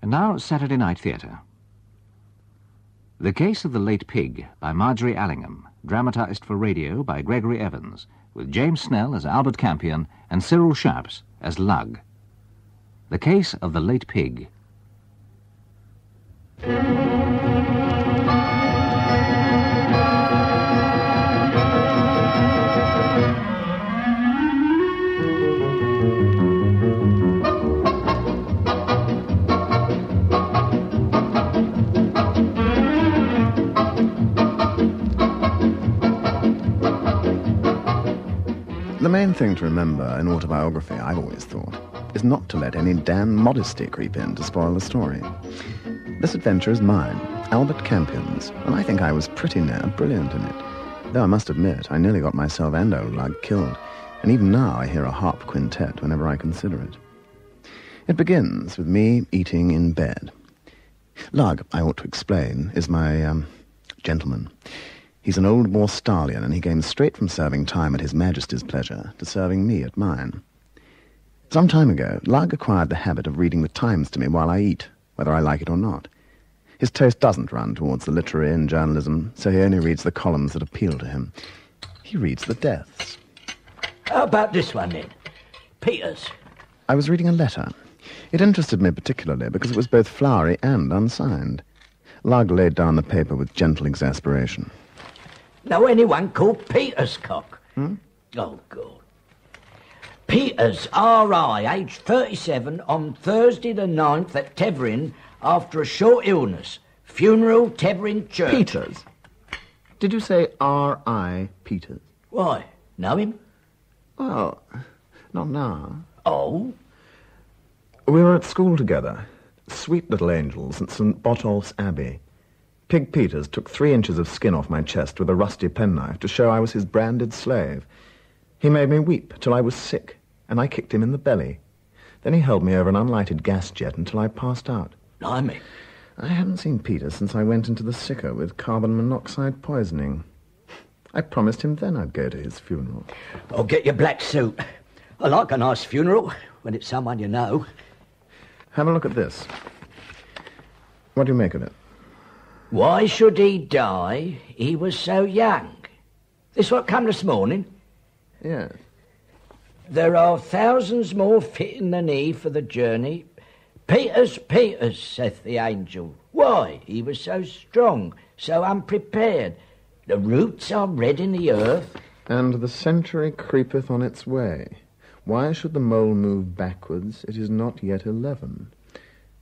And now, Saturday Night Theatre. The Case of the Late Pig by Margery Allingham, dramatised for radio by Gregory Evans, with James Snell as Albert Campion and Cyril Sharps as Lugg. The Case of the Late Pig. The main thing to remember in autobiography, I've always thought, is not to let any damn modesty creep in to spoil the story. This adventure is mine, Albert Campion's, and I think I was pretty near brilliant in it. Though I must admit, I nearly got myself and old Lugg killed, and even now I hear a harp quintet whenever I consider it. It begins with me eating in bed. Lugg, I ought to explain, is my, gentleman. He's an old war stallion, and he came straight from serving time at His Majesty's pleasure to serving me at mine. Some time ago, Lugg acquired the habit of reading the Times to me while I eat, whether I like it or not. His taste doesn't run towards the literary and journalism, so he only reads the columns that appeal to him. He reads the deaths. How about this one, then? Peter's. I was reading a letter. It interested me particularly because it was both flowery and unsigned. Lugg laid down the paper with gentle exasperation. Know anyone called Peter's cock? Hmm? Oh, God. Peter's, R.I., aged 37, on Thursday the 9th at Tevering after a short illness. Funeral, Tevering Church. Peters? Did you say R.I. Peters? Why? Know him? Well, not now. Oh? We were at school together. Sweet little angels at St. Botolph's Abbey. Pig Peters took 3 inches of skin off my chest with a rusty penknife to show I was his branded slave. He made me weep till I was sick, and I kicked him in the belly. Then he held me over an unlighted gas jet until I passed out. Blimey. I haven't seen Peter since I went into the sicker with carbon monoxide poisoning. I promised him then I'd go to his funeral. Oh, get your black suit. I like a nice funeral when it's someone you know. Have a look at this. What do you make of it? Why should he die? He was so young. This what come this morning? Yes. There are thousands more fitting than he for the journey. Peters, Peters, saith the angel. Why? He was so strong, so unprepared. The roots are red in the earth. And the century creepeth on its way. Why should the mole move backwards? It is not yet 11.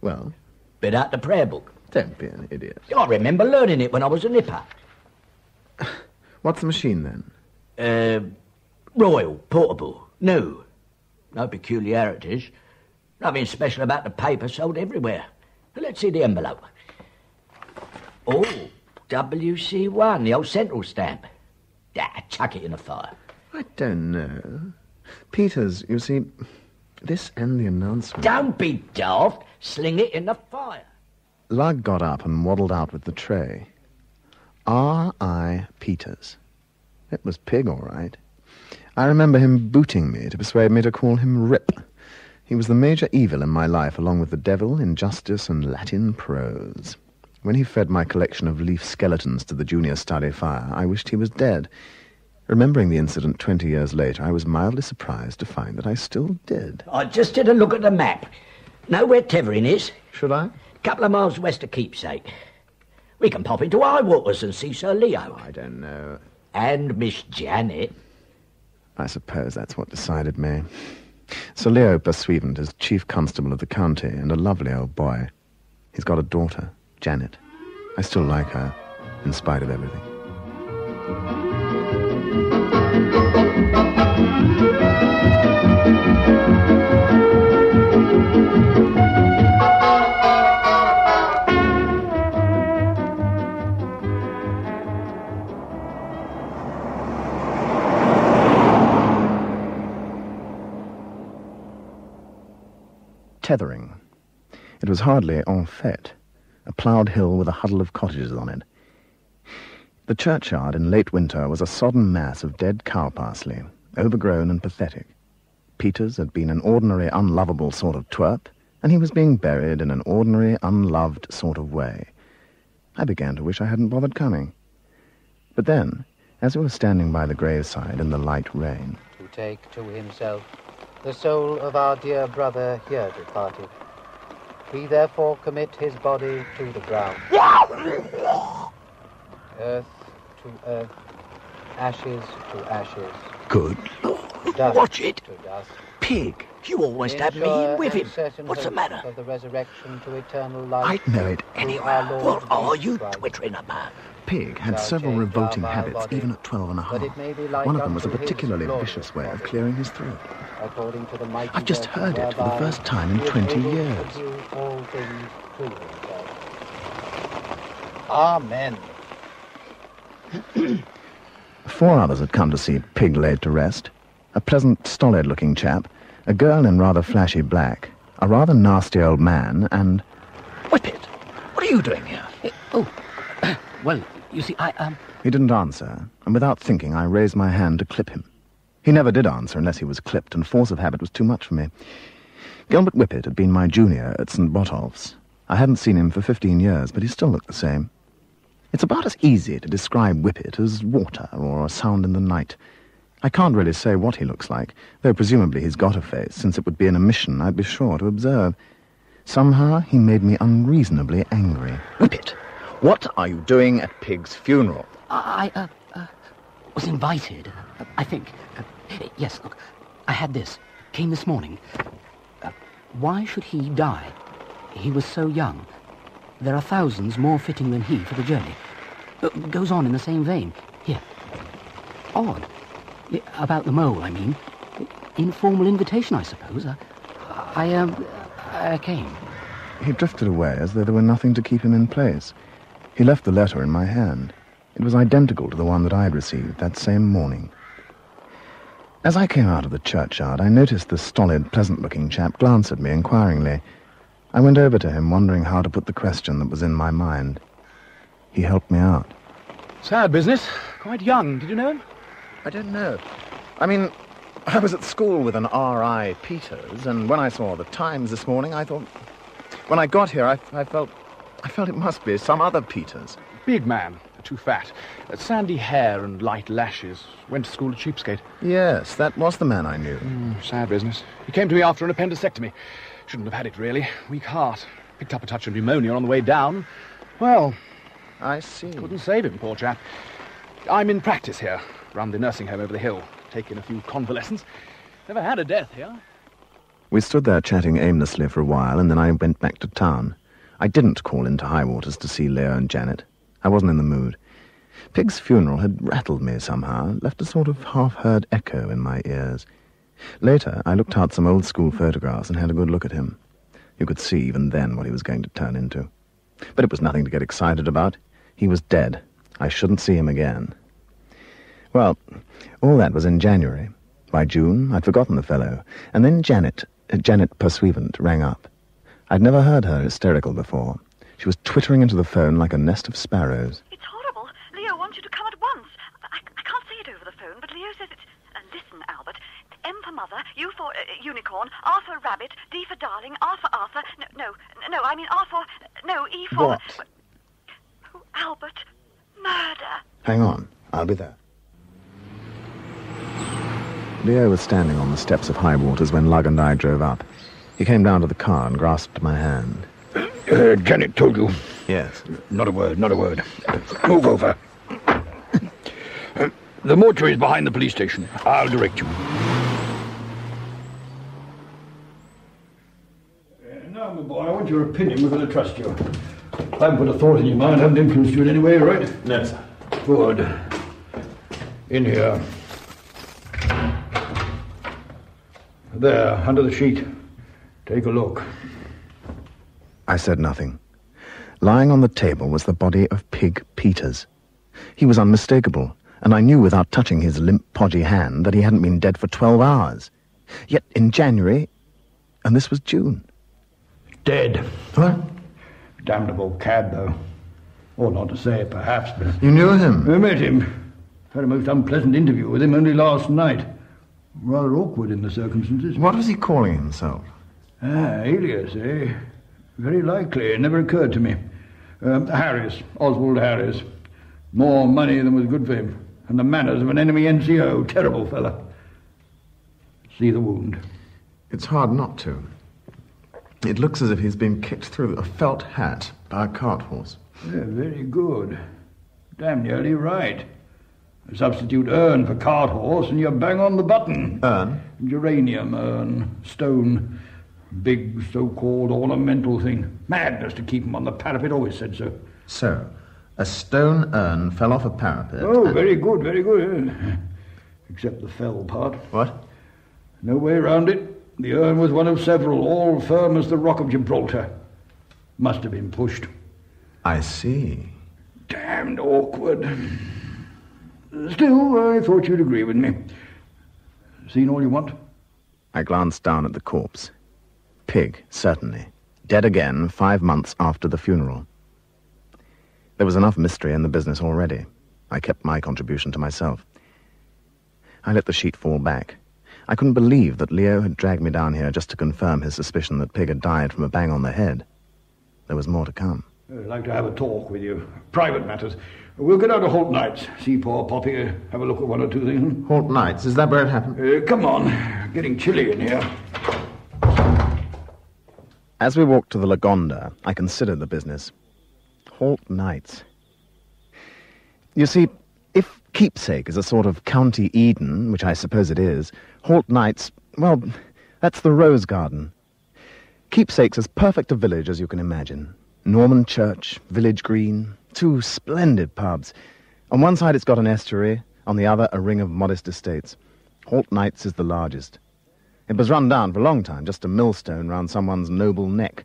Well? Bit out the prayer book. Don't be an idiot. I remember learning it when I was a nipper. What's the machine, then? Royal, portable, new. No peculiarities. Nothing special about the paper, sold everywhere. Let's see the envelope. Oh, WC1, the old central stamp. Chuck it in the fire. I don't know. Peters, you see, this and the announcement... Don't be daft. Sling it in the fire. Lugg got up and waddled out with the tray. R.I. Peters. It was Pig, all right. I remember him booting me to persuade me to call him Rip. He was the major evil in my life, along with the devil, injustice, and Latin prose. When he fed my collection of leaf skeletons to the junior study fire, I wished he was dead. Remembering the incident 20 years later, I was mildly surprised to find that I still did. I just did a look at the map. Know where Tevering is? Should I? Couple of miles west of Keepsake. We can pop into Highwaters and see Sir Leo. I don't know. And Miss Janet. I suppose that's what decided me. Sir Leo Pursuivant is chief constable of the county and a lovely old boy. He's got a daughter, Janet. I still like her, in spite of everything. Tethering. It was hardly en fete, a ploughed hill with a huddle of cottages on it. The churchyard in late winter was a sodden mass of dead cow parsley, overgrown and pathetic. Peters had been an ordinary, unlovable sort of twerp, and he was being buried in an ordinary, unloved sort of way. I began to wish I hadn't bothered coming. But then, as we were standing by the graveside in the light rain... To take to himself the soul of our dear brother here departed, we therefore commit his body to the ground. Earth to earth, ashes to ashes. Good Lord, Dust watch it. to dust. Pig, you almost had me in with him. What's the matter? Of the resurrection to eternal life. I'd know it anywhere. What are you twittering about? Pig had several revolting habits, even at 12 and a half. One of them was a particularly vicious way of clearing his throat. I've just heard it for the first time in 20 years. Amen. 4 others had come to see Pig laid to rest. A pleasant, stolid-looking chap, a girl in rather flashy black, a rather nasty old man, and... Whippet, what are you doing here? Well, you see, He didn't answer, and without thinking, I raised my hand to clip him. He never did answer unless he was clipped, and force of habit was too much for me. Gilbert Whippet had been my junior at St. Botolph's. I hadn't seen him for 15 years, but he still looked the same. It's about as easy to describe Whippet as water or a sound in the night. I can't really say what he looks like, though presumably he's got a face, since it would be an omission I'd be sure to observe. Somehow he made me unreasonably angry. Whippet, what are you doing at Pig's funeral? I was invited, I think. Yes, look, I had this. Came this morning. Why should he die? He was so young. There are thousands more fitting than he for the journey. Goes on in the same vein. Here. Odd. About the mole, I mean. Informal invitation, I suppose. I came. He drifted away as though there were nothing to keep him in place. He left the letter in my hand. It was identical to the one that I had received that same morning. As I came out of the churchyard, I noticed the stolid, pleasant-looking chap glance at me inquiringly. I went over to him, wondering how to put the question that was in my mind. He helped me out. Sad business. Quite young. Did you know him? I don't know. I mean, I was at school with an R.I. Peters, and when I saw the Times this morning, I thought... When I got here, I felt it must be some other Peters. Big man. Too fat. Sandy hair and light lashes. Went to school at Cheapskate. Yes, that was the man I knew. Sad business. He came to me after an appendectomy. Shouldn't have had it, really. Weak heart. Picked up a touch of pneumonia on the way down. Well... I see. Couldn't save him, poor chap. I'm in practice here, round the nursing home over the hill. Taking a few convalescents. Never had a death here. We stood there chatting aimlessly for a while, and then I went back to town. I didn't call into Highwaters to see Leo and Janet. I wasn't in the mood. Pig's funeral had rattled me somehow, left a sort of half-heard echo in my ears. Later, I looked out some old-school photographs and had a good look at him. You could see even then what he was going to turn into. But it was nothing to get excited about. He was dead. I shouldn't see him again. Well, all that was in January. By June, I'd forgotten the fellow. And then Janet Pursuivant, rang up. I'd never heard her hysterical before. She was twittering into the phone like a nest of sparrows. It's horrible. Leo wants you to come at once. I can't say it over the phone, but Leo says it's... listen, Albert. M for mother, U for unicorn, R for rabbit, D for darling, R for Arthur... No, I mean R for... No, E for... What? Oh, Albert, murder. Hang on, I'll be there. Leo was standing on the steps of Highwaters when Lugg and I drove up. He came down to the car and grasped my hand. Janet told you? Yes. Not a word. Move over. The mortuary is behind the police station. I'll direct you. Now, my boy, I want your opinion. We're going to trust you. I haven't put a thought in your mind. I haven't influenced you in any way, right? No, sir. Good. In here. There, under the sheet. Take a look. I said nothing. Lying on the table was the body of Pig Peters. He was unmistakable, and I knew without touching his limp, podgy hand that he hadn't been dead for 12 hours. Yet in January, and this was June. Dead. What? Damnable cad, though. Or not to say it, perhaps, but... You knew him? I met him. Had a most unpleasant interview with him only last night. Rather awkward in the circumstances. What was he calling himself? Alias, eh? Very likely. It never occurred to me. Harris. Oswald Harris. More money than was good for him. And the manners of an enemy NCO. Terrible fella. See the wound. It's hard not to. It looks as if he's been kicked through a felt hat by a cart horse. Yeah, very good. Damn nearly right. A substitute urn for cart horse and you're bang on the button. Urn? Geranium urn. Stone. Big so-called ornamental thing. Madness to keep him on the parapet, always said so. So, a stone urn fell off a parapet. Oh, very good, very good. Except the fell part. What? No way round it. The urn was one of several, all firm as the Rock of Gibraltar. Must have been pushed. I see. Damned awkward. Still, I thought you'd agree with me. Seen all you want? I glanced down at the corpse. Pig, certainly. Dead again 5 months after the funeral. There was enough mystery in the business already. I kept my contribution to myself. I let the sheet fall back. I couldn't believe that Leo had dragged me down here just to confirm his suspicion that Pig had died from a bang on the head. There was more to come. I'd like to have a talk with you. Private matters. We'll go down to Holt Knight's. See poor Poppy. Have a look at one or two things. Holt Knight's? Is that where it happened? Come on. Getting chilly in here. As we walked to the Lagonda, I considered the business. Holt Knight's. You see, if Keepsake is a sort of County Eden, which I suppose it is, Holt Knight's, well, that's the Rose Garden. Keepsake's as perfect a village as you can imagine. Norman Church, Village Green, 2 splendid pubs. On one side it's got an estuary, on the other a ring of modest estates. Holt Knight's is the largest. It was run down for a long time, just a millstone round someone's noble neck.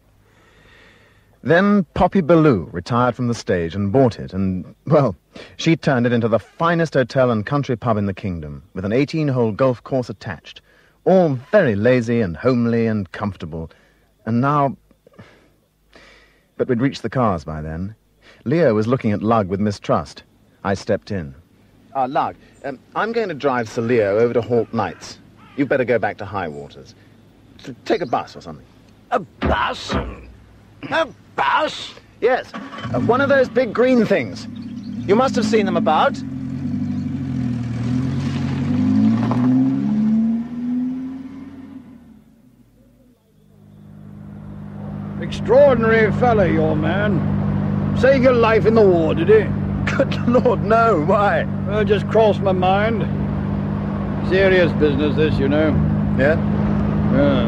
Then Poppy Ballou retired from the stage and bought it, and, well, she turned it into the finest hotel and country pub in the kingdom, with an 18-hole golf course attached. All very lazy and homely and comfortable. And now... But we'd reached the cars by then. Leo was looking at Lugg with mistrust. I stepped in. Lugg, I'm going to drive Sir Leo over to Holt Knight's. You'd better go back to High Waters. Take a bus or something. A bus? A bus? Yes, one of those big green things. You must have seen them about. Extraordinary fella, your man. Saved your life in the war, did he? Good Lord, no. Why? Just crossed my mind. Serious business, this, you know. Yeah?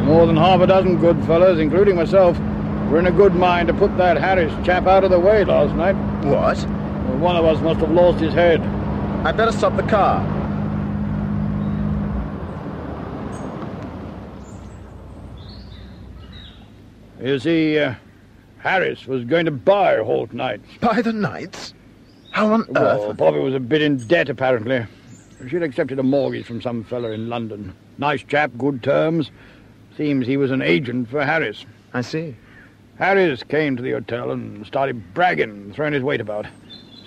More than half a dozen good fellas, including myself, were in a good mind to put that Harris chap out of the way last night. What? Well, one of us must have lost his head. I'd better stop the car. You see, Harris was going to buy Holt Knight's. Buy the Knights? How on Well, earth? Poppy was a bit in debt, apparently. She'd accepted a mortgage from some fella in London. Nice chap, good terms. Seems he was an agent for Harris. I see. Harris came to the hotel and started bragging, throwing his weight about.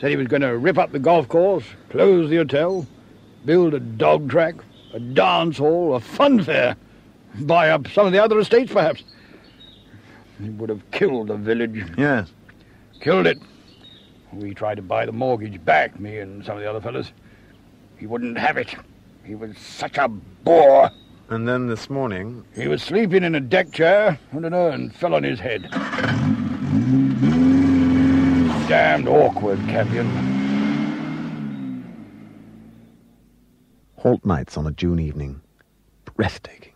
Said he was going to rip up the golf course, close the hotel, build a dog track, a dance hall, a fun fair, buy up some of the other estates, perhaps. He would have killed the village. Yes. Killed it. We tried to buy the mortgage back, me and some of the other fellas. He wouldn't have it. He was such a bore. And then this morning... He was sleeping in a deck chair, and an urn fell on his head. Damned awkward, Campion. Holt Knight's on a June evening. Breathtaking.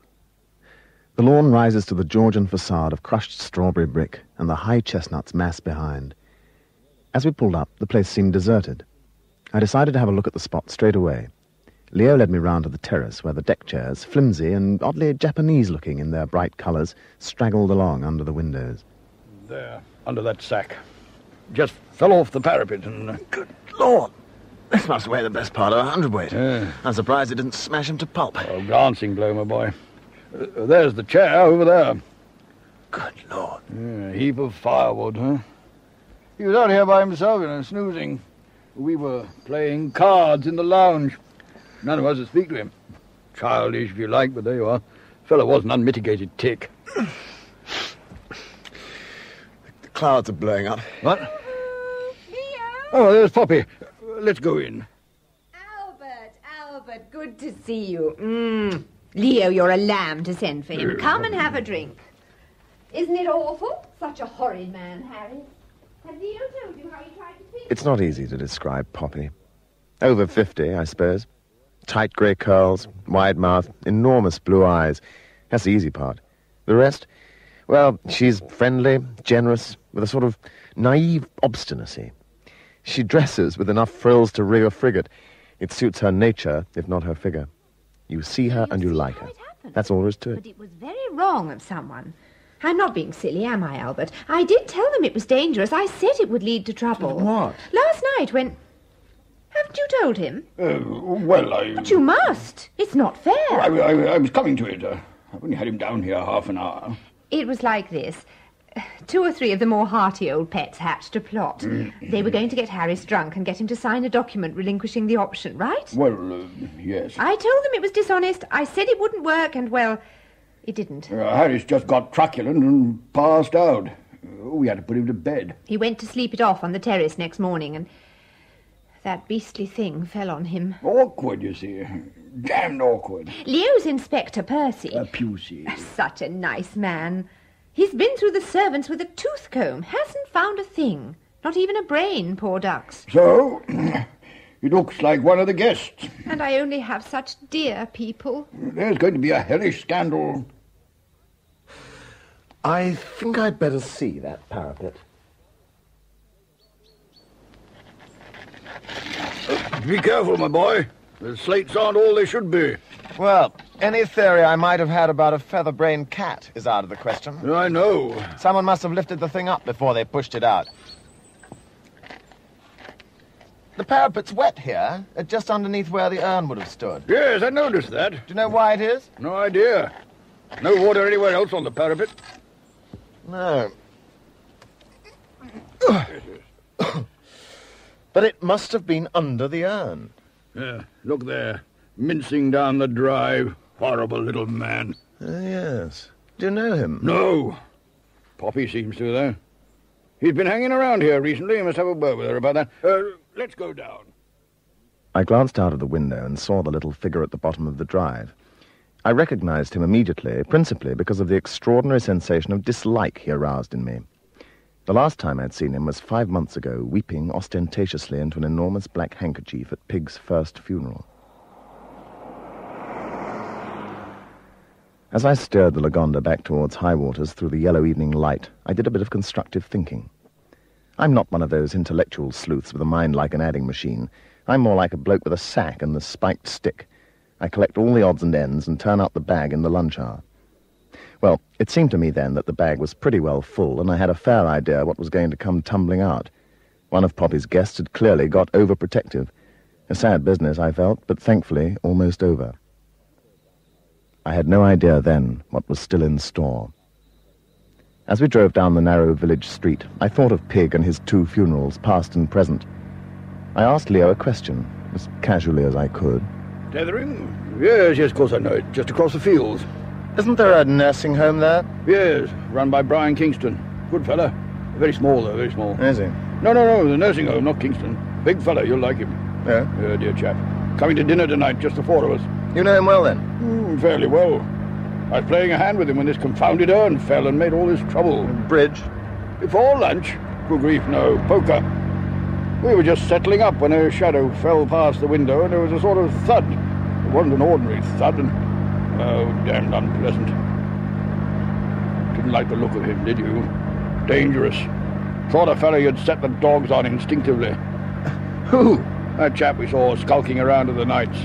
The lawn rises to the Georgian facade of crushed strawberry brick and the high chestnuts mass behind. As we pulled up, the place seemed deserted. I decided to have a look at the spot straight away. Leo led me round to the terrace where the deck chairs, flimsy and oddly Japanese-looking in their bright colours, straggled along under the windows. There, under that sack. Just fell off the parapet and... Good Lord! This must weigh the best part of 100 weight. I'm surprised it didn't smash him to pulp. Oh, glancing blow, my boy. There's the chair over there. Good Lord. Yeah, a heap of firewood, huh? He was out here by himself, snoozing. We were playing cards in the lounge. None of us would speak to him. Childish, if you like, but there you are. Fellow was an unmitigated tick. clouds are blowing up. What? Leo! Oh, there's Poppy. Let's go in. Albert, good to see you. Leo, you're a lamb to send for him. Come and have a drink. Isn't it awful? Such a horrid man, Harry. Has Leo told you how he tried to think? It's not easy to describe Poppy. Over 50, I suppose. Tight grey curls, wide mouth, enormous blue eyes. That's the easy part. The rest, well, she's friendly, generous, with a sort of naive obstinacy. She dresses with enough frills to rig a frigate. It suits her nature, if not her figure. You see her and you like her. That's all there is to it. But it was very wrong of someone. I'm not being silly, am I, Albert? I did tell them it was dangerous. I said it would lead to trouble. What? Last night when... Haven't you told him? Well, But you must. It's not fair. I was coming to it. I've only had him down here half an hour. It was like this. 2 or 3 of the more hearty old pets hatched a plot. They were going to get Harris drunk and get him to sign a document relinquishing the option, right? Well, yes. I told them it was dishonest. I said it wouldn't work, and, well, it didn't. Harris just got truculent and passed out. We had to put him to bed. He went to sleep it off on the terrace next morning, and that beastly thing fell on him. Awkward, you see. Damned awkward. Leo's Inspector Percy. Pusey. Such a nice man. He's been through the servants with a tooth comb. Hasn't found a thing. Not even a brain, poor ducks. So, it looks like one of the guests. And I only have such dear people. There's going to be a hellish scandal. I think I'd better see that parapet. Be careful, my boy. The slates aren't all they should be. Well, any theory I might have had about a feather-brained cat is out of the question. I know. Someone must have lifted the thing up before they pushed it out. The parapet's wet here, just underneath where the urn would have stood. Yes, I noticed that. Do you know why it is? No idea. No water anywhere else on the parapet. No. But it must have been under the urn. Yeah, look there. Mincing down the drive. Horrible little man. Yes. Do you know him? No. Poppy seems to, though. He's been hanging around here recently. You must have a word with her about that. Let's go down. I glanced out of the window and saw the little figure at the bottom of the drive. I recognized him immediately, principally because of the extraordinary sensation of dislike he aroused in me. The last time I'd seen him was 5 months ago, weeping ostentatiously into an enormous black handkerchief at Pig's first funeral. As I steered the Lagonda back towards high waters through the yellow evening light, I did a bit of constructive thinking. I'm not one of those intellectual sleuths with a mind like an adding machine. I'm more like a bloke with a sack and the spiked stick. I collect all the odds and ends and turn out the bag in the lunch hour. Well, it seemed to me then that the bag was pretty well full, and I had a fair idea what was going to come tumbling out. One of Poppy's guests had clearly got overprotective. A sad business, I felt, but thankfully almost over. I had no idea then what was still in store. As we drove down the narrow village street, I thought of Pig and his 2 funerals, past and present. I asked Leo a question, as casually as I could. Tethering? Yes, of course I know it. Just across the fields. Isn't there a nursing home there? Yes, run by Brian Kingston. Good fella. Very small, though, very small. Is he? No, the nursing home, not Kingston. Big fella, you'll like him. Yeah? Dear chap. Coming to dinner tonight, just the 4 of us. You know him well, then? Fairly well. I was playing a hand with him when this confounded urn fell and made all this trouble. Bridge? Before lunch? Good grief, no. Poker. We were just settling up when a shadow fell past the window and there was a sort of thud. It wasn't an ordinary thud and... oh, damned unpleasant. Didn't like the look of him, did you? Dangerous. Thought a fellow you'd set the dogs on instinctively. Who? That chap we saw skulking around in the nights.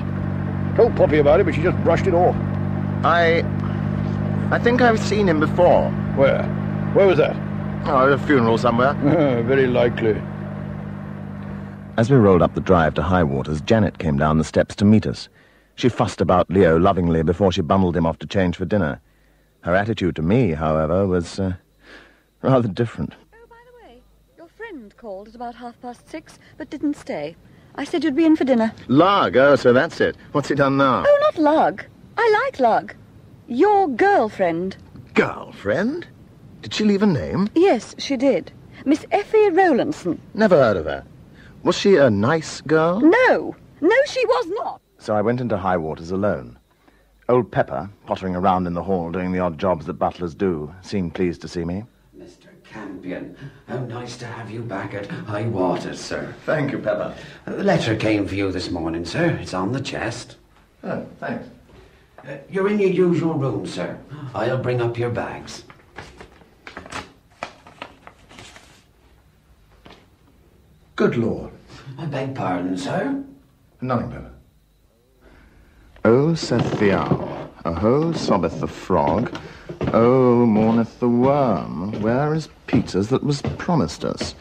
Told Poppy about it, but she just brushed it off. I think I've seen him before. Where? Where was that? Oh, at a funeral somewhere. Very likely. As we rolled up the drive to high waters, Janet came down the steps to meet us. She fussed about Leo lovingly before she bundled him off to change for dinner. Her attitude to me, however, was rather different. Oh, by the way, your friend called at about 6:30, but didn't stay. I said you'd be in for dinner. Lugg, oh, so that's it. What's he done now? Oh, not Lugg. I like Lugg. Your girlfriend. Girlfriend? Did she leave a name? Yes, she did. Miss Effie Rowlandson. Never heard of her. Was she a nice girl? No, she was not. So I went into high waters alone. Old Pepper, pottering around in the hall doing the odd jobs that butlers do, seemed pleased to see me. Mr. Campion, how nice to have you back at high waters, sir. Thank you, Pepper. The letter came for you this morning, sir. It's on the chest. Oh, thanks. You're in your usual room, sir. I'll bring up your bags. Good Lord. I beg pardon, sir. Nothing, Pepper. Oh, saith the owl, aho, sobbeth the frog, oh, mourneth the worm, where is Peters that was promised us?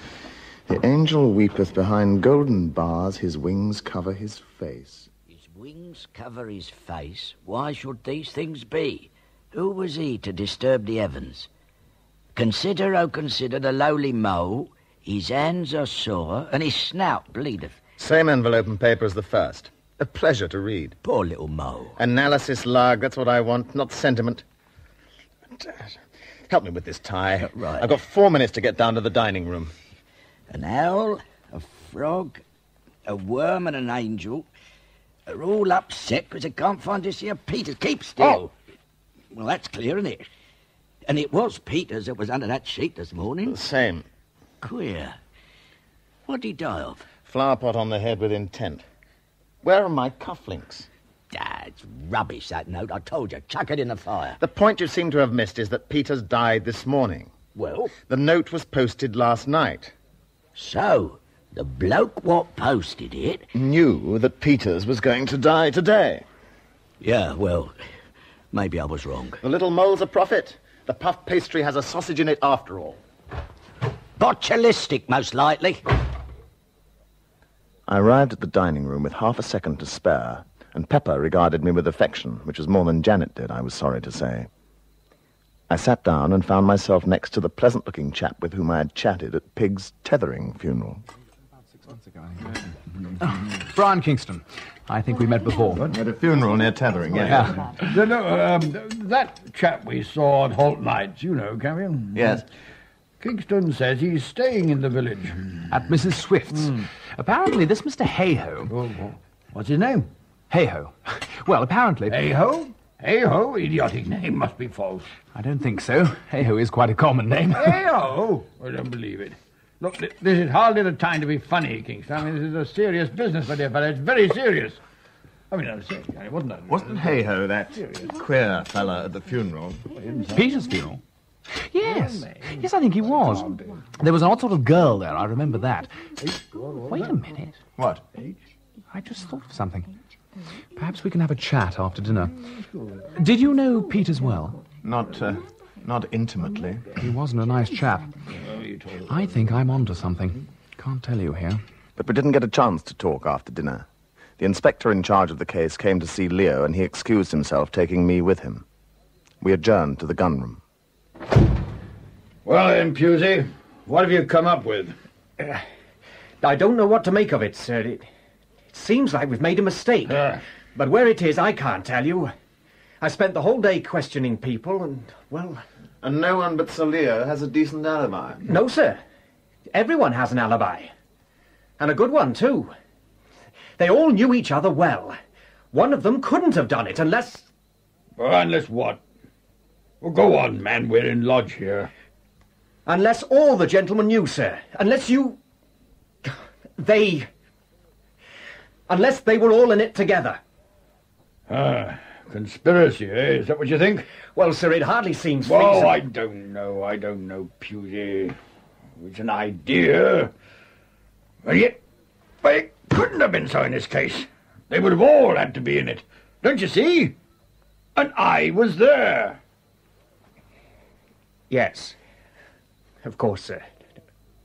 The angel weepeth behind golden bars, his wings cover his face. His wings cover his face? Why should these things be? Who was he to disturb the heavens? Consider, oh, consider the lowly mole, his hands are sore, and his snout bleedeth. Same envelope and paper as the first. A pleasure to read. Poor little mole. Analysis, Lugg, that's what I want, not sentiment. Help me with this tie. Right. I've got 4 minutes to get down to the dining room. An owl, a frog, a worm and an angel are all upset because they can't find this here Peters. Keep still. Oh. Well, that's clear, isn't it? And it was Peters that was under that sheet this morning. The same. Queer. What'd he die of? Flower pot on the head with intent. Where are my cufflinks? Ah, it's rubbish, that note. I told you, chuck it in the fire. The point you seem to have missed is that Peters died this morning. Well? The note was posted last night. So, the bloke what posted it knew that Peters was going to die today. Yeah, well, maybe I was wrong. The little mole's a prophet. The puff pastry has a sausage in it after all. Botulistic, most likely. I arrived at the dining room with half a second to spare, and Pepper regarded me with affection, which was more than Janet did, I was sorry to say. I sat down and found myself next to the pleasant-looking chap with whom I had chatted at Pig's tethering funeral. About 6 months ago, I think. Brian Kingston. I think we met before. What? At a funeral near Tethering, yeah. That chap we saw at Holt Nights, you know, Campion? Yes. Kingston says he's staying in the village. At Mrs. Swift's. Apparently, this Mr. Hayho... What's his name? Hayho. Well, apparently... Hayho? Hayho? Idiotic name, must be false. I don't think so. Hayho is quite a common name. Hayho? I don't believe it. Look, this is hardly the time to be funny, Kingston. I mean, this is a serious business, my dear fellow. It's very serious. I mean, I'm saying, wasn't it? Wasn't Hayho that queer fella at the funeral? Peter's funeral? Yes. Yes, I think he was. There was an odd sort of girl there, I remember that. Wait a minute. What? I just thought of something. Perhaps we can have a chat after dinner. Did you know Peters well? Not intimately. He wasn't a nice chap. I think I'm onto something. Can't tell you here. But we didn't get a chance to talk after dinner. The inspector in charge of the case came to see Leo, and he excused himself, taking me with him. We adjourned to the gunroom. Well then, Pusey, what have you come up with? I don't know what to make of it, sir. It seems like we've made a mistake. But where it is, I can't tell you. I spent the whole day questioning people, and, well... And no one but Sir Leo has a decent alibi? No, sir. Everyone has an alibi. And a good one, too. They all knew each other well. One of them couldn't have done it unless... Unless what? Well, go on, man. We're in lodge here. Unless all the gentlemen knew, sir. Unless you... Unless they were all in it together. Conspiracy, eh? Is that what you think? Well, sir, it hardly seems feasible. Oh, I don't know, Pusey. It's an idea. And yet, it couldn't have been so in this case. They would have all had to be in it. Don't you see? And I was there. Yes. Of course, sir.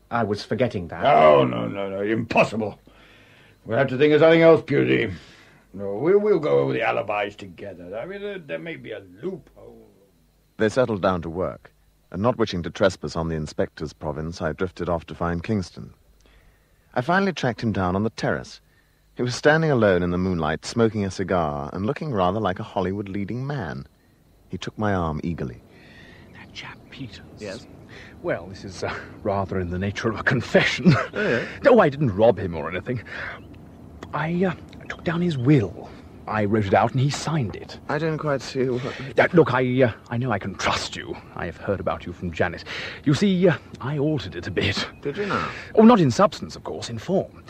I was forgetting that. No. Impossible. We'll have to think of something else, Pusey. No, we'll go over the alibis together. I mean, there may be a loophole. They settled down to work, and not wishing to trespass on the inspector's province, I drifted off to find Kingston. I finally tracked him down on the terrace. He was standing alone in the moonlight, smoking a cigar, and looking rather like a Hollywood leading man. He took my arm eagerly. That chap Peters. Yes? Well, this is rather in the nature of a confession. Oh, yeah? No, I didn't rob him or anything. I took down his will. I wrote it out and he signed it. I don't quite see what... Look, I know I can trust you. I have heard about you from Janet. You see, I altered it a bit. Did you now? Oh, not in substance, of course, in form.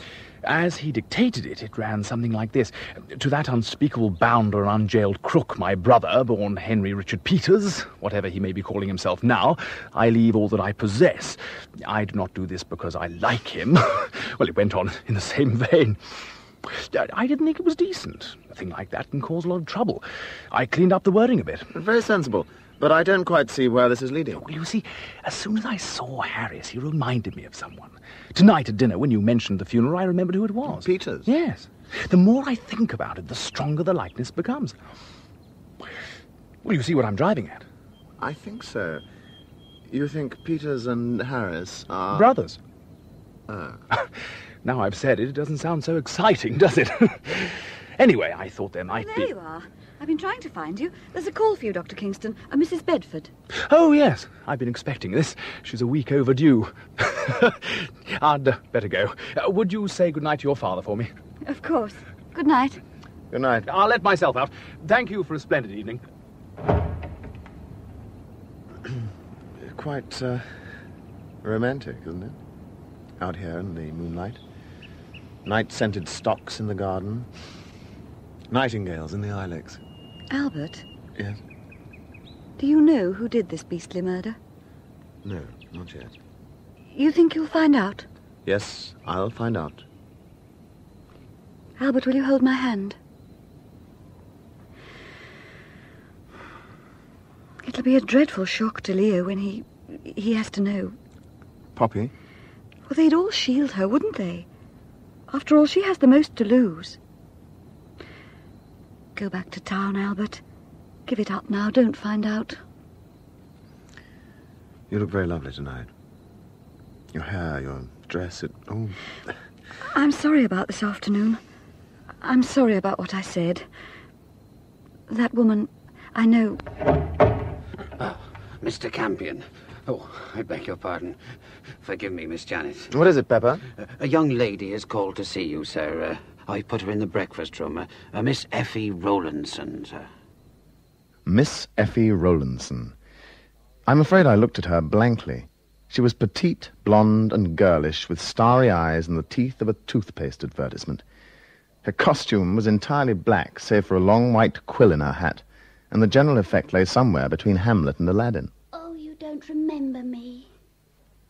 As he dictated it, it ran something like this. To that unspeakable bounder and unjailed crook, my brother, born Henry Richard Peters, whatever he may be calling himself now, I leave all that I possess. I do not do this because I like him. Well, it went on in the same vein. I didn't think it was decent. A thing like that can cause a lot of trouble. I cleaned up the wording a bit. Very sensible. But I don't quite see where this is leading. Well, you see, as soon as I saw Harris, he reminded me of someone. Tonight at dinner, when you mentioned the funeral, I remembered who it was. Peters? Yes. The more I think about it, the stronger the likeness becomes. Well, you see what I'm driving at? I think so. You think Peters and Harris are... brothers. Oh. Now I've said it, it doesn't sound so exciting, does it? Anyway, I thought there might be... There you are. I've been trying to find you. There's a call for you, Dr. Kingston. A Mrs. Bedford. Oh, yes. I've been expecting this. She's a week overdue. I'd better go. Would you say goodnight to your father for me? Of course. Good night. Good night. I'll let myself out. Thank you for a splendid evening. Quite, romantic, isn't it? Out here in the moonlight. Night-scented stocks in the garden. Nightingales in the ilex. Albert? Yes? Do you know who did this beastly murder? No, not yet. You think you'll find out? Yes, I'll find out. Albert, will you hold my hand? It'll be a dreadful shock to Leo when he has to know. Poppy? Well, they'd all shield her, wouldn't they? After all, she has the most to lose. Go back to town, Albert. Give it up now. Don't find out. You look very lovely tonight. Your hair, your dress, it... Oh. I'm sorry about this afternoon. I'm sorry about what I said. That woman, I know... Mr. Campion. Oh, I beg your pardon. Forgive me, Miss Janet. What is it, Pepper? A young lady has called to see you, sir. I put her in the breakfast room. Miss Effie Rowlandson, sir. Miss Effie Rowlandson. I'm afraid I looked at her blankly. She was petite, blonde, and girlish, with starry eyes and the teeth of a toothpaste advertisement. Her costume was entirely black, save for a long white quill in her hat, and the general effect lay somewhere between Hamlet and Aladdin. Oh, you don't remember me.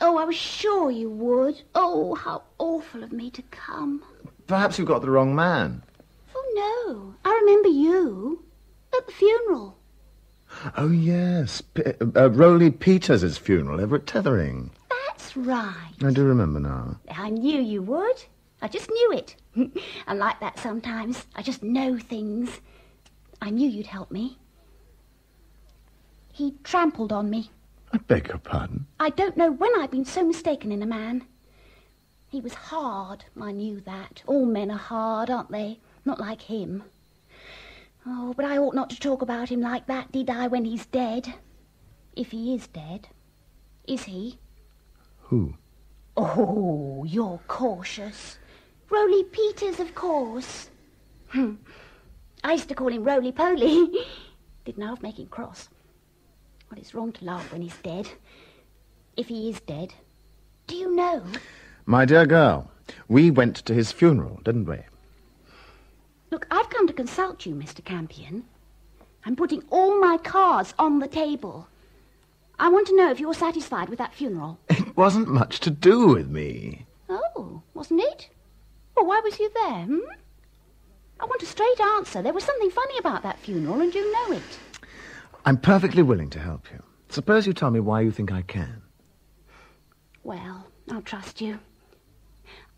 Oh, I was sure you would. Oh, how awful of me to come. Perhaps you got the wrong man. Oh, no. I remember you. At the funeral. Oh, yes. Rowley Peters' funeral over at Tethering. That's right. I do remember now. I knew you would. I just knew it. I'm like that sometimes. I just know things. I knew you'd help me. He trampled on me. I beg your pardon? I don't know when I've been so mistaken in a man. He was hard, I knew that. All men are hard, aren't they? Not like him. Oh, but I ought not to talk about him like that, did I, when he's dead? If he is dead. Is he? Who? Oh, you're cautious. Rowley Peters, of course. I used to call him Roly-Poly. Didn't I, of make him cross. Well, it's wrong to laugh when he's dead. If he is dead. Do you know? My dear girl, we went to his funeral, didn't we? Look, I've come to consult you, Mr. Campion. I'm putting all my cards on the table. I want to know if you're satisfied with that funeral. It wasn't much to do with me. Oh, wasn't it? Well, why was you there, I want a straight answer. There was something funny about that funeral, and you know it. I'm perfectly willing to help you. Suppose you tell me why you think I can. Well, I'll trust you.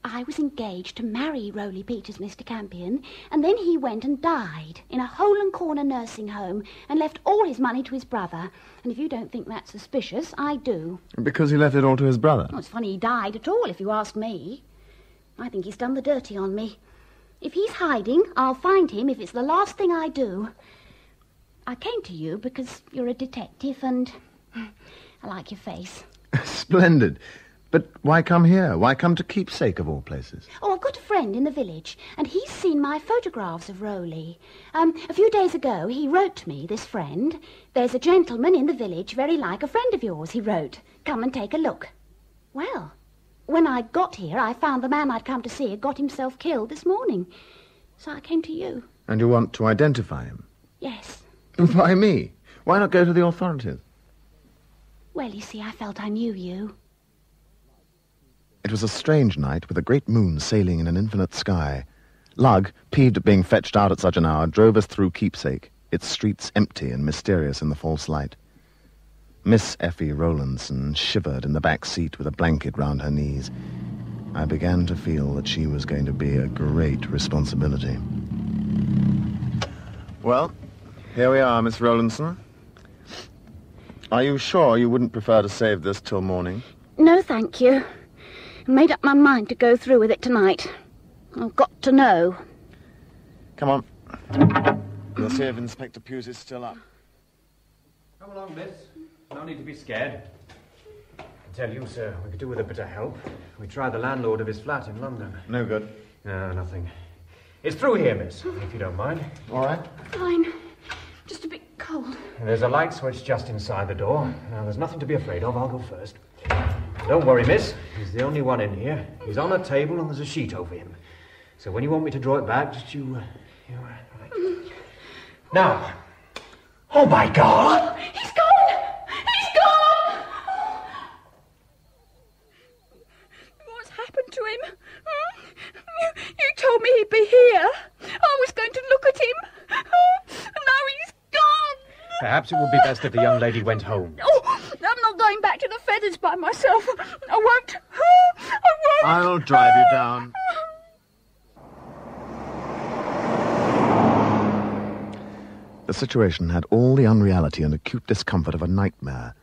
I was engaged to marry Rowley Peters, Mr. Campion, and then he went and died in a hole-and-corner nursing home and left all his money to his brother. And if you don't think that's suspicious, I do. Because he left it all to his brother? Well, it's funny he died at all, if you ask me. I think he's done the dirty on me. If he's hiding, I'll find him if it's the last thing I do. I came to you because you're a detective and I like your face. Splendid. But why come here? Why come to Keepsake, of all places? Oh, I've got a friend in the village, and he's seen my photographs of Rowley. A few days ago, he wrote to me, this friend. There's a gentleman in the village very like a friend of yours, he wrote. Come and take a look. Well, when I got here, I found the man I'd come to see had got himself killed this morning. So I came to you. And you want to identify him? Yes. Why me? Why not go to the authorities? Well, you see, I felt I knew you. It was a strange night with a great moon sailing in an infinite sky. Lugg, peeved at being fetched out at such an hour, drove us through Keepsake, its streets empty and mysterious in the false light. Miss Effie Rowlandson shivered in the back seat with a blanket round her knees. I began to feel that she was going to be a great responsibility. Well, here we are, Miss Rowlandson. Are you sure you wouldn't prefer to save this till morning? No, thank you. I made up my mind to go through with it tonight. I've got to know. Come on. We'll see if Inspector Pusey's still up. Come along, miss. No need to be scared. I tell you, sir, we could do with a bit of help. We tried the landlord of his flat in London. No good. No, nothing. It's through here, miss, if you don't mind. All right. Fine. Just a bit cold. There's a light switch just inside the door. Now, there's nothing to be afraid of. I'll go first. Don't worry, miss. He's the only one in here. He's on a table and there's a sheet over him. So when you want me to draw it back, just you right. Now. Oh, my God! Oh, he's gone! He's gone! What's happened to him? You told me he'd be here. I was going to look at him. And now he's gone. Perhaps it would be best if the young lady went home. Oh, I'm not going back to the Feathers by myself. I won't. I won't. I'll drive you down. The situation had all the unreality and acute discomfort of a nightmare.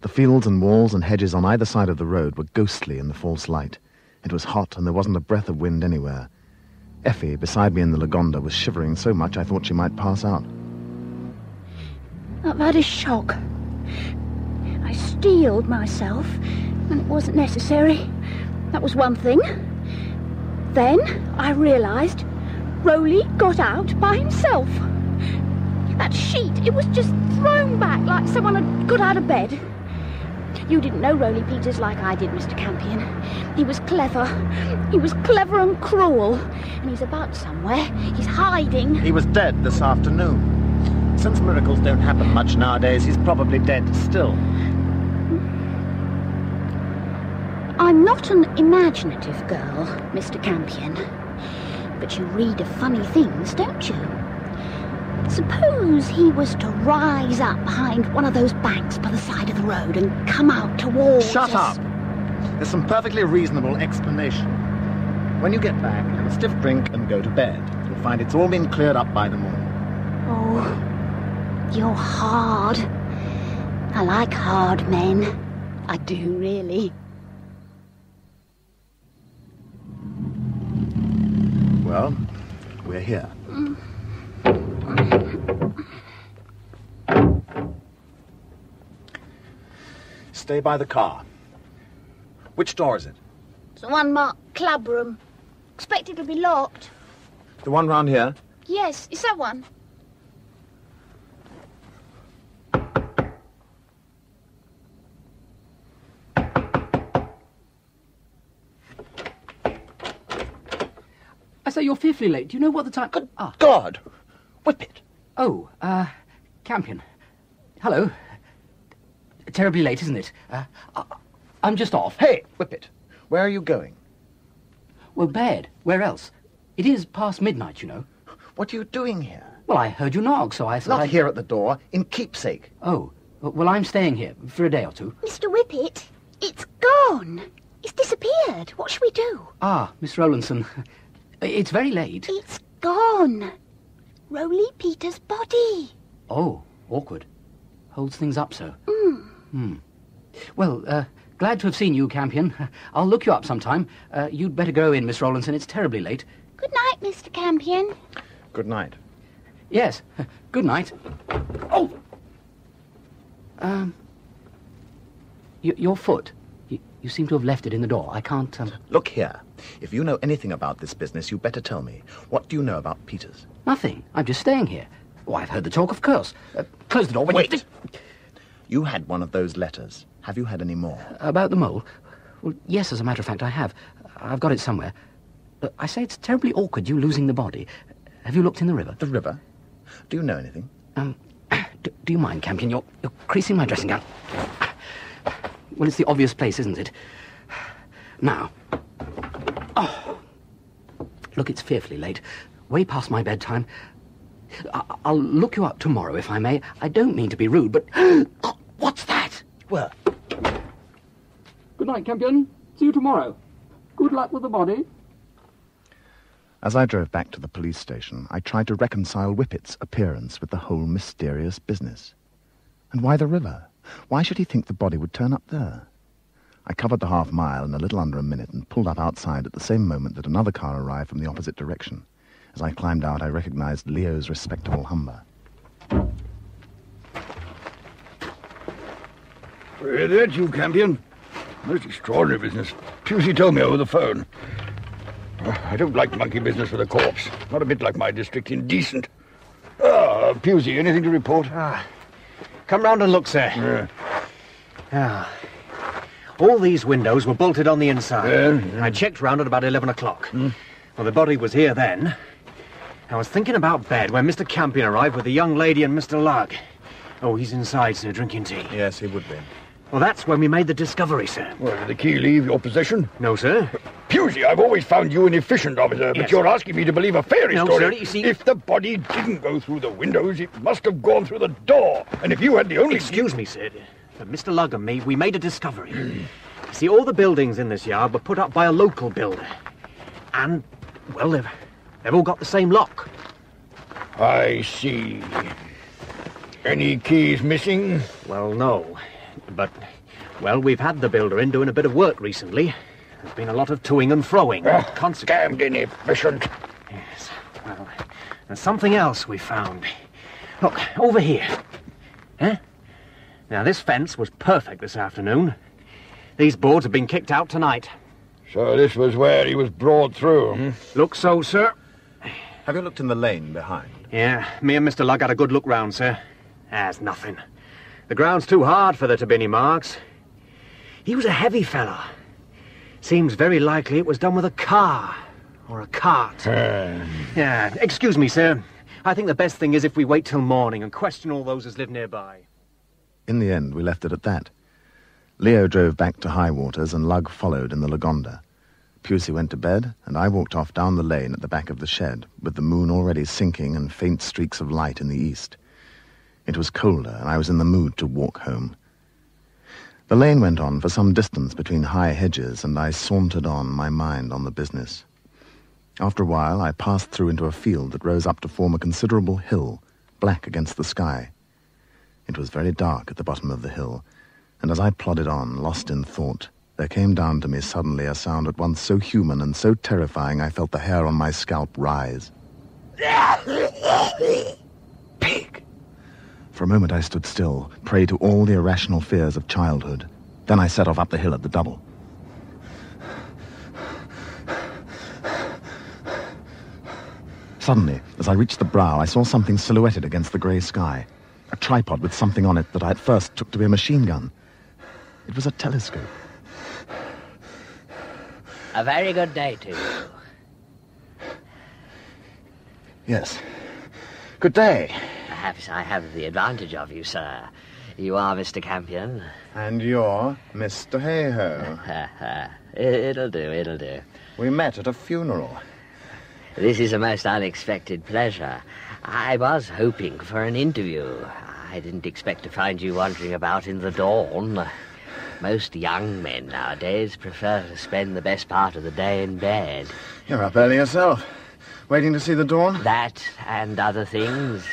The fields and walls and hedges on either side of the road were ghostly in the false light. It was hot, and there wasn't a breath of wind anywhere. Effie, beside me in the Lagonda, was shivering so much I thought she might pass out. I've had a shock. I steeled myself when it wasn't necessary. That was one thing. Then I realised Rowley got out by himself. That sheet, it was just thrown back like someone had got out of bed. You didn't know Rowley Peters like I did, Mr. Campion. He was clever. He was clever and cruel. And he's about somewhere. He's hiding. He was dead this afternoon. Since miracles don't happen much nowadays, he's probably dead still. I'm not an imaginative girl, Mr. Campion. But you read of funny things, don't you? Suppose he was to rise up behind one of those banks by the side of the road and come out towards us. Shut up! There's some perfectly reasonable explanation. When you get back, have a stiff drink and go to bed. You'll find it's all been cleared up by the morning. Oh, you're hard. I like hard men. I do, really. Well, we're here. Stay by the car. Which door is it? It's the one marked club room. Expect it'll be locked. The one round here? Yes, it's that one. I say, you're fearfully late. Do you know what the time... Good God! Whip it! Oh, Campion. Hello. Terribly late, isn't it? I'm just off. Hey, Whip it. Where are you going? Well, bed. Where else? It is past midnight, you know. What are you doing here? Well, I heard you knock, so I thought Not here at the door, in Keepsake. Oh, well, I'm staying here for a day or two. Mr. Whippet, it's gone. It's disappeared. What shall we do? Ah, Miss Rowlandson. It's very late. It's gone. Rowley Peter's body. Oh, awkward. Holds things up so. Well, glad to have seen you, Campion. I'll look you up sometime. You'd better go in, Miss Rowlandson. It's terribly late. Good night, Mr. Campion. Good night. Yes, good night. Oh! Your foot. You seem to have left it in the door. I can't... Look here. If you know anything about this business, you better tell me. What do you know about Peters? Nothing. I'm just staying here. Oh, I've heard the talk, of course. Close the door when Wait! You had one of those letters. Have you had any more? About the mole? Well, yes, as a matter of fact, I have. I've got it somewhere. I say it's terribly awkward, you losing the body. Have you looked in the river? The river? Do you know anything? Do you mind, Campion? You're creasing my dressing gown. Well, it's the obvious place, isn't it? Now. Oh. Look, it's fearfully late. Way past my bedtime. I'll look you up tomorrow, if I may. I don't mean to be rude, but... Oh, what's that? Well... Good night, Campion. See you tomorrow. Good luck with the body. As I drove back to the police station, I tried to reconcile Whippet's appearance with the whole mysterious business. And why the river? Why should he think the body would turn up there? I covered the half-mile in a little under a minute and pulled up outside at the same moment that another car arrived from the opposite direction. As I climbed out, I recognized Leo's respectable Humber. That's you, Campion. Most extraordinary business. Pusey told me over the phone. I don't like monkey business with a corpse. Not a bit like my district. Indecent. Pusey, anything to report? Come round and look, sir. Yeah. All these windows were bolted on the inside. Yeah. I checked round at about 11 o'clock. Well, the body was here then. I was thinking about bed when Mr. Campion arrived with the young lady and Mr. Lugg. Oh, he's inside, sir, drinking tea. Yes, he would be. Well, that's when we made the discovery, sir. Well, did the key leave your possession? No, sir. Pusey, I've always found you an efficient officer, but you're asking me to believe a fairy No, story. sir, you see... If the body didn't go through the windows, it must have gone through the door. And if you had the only... Excuse me, sir. But Mr. Lugg and me, we made a discovery. You see, all the buildings in this yard were put up by a local builder. And, well, they've all got the same lock. I see. Any keys missing? Well, no. But, well, we've had the builder in doing a bit of work recently. There's been a lot of toing and froing. Damned inefficient. Yes. Well, there's something else we found. Look, over here. Huh? Now, this fence was perfect this afternoon. These boards have been kicked out tonight. So this was where he was brought through, Looks so, sir. Have you looked in the lane behind? Yeah, me and Mr. Lugg had a good look round, sir. There's nothing. The ground's too hard for there to be any marks. He was a heavy fellow. Seems very likely it was done with a car or a cart. Yeah, excuse me, sir. I think the best thing is if we wait till morning and question all those as live nearby. In the end, we left it at that. Leo drove back to High Waters and Lugg followed in the Lagonda. Pusey went to bed, and I walked off down the lane at the back of the shed, with the moon already sinking and faint streaks of light in the east. It was colder, and I was in the mood to walk home. The lane went on for some distance between high hedges, and I sauntered on, my mind on the business. After a while, I passed through into a field that rose up to form a considerable hill, black against the sky. It was very dark at the bottom of the hill, and as I plodded on, lost in thought, there came down to me suddenly a sound at once so human and so terrifying I felt the hair on my scalp rise. Pig! For a moment I stood still, prey to all the irrational fears of childhood. Then I set off up the hill at the double. Suddenly, as I reached the brow, I saw something silhouetted against the grey sky. A tripod with something on it that I at first took to be a machine gun. It was a telescope. A very good day to you. Yes. Good day. Perhaps I have the advantage of you, sir. You are Mr. Campion. And you're Mr. Hay-Ho. It'll do. We met at a funeral. This is a most unexpected pleasure. I was hoping for an interview. I didn't expect to find you wandering about in the dawn. Most young men nowadays prefer to spend the best part of the day in bed. You're up early yourself. Waiting to see the dawn? That and other things.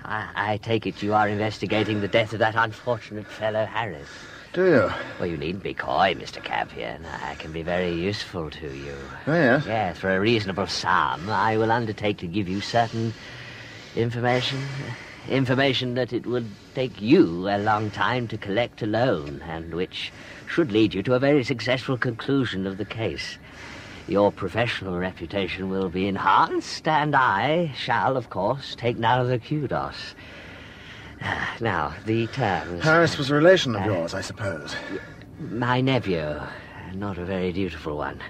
I take it you are investigating the death of that unfortunate fellow Harris. Do you? Well, you needn't be coy, Mr. Campion. I can be very useful to you. Oh, yes? Yes, for a reasonable sum, I will undertake to give you certain information that it would take you a long time to collect alone, and which should lead you to a very successful conclusion of the case. Your professional reputation will be enhanced, and I shall, of course, take none of the kudos. Now, the terms... Harris was a relation of yours, I suppose. My nephew. Not a very dutiful one.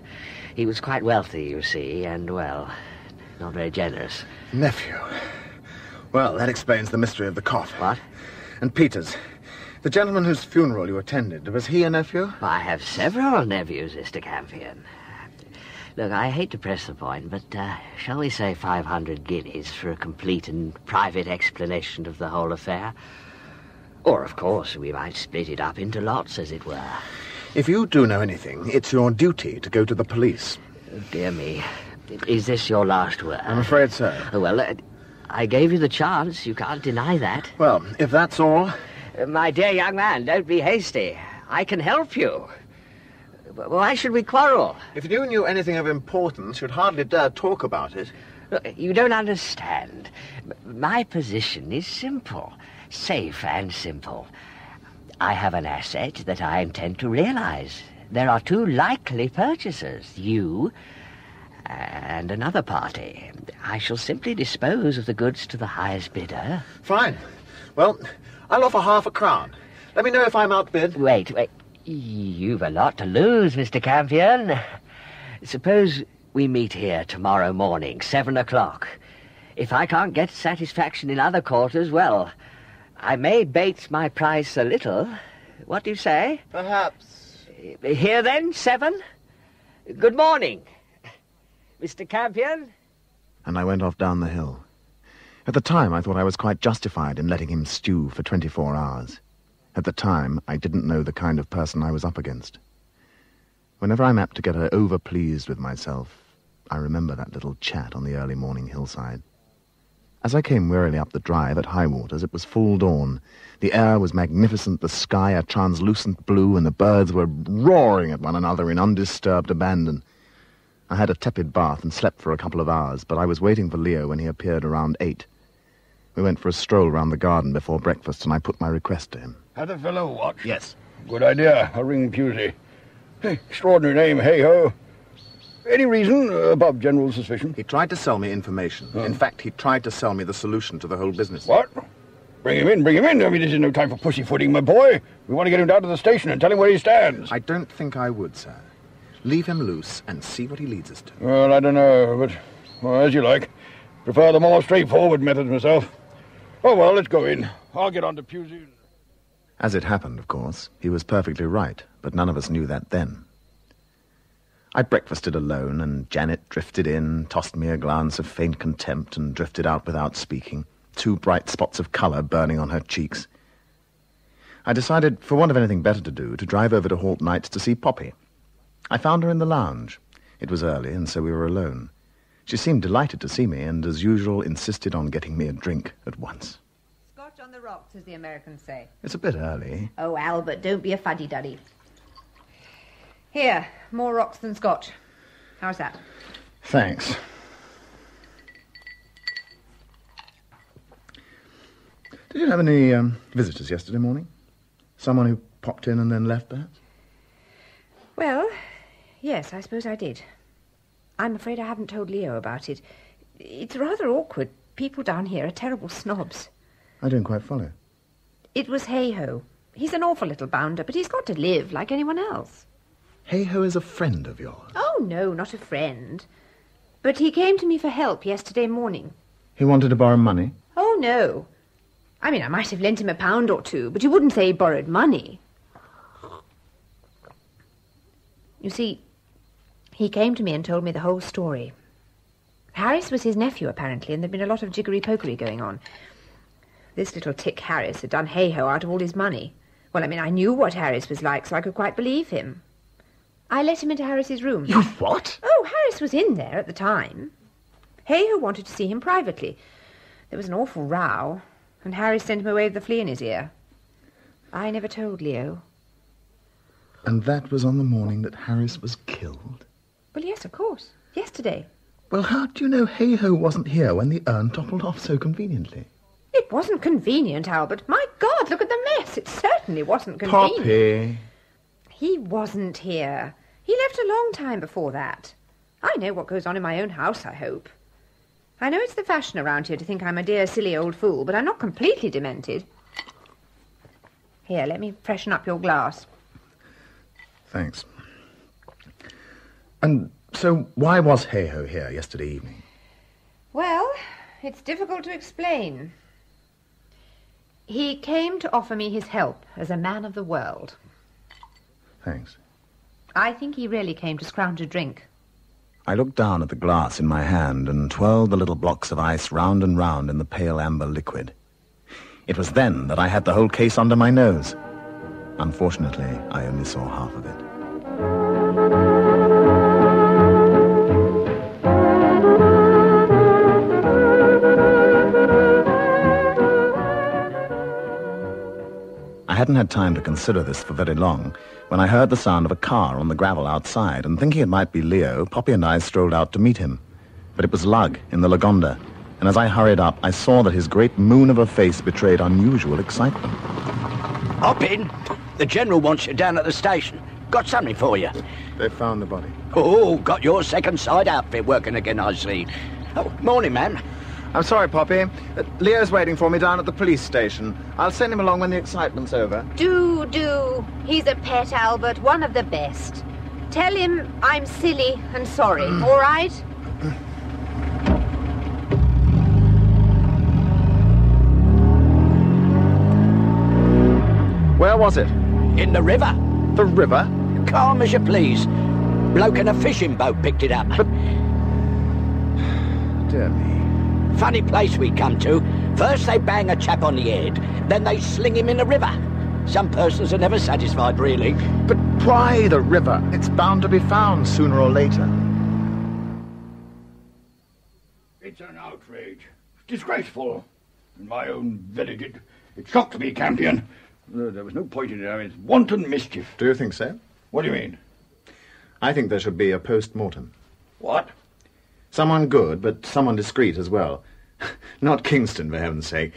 He was quite wealthy, you see, and, well, not very generous. Nephew. Well, that explains the mystery of the cough. What? And Peter's. The gentleman whose funeral you attended, was he a nephew? I have several nephews, Mr. Campion. Look, I hate to press the point, but shall we say 500 guineas for a complete and private explanation of the whole affair? Or, of course, we might split it up into lots, as it were. If you do know anything, it's your duty to go to the police. Oh, dear me. Is this your last word? I'm afraid so. Oh, well, I gave you the chance. You can't deny that. Well, if that's all... My dear young man, don't be hasty. I can help you. Why should we quarrel? If you knew anything of importance, you'd hardly dare talk about it. Look, you don't understand. My position is simple. Safe and simple. I have an asset that I intend to realize. There are two likely purchasers, you and another party. I shall simply dispose of the goods to the highest bidder. Fine. Well, I'll offer half a crown. Let me know if I'm outbid. Wait. You've a lot to lose, Mr. Campion. Suppose we meet here tomorrow morning, 7 o'clock. If I can't get satisfaction in other quarters, well, I may bate my price a little. What do you say? Perhaps. Here then, 7? Good morning, Mr. Campion. And I went off down the hill. At the time, I thought I was quite justified in letting him stew for 24 hours. At the time, I didn't know the kind of person I was up against. Whenever I'm apt to get over-pleased with myself, I remember that little chat on the early morning hillside. As I came wearily up the drive at high waters, it was full dawn. The air was magnificent, the sky a translucent blue, and the birds were roaring at one another in undisturbed abandon. I had a tepid bath and slept for a couple of hours, but I was waiting for Leo when he appeared around 8. We went for a stroll round the garden before breakfast, and I put my request to him. Had the fellow watched? Yes. Good idea. I'll ring Pusey. Extraordinary name, hey-ho. Any reason above general suspicion? He tried to sell me information. In fact, he tried to sell me the solution to the whole business. What? Bring him in. I mean, this is no time for pussyfooting, my boy. We want to get him down to the station and tell him where he stands. I don't think I would, sir. Leave him loose and see what he leads us to. Well, I don't know, but well, as you like. Prefer the more straightforward methods myself. Oh, well, let's go in. I'll get on to Pusey. As it happened, of course, he was perfectly right, but none of us knew that then. I breakfasted alone, and Janet drifted in, tossed me a glance of faint contempt, and drifted out without speaking, 2 bright spots of colour burning on her cheeks. I decided, for want of anything better to do, to drive over to Holt Knight's to see Poppy. I found her in the lounge. It was early, and so we were alone. She seemed delighted to see me, and, as usual, insisted on getting me a drink at once. Scotch on the rocks, as the Americans say. It's a bit early. Oh, Albert, don't be a fuddy-duddy. Here, more rocks than Scotch. How's that? Thanks. Did you have any visitors yesterday morning? Someone who popped in and then left, perhaps? Well, yes, I suppose I did. I'm afraid I haven't told Leo about it. It's rather awkward. People down here are terrible snobs. I don't quite follow. It was Hey-Ho. He's an awful little bounder, but he's got to live like anyone else. Hey-Ho is a friend of yours? Oh, no, not a friend. But he came to me for help yesterday morning. He wanted to borrow money? Oh, no. I mean, I might have lent him £1 or 2, but you wouldn't say he borrowed money. You see, he came to me and told me the whole story. Harris was his nephew, apparently, and there'd been a lot of jiggery-pokery going on. This little tick Harris had done Hey-Ho out of all his money. Well, I mean, I knew what Harris was like, so I could quite believe him. I let him into Harris's room. You what? Oh, Harris was in there at the time. Hey-Ho wanted to see him privately. There was an awful row, and Harris sent him away with the flea in his ear. I never told Leo. And that was on the morning that Harris was killed? Well, yes, of course. Yesterday. Well, how do you know Hey-Ho wasn't here when the urn toppled off so conveniently? It wasn't convenient, Albert. My God, look at the mess. It certainly wasn't convenient. Poppy. He wasn't here. He left a long time before that. I know what goes on in my own house, I hope. I know it's the fashion around here to think I'm a dear, silly old fool, but I'm not completely demented. Here, let me freshen up your glass. Thanks. And so why was Hay-Ho here yesterday evening? Well, it's difficult to explain. He came to offer me his help as a man of the world. Thanks. I think he really came to scrounge a drink. I looked down at the glass in my hand and twirled the little blocks of ice round and round in the pale amber liquid. It was then that I had the whole case under my nose. Unfortunately, I only saw half of it. I hadn't had time to consider this for very long when I heard the sound of a car on the gravel outside, and thinking it might be Leo, Poppy and I strolled out to meet him. But it was Lugg in the Lagonda, and as I hurried up, I saw that his great moon of a face betrayed unusual excitement. Hop in. The General wants you down at the station. Got something for you. They found the body. Oh, got your second side outfit working again, I see. Oh, morning, ma'am. I'm sorry, Poppy. Leo's waiting for me down at the police station. I'll send him along when the excitement's over. Do. He's a pet, Albert, one of the best. Tell him I'm silly and sorry, all right? Where was it? In the river. The river? Calm as you please. Bloke in a fishing boat picked it up. But... dear me. Funny place we come to. First they bang a chap on the head, then they sling him in the river. Some persons are never satisfied, really. But why the river? It's bound to be found sooner or later. It's an outrage. Disgraceful. In my own village, it shocked me, Campion. There was no point in it. I mean, it's wanton mischief. Do you think so? What do you mean? I think there should be a post-mortem. What? Someone good, but someone discreet as well. Not Kingston, for heaven's sake.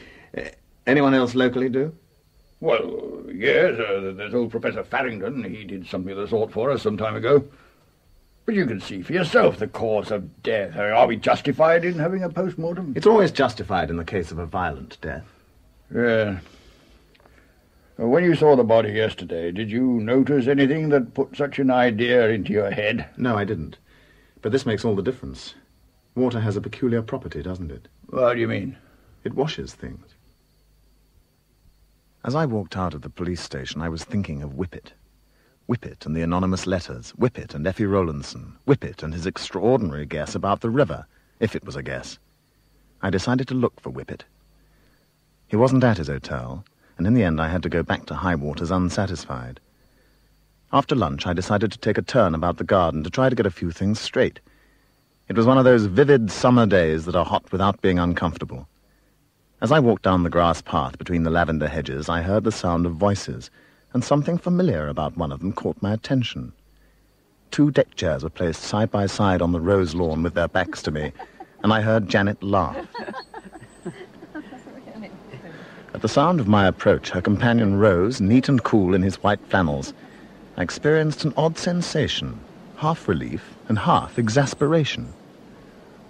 Anyone else locally do? Well, yes, there's old Professor Farrington. He did something of the sort for us some time ago. But you can see for yourself the cause of death. Are we justified in having a post-mortem? It's always justified in the case of a violent death. Yeah. When you saw the body yesterday, did you notice anything that put such an idea into your head? No, I didn't. But this makes all the difference. Water has a peculiar property, doesn't it? What do you mean? It washes things. As I walked out of the police station, I was thinking of Whippet. Whippet and the anonymous letters, Whippet and Effie Rowlandson, Whippet and his extraordinary guess about the river, if it was a guess. I decided to look for Whippet. He wasn't at his hotel, and in the end I had to go back to High Waters unsatisfied. After lunch, I decided to take a turn about the garden to try to get a few things straight. It was one of those vivid summer days that are hot without being uncomfortable. As I walked down the grass path between the lavender hedges, I heard the sound of voices, and something familiar about one of them caught my attention. 2 deck chairs were placed side by side on the rose lawn with their backs to me, and I heard Janet laugh. At the sound of my approach, her companion rose, neat and cool in his white flannels. I experienced an odd sensation, half relief and half exasperation.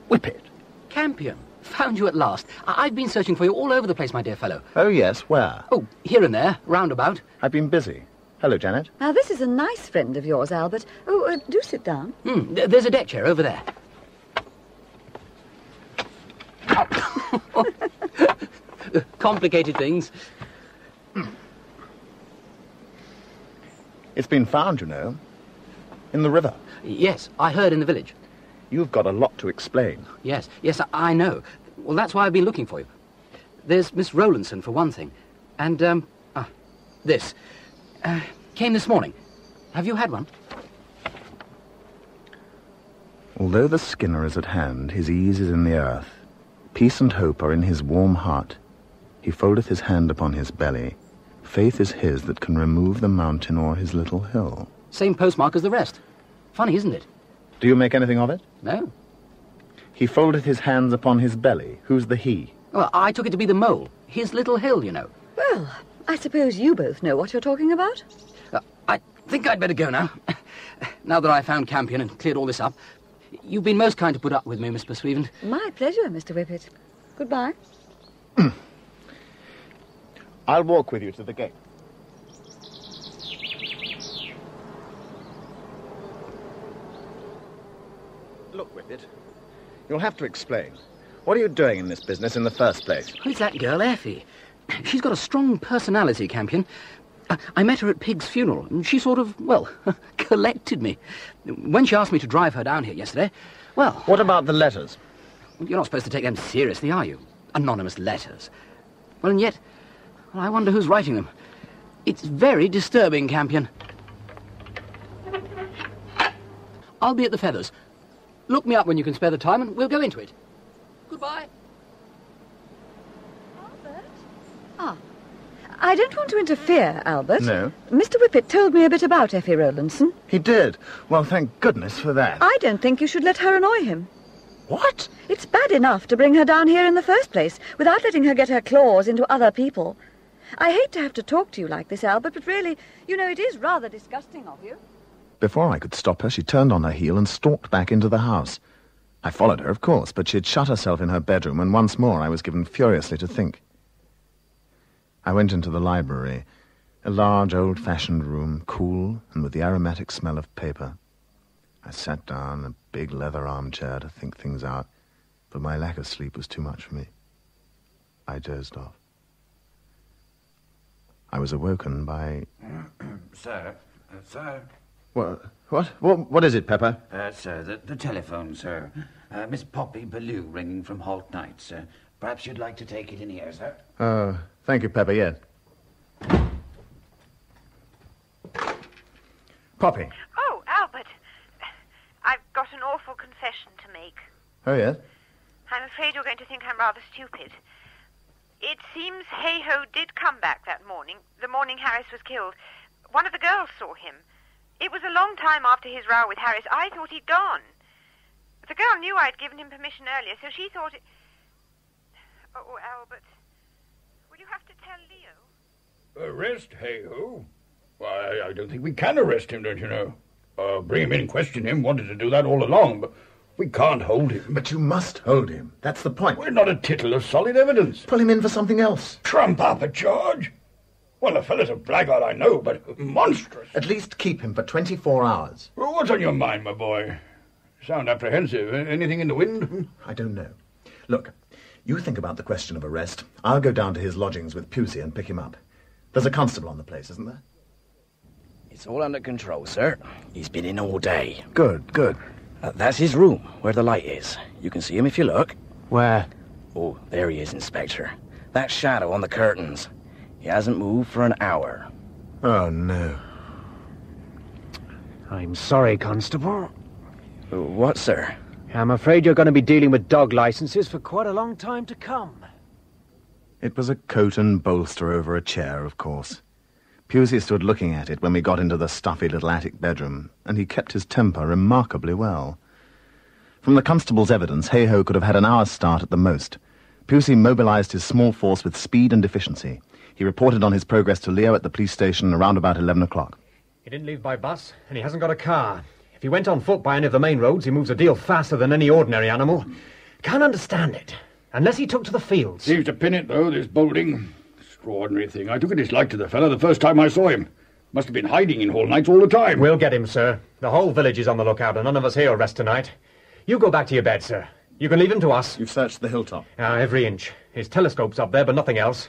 Whippet! Campion! Found you at last. I've been searching for you all over the place, my dear fellow. Oh, yes, where? Oh, here and there, roundabout. I've been busy. Hello, Janet. Now, this is a nice friend of yours, Albert. Oh, do sit down. There's a deck chair over there. Complicated things. It's been found, you know, in the river. Yes, I heard in the village. You've got a lot to explain. Yes, I know. Well, that's why I've been looking for you. There's Miss Rowlandson, for one thing. And, this. Came this morning. Have you had one? Although the Skinner is at hand, his ease is in the earth. Peace and hope are in his warm heart. He foldeth his hand upon his belly. Faith is his that can remove the mountain or his little hill. Same postmark as the rest. Funny, isn't it? Do you make anything of it? No. He foldeth his hands upon his belly. Who's the he? Well, I took it to be the mole. His little hill, you know. Well, I suppose you both know what you're talking about. think I'd better go now. Now that I found Campion and cleared all this up. You've been most kind to put up with me, Miss Pursuivant. My pleasure, Mr. Whippet. Goodbye. I'll walk with you to the gate. Look, Whippet, you'll have to explain. What are you doing in this business in the first place? Who's that girl, Effie? She's got a strong personality, Campion. I met her at Pig's funeral, and she sort of, well, collected me. When she asked me to drive her down here yesterday, well... What about the letters? You're not supposed to take them seriously, are you? Anonymous letters. Well, and yet, I wonder who's writing them. It's very disturbing, Campion. I'll be at the Feathers. Look me up when you can spare the time, and we'll go into it. Goodbye. Ah, I don't want to interfere, Albert. No. Mr. Whippet told me a bit about Effie Rowlandson. He did? Well, thank goodness for that. I don't think you should let her annoy him. What? It's bad enough to bring her down here in the first place, without letting her get her claws into other people. I hate to have to talk to you like this, Albert, but really, you know, it is rather disgusting of you. Before I could stop her, she turned on her heel and stalked back into the house. I followed her, of course, but she had shut herself in her bedroom, and once more I was given furiously to think. I went into the library, a large, old-fashioned room, cool and with the aromatic smell of paper. I sat down in a big leather armchair to think things out, but my lack of sleep was too much for me. I dozed off. I was awoken by... Sir? Sir? What is it, Pepper? Sir, the telephone, sir. Miss Poppy Ballou ringing from Holt Knights. Perhaps you'd like to take it in here, sir? Thank you, Pepper, yes. Poppy. Oh, Albert. I've got an awful confession to make. Oh, yes? I'm afraid you're going to think I'm rather stupid. It seems Hay-Ho did come back that morning, the morning Harris was killed. One of the girls saw him. It was a long time after his row with Harris. I thought he'd gone. The girl knew I'd given him permission earlier, so she thought it... Oh, Albert, will you have to tell Leo? Arrest Hay-Ho? Why, I don't think we can arrest him, don't you know? Bring him in, question him, wanted to do that all along, but we can't hold him. But you must hold him. That's the point. We're not a tittle of solid evidence. Pull him in for something else. Trump up a charge? Well, the fellow's a blackguard, I know, but monstrous. At least keep him for 24 hours. Well, what's on your mind, my boy? You sound apprehensive. Anything in the wind? I don't know. Look, you think about the question of arrest. I'll go down to his lodgings with Pusey and pick him up. There's a constable on the place, isn't there? It's all under control, sir. He's been in all day. Good, good. That's his room, where the light is. You can see him if you look. Where? Oh, there he is, Inspector. That shadow on the curtains. He hasn't moved for an hour. Oh, no. I'm sorry, Constable. What, sir? I'm afraid you're going to be dealing with dog licenses for quite a long time to come. It was a coat and bolster over a chair, of course. Pusey stood looking at it when we got into the stuffy little attic bedroom, and he kept his temper remarkably well. From the constable's evidence, Hay-Ho could have had an hour's start at the most. Pusey mobilized his small force with speed and efficiency. He reported on his progress to Leo at the police station around about 11 o'clock. He didn't leave by bus, and he hasn't got a car. If he went on foot by any of the main roads, he moves a deal faster than any ordinary animal. Can't understand it. Unless he took to the fields. Seems to pin it, though, this bolding. Extraordinary thing. I took a dislike to the fellow the first time I saw him. Must have been hiding in Hall Knights all the time. We'll get him, sir. The whole village is on the lookout, and none of us here will rest tonight. You go back to your bed, sir. You can leave him to us. You've searched the hilltop? Every inch. His telescope's up there, but nothing else.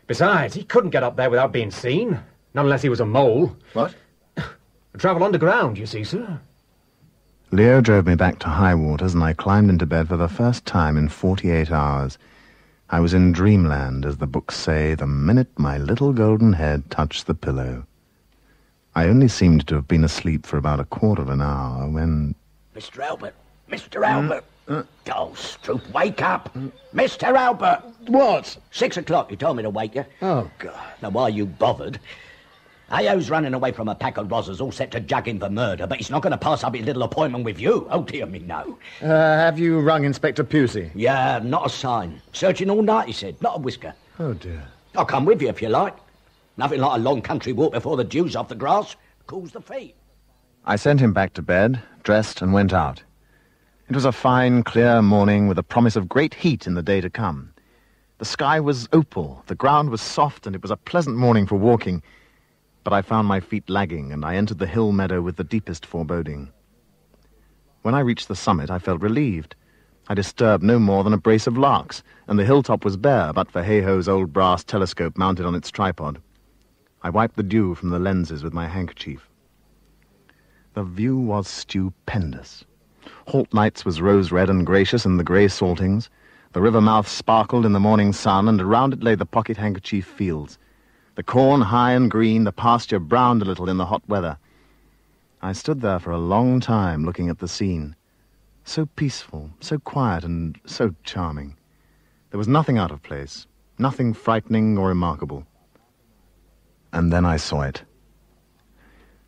Besides, he couldn't get up there without being seen. Not unless he was a mole. What? Travel underground, you see, sir. Leo drove me back to high waters, and I climbed into bed for the first time in 48 hours. I was in dreamland, as the books say, the minute my little golden head touched the pillow. I only seemed to have been asleep for about a quarter of an hour when... Mr. Albert! Mr. Albert! Oh, Stroop, wake up! Mr. Albert! What? 6 o'clock, you told me to wake you. Oh, God. Now, why you bothered? A.O.'s running away from a pack of rozzers all set to jug him for murder, but he's not going to pass up his little appointment with you. Oh, dear me, no. Have you rung Inspector Pusey? Yeah, not a sign. Searching all night, he said. Not a whisker. Oh, dear. I'll come with you if you like. Nothing like a long country walk before the dew's off the grass. cools the feet. I sent him back to bed, dressed, and went out. It was a fine, clear morning with a promise of great heat in the day to come. The sky was opal, the ground was soft, and it was a pleasant morning for walking. But I found my feet lagging, and I entered the hill meadow with the deepest foreboding. When I reached the summit, I felt relieved. I disturbed no more than a brace of larks, and the hilltop was bare but for Hay-Ho's old brass telescope mounted on its tripod. I wiped the dew from the lenses with my handkerchief. The view was stupendous. Holt Knights was rose-red and gracious in the grey saltings. The river mouth sparkled in the morning sun, and around it lay the pocket-handkerchief fields. The corn high and green, the pasture browned a little in the hot weather. I stood there for a long time looking at the scene. So peaceful, so quiet, and so charming. There was nothing out of place, nothing frightening or remarkable. And then I saw it.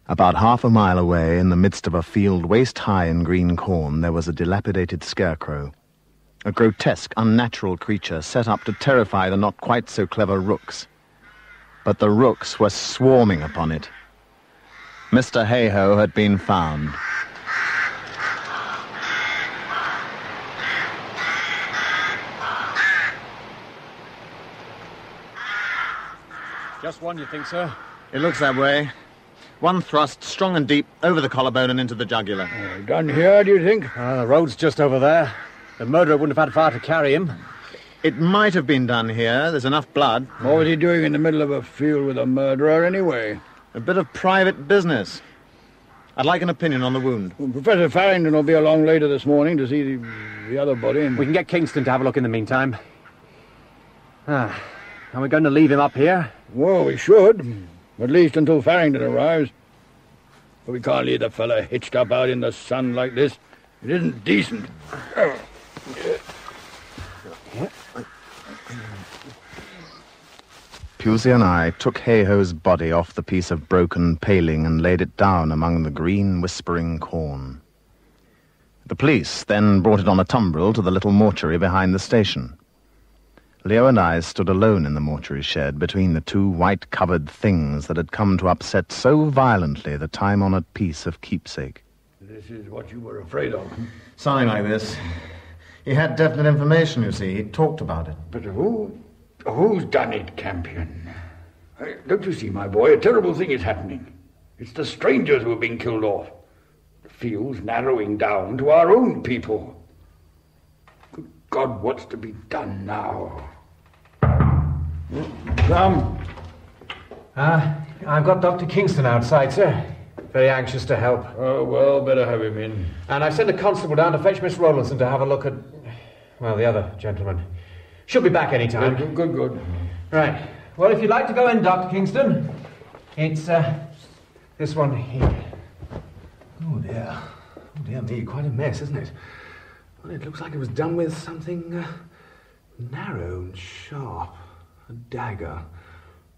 About half a mile away, in the midst of a field waist-high in green corn, there was a dilapidated scarecrow. A grotesque, unnatural creature set up to terrify the not-quite-so-clever rooks. But the rooks were swarming upon it. Mr. Hay-Ho had been found. Just one, you think, sir? It looks that way. One thrust, strong and deep, over the collarbone and into the jugular. Done here, do you think? The road's just over there. The murderer wouldn't have had far to carry him. It might have been done here. There's enough blood. What was he doing in the middle of a field with a murderer, anyway? A bit of private business. I'd like an opinion on the wound. Well, Professor Farrington will be along later this morning to see the other body. We can get Kingston to have a look in the meantime. Are we going to leave him up here? Well, we should. At least until Farrington arrives. But we can't leave the fella hitched up out in the sun like this. It isn't decent. Pusey and I took Hay-Ho's body off the piece of broken paling and laid it down among the green, whispering corn. The police then brought it on a tumbril to the little mortuary behind the station. Leo and I stood alone in the mortuary shed between the two white-covered things that had come to upset so violently the time-honoured piece of keepsake. This is what you were afraid of. Something like this. He had definite information, you see. He talked about it. But who's done it, Campion? Don't you see, my boy, a terrible thing is happening. It's the strangers who are being killed off. The field's narrowing down to our own people. Good God, what's to be done now? Come. I've got Dr. Kingston outside, sir. Very anxious to help. Oh, well, better have him in. And I've sent a constable down to fetch Miss Rowlandson to have a look at, well, the other gentleman. She'll be back any time. Good. Right. Well, if you'd like to go in, Dr. Kingston, it's, this one here. Oh, dear me, quite a mess, isn't it? Well, it looks like it was done with something narrow and sharp. A dagger.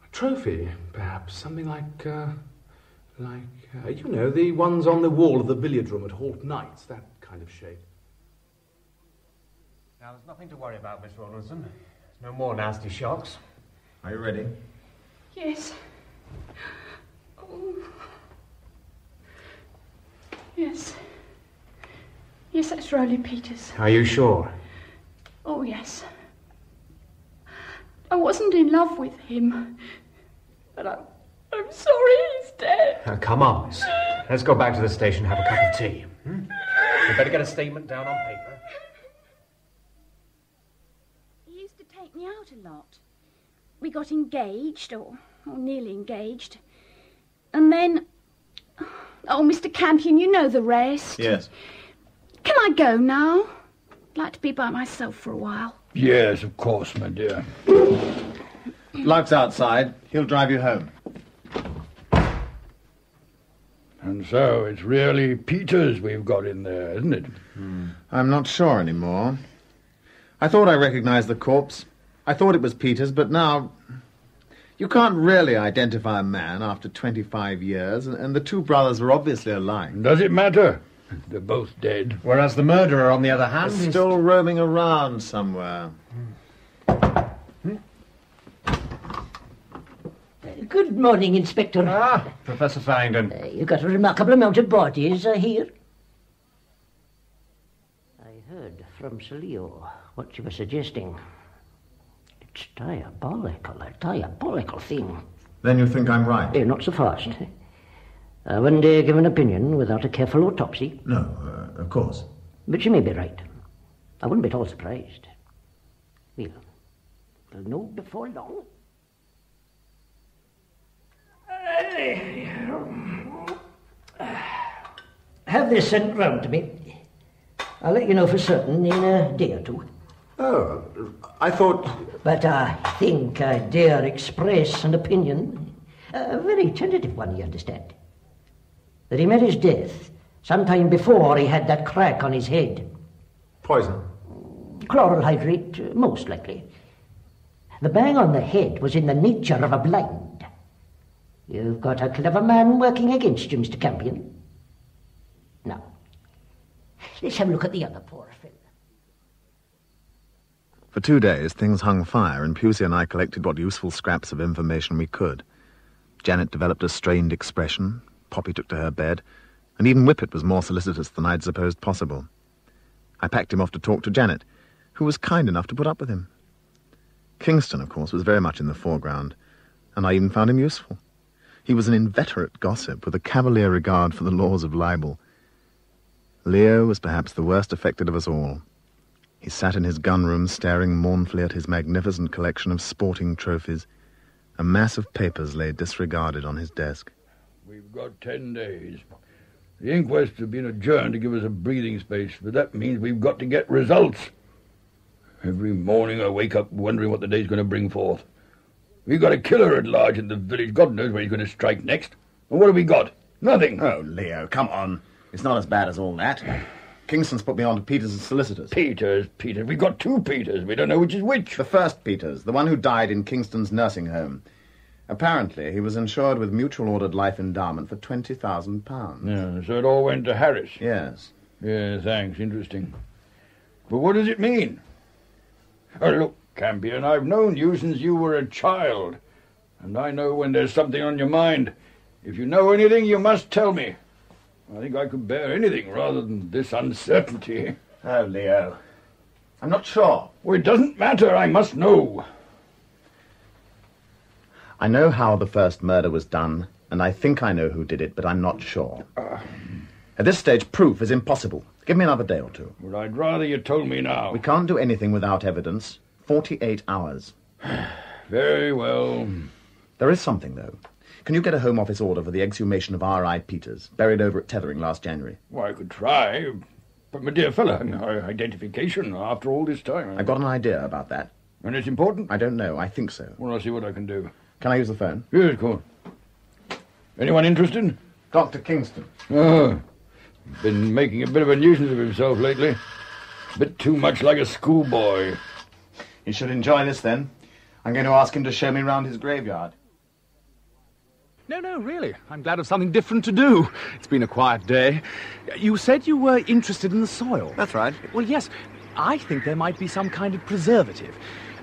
A trophy, perhaps. Something like, you know, the ones on the wall of the billiard room at Holt Knights. That kind of shape. Now, there's nothing to worry about, Miss Rowlandson. No more nasty shocks. Are you ready? Yes. Oh. Yes. Yes, that's Rowley Peters. Are you sure? Oh, yes. I wasn't in love with him, but I'm sorry he's dead. Now, come on, miss. Let's go back to the station and have a cup of tea. We better get a statement down on paper. He used to take me out a lot. We got engaged, or nearly engaged. And then... Oh, Mr. Campion, you know the rest. Yes. Can I go now? I'd like to be by myself for a while. Yes, of course, my dear. Lugg's outside. He'll drive you home. And so it's really Peters we've got in there, isn't it? I'm not sure anymore. I thought I recognized the corpse. I thought it was Peters, but now... You can't really identify a man after 25 years, and the two brothers were obviously alike. Does it matter? They're both dead. Whereas the murderer, on the other hand, is still roaming around somewhere. Good morning, Inspector. Ah, Professor Farrington. You've got a remarkable amount of bodies here. I heard from Sir Leo what you were suggesting. It's diabolical, a diabolical thing. Then you think I'm right? Not so fast. I wouldn't dare give an opinion without a careful autopsy. No, of course. But you may be right. I wouldn't be at all surprised. We'll know before long. Have this sent round to me. I'll let you know for certain in a day or two. Oh, I thought... But I think I dare express an opinion, a very tentative one, you understand, that he met his death sometime before he had that crack on his head. Poison? Chloral hydrate, most likely. The bang on the head was in the nature of a blind. You've got a clever man working against you, Mr. Campion. Now, let's have a look at the other poor fellow. For 2 days, things hung fire, and Pusey and I collected what useful scraps of information we could. Janet developed a strained expression, Poppy took to her bed, and even Whippet was more solicitous than I'd supposed possible. I packed him off to talk to Janet, who was kind enough to put up with him. Kingston, of course, was very much in the foreground, and I even found him useful. He was an inveterate gossip with a cavalier regard for the laws of libel. Leo was perhaps the worst affected of us all. He sat in his gun-room staring mournfully at his magnificent collection of sporting trophies. A mass of papers lay disregarded on his desk. We've got 10 days. The inquests have been adjourned to give us a breathing space, but that means we've got to get results. Every morning I wake up wondering what the day's going to bring forth. We've got a killer at large in the village. God knows where he's going to strike next. And what have we got? Nothing. Oh, Leo, come on. It's not as bad as all that. Kingston's put me on to Peters' solicitors. Peters. We've got 2 Peters. We don't know which is which. The first Peters, the one who died in Kingston's nursing home. Apparently, he was insured with mutual ordered life endowment for £20,000. Yeah, so it all went to Harris? Yes. Yeah, thanks. Interesting. But what does it mean? Oh, look, Campion, I've known you since you were a child. And I know when there's something on your mind. If you know anything, you must tell me. I think I could bear anything rather than this uncertainty. Oh, Leo. I'm not sure. Well, it doesn't matter. I must know. I know how the first murder was done, and I think I know who did it, but I'm not sure. At this stage, proof is impossible. Give me another day or 2. Well, I'd rather you told me now. We can't do anything without evidence. 48 hours. Very well. There is something, though. Can you get a Home Office order for the exhumation of R.I. Peters, buried over at Tethering last January? Well, I could try. But, my dear fellow, identification after all this time. I've got an idea about that. And it's important? I don't know. I think so. Well, I'll see what I can do. Can I use the phone? Yes, of course. Anyone interested? Dr. Kingston. Oh, been making a bit of a nuisance of himself lately. A bit too much like a schoolboy. He should enjoy this, then. I'm going to ask him to show me round his graveyard. No, really. I'm glad of something different to do. It's been a quiet day. You said you were interested in the soil. That's right. Well, yes. I think there might be some kind of preservative.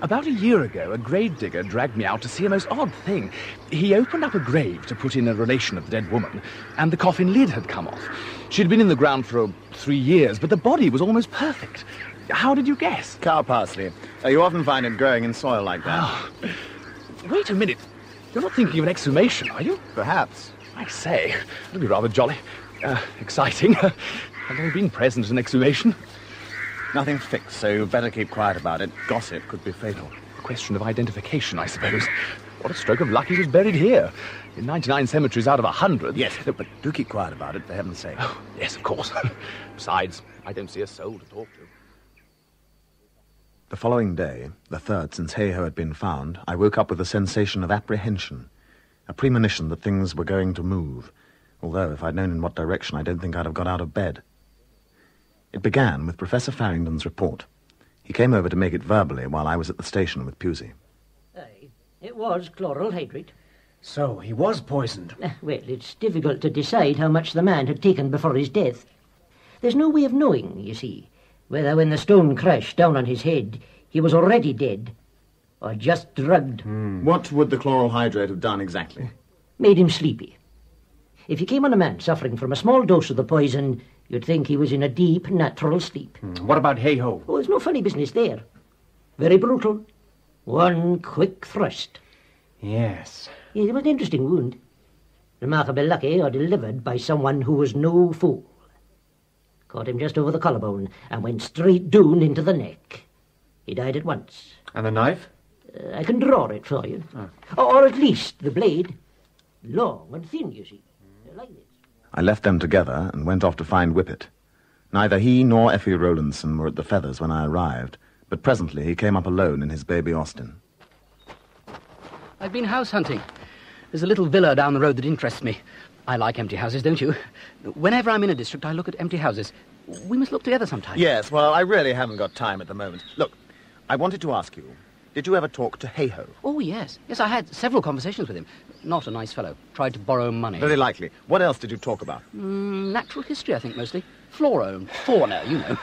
About a year ago, a grave digger dragged me out to see a most odd thing. He opened up a grave to put in a relation of the dead woman, and the coffin lid had come off. She'd been in the ground for 3 years, but the body was almost perfect. How did you guess? Cow parsley. You often find it growing in soil like that. Oh. Wait a minute. You're not thinking of an exhumation, are you? Perhaps. I say, it'll be rather jolly. Exciting. I've never been present at an exhumation. Nothing fixed, so you better keep quiet about it. Gossip could be fatal. A question of identification, I suppose. What a stroke of luck he was buried here. In 99 cemeteries out of 100. Yes, but do keep quiet about it, for heaven's sake. Oh, yes, of course. Besides, I don't see a soul to talk to. The following day, the 3rd since Hay-Ho had been found, I woke up with a sensation of apprehension, a premonition that things were going to move, although if I'd known in what direction, I don't think I'd have got out of bed. It began with Professor Farrington's report. He came over to make it verbally while I was at the station with Pusey. It was chloral hydrate. So, he was poisoned? Well, it's difficult to decide how much the man had taken before his death. There's no way of knowing, you see, whether when the stone crashed down on his head, he was already dead, or just drugged. What would the chloral hydrate have done exactly? Made him sleepy. If you came on a man suffering from a small dose of the poison, you'd think he was in a deep, natural sleep. What about hey-ho? Oh, there's no funny business there. Very brutal. One quick thrust. Yes. It was an interesting wound. Remarkably lucky or delivered by someone who was no fool. Caught him just over the collarbone and went straight down into the neck. He died at once. And the knife? I can draw it for you. Or at least the blade. Long and thin, you see. Like this. I left them together and went off to find Whippet. Neither he nor Effie Rowlandson were at the Feathers when I arrived, but presently he came up alone in his baby Austin. I've been house hunting. There's a little villa down the road that interests me. I like empty houses, don't you? Whenever I'm in a district, I look at empty houses. We must look together sometime. Yes, well, I really haven't got time at the moment. Look, I wanted to ask you, did you ever talk to Hey-Ho? Oh, yes. Yes, I had several conversations with him. Not a nice fellow. Tried to borrow money. Very likely. What else did you talk about? Natural history, I think, mostly. Flora and fauna, you know.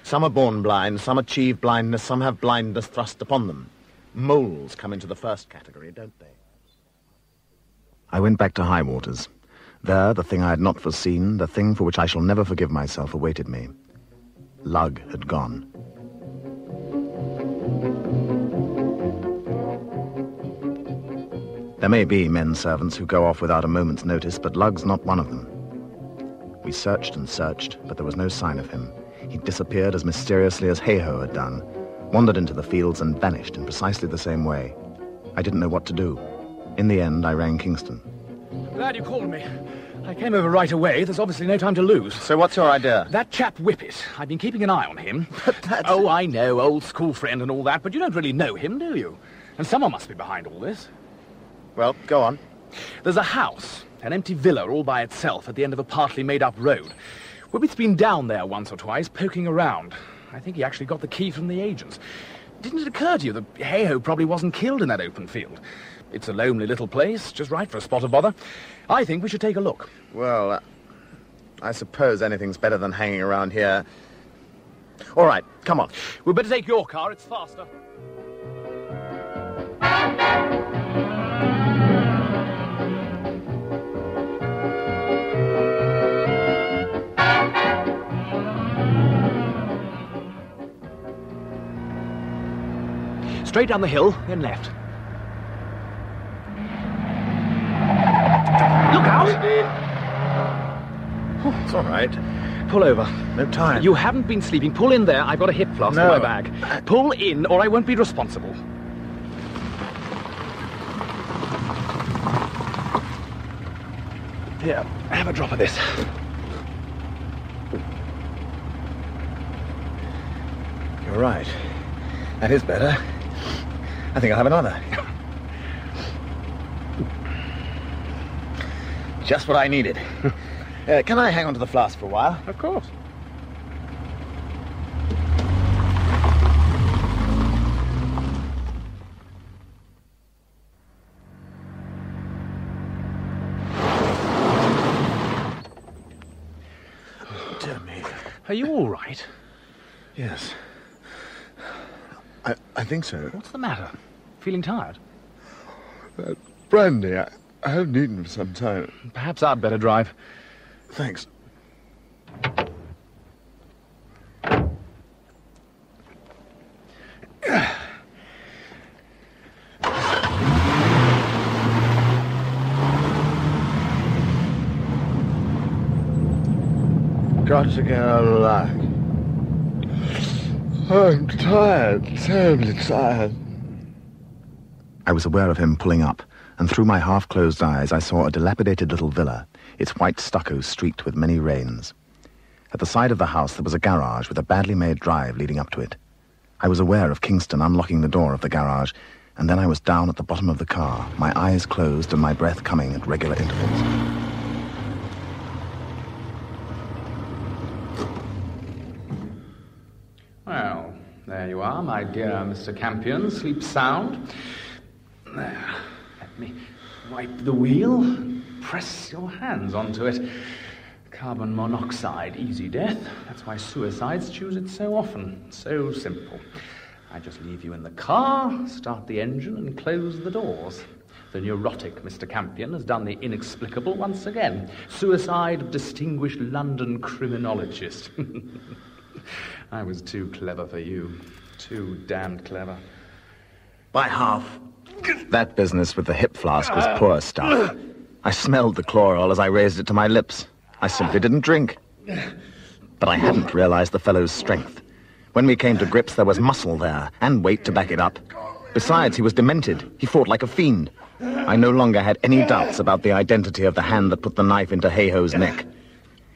Some are born blind, some achieve blindness, some have blindness thrust upon them. Moles come into the first category, don't they? I went back to High Waters. There, the thing I had not foreseen, the thing for which I shall never forgive myself, awaited me. Lugg had gone. There may be men servants who go off without a moment's notice, but Lugg's not one of them. We searched and searched, but there was no sign of him. He disappeared as mysteriously as Hey-Ho had done, wandered into the fields and vanished in precisely the same way. I didn't know what to do. In the end, I rang Kingston. Glad you called me. I came over right away. There's obviously no time to lose. So what's your idea? That chap Whippet. I've been keeping an eye on him. Oh, I know, old school friend and all that, but you don't really know him, do you? And someone must be behind all this. Well, go on. There's a house, an empty villa all by itself at the end of a partly made-up road. Whippet's been down there once or twice, poking around. I think he actually got the key from the agents. Didn't it occur to you that Hey-Ho probably wasn't killed in that open field? It's a lonely little place, just right for a spot of bother. I think we should take a look. Well, I suppose anything's better than hanging around here. All right, come on. We'd better take your car, it's faster. Straight down the hill, then left. Look out! Oh, it's all right. Pull over. No time. You haven't been sleeping. Pull in there. I've got a hip flask in my bag. Pull in, or I won't be responsible. Here, have a drop of this. You're right. That is better. I think I'll have another. Just what I needed. Can I hang on to the flask for a while? Of course. Dear me. Are you all right? Yes. I think so. What's the matter? Feeling tired? Brandy, I haven't eaten for some time. Perhaps I'd better drive. Thanks. Got to get out of luck. I'm tired, terribly tired. I was aware of him pulling up, and through my half-closed eyes I saw a dilapidated little villa, its white stucco streaked with many rains. At the side of the house there was a garage with a badly made drive leading up to it. I was aware of Kingston unlocking the door of the garage, and then I was down at the bottom of the car, my eyes closed and my breath coming at regular intervals. Well, there you are, my dear Mr. Campion. Sleep sound. There. Let me wipe the wheel. Press your hands onto it. Carbon monoxide, easy death. That's why suicides choose it so often. So simple. I just leave you in the car, start the engine, and close the doors. The neurotic Mr. Campion has done the inexplicable once again. Suicide of distinguished London criminologist. I was too clever for you. Too damned clever. By half. That business with the hip flask was poor stuff. I smelled the chloral as I raised it to my lips. I simply didn't drink. But I hadn't realized the fellow's strength. When we came to grips, there was muscle there, and weight to back it up. Besides, he was demented. He fought like a fiend. I no longer had any doubts about the identity of the hand that put the knife into Hay-Ho's neck.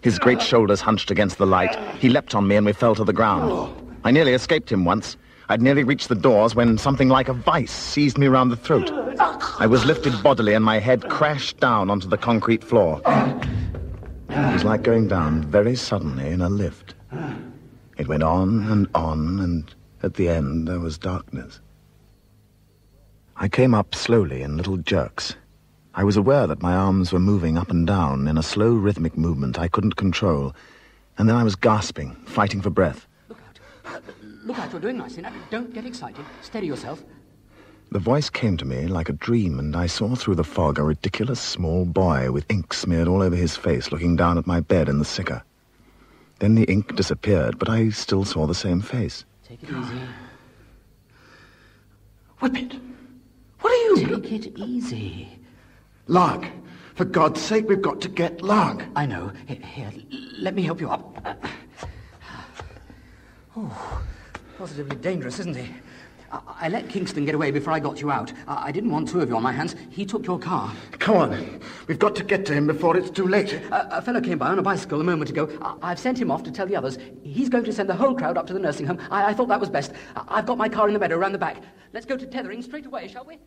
His great shoulders hunched against the light. He leapt on me and we fell to the ground. I nearly escaped him once. I'd nearly reached the doors when something like a vice seized me round the throat. I was lifted bodily and my head crashed down onto the concrete floor. It was like going down very suddenly in a lift. It went on, and at the end there was darkness. I came up slowly in little jerks. I was aware that my arms were moving up and down in a slow rhythmic movement I couldn't control, and then I was gasping, fighting for breath. Look out, you're doing nicely. Now, don't get excited. Steady yourself. The voice came to me like a dream, and I saw through the fog a ridiculous small boy with ink smeared all over his face looking down at my bed in the sicker. Then the ink disappeared, but I still saw the same face. Take it easy. Whippet! What are you... Take it easy. Lugg! For God's sake, we've got to get Lugg. I know. Here, let me help you up. Oh, positively dangerous, isn't he? I let Kingston get away before I got you out. I didn't want two of you on my hands. He took your car. Come on. We've got to get to him before it's too late. A fellow came by on a bicycle a moment ago. I've sent him off to tell the others. He's going to send the whole crowd up to the nursing home. I thought that was best. I've got my car in the meadow round the back. Let's go to tethering straight away, shall we?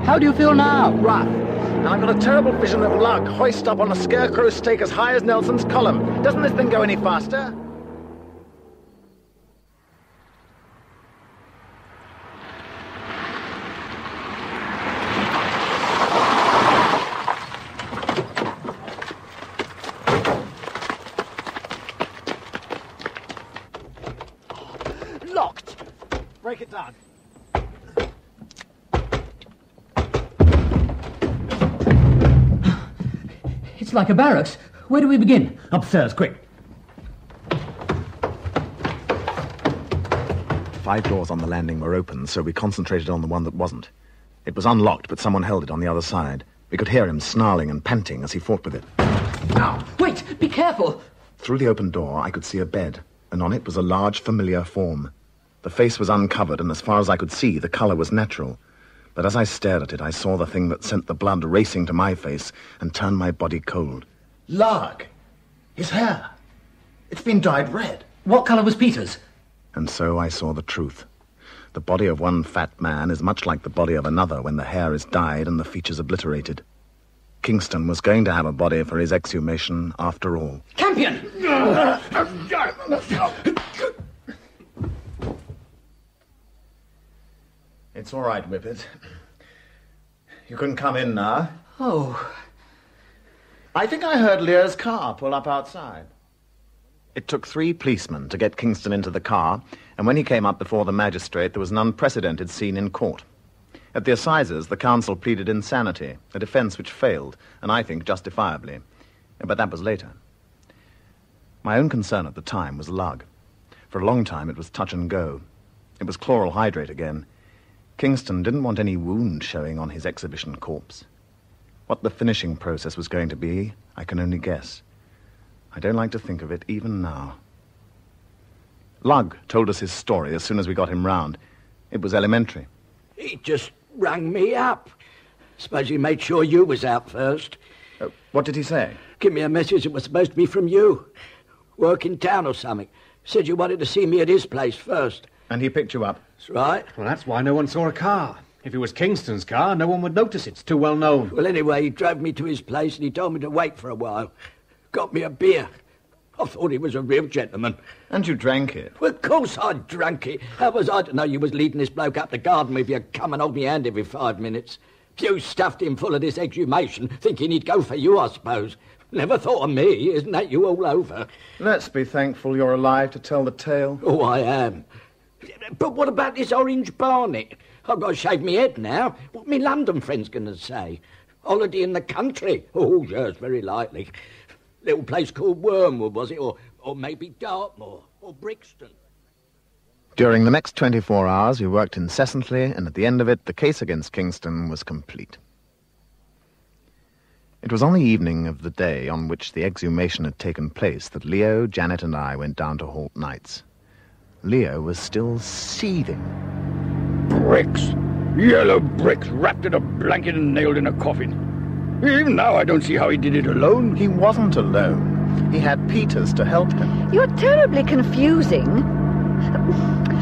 How do you feel now? Rough. And I've got a terrible vision of Lugg hoist up on a scarecrow stake as high as Nelson's column. Doesn't this thing go any faster? Locked! Break it down. It's like a barracks. Where do we begin? Upstairs, quick. 5 doors on the landing were open, so we concentrated on the one that wasn't. It was unlocked, but someone held it on the other side. We could hear him snarling and panting as he fought with it. Now, wait! Be careful! Through the open door, I could see a bed, and on it was a large, familiar form. The face was uncovered, and as far as I could see, the colour was natural. But as I stared at it, I saw the thing that sent the blood racing to my face and turned my body cold. Lugg! His hair. It's been dyed red. What colour was Peter's? And so I saw the truth. The body of one fat man is much like the body of another when the hair is dyed and the features obliterated. Kingston was going to have a body for his exhumation after all. Campion! It's all right, Whippet. You can come in now. Oh. I think I heard Lear's car pull up outside. It took 3 policemen to get Kingston into the car, and when he came up before the magistrate, there was an unprecedented scene in court. At the assizes, the counsel pleaded insanity, a defence which failed, and I think justifiably. But that was later. My own concern at the time was Lugg. For a long time, it was touch and go. It was chloral hydrate again. Kingston didn't want any wound showing on his exhibition corpse. What the finishing process was going to be, I can only guess. I don't like to think of it even now. Lugg told us his story as soon as we got him round. It was elementary. He just rang me up. Suppose he made sure you was out first. What did he say? Give me a message. It was supposed to be from you. Work in town or something. Said you wanted to see me at his place first. And he picked you up? That's right. Well, that's why no one saw a car. If it was Kingston's car, no one would notice. It's too well known. Well, anyway, he drove me to his place and he told me to wait for a while. Got me a beer. I thought he was a real gentleman. And you drank it? Well, of course I drank it. How was I to know you was leading this bloke up the garden with you come and hold me hand every 5 minutes? You stuffed him full of this exhumation, thinking he'd go for you, I suppose. Never thought of me. Isn't that you all over? Let's be thankful you're alive to tell the tale. Oh, I am. But what about this orange barnet? I've got to shave my head now. What me London friend's going to say? Holiday in the country? Oh, yes, very likely. Little place called Wormwood, was it? Or maybe Dartmoor or Brixton. During the next 24 hours, we worked incessantly, and at the end of it, the case against Kingston was complete. It was on the evening of the day on which the exhumation had taken place that Leo, Janet, and I went down to Holt Knights. Leo was still seething. Bricks. Yellow bricks wrapped in a blanket and nailed in a coffin. Even now I don't see how he did it alone. He wasn't alone. He had Peters to help him. You're terribly confusing.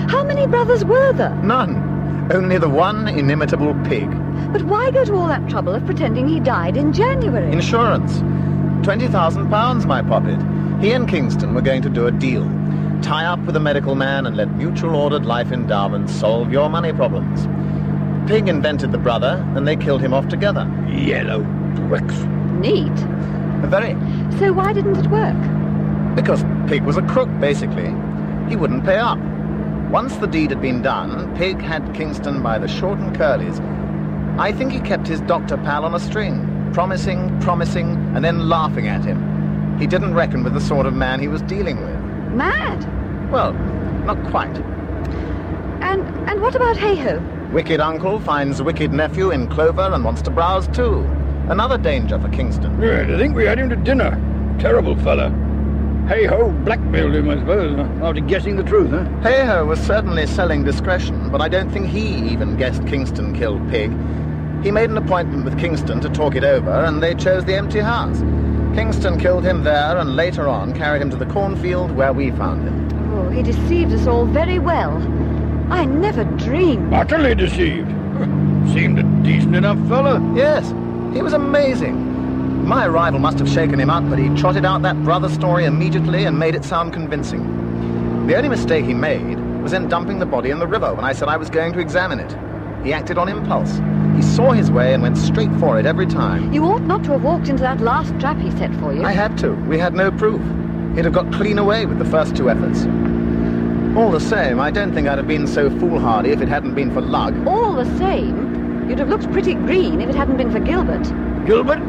How many brothers were there? None. Only the one inimitable pig. But why go to all that trouble of pretending he died in January? Insurance. £20,000, my poppet. He and Kingston were going to do a deal. Tie up with a medical man and let mutual ordered life endowments solve your money problems. Pig invented the brother, and they killed him off together. Yellow bricks. Neat. Very. So why didn't it work? Because Pig was a crook, basically. He wouldn't pay up. Once the deed had been done, Pig had Kingston by the short and curlies. I think he kept his doctor pal on a string, promising, and then laughing at him. He didn't reckon with the sort of man he was dealing with. Mad? Well, not quite. And what about Hey-Ho? Wicked uncle finds wicked nephew in clover and wants to browse too. Another danger for Kingston. Yeah, I think we had him to dinner. Terrible fella. Hey-Ho blackmailed him, I suppose, after guessing the truth, huh? Hey-Ho was certainly selling discretion, but I don't think he even guessed Kingston killed Pig. He made an appointment with Kingston to talk it over, and they chose the empty house. Kingston killed him there, and later on carried him to the cornfield where we found him. Oh, he deceived us all very well. I never dreamed. Utterly deceived. Seemed a decent enough fella. Yes, he was amazing. My arrival must have shaken him up, but he trotted out that brother story immediately and made it sound convincing. The only mistake he made was in dumping the body in the river when I said I was going to examine it. He acted on impulse. He saw his way and went straight for it every time. You ought not to have walked into that last trap he set for you. I had to. We had no proof. He'd have got clean away with the first two efforts. All the same, I don't think I'd have been so foolhardy if it hadn't been for Lugg. All the same, you'd have looked pretty green if it hadn't been for Gilbert. Gilbert?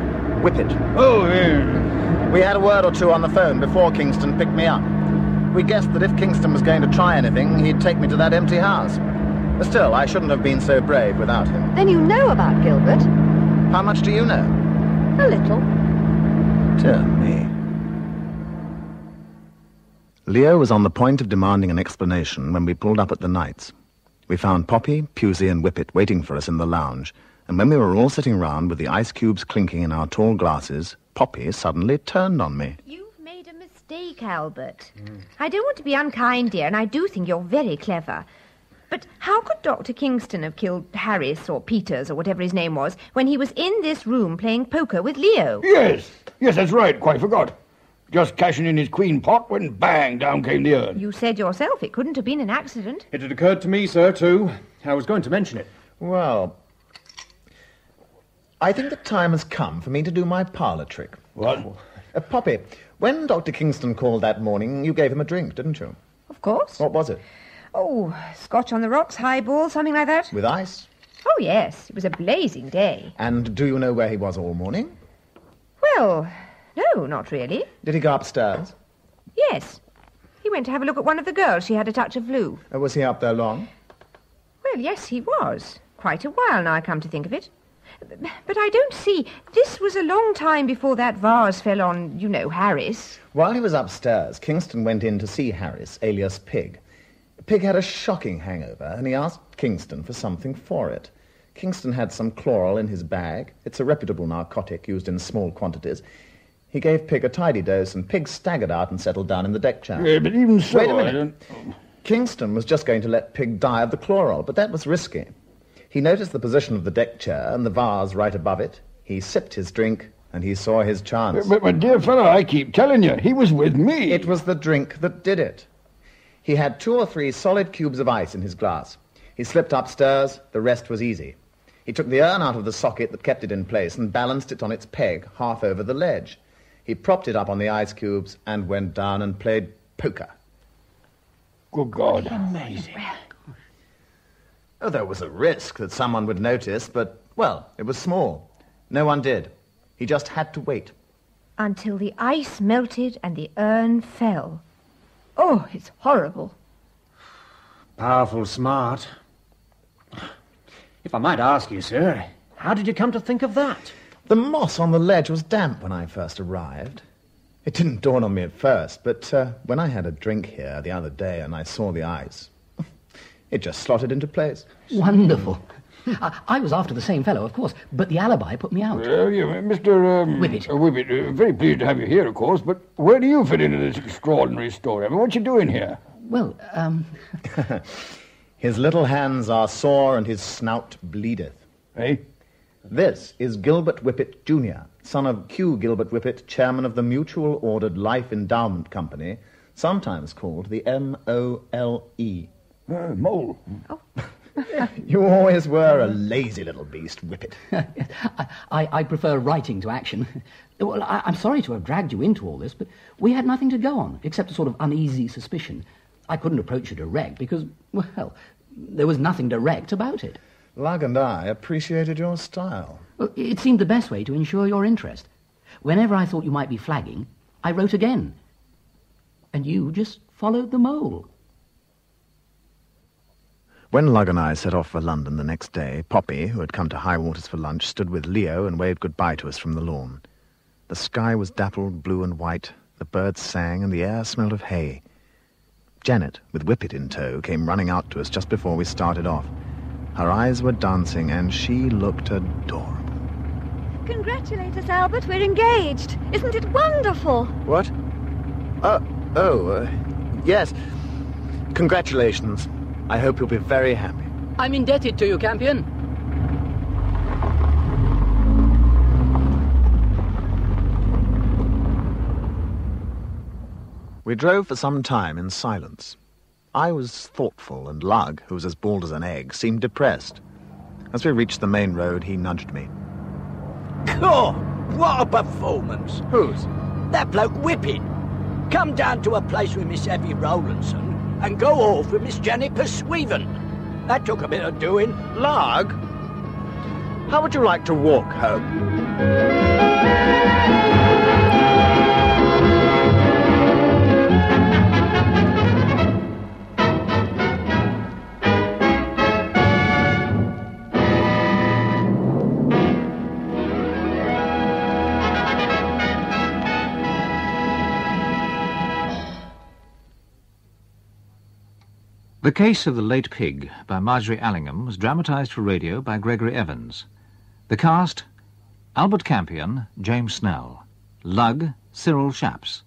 Whippet. Oh, yeah. We had a word or two on the phone before Kingston picked me up. We guessed that if Kingston was going to try anything, he'd take me to that empty house. But still, I shouldn't have been so brave without him. Then you know about Gilbert? How much do you know? A little. Dear me. Leo was on the point of demanding an explanation when we pulled up at the Knights. We found Poppy, Pusey, and Whippet waiting for us in the lounge, and when we were all sitting round with the ice cubes clinking in our tall glasses, Poppy suddenly turned on me. You've made a mistake, Albert. I don't want to be unkind, dear, and I do think you're very clever. But how could Dr. Kingston have killed Harris or Peters or whatever his name was when he was in this room playing poker with Leo? Yes, that's right. Quite forgot. Just cashing in his queen pot when bang, down came the urn. You said yourself it couldn't have been an accident. It had occurred to me, sir, too. I was going to mention it. Well, I think the time has come for me to do my parlour trick. What? Poppy, when Dr. Kingston called that morning, you gave him a drink, didn't you? Of course. What was it? Oh, scotch on the rocks, highball, something like that. With ice? Oh, yes. It was a blazing day. And do you know where he was all morning? Well, no, not really. Did he go upstairs? Yes. He went to have a look at one of the girls. She had a touch of flu. Was he up there long? Well, yes, he was. Quite a while now, I come to think of it. But I don't see. This was a long time before that vase fell on, you know, Harris. While he was upstairs, Kingston went in to see Harris, alias Pig. Pig had a shocking hangover, and he asked Kingston for something for it. Kingston had some chloral in his bag. It's a reputable narcotic used in small quantities. He gave Pig a tidy dose, and Pig staggered out and settled down in the deck chair. Yeah, but even so... Wait a minute. Kingston was just going to let Pig die of the chloral, but that was risky. He noticed the position of the deck chair and the vase right above it. He sipped his drink, and he saw his chance. But my dear fellow, I keep telling you, he was with me. It was the drink that did it. He had 2 or 3 solid cubes of ice in his glass. He slipped upstairs. The rest was easy. He took the urn out of the socket that kept it in place and balanced it on its peg half over the ledge. He propped it up on the ice cubes and went down and played poker. Good God. Amazing. Oh, there was a risk that someone would notice, but, well, it was small. No one did. He just had to wait. Until the ice melted and the urn fell. Oh, it's horrible. Powerful smart. If I might ask you, sir, how did you come to think of that? The moss on the ledge was damp when I first arrived. It didn't dawn on me at first, but when I had a drink here the other day and I saw the ice, it just slotted into place. Wonderful. I was after the same fellow, of course, but the alibi put me out. Mr. Whippet. Whippet, very pleased to have you here, of course, but where do you fit into this extraordinary story? I mean, what you doing here? Well, His little hands are sore and his snout bleedeth. Eh? This is Gilbert Whippet, Jr., son of Q. Gilbert Whippet, chairman of the Mutual Ordered Life Endowment Company, sometimes called the M-O-L-E. Mole. Oh. You always were a lazy little beast, Whippet. I prefer writing to action. Well, I'm sorry to have dragged you into all this, but we had nothing to go on, except a sort of uneasy suspicion. I couldn't approach you direct because, well, there was nothing direct about it. Lugg and I appreciated your style. Well, it seemed the best way to ensure your interest. Whenever I thought you might be flagging, I wrote again. And you just followed the mole. When Lugg and I set off for London the next day, Poppy, who had come to High Waters for lunch, stood with Leo and waved goodbye to us from the lawn. The sky was dappled blue and white, the birds sang, and the air smelled of hay. Janet, with Whippet in tow, came running out to us just before we started off. Her eyes were dancing, and she looked adorable. Congratulate us, Albert. We're engaged. Isn't it wonderful? What? Yes. Congratulations. I hope you'll be very happy. I'm indebted to you, Campion. We drove for some time in silence. I was thoughtful, and Lugg, who was as bald as an egg, seemed depressed. As we reached the main road, he nudged me. God, what a performance! Whose? That bloke Whippet. Come down to a place with Miss Effie Rowlandson and go off with Miss Janet Persweven. That took a bit of doing. Lugg, how would you like to walk home? The Case of the Late Pig by Margery Allingham was dramatised for radio by Gregory Evans. The cast: Albert Campion, James Snell; Lugg, Cyril Shapps;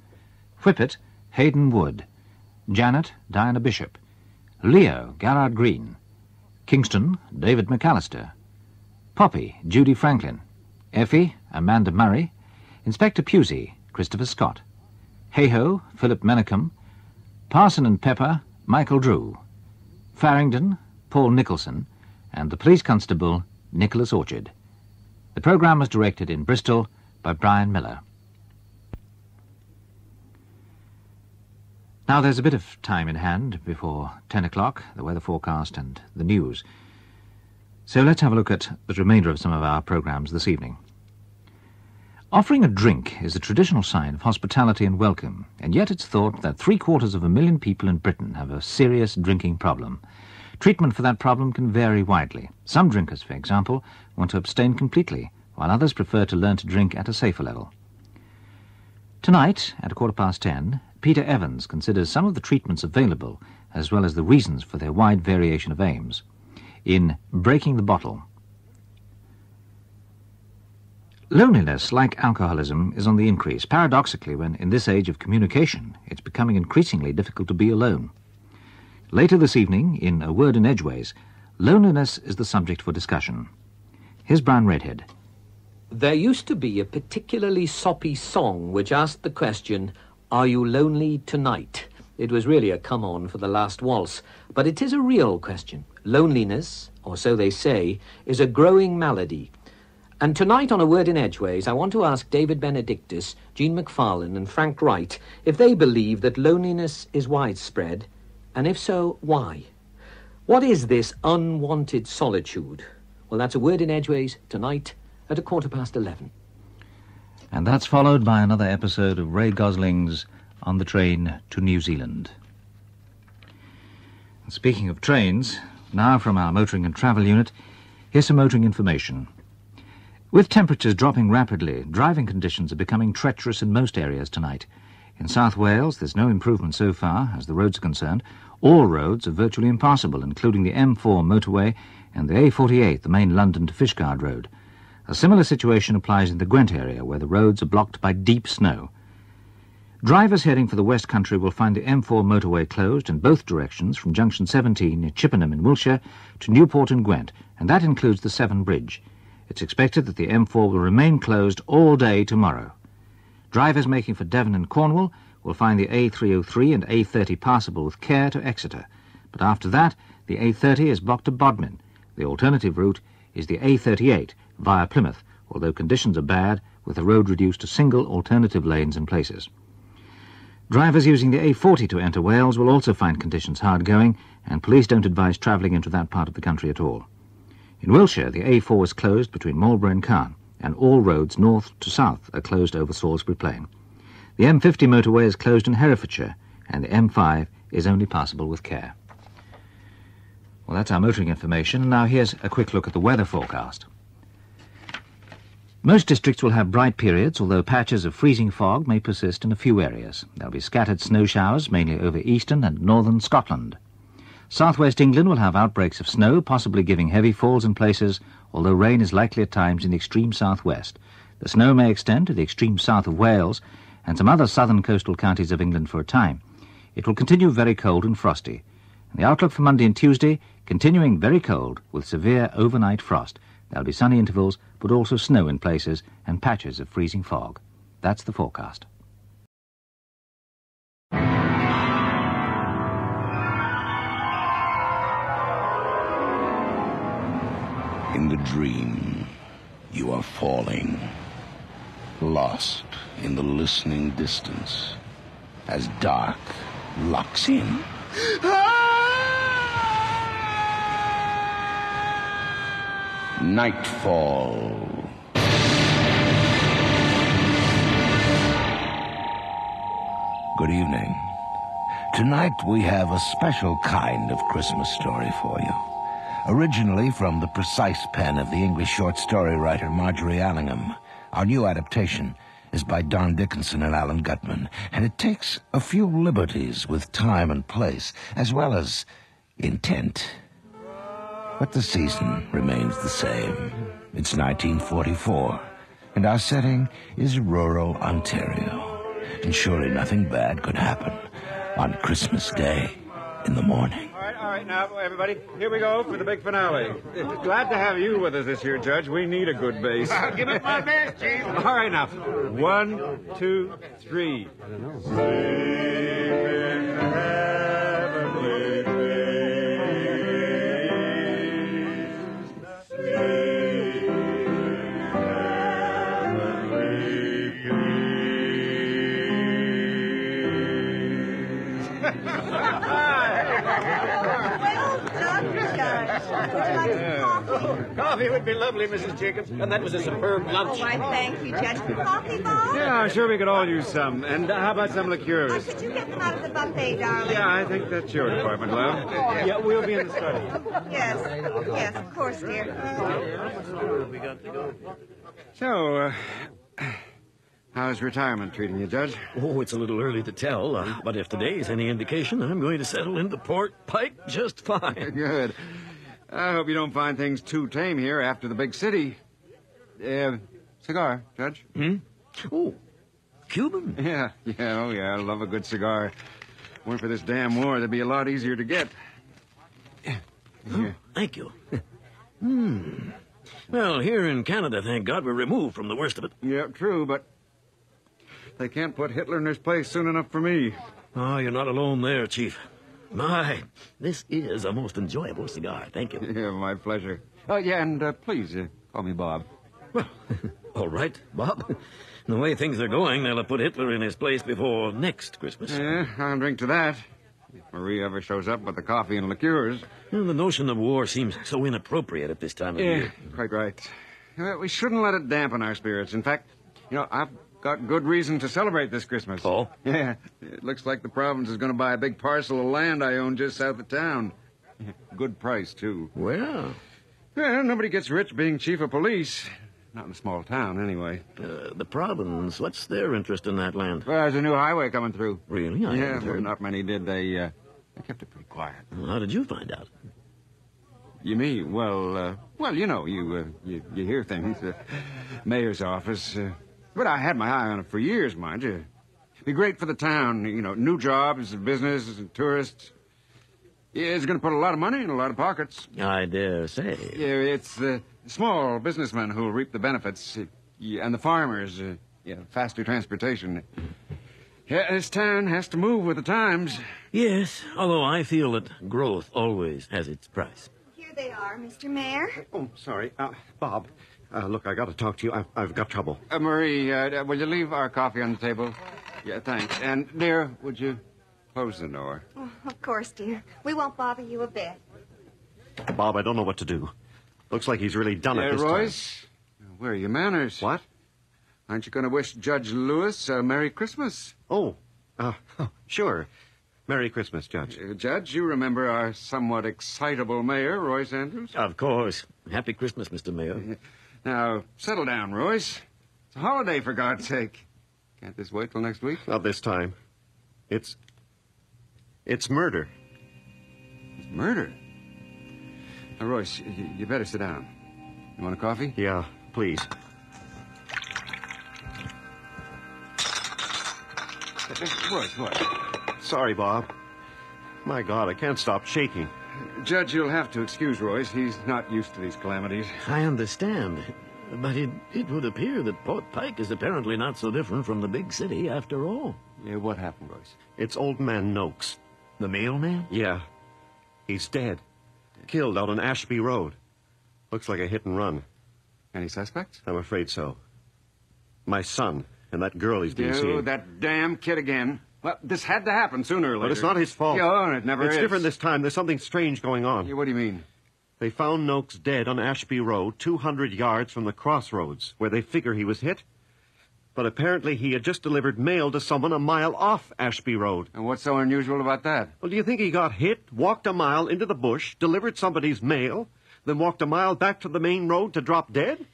Whippet, Hayden Wood; Janet, Diana Bishop; Leo, Garrard Green; Kingston, David McAllister; Poppy, Judy Franklin; Effie, Amanda Murray; Inspector Pusey, Christopher Scott; Hayho, Philip Menachem; Parson and Pepper, Michael Drew; Farringdon, Paul Nicholson; and the police constable, Nicholas Orchard. The programme was directed in Bristol by Brian Miller. Now there's a bit of time in hand before 10 o'clock, the weather forecast and the news. So let's have a look at the remainder of some of our programmes this evening. Offering a drink is a traditional sign of hospitality and welcome, and yet it's thought that 750,000 people in Britain have a serious drinking problem. Treatment for that problem can vary widely. Some drinkers, for example, want to abstain completely, while others prefer to learn to drink at a safer level. Tonight, at 10:15, Peter Evans considers some of the treatments available, as well as the reasons for their wide variation of aims, in Breaking the Bottle. Loneliness, like alcoholism, is on the increase, paradoxically when, in this age of communication, it's becoming increasingly difficult to be alone. Later this evening, in A Word in Edgeways, loneliness is the subject for discussion. Here's Brown Redhead. There used to be a particularly soppy song which asked the question, "Are you lonely tonight?" It was really a come-on for the last waltz, but it is a real question. Loneliness, or so they say, is a growing malady. And tonight on A Word in Edgeways, I want to ask David Benedictus, Jean McFarlane and Frank Wright if they believe that loneliness is widespread, and if so, why? What is this unwanted solitude? Well, that's A Word in Edgeways tonight at 11:15. And that's followed by another episode of Ray Gosling's On the Train to New Zealand. And speaking of trains, now from our motoring and travel unit, here's some motoring information. With temperatures dropping rapidly, driving conditions are becoming treacherous in most areas tonight. In South Wales, there's no improvement so far, as the roads are concerned. All roads are virtually impassable, including the M4 motorway and the A48, the main London to Fishguard road. A similar situation applies in the Gwent area, where the roads are blocked by deep snow. Drivers heading for the West Country will find the M4 motorway closed in both directions from junction 17 near Chippenham in Wiltshire to Newport in Gwent, and that includes the Severn Bridge. It's expected that the M4 will remain closed all day tomorrow. Drivers making for Devon and Cornwall will find the A303 and A30 passable with care to Exeter, but after that, the A30 is blocked to Bodmin. The alternative route is the A38 via Plymouth, although conditions are bad, with the road reduced to single alternative lanes in places. Drivers using the A40 to enter Wales will also find conditions hard going, and police don't advise travelling into that part of the country at all. In Wiltshire, the A4 is closed between Marlborough and Caen, and all roads north to south are closed over Salisbury Plain. The M50 motorway is closed in Herefordshire, and the M5 is only passable with care. Well, that's our motoring information, and now here's a quick look at the weather forecast. Most districts will have bright periods, although patches of freezing fog may persist in a few areas. There'll be scattered snow showers, mainly over eastern and northern Scotland. Southwest England will have outbreaks of snow, possibly giving heavy falls in places, although rain is likely at times in the extreme southwest. The snow may extend to the extreme south of Wales and some other southern coastal counties of England for a time. It will continue very cold and frosty. And the outlook for Monday and Tuesday, continuing very cold with severe overnight frost. There'll be sunny intervals, but also snow in places and patches of freezing fog. That's the forecast. In the dream, you are falling, lost in the listening distance, as dark locks in. Nightfall. Good evening. Tonight we have a special kind of Christmas story for you. Originally from the precise pen of the English short story writer Margery Allingham, our new adaptation is by Don Dickinson and Alan Gutman, and it takes a few liberties with time and place, as well as intent. But the season remains the same. It's 1944, and our setting is rural Ontario. And surely nothing bad could happen on Christmas Day in the morning. All right, now, everybody, here we go for the big finale. Glad to have you with us this year, Judge. We need a good bass. Give it my best, Chief. All right, now. 1, 2, 3. I don't know. Sleep in heavenly peace. Sleep in heavenly Coffee would be lovely, Mrs. Jacobs. And that was a superb lunch. Oh, I thank you, Judge. Coffee, Bob? Yeah, I'm sure we could all use some. And how about some liqueurs? Could you get them out of the buffet, darling? Yeah, I think that's your department, love. Yeah, we'll be in the study. Yes, of course, dear. We got to go. So, how's retirement treating you, Judge? Oh, it's a little early to tell, but if today's any indication, I'm going to settle into Port Pike just fine. Good. I hope you don't find things too tame here after the big city. Cigar, Judge? Oh, Cuban? Yeah, I love a good cigar. Weren't for this damn war, they'd be a lot easier to get. Oh, thank you. Well, here in Canada, thank God, we're removed from the worst of it. Yeah, true, but they can't put Hitler in his place soon enough for me. Oh, you're not alone there, Chief. My, this is a most enjoyable cigar. Thank you. Yeah, my pleasure. Oh, yeah, and please, call me Bob. Well, all right, Bob. The way things are going, they'll have put Hitler in his place before next Christmas. Yeah, I'll drink to that. If Marie ever shows up with the coffee and liqueurs. Well, the notion of war seems so inappropriate at this time of year. Quite right. Well, we shouldn't let it dampen our spirits. In fact, I've got good reason to celebrate this Christmas. Oh? Yeah. It looks like the province is going to buy a big parcel of land I own just south of town. Good price, too. Well? Well, nobody gets rich being chief of police. Not in a small town, anyway. The province, what's their interest in that land? Well, there's a new highway coming through. Really? Yeah, but not many did. They kept it pretty quiet. Well, how did you find out? You mean? Well, you hear things. Mayor's office. But I had my eye on it for years, mind you. Be great for the town. New jobs, business, and tourists. Yeah, it's going to put a lot of money in a lot of pockets. I dare say. Yeah, it's the small businessmen who'll reap the benefits, and the farmers. Faster transportation. Yeah, this town has to move with the times. Yes, although I feel that growth always has its price. Here they are, Mr. Mayor. Oh, sorry. Bob, look, I got to talk to you. I've got trouble. Marie, will you leave our coffee on the table? Yeah, thanks. And, dear, would you close the door? Oh, of course, dear. We won't bother you a bit. Bob, I don't know what to do. Looks like he's really done it this Royce, where are your manners? What? Aren't you going to wish Judge Lewis a Merry Christmas? Oh, sure. Merry Christmas, Judge. Judge, you remember our somewhat excitable mayor, Royce Andrews? Of course. Happy Christmas, Mr. Mayor. Now, settle down, Royce. It's a holiday, for God's sake. Can't this wait till next week? Not this time. It's murder. It's murder? Now, Royce, you better sit down. You want a coffee? Yeah, please. Royce, what? Sorry, Bob. My God, I can't stop shaking. Judge, you'll have to excuse Royce. He's not used to these calamities. I understand. But it would appear that Port Pike is apparently not so different from the big city after all. Yeah, what happened, Royce? It's old man Noakes. The mailman? Yeah. He's dead. Killed out on Ashby Road. Looks like a hit and run. Any suspects? I'm afraid so. My son and that girl he's been seeing. Oh, that damn kid again. Well, this had to happen sooner or later. But it's not his fault. Yeah, it never is. It's different this time. There's something strange going on. Yeah, what do you mean? They found Noakes dead on Ashby Road, 200 yards from the crossroads, where they figure he was hit. But apparently he had just delivered mail to someone a mile off Ashby Road. And what's so unusual about that? Well, do you think he got hit, walked a mile into the bush, delivered somebody's mail, then walked a mile back to the main road to drop dead?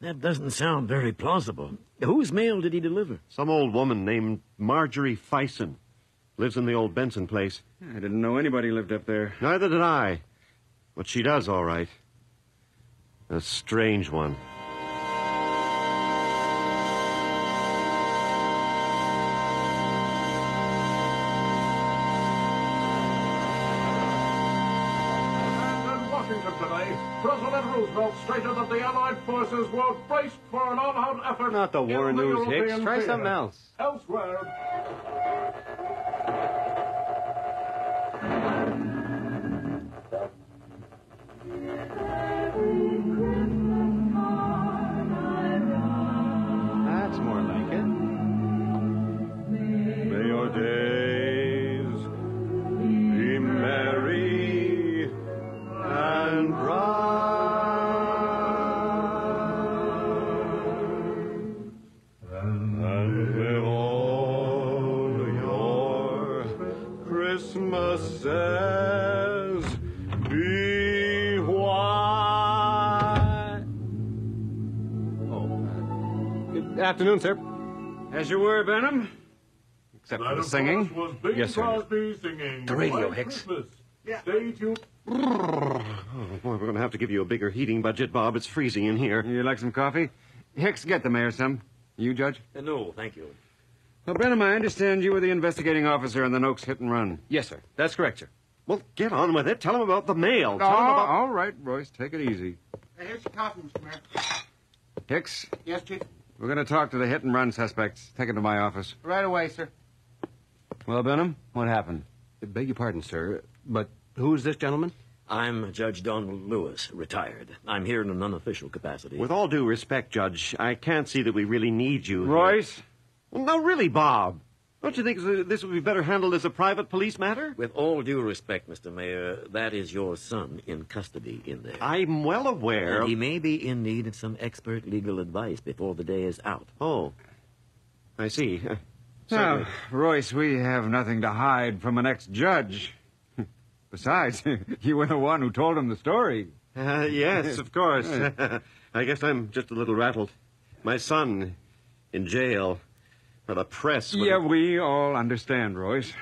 That doesn't sound very plausible. Whose mail did he deliver? Some old woman named Margery Fison. Lives in the old Benson place. I didn't know anybody lived up there. Neither did I. But she does, all right. A strange one. President Roosevelt stated that the Allied forces were braced for an all-out effort. Not the war news, Hicks. Try something else. Elsewhere. That's more like it. May your days be merry and bright. And may all your Christmases be white. Good afternoon, sir. As you were, Benham. Except for the singing. Was Bing Yes, sir. Crosby singing The radio, White Hicks. Christmas. Stay tuned. Oh, boy, we're going to have to give you a bigger heating budget, Bob. It's freezing in here. You like some coffee? Hicks, get the mayor some. You, Judge? No, thank you. Well, Benham, I understand you were the investigating officer on the Noakes hit and run. Yes, sir. That's correct, sir. Well, get on with it. Tell him about the mail. Tell him about... All right, Royce. Take it easy. Here's your coffee, Mr. Mayor. Hicks, Yes, Chief? we're going to talk to the hit and run suspects. Take it to my office. Right away, sir. Well, Benham, what happened? Beg your pardon, sir, but who's this gentleman? I'm Judge Donald Lewis, retired. I'm here in an unofficial capacity. With all due respect, Judge, I can't see that we really need you. Royce? Here. Well, no, really, Bob. Don't you think this would be better handled as a private police matter? With all due respect, Mr. Mayor, that is your son in custody in there. I'm well aware. And he may be in need of some expert legal advice before the day is out. Oh, I see. Now, Royce, we have nothing to hide from an ex-judge. Besides, you were the one who told him the story. Yes, of course. I guess I'm just a little rattled. My son in jail. For the press. Yeah, we all understand, Royce.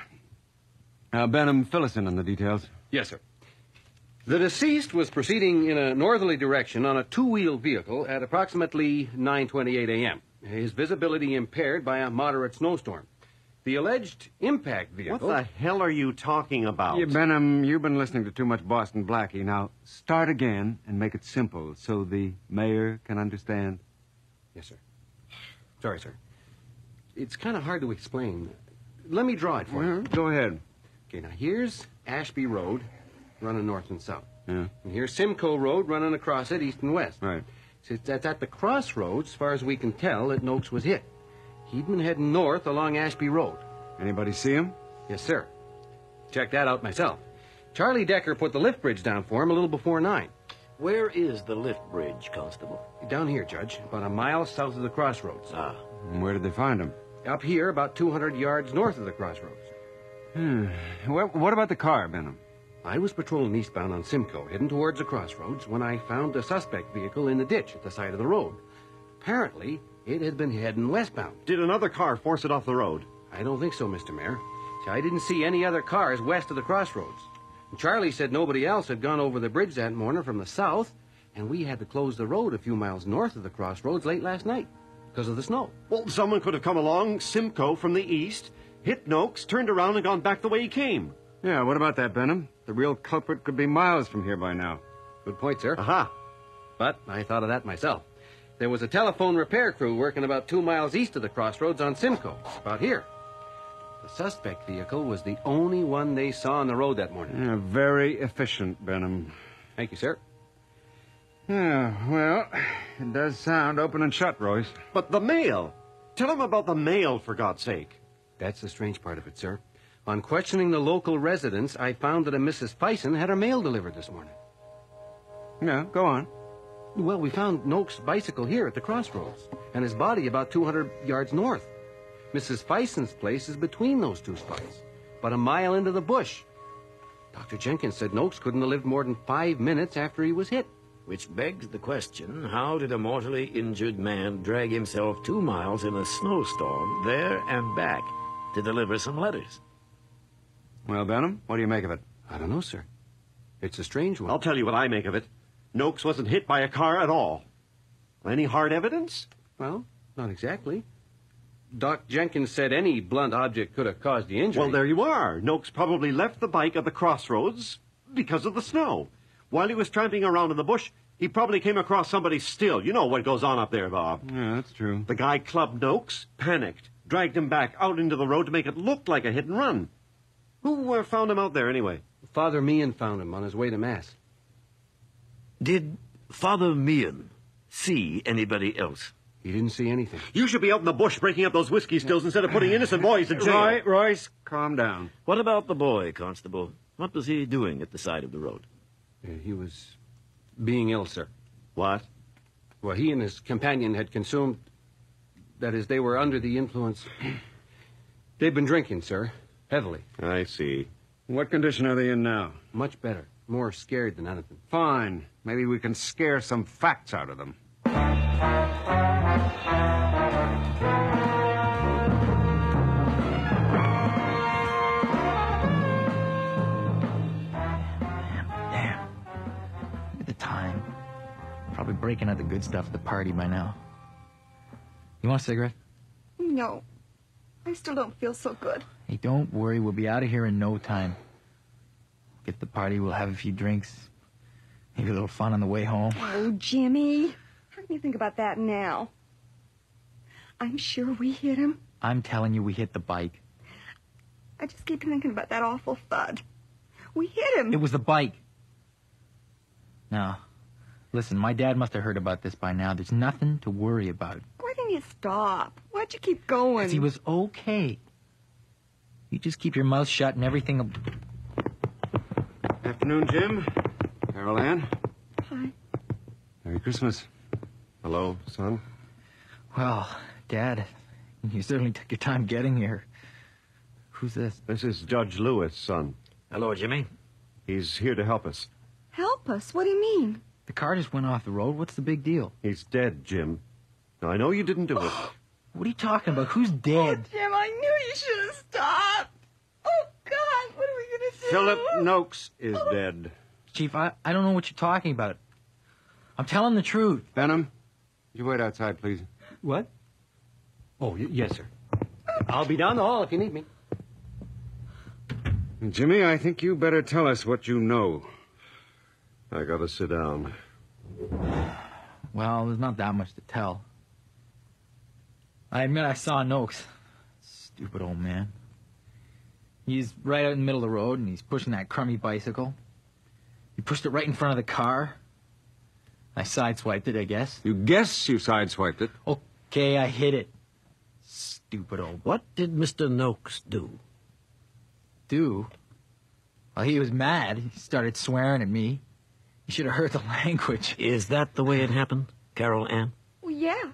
Benham, fill us in on the details. Yes, sir. The deceased was proceeding in a northerly direction on a two-wheeled vehicle at approximately 9:28 a.m. His visibility impaired by a moderate snowstorm. The alleged impact vehicle... What the hell are you talking about? Yeah, Benham, you've been listening to too much Boston Blackie. Now, start again and make it simple so the mayor can understand. Yes, sir. Sorry, sir. It's kind of hard to explain. Let me draw it for you. Go ahead. Okay, now here's Ashby Road, running north and south. Yeah. And here's Simcoe Road, running across it east and west. Right. So it's at the crossroads, as far as we can tell, that Noakes was hit. He'd been heading north along Ashby Road. Anybody see him? Yes, sir. Checked that out myself. Charlie Decker put the lift bridge down for him a little before 9. Where is the lift bridge, Constable? Down here, Judge, about a mile south of the crossroads. Ah. And where did they find him? Up here, about 200 yards north of the crossroads. What about the car, Benham? I was patrolling eastbound on Simcoe, heading towards the crossroads, when I found a suspect vehicle in the ditch at the side of the road. Apparently, it had been heading westbound. Did another car force it off the road? I don't think so, Mr. Mayor. See, I didn't see any other cars west of the crossroads. And Charlie said nobody else had gone over the bridge that morning from the south, and we had to close the road a few miles north of the crossroads late last night because of the snow. Well, someone could have come along Simcoe from the east, hit Noakes, turned around and gone back the way he came. Yeah, what about that, Benham? The real culprit could be miles from here by now. Good point, sir. Aha. But I thought of that myself. There was a telephone repair crew working about 2 miles east of the crossroads on Simcoe, about here. The suspect vehicle was the only one they saw on the road that morning. Yeah, very efficient, Benham. Thank you, sir. Yeah, well, it does sound open and shut, Royce. But the mail. Tell him about the mail, for God's sake. That's the strange part of it, sir. On questioning the local residents, I found that a Mrs. Fison had her mail delivered this morning. Yeah, go on. Well, we found Noakes' bicycle here at the crossroads, and his body about 200 yards north. Mrs. Fison's place is between those two spots, about a mile into the bush. Dr. Jenkins said Noakes couldn't have lived more than 5 minutes after he was hit. Which begs the question, how did a mortally injured man drag himself 2 miles in a snowstorm, there and back, to deliver some letters? Well, Benham, what do you make of it? I don't know, sir. It's a strange one. I'll tell you what I make of it. Noakes wasn't hit by a car at all. Any hard evidence? Well, not exactly. Doc Jenkins said any blunt object could have caused the injury. Well, there you are. Noakes probably left the bike at the crossroads because of the snow. While he was tramping around in the bush, he probably came across somebody's still. You know what goes on up there, Bob. Yeah, that's true. The guy clubbed Noakes, panicked, dragged him back out into the road to make it look like a hit and run. Who found him out there, anyway? Father Meehan found him on his way to Mass. Did Father Meehan see anybody else? He didn't see anything. You should be out in the bush breaking up those whiskey stills instead of putting innocent boys in jail. Royce, calm down. What about the boy, Constable? What was he doing at the side of the road? He was being ill, sir. What? Well, he and his companion had consumed... That is, they were under the influence... They've been drinking, sir. Heavily. I see. What condition are they in now? Much better. More scared than anything. Fine. Maybe we can scare some facts out of them. Time. Probably breaking out the good stuff at the party by now. You want a cigarette? No. I still don't feel so good. Hey, don't worry. We'll be out of here in no time. Get to the party. We'll have a few drinks. Maybe a little fun on the way home. Oh, Jimmy. How can you think about that now? I'm sure we hit him. I'm telling you, we hit the bike. I just keep thinking about that awful thud. We hit him. It was the bike. No. Listen, my dad must have heard about this by now. There's nothing to worry about. Why didn't you stop? Why'd you keep going? 'Cause he was okay. You just keep your mouth shut and everything... Afternoon, Jim. Carol Ann. Hi. Merry Christmas. Hello, son. Well, Dad, you certainly took your time getting here. Who's this? This is Judge Lewis, son. Hello, Jimmy. He's here to help us. Help us? What do you mean? The car just went off the road. What's the big deal? He's dead, Jim. Now, I know you didn't do it. What are you talking about? Who's dead? Oh, Jim, I knew you should have stopped. Oh, God, what are we going to do? Philip Noakes is dead. Chief, I don't know what you're talking about. I'm telling the truth. Benham, you wait outside, please. What? Oh, yes, sir. I'll be down the hall if you need me. Jimmy, I think you better tell us what you know. I gotta sit down. Well, there's not that much to tell. I admit I saw Noakes. Stupid old man. He's right out in the middle of the road, and he's pushing that crummy bicycle. He pushed it right in front of the car. I sideswiped it, I guess. You guess you sideswiped it? Okay, I hit it. Stupid old... What did Mr. Noakes do? Do? Well, he was mad. He started swearing at me. You should have heard the language. Is that the way it happened, Carol Ann? Well, yeah.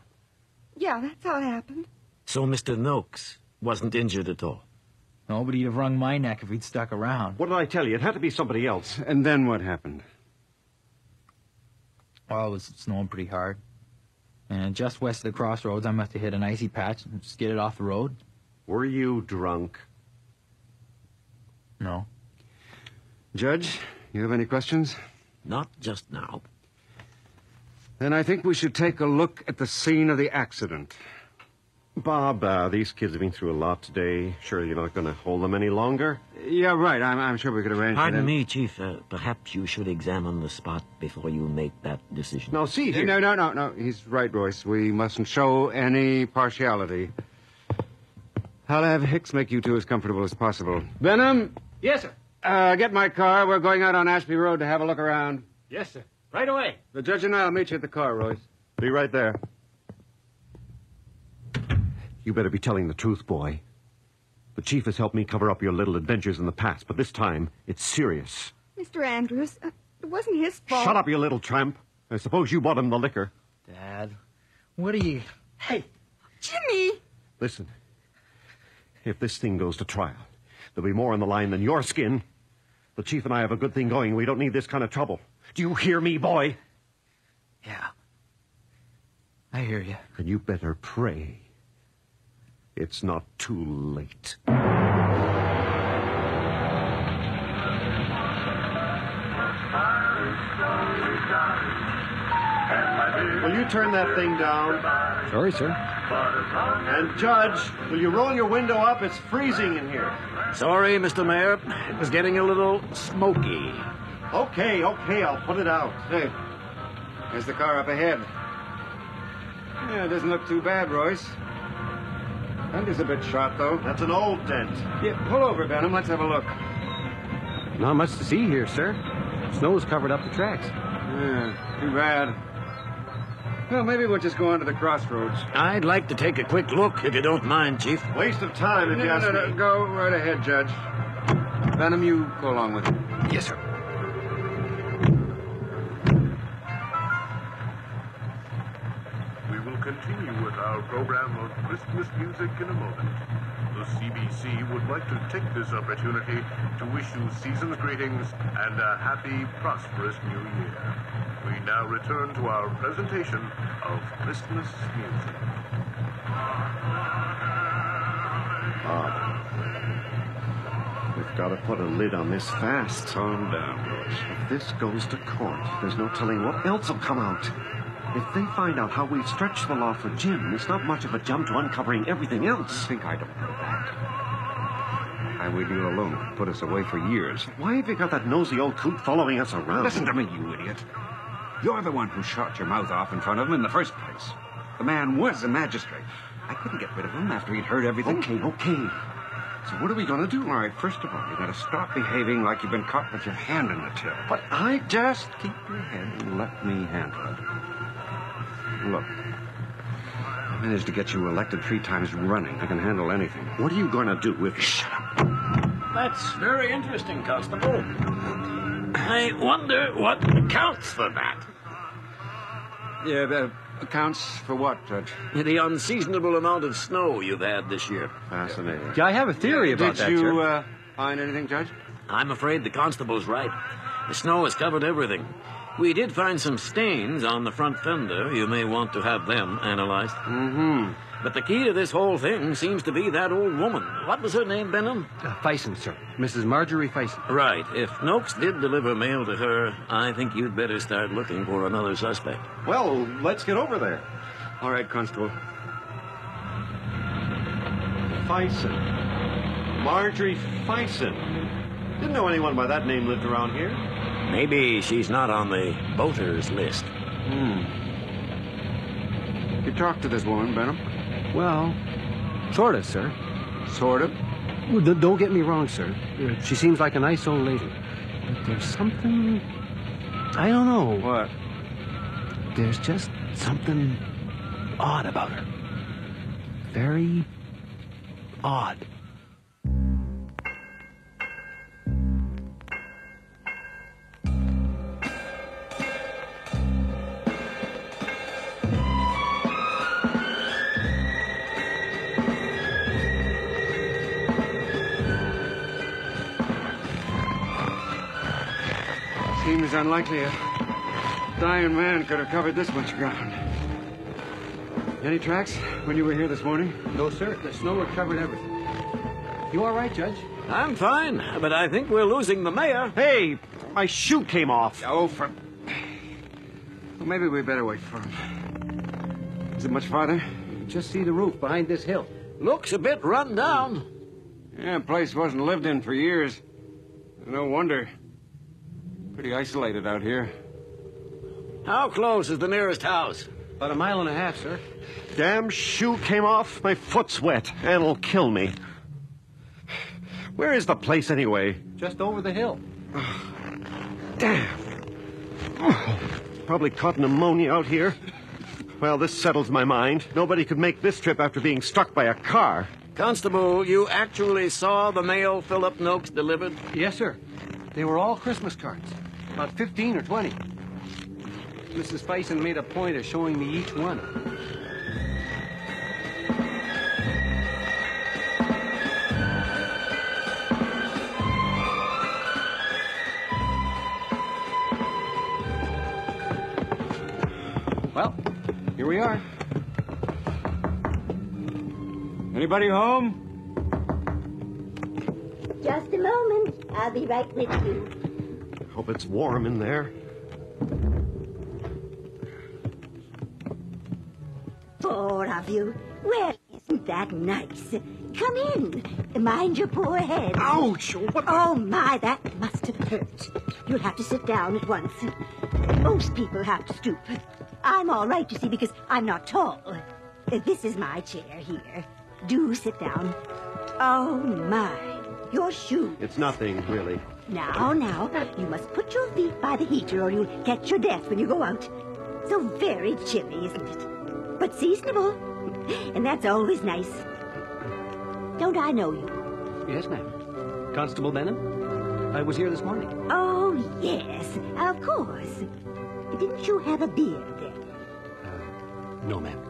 Yeah, that's how it happened. So Mr. Noakes wasn't injured at all? No, but he'd have wrung my neck if he'd stuck around. What did I tell you? It had to be somebody else. And then what happened? Well, it was snowing pretty hard. And just west of the crossroads, I must have hit an icy patch and just get it off the road. Were you drunk? No. Judge, you have any questions? Not just now. Then I think we should take a look at the scene of the accident. Bob, these kids have been through a lot today. Sure you're not going to hold them any longer? Yeah, right. I'm sure we could arrange Pardon for me, Chief. Perhaps you should examine the spot before you make that decision. Now, see here. No. He's right, Royce. We mustn't show any partiality. I'll have Hicks make you two as comfortable as possible. Benham? Yes, sir. Get my car. We're going out on Ashby Road to have a look around. Yes, sir. Right away. The judge and I'll meet you at the car, Royce. Be right there. You better be telling the truth, boy. The chief has helped me cover up your little adventures in the past, but this time, it's serious. Mr. Andrews, it wasn't his fault. Shut up, you little tramp. I suppose you bought him the liquor. Dad, what are you... Hey, Jimmy! Listen, if this thing goes to trial, there'll be more on the line than your skin. The chief and I have a good thing going. We don't need this kind of trouble. Do you hear me, boy? Yeah. I hear you. And you better pray it's not too late. Will you turn that thing down? Sorry, sir. And, Judge, will you roll your window up? It's freezing in here. Sorry, Mr. Mayor. It was getting a little smoky. Okay, I'll put it out. Hey, there's the car up ahead. Yeah, it doesn't look too bad, Royce. Fender's a bit shot, though. That's an old dent. Yeah, pull over, Benham. Let's have a look. Not much to see here, sir. Snow's covered up the tracks. Yeah, too bad. Well, maybe we'll just go on to the crossroads. I'd like to take a quick look, if you don't mind, Chief. Waste of time, if you ask me. Go right ahead, Judge. Benham, you go along with me. Yes, sir. We will continue with our program of Christmas music in a moment. The CBC would like to take this opportunity to wish you season's greetings and a happy, prosperous new year. We now return to our presentation of Christmas music. We've got to put a lid on this fast. Calm down, Royce. If this goes to court, there's no telling what else will come out. If they find out how we've stretched the law for Jim, it's not much of a jump to uncovering everything else. I think I don't know that. Highway deal alone could put us away for years. Why have you got that nosy old coot following us around? Listen to me, you idiot. You're the one who shot your mouth off in front of him in the first place. The man was a magistrate. I couldn't get rid of him after he'd heard everything. Okay. So what are we going to do? All right, first of all, you got to stop behaving like you've been caught with your hand in the till. But I Just keep your head and let me handle it. Look, I managed to get you elected 3 times running. I can handle anything. What are you going to do with... Shut up. That's very interesting, Constable. I wonder what accounts for that. Yeah, accounts for what, Judge? The unseasonable amount of snow you've had this year. Fascinating. Yeah, I have a theory about that, Did you sir. find anything, Judge? I'm afraid the constable's right. The snow has covered everything. We did find some stains on the front fender. You may want to have them analyzed. Mm-hmm. But the key to this whole thing seems to be that old woman. What was her name, Benham? Fison, sir. Mrs. Margery Fison. Right. If Noakes did deliver mail to her, I think you'd better start looking for another suspect. Well, let's get over there. All right, Constable. Fison. Margery Fison. Didn't know anyone by that name lived around here. Maybe she's not on the voters list. You talked to this woman, Benham? Well, sort of, sir. Sort of? Well, don't get me wrong, sir. She seems like a nice old lady. But there's something... I don't know. What? There's just something odd about her. Very odd. Seems unlikely a dying man could have covered this much ground. Any tracks when you were here this morning? No, sir. The snow had covered everything. You all right, Judge? I'm fine, but I think we're losing the mayor. Hey, my shoe came off. Oh, for... Well, maybe we better wait for him. Is it much farther? Just see the roof behind this hill. Looks a bit run down. Yeah, the place wasn't lived in for years. No wonder. Pretty isolated out here. How close is the nearest house? About 1.5 miles, sir. Damn shoe came off. My foot's wet. And it'll kill me. Where is the place anyway? Just over the hill. Damn. Probably caught pneumonia out here. Well, this settles my mind. Nobody could make this trip after being struck by a car. Constable, you actually saw the mail Philip Noakes delivered? Yes, sir. They were all Christmas cards. About 15 or 20. Mrs. Fison made a point of showing me each one. Well, here we are. Anybody home? Just a moment. I'll be right with you. Hope it's warm in there. 4 of you. Well, isn't that nice? Come in. Mind your poor head. Ouch! What? Oh, my, that must have hurt. You'll have to sit down at once. Most people have to stoop. I'm all right, you see, because I'm not tall. This is my chair here. Do sit down. Oh, my. Your shoe. It's nothing, really. Now, you must put your feet by the heater or you'll catch your death when you go out. So very chilly, isn't it? But seasonable. And that's always nice. Don't I know you? Yes, ma'am. Constable Benham? I was here this morning. Oh, yes, of course. Didn't you have a beard then? No, ma'am.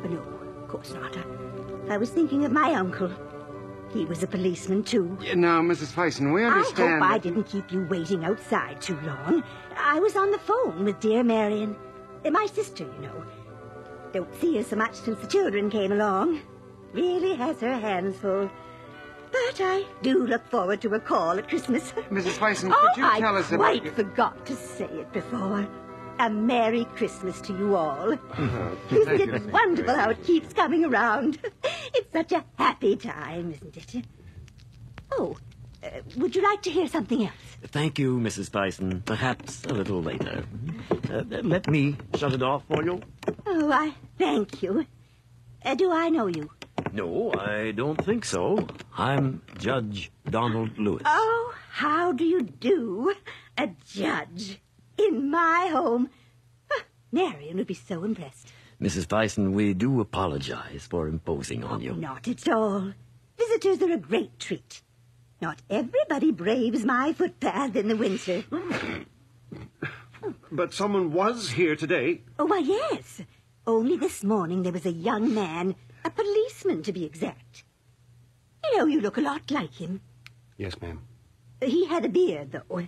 No, of course not. I was thinking of my uncle. He was a policeman, too. Yeah, now, Mrs. Fison, we understand... I hope I didn't keep you waiting outside too long. I was on the phone with dear Marion. My sister, you know. Don't see her so much since the children came along. Really has her hands full. But I do look forward to a call at Christmas. Mrs. Fison, could you tell us about... I quite forgot to say it before. A Merry Christmas to you all. Isn't it wonderful how it keeps coming around? It's such a happy time, isn't it? Oh, would you like to hear something else? Thank you, Mrs. Fison. Perhaps a little later. Let me shut it off for you. Oh, I thank you. Do I know you? No, I don't think so. I'm Judge Donald Lewis. Oh, how do you do? A judge in my home. Marion would be so impressed. Mrs. Fison, we do apologize for imposing on you. Not at all. Visitors are a great treat. Not everybody braves my footpath in the winter. But someone was here today. Oh, why, yes. Only this morning there was a young man, a policeman to be exact. You know, you look a lot like him. Yes, ma'am. He had a beard, though.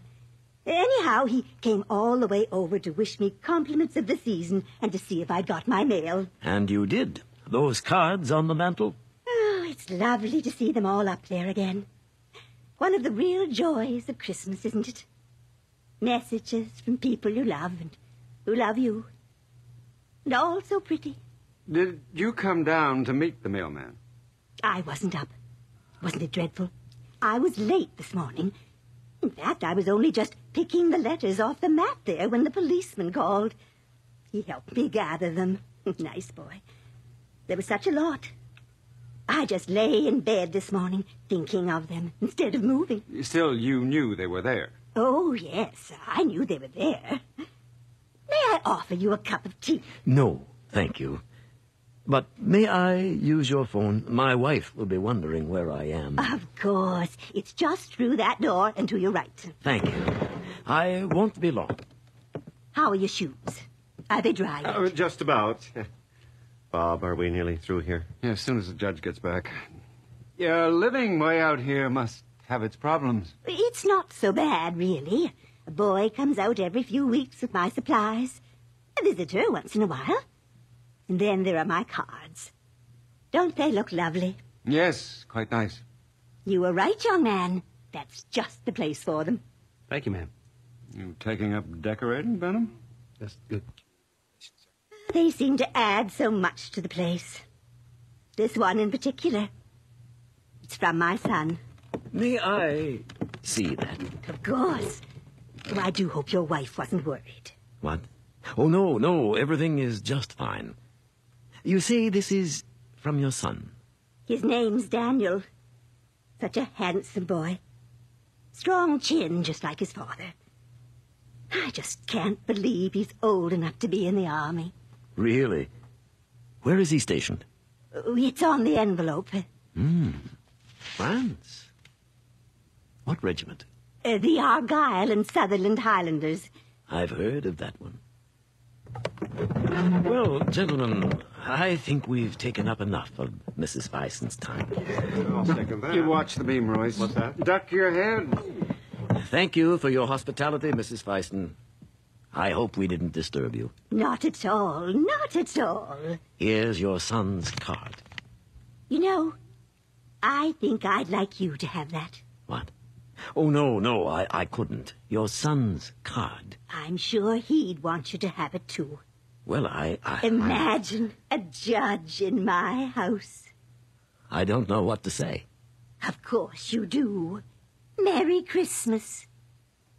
Anyhow, he came all the way over to wish me compliments of the season and to see if I'd got my mail. And you did. Those cards on the mantel? Oh, it's lovely to see them all up there again. One of the real joys of Christmas, isn't it? Messages from people you love and who love you. And all so pretty. Did you come down to meet the mailman? I wasn't up. Wasn't it dreadful? I was late this morning. In fact, I was only just picking the letters off the mat there when the policeman called. He helped me gather them. Nice boy. There was such a lot. I just lay in bed this morning thinking of them instead of moving. Still, you knew they were there. Oh, yes, I knew they were there. May I offer you a cup of tea? No, thank you. But may I use your phone? My wife will be wondering where I am. Of course. It's just through that door and to your right. Thank you. I won't be long. How are your shoes? Are they dry yet? Just about. Bob, are we nearly through here? Yeah, as soon as the judge gets back. Yeah, living way out here must have its problems. It's not so bad, really. A boy comes out every few weeks with my supplies. A visitor once in a while. And then there are my cards. Don't they look lovely? Yes, quite nice. You were right, young man. That's just the place for them. Thank you, ma'am. You taking up decorating, Benham? That's good. They seem to add so much to the place. This one in particular. It's from my son. May I see that? Of course. Oh, I do hope your wife wasn't worried. What? Oh, no, everything is just fine. You say this is from your son? His name's Daniel. Such a handsome boy. Strong chin, just like his father. I just can't believe he's old enough to be in the army. Really? Where is he stationed? It's on the envelope. France. What regiment? The Argyll and Sutherland Highlanders. I've heard of that one. Well, gentlemen, I think we've taken up enough of Mrs. Fison's time. I'll second that. You watch the beam, Royce. What's that? Duck your head. Thank you for your hospitality, Mrs. Fison. I hope we didn't disturb you. Not at all, not at all. Here's your son's card. You know, I think I'd like you to have that. What? Oh, no, I couldn't. Your son's card. I'm sure he'd want you to have it, too. Well, I Imagine a judge in my house. I don't know what to say. Of course you do. Merry Christmas.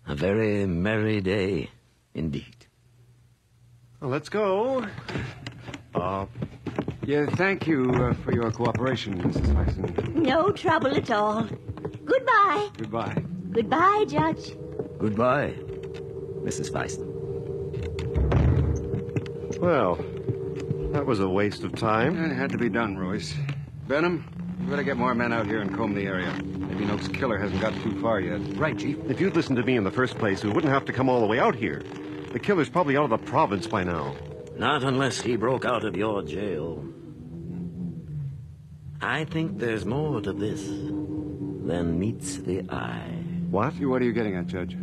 A very merry day, indeed. Well, let's go. Bob. Yeah, thank you for your cooperation, Mrs. Fison. No trouble at all. Goodbye. Goodbye. Goodbye, Judge. Goodbye, Mrs. Fison. Well, that was a waste of time. It had to be done, Royce. Benham, you better get more men out here and comb the area. Maybe Noak's killer hasn't got too far yet. Right, Chief. If you'd listened to me in the first place, we wouldn't have to come all the way out here. The killer's probably out of the province by now. Not unless he broke out of your jail. I think there's more to this than meets the eye. What? What are you getting at, Judge?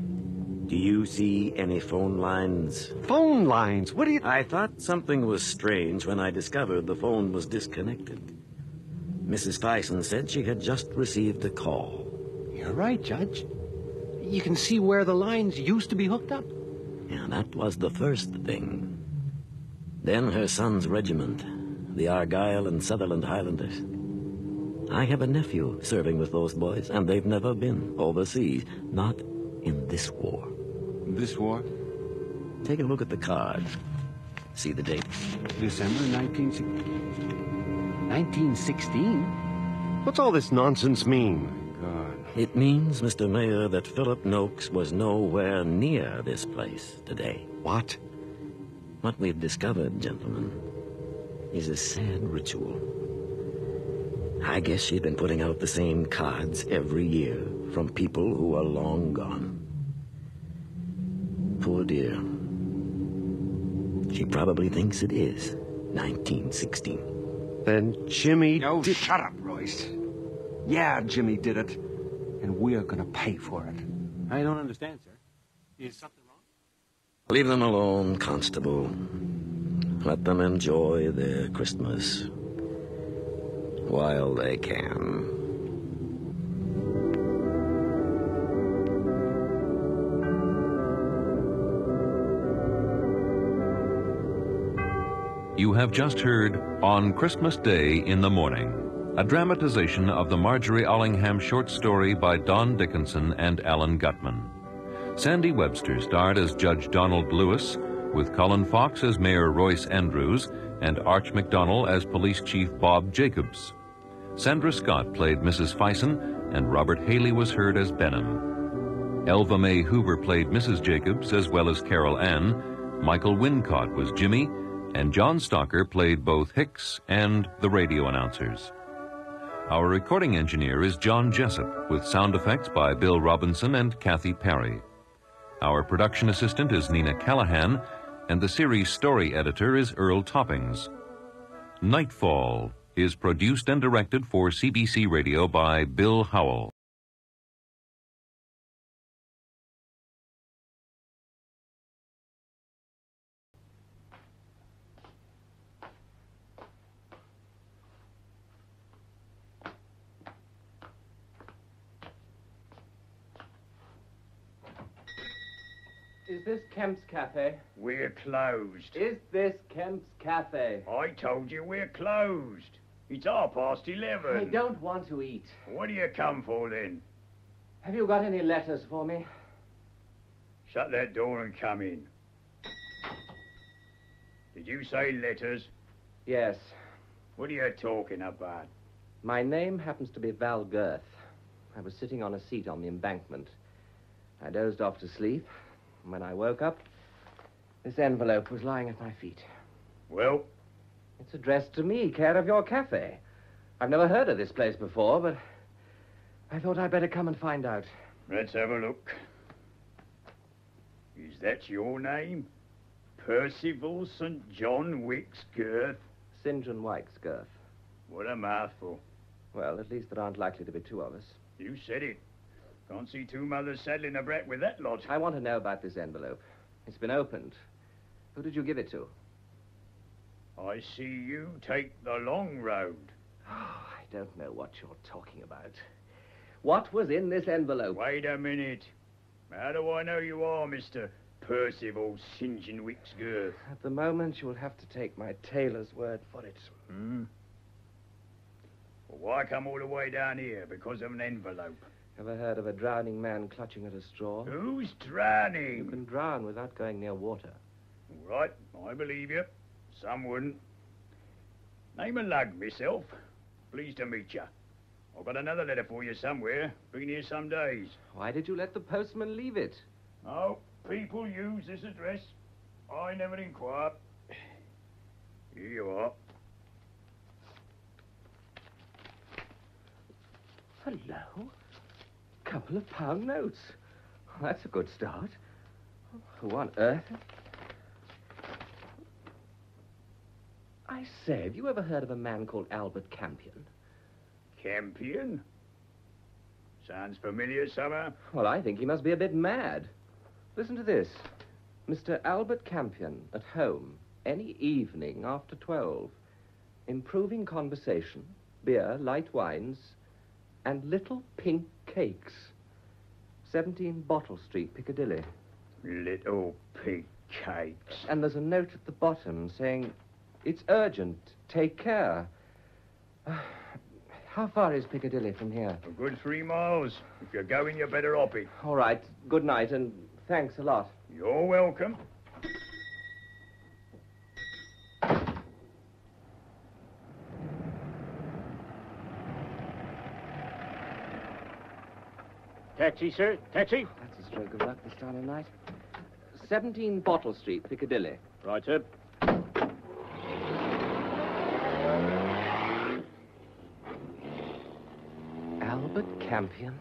Do you see any phone lines? Phone lines? What do you... I thought something was strange when I discovered the phone was disconnected. Mrs. Fison said she had just received a call. You're right, Judge. You can see where the lines used to be hooked up. Yeah, that was the first thing. Then her son's regiment, the Argyll and Sutherland Highlanders. I have a nephew serving with those boys, and they've never been overseas. Not in this war. This war? Take a look at the card. See the date. December 1960. 1916? What's all this nonsense mean? God. It means, Mr. Mayor, that Philip Noakes was nowhere near this place today. What? What we've discovered, gentlemen, is a sad ritual. I guess she's been putting out the same cards every year from people who are long gone. Poor dear. She probably thinks it is 1916. Then Jimmy did... shut up, Royce. Yeah, Jimmy did it. And we're gonna pay for it. I don't understand, sir. Is something wrong? Leave them alone, Constable. Let them enjoy their Christmas while they can. You have just heard On Christmas Day in the Morning, a dramatization of the Margery Allingham short story by Don Dickinson and Alan Gutman. Sandy Webster starred as Judge Donald Lewis, with Colin Fox as Mayor Royce Andrews and Arch McDonnell as Police Chief Bob Jacobs. Sandra Scott played Mrs. Fison, and Robert Haley was heard as Benham. Elva Mae Hoover played Mrs. Jacobs, as well as Carol Ann. Michael Wincott was Jimmy, and John Stalker played both Hicks and the radio announcers. Our recording engineer is John Jessup, with sound effects by Bill Robinson and Kathy Perry. Our production assistant is Nina Callahan, and the series story editor is Earl Toppings. Nightfall is produced and directed for CBC Radio by Bill Howell. Is this Kemp's Cafe? We're closed. Is this Kemp's Cafe? I told you we're closed. It's 11:30. I don't want to eat. What do you come for, then? Have you got any letters for me? Shut that door and come in. Did you say letters? Yes. What are you talking about? My name happens to be Val Girth. I was sitting on a seat on the embankment. I dozed off to sleep. When I woke up, this envelope was lying at my feet. Well? It's addressed to me, care of your cafe. I've never heard of this place before, but I thought I'd better come and find out. Let's have a look. Is that your name? Percival St. John Wicks Girth? St. John Wicks Girth. What a mouthful. Well, at least there aren't likely to be two of us. You said it. Can't see two mothers saddling a brat with that lot. I want to know about this envelope. It's been opened. Who did you give it to? I see you take the long road. Oh, I don't know what you're talking about. What was in this envelope? Wait a minute. How do I know you are, Mr. Percival St. John Wicks Girth? At the moment, you'll have to take my tailor's word for it. Hmm? Well, why come all the way down here? Because of an envelope? Ever heard of a drowning man clutching at a straw? Who's drowning? You can drown without going near water. All right, I believe you. Some wouldn't. Name and Lugg, myself. Pleased to meet you. I've got another letter for you somewhere. Been here some days. Why did you let the postman leave it? Oh, people use this address. I never inquire. Here you are. Hello? Couple of pound notes. Well, that's a good start. Who on earth? I say, have you ever heard of a man called Albert Campion? Campion? Sounds familiar somehow. Well, I think he must be a bit mad. Listen to this. Mr. Albert Campion, at home, any evening after 12. Improving conversation, beer, light wines, and little pink cakes. 17 Bottle Street, Piccadilly. Little pink cakes. And there's a note at the bottom saying, it's urgent, take care. How far is Piccadilly from here? A good 3 miles. If you're going, you better hop it. All right, good night, and thanks a lot. You're welcome. Taxi, sir. Taxi. That's a stroke of luck this time of night. 17 Bottle Street, Piccadilly. Right, sir. Albert Campion,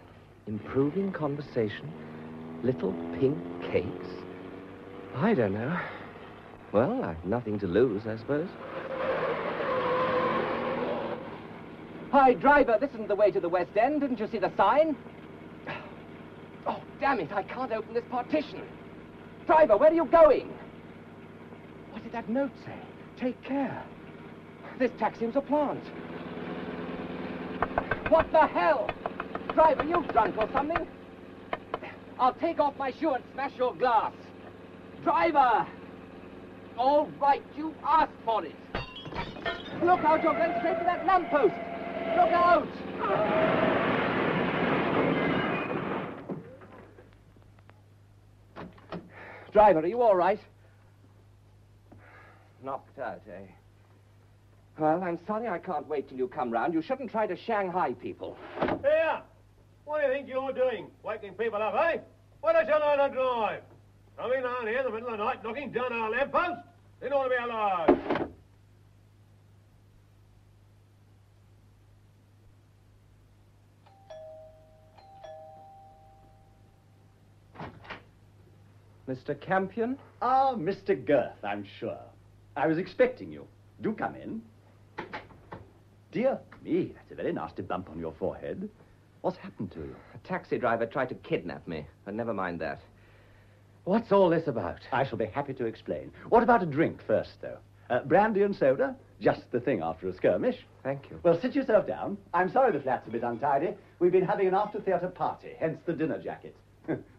improving conversation, little pink cakes. I don't know. Well, I've nothing to lose, I suppose. Hi, driver, this isn't the way to the West End. Didn't you see the sign? Oh, damn it, I can't open this partition. Driver, where are you going? What did that note say? Take care. This taxi was a plant. What the hell? Driver, you drunk or something? I'll take off my shoe and smash your glass. Driver! All right, you asked for it. Look out, you're going straight to that lamppost. Look out! Driver, are you all right? Knocked out, eh? Well, I'm sorry I can't wait till you come round. You shouldn't try to Shanghai people. Here! What do you think you're doing? Waking people up, eh? Why don't you learn to drive? Coming down here in the middle of the night, knocking down our lampposts? They ought to be alive. Mr. Campion? Ah, Mr. Girth, I'm sure. I was expecting you. Do come in. Dear me, that's a very nasty bump on your forehead. What's happened to you? A taxi driver tried to kidnap me, but never mind that. What's all this about? I shall be happy to explain. What about a drink first, though? Brandy and soda? Just the thing after a skirmish. Thank you. Well, sit yourself down. I'm sorry the flat's a bit untidy. We've been having an after-theatre party, hence the dinner jacket.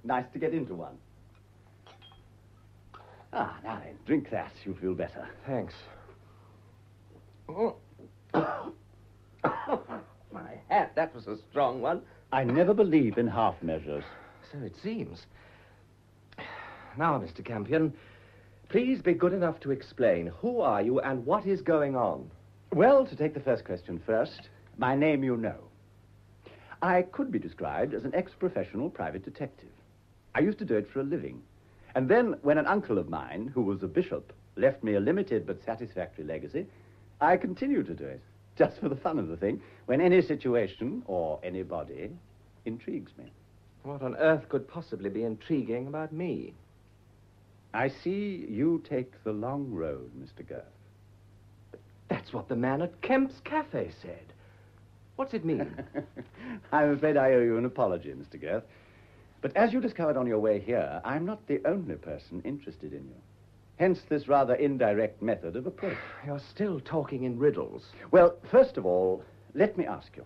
Nice to get into one. Ah, now then, drink that. You'll feel better. Thanks. My hat, that was a strong one. I never believe in half measures. So it seems. Now, Mr. Campion, please be good enough to explain who are you and what is going on? Well, to take the first question first, my name you know. I could be described as an ex-professional private detective. I used to do it for a living. And then, when an uncle of mine, who was a bishop, left me a limited but satisfactory legacy, I continued to do it, just for the fun of the thing, when any situation or anybody intrigues me. What on earth could possibly be intriguing about me? I see you take the long road, Mr. Girth. That's what the man at Kemp's Cafe said. What's it mean? I'm afraid I owe you an apology, Mr. Girth. But as you discovered on your way here, I'm not the only person interested in you. Hence this rather indirect method of approach. You're still talking in riddles. Well, first of all, let me ask you.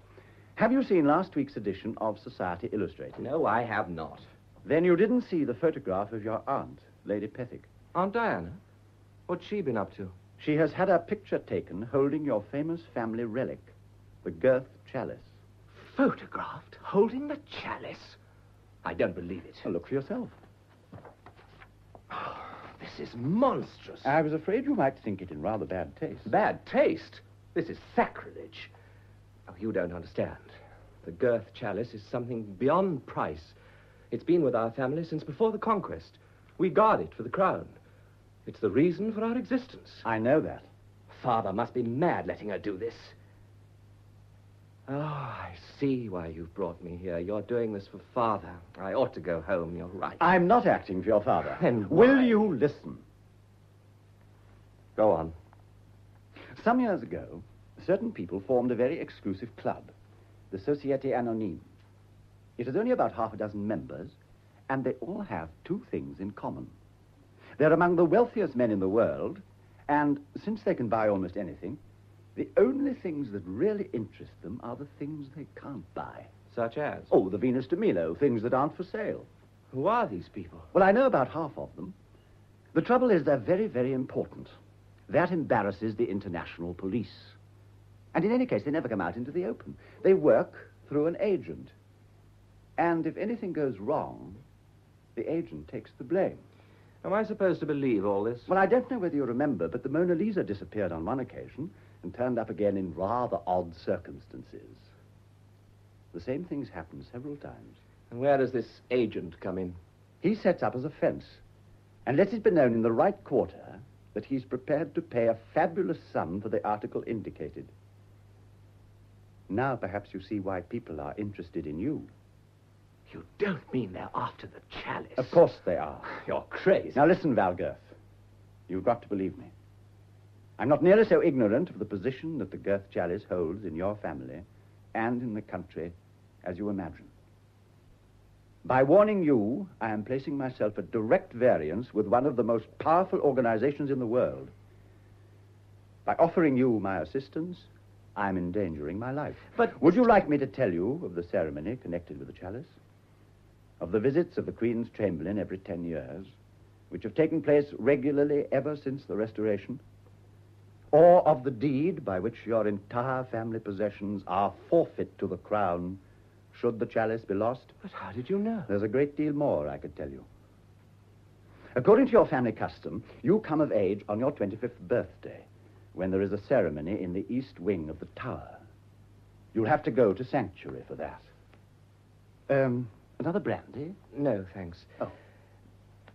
Have you seen last week's edition of Society Illustrated? No, I have not. Then you didn't see the photograph of your aunt, Lady Pethick. Aunt Diana? What's she been up to? She has had a picture taken holding your famous family relic, the Girth chalice. Photographed holding the chalice? I don't believe it. Well, look for yourself. Oh, this is monstrous. I was afraid you might think it in rather bad taste. Bad taste? This is sacrilege. Oh, you don't understand. The Girth chalice is something beyond price. It's been with our family since before the conquest. We guard it for the crown. It's the reason for our existence. I know that. Father must be mad letting her do this. Oh, I see why you've brought me here. You're doing this for Father. I ought to go home, you're right. I'm not acting for your father. Then why? Will you listen? Go on. Some years ago, certain people formed a very exclusive club, the Société Anonyme. It has only about half a dozen members, and they all have two things in common. They're among the wealthiest men in the world, and since they can buy almost anything, the only things that really interest them are the things they can't buy. Such as? Oh, the Venus de Milo, things that aren't for sale. Who are these people? Well, I know about half of them. The trouble is they're very, very important. That embarrasses the international police. And in any case, they never come out into the open. They work through an agent. And if anything goes wrong, the agent takes the blame. Am I supposed to believe all this? Well, I don't know whether you remember, but the Mona Lisa disappeared on one occasion and turned up again in rather odd circumstances. The same things happened several times. And where does this agent come in? He sets up as a fence and lets it be known in the right quarter that he's prepared to pay a fabulous sum for the article indicated. Now perhaps you see why people are interested in you. You don't mean they're after the chalice? Of course they are. You're crazy. Now listen, Valgirth. You've got to believe me. I'm not nearly so ignorant of the position that the Girth chalice holds in your family and in the country as you imagine. By warning you, I am placing myself at direct variance with one of the most powerful organizations in the world. By offering you my assistance, I'm endangering my life. But would you like me to tell you of the ceremony connected with the chalice? Of the visits of the Queen's Chamberlain every 10 years, which have taken place regularly ever since the Restoration? Or of the deed by which your entire family possessions are forfeit to the Crown should the chalice be lost? But how did you know? There's a great deal more I could tell you. According to your family custom, you come of age on your 25th birthday, when there is a ceremony in the east wing of the tower. You'll have to go to sanctuary for that. Another brandy? No, thanks. Oh.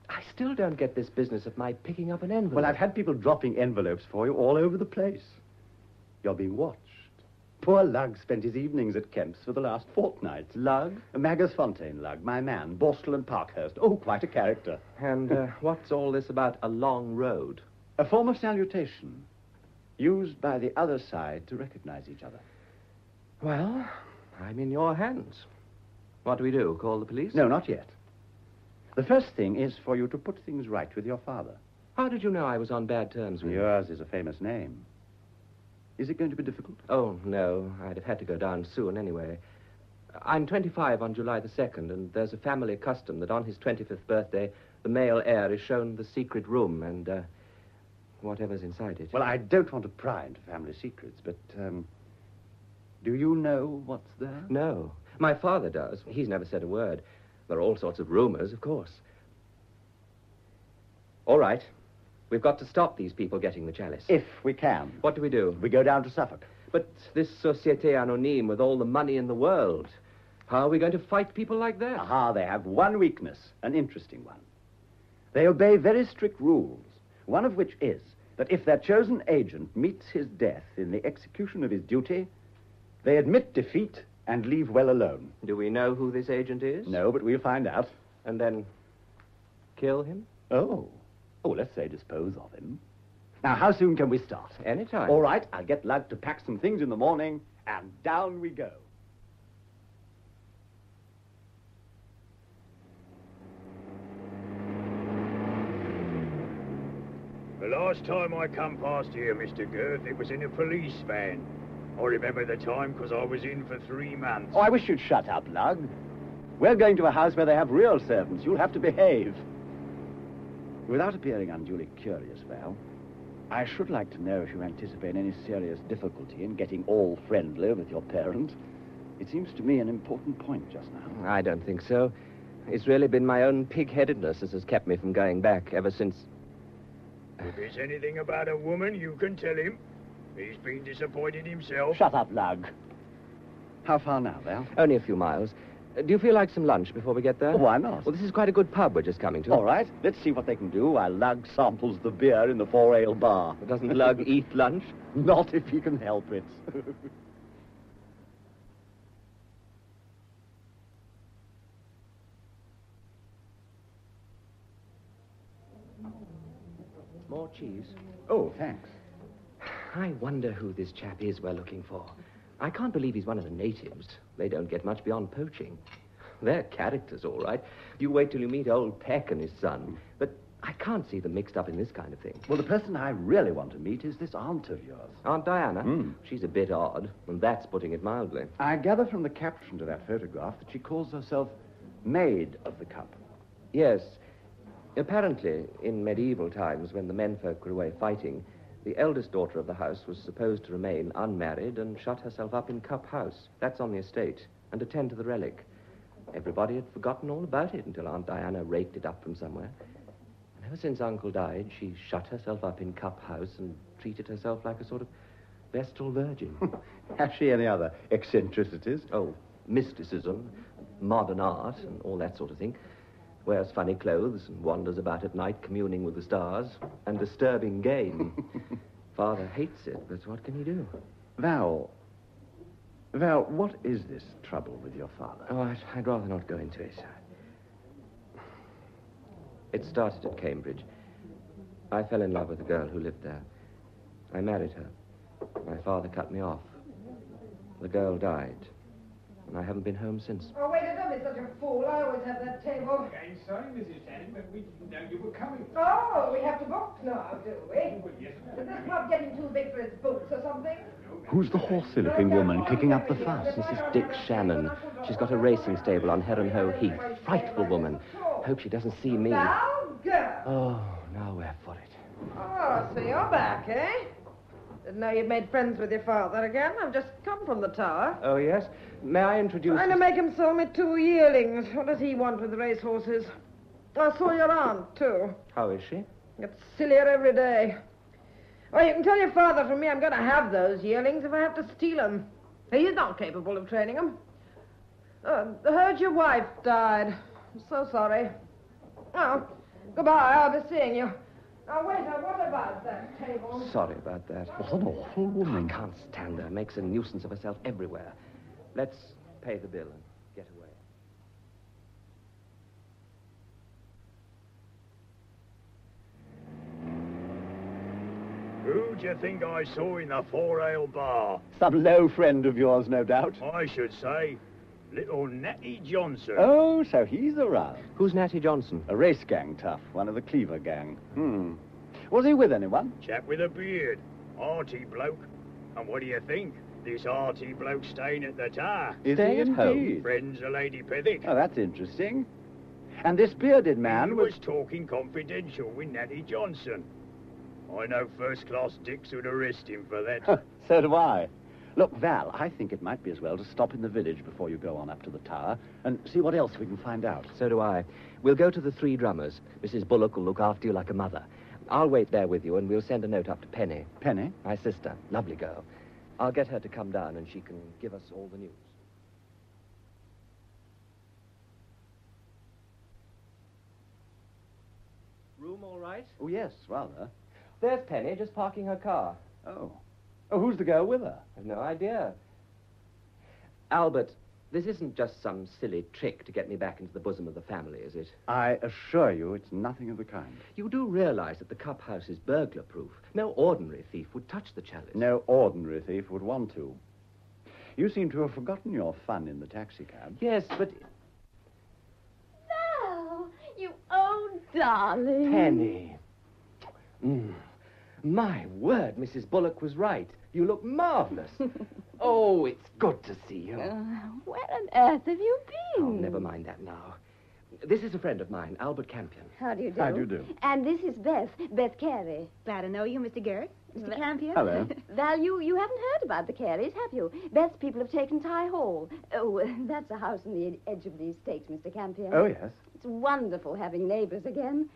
I still don't get this business of my picking up an envelope. Well, I've had people dropping envelopes for you all over the place. You're being watched. Poor Lugg spent his evenings at Kemp's for the last fortnight. Lugg? Magersfontein Lugg, my man, Borstal and Parkhurst. Oh, quite a character. And what's all this about a long road? A form of salutation, used by the other side to recognize each other. Well, I'm in your hands. What do we do? Call the police? No, not yet. The first thing is for you to put things right with your father. How did you know I was on bad terms with him? Yours is a famous name. Is it going to be difficult? Oh, no. I'd have had to go down soon anyway. I'm 25 on July the 2nd, and there's a family custom that on his 25th birthday, the male heir is shown the secret room and, whatever's inside it. Well, I don't want to pry into family secrets, but, do you know what's there? No. My father does. He's never said a word. There are all sorts of rumors, of course. All right. We've got to stop these people getting the chalice. If we can. What do we do? We go down to Suffolk. But this Société Anonyme with all the money in the world, how are we going to fight people like that? Aha, they have one weakness, an interesting one. They obey very strict rules, one of which is that if their chosen agent meets his death in the execution of his duty, they admit defeat and leave well alone. Do we know who this agent is? No, but we'll find out. And then kill him? Oh, let's say dispose of him. Now, how soon can we start? Anytime. All right, I'll get Lugg to pack some things in the morning, and down we go. The last time I come past here, Mr. Girth, it was in a police van. I remember the time because I was in for 3 months. Oh, I wish you'd shut up, Lugg. We're going to a house where they have real servants. You'll have to behave. Without appearing unduly curious, Val, I should like to know if you anticipate any serious difficulty in getting all friendly with your parent. It seems to me an important point just now. I don't think so. It's really been my own pig-headedness that has kept me from going back ever since... If there's anything about a woman, you can tell him. He's been disappointed himself. Shut up, Lugg. How far now, Val? Only a few miles. Do you feel like some lunch before we get there? Oh, why not? Well, this is quite a good pub we're just coming to. All right. Let's see what they can do while Lugg samples the beer in the 4-ale bar. Doesn't Lugg eat lunch? Not if he can help it. More cheese? Oh, thanks. I wonder who this chap is we're looking for. I can't believe he's one of the natives. They don't get much beyond poaching. They're characters, all right. You wait till you meet old Peck and his son. But I can't see them mixed up in this kind of thing. Well, the person I really want to meet is this aunt of yours. Aunt Diana? She's a bit odd, and that's putting it mildly. I gather from the caption to that photograph that she calls herself Maid of the Cup. Yes. Apparently, in medieval times, when the menfolk were away fighting, the eldest daughter of the house was supposed to remain unmarried and shut herself up in Cup House. That's on the estate, and attend to the relic. Everybody had forgotten all about it until Aunt Diana raked it up from somewhere. And ever since Uncle died, she shut herself up in Cup House and treated herself like a sort of Vestal Virgin. Has she any other eccentricities? Oh, mysticism. modern art and all that sort of thing. Wears funny clothes and wanders about at night communing with the stars and disturbing game. Father hates it, but what can he do? Val, what is this trouble with your father? Oh, I'd rather not go into it. It started at Cambridge. I fell in love with a girl who lived there. I married her. My father cut me off. The girl died, and I haven't been home since. Oh, wait, don't be such a fool. I always have that table. I'm sorry, Mrs. Allen, but we didn't know you were coming. Oh, we have to book now, do we? Well, yes, Is this club getting too big for its boots or something? Who's the horse-looking woman kicking up the fuss? Mrs. Dick Shannon. She's got a racing stable on Heron Hoe Heath. Frightful woman. Hope she doesn't see me. Now, girl. Oh, now we're for it. Oh, so you're back, eh? Didn't know you'd made friends with your father again. I've just come from the tower. Oh, yes? May I introduce... Trying to make him sell me 2 yearlings. What does he want with racehorses? I saw your aunt, too. How is she? Gets sillier every day. Well, you can tell your father from me I'm going to have those yearlings if I have to steal them. He's not capable of training them. Heard your wife died. I'm so sorry. Oh, goodbye. I'll be seeing you. Now, waiter, what about that table? Sorry about that. What an awful woman. I can't stand her. Makes a nuisance of herself everywhere. Let's pay the bill and get away. Who do you think I saw in the four-ale bar? Some low friend of yours, no doubt. I should say, little Natty Johnson. Oh, so he's around. Who's Natty Johnson? A race gang tough, one of the Cleaver gang. Was he with anyone? Chap with a beard. Arty bloke. And what do you think? This arty bloke staying at the tower. Is he indeed? Friends of Lady Pethick. Oh, that's interesting. And this bearded man He was talking confidential with Natty Johnson. I know first-class dicks who'd arrest him for that. So do I. Look, Val, I think it might be as well to stop in the village before you go on up to the tower and see what else we can find out. So do I. We'll go to the Three Drummers. Mrs. Bullock will look after you like a mother. I'll wait there with you, and we'll send a note up to Penny. Penny? My sister. Lovely girl. I'll get her to come down, and she can give us all the news. Room all right? Oh, yes, rather. There's Penny, just parking her car. Oh, who's the girl with her? I've no idea. Albert, this isn't just some silly trick to get me back into the bosom of the family, is it? I assure you it's nothing of the kind. You do realize that the Cup House is burglar-proof. No ordinary thief would touch the chalice. No ordinary thief would want to. You seem to have forgotten your fun in the taxicab. Yes, but... Val, you old darling. Penny. My word, Mrs. Bullock was right. You look marvelous. Oh, it's good to see you. Where on earth have you been? Oh, never mind that now. This is a friend of mine, Albert Campion. How do you do? How do you do? And this is Beth Carey. Glad to know you, Mr. Garrett. Mr. Campion. Hello. Val, you haven't heard about the Careys, have you? Beth's people have taken Ty Hall. Oh, that's a house on the edge of the estate, Mr. Campion. Oh, yes. It's wonderful having neighbors again.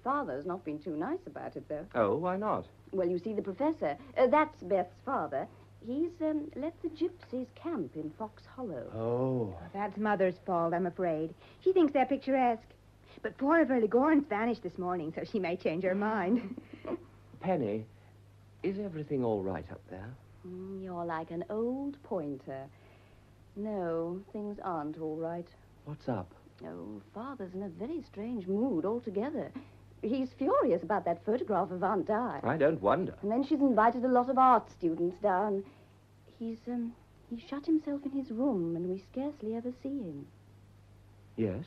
Father's not been too nice about it, though. Oh, why not? Well, you see, the professor, that's Beth's father, he's let the gypsies camp in Fox Hollow. Oh. That's Mother's fault, I'm afraid. She thinks they're picturesque. But poor Verly Gorn's vanished this morning, so she may change her mind. Penny, is everything all right up there? You're like an old pointer. No, things aren't all right. What's up? Oh, Father's in a very strange mood altogether. He's furious about that photograph of Aunt Di. I don't wonder. And then she's invited a lot of art students down. He's shut himself in his room, and we scarcely ever see him. Yes?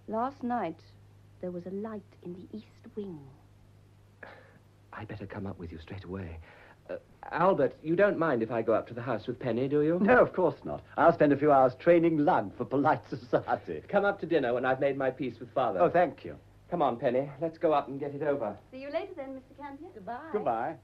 Last night, there was a light in the east wing. I'd better come up with you straight away. Albert, you don't mind if I go up to the house with Penny, do you? No, of course not. I'll spend a few hours training Lugg for polite society. Come up to dinner when I've made my peace with Father. Oh, thank you. Come on, Penny. Let's go up and get it over. See you later then, Mr. Campion. Goodbye. Goodbye.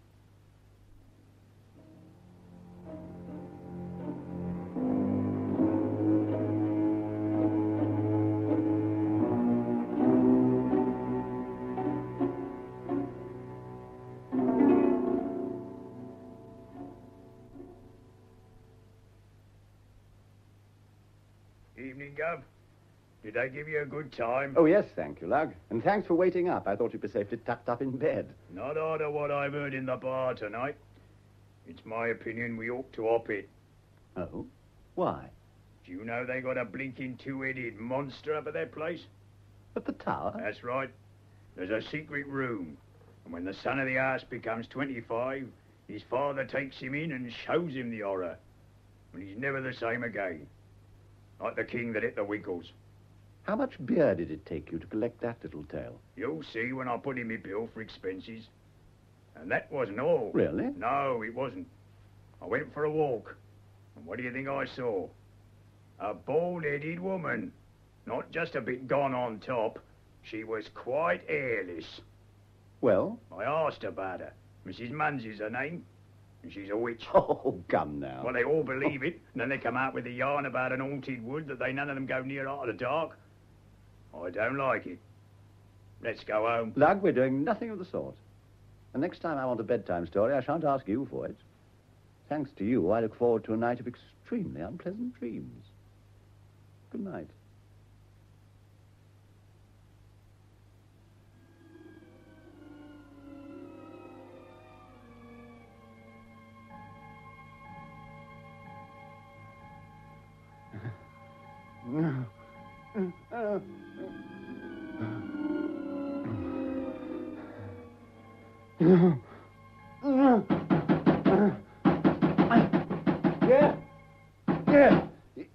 Evening, Gov. Did I give you a good time? Oh, yes, thank you, Lugg. And thanks for waiting up. I thought you'd be safely tucked up in bed. Not out of what I've heard in the bar tonight. It's my opinion we ought to op it. Oh? Why? Do you know they got a blinking two-headed monster up at their place? At the tower? That's right. There's a secret room. And when the son of the house becomes 25, his father takes him in and shows him the horror. And he's never the same again. Like the king that hit the Wiggles. How much beer did it take you to collect that little tale? You'll see when I put in my bill for expenses. And that wasn't all. Really? No, it wasn't. I went for a walk. And what do you think I saw? A bald-headed woman. Not just a bit gone on top. She was quite hairless. Well? I asked about her. Mrs. Munsey's her name. And she's a witch. Oh, come now. Well, they all believe it. And then they come out with a yarn about an haunted wood that they none of them go near after the dark. I don't like it. Let's go home. Lugg, we're doing nothing of the sort. The next time I want a bedtime story, I shan't ask you for it. Thanks to you, I look forward to a night of extremely unpleasant dreams. Good night.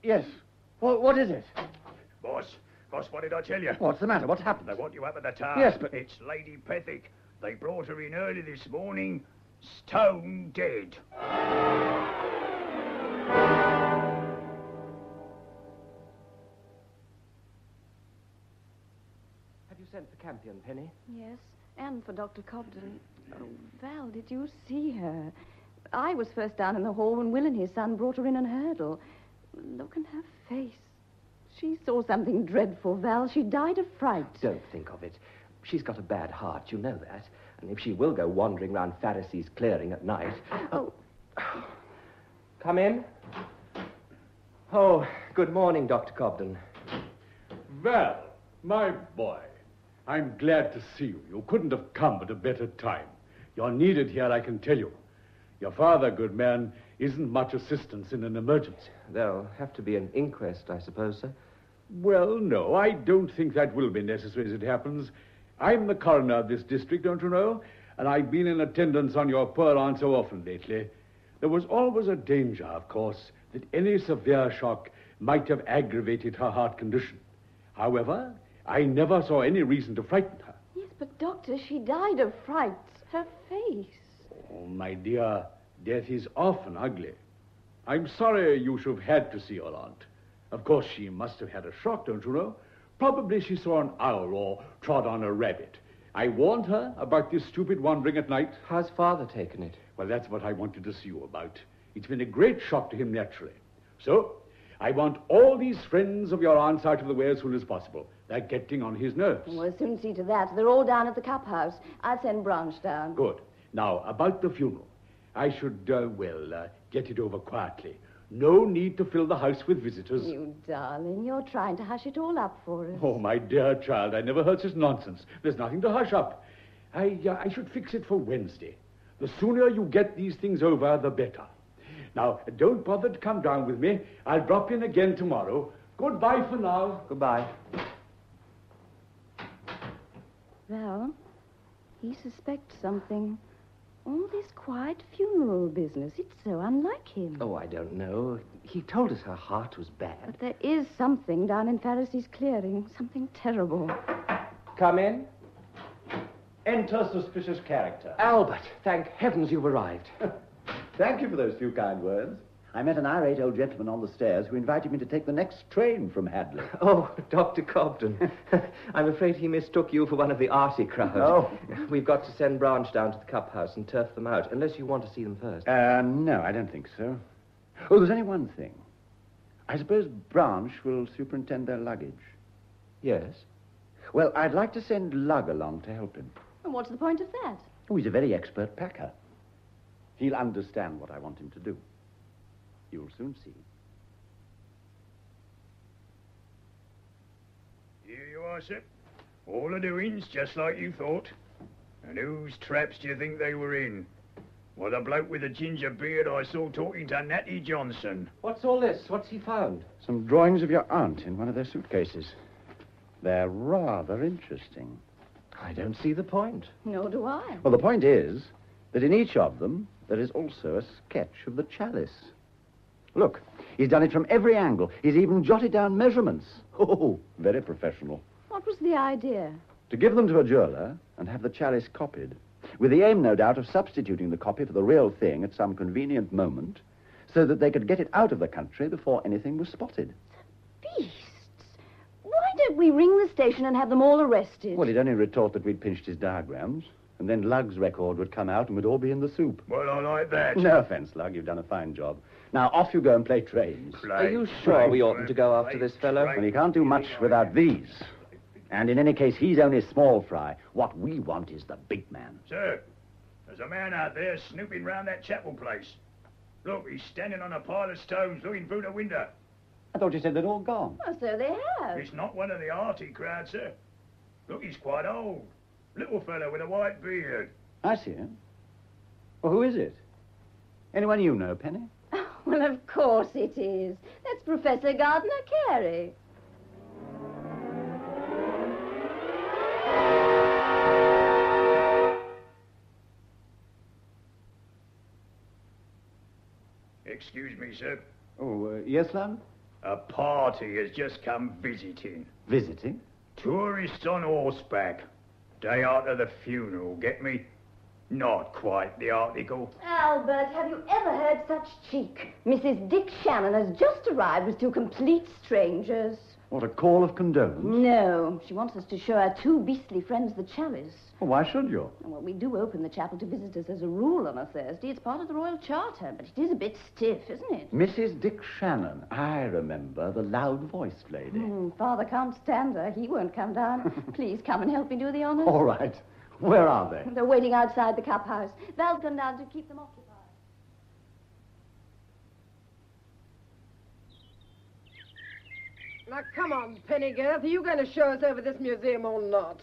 Yes. What is it? Boss, what did I tell you? What's the matter? What's happened? They want you up at the tower. Yes, but... It's Lady Pethick. They brought her in early this morning, stone dead. Have you sent for Campion, Penny? Yes, and for Dr. Cobden. Oh, Val, did you see her? I was first down in the hall when Will and his son brought her in on hurdle. Look in her face. She saw something dreadful, Val. She died of fright. Don't think of it. She's got a bad heart, you know that. And if she will go wandering round Pharisee's clearing at night... Oh. Come in. Oh, good morning, Dr. Cobden. Val, my boy, I'm glad to see you. You couldn't have come at a better time. You're needed here, I can tell you. Your father, good man, isn't much assistance in an emergency. There'll have to be an inquest, I suppose, sir. Well, no, I don't think that will be necessary as it happens. I'm the coroner of this district, don't you know? And I've been in attendance on your poor aunt so often lately. There was always a danger, of course, that any severe shock might have aggravated her heart condition. However, I never saw any reason to frighten her. Yes, but, Doctor, she died of fright. Her face. Oh, my dear, death is often ugly. I'm sorry you should have had to see your aunt. Of course, she must have had a shock, don't you know? Probably she saw an owl or trod on a rabbit. I warned her about this stupid wandering at night. How's Father taken it? Well, that's what I wanted to see you about. It's been a great shock to him, naturally. So, I want all these friends of your aunt's out of the way as soon as possible. They're getting on his nerves. We'll soon see to that. They're all down at the Cup House. I'll send Branch down. Good. Now, about the funeral. I should, get it over quietly. No need to fill the house with visitors. You darling, you're trying to hush it all up for us. Oh, my dear child, I never heard such nonsense. There's nothing to hush up. I should fix it for Wednesday. The sooner you get these things over, the better. Now, don't bother to come down with me. I'll drop in again tomorrow. Goodbye for now. Goodbye. Val, he suspects something. All this quiet funeral business, it's so unlike him. Oh, I don't know. He told us her heart was bad. But there is something down in Pharisee's clearing, something terrible. Come in. Enter suspicious character. Albert, thank heavens you've arrived. Thank you for those few kind words. I met an irate old gentleman on the stairs who invited me to take the next train from Hadley. Oh, Dr. Cobden. I'm afraid he mistook you for one of the arty crowd. Oh. We've got to send Branch down to the Cup House and turf them out, unless you want to see them first. No, I don't think so. Oh, there's only one thing. I suppose Branch will superintend their luggage. Yes? Well, I'd like to send Lugg along to help him. And what's the point of that? Oh, he's a very expert packer. He'll understand what I want him to do. You'll soon see. are, sir. All the doings just like you thought. And whose traps do you think they were in? Well, the bloke with the ginger beard I saw talking to Natty Johnson. What's all this? What's he found? Some drawings of your aunt in one of their suitcases. They're rather interesting. I don't see the point. Nor do I. Well, the point is that in each of them there is also a sketch of the chalice. Look, he's done it from every angle. He's even jotted down measurements. Oh, very professional. What was the idea? To give them to a jeweler and have the chalice copied, with the aim, no doubt, of substituting the copy for the real thing at some convenient moment, so that they could get it out of the country before anything was spotted. Beasts. Why don't we ring the station and have them all arrested? Well, he'd only retort that we'd pinched his diagrams, and then Lugg's record would come out and we'd all be in the soup. Well, I like that. No offence, Lugg. You've done a fine job. Now, off you go and play trains. Are you sure we oughtn't to go after this fellow? Well, he can't do much without these. And in any case, he's only small fry. What we want is the big man. Sir, there's a man out there snooping round that chapel place. Look, he's standing on a pile of stones looking through the window. I thought you said they'd all gone. Oh, so they have. It's not one of the arty crowd, sir. Look, he's quite old. Little fellow with a white beard. I see him. Well, who is it? Anyone you know, Penny? Well, of course it is. That's Professor Gardner Carey. Excuse me, sir. Oh, yes, lad? A party has just come visiting. Visiting? Tourists on horseback. Day after the funeral, get me? Not quite the article. Albert, have you ever heard such cheek? Mrs. Dick Shannon has just arrived with two complete strangers. What, a call of condolence? No, she wants us to show our two beastly friends the chalice. Well, why should you? Well, we do open the chapel to visitors as a rule on a Thursday. It's part of the Royal Charter, but it is a bit stiff, isn't it? Mrs. Dick Shannon. I remember, the loud-voiced lady. Father can't stand her. He won't come down. Please come and help me do the honors. All right. Where are they? They're waiting outside the cup house. Val's gone down to keep them occupied. Now, come on, Pennygirth. Are you going to show us over this museum or not?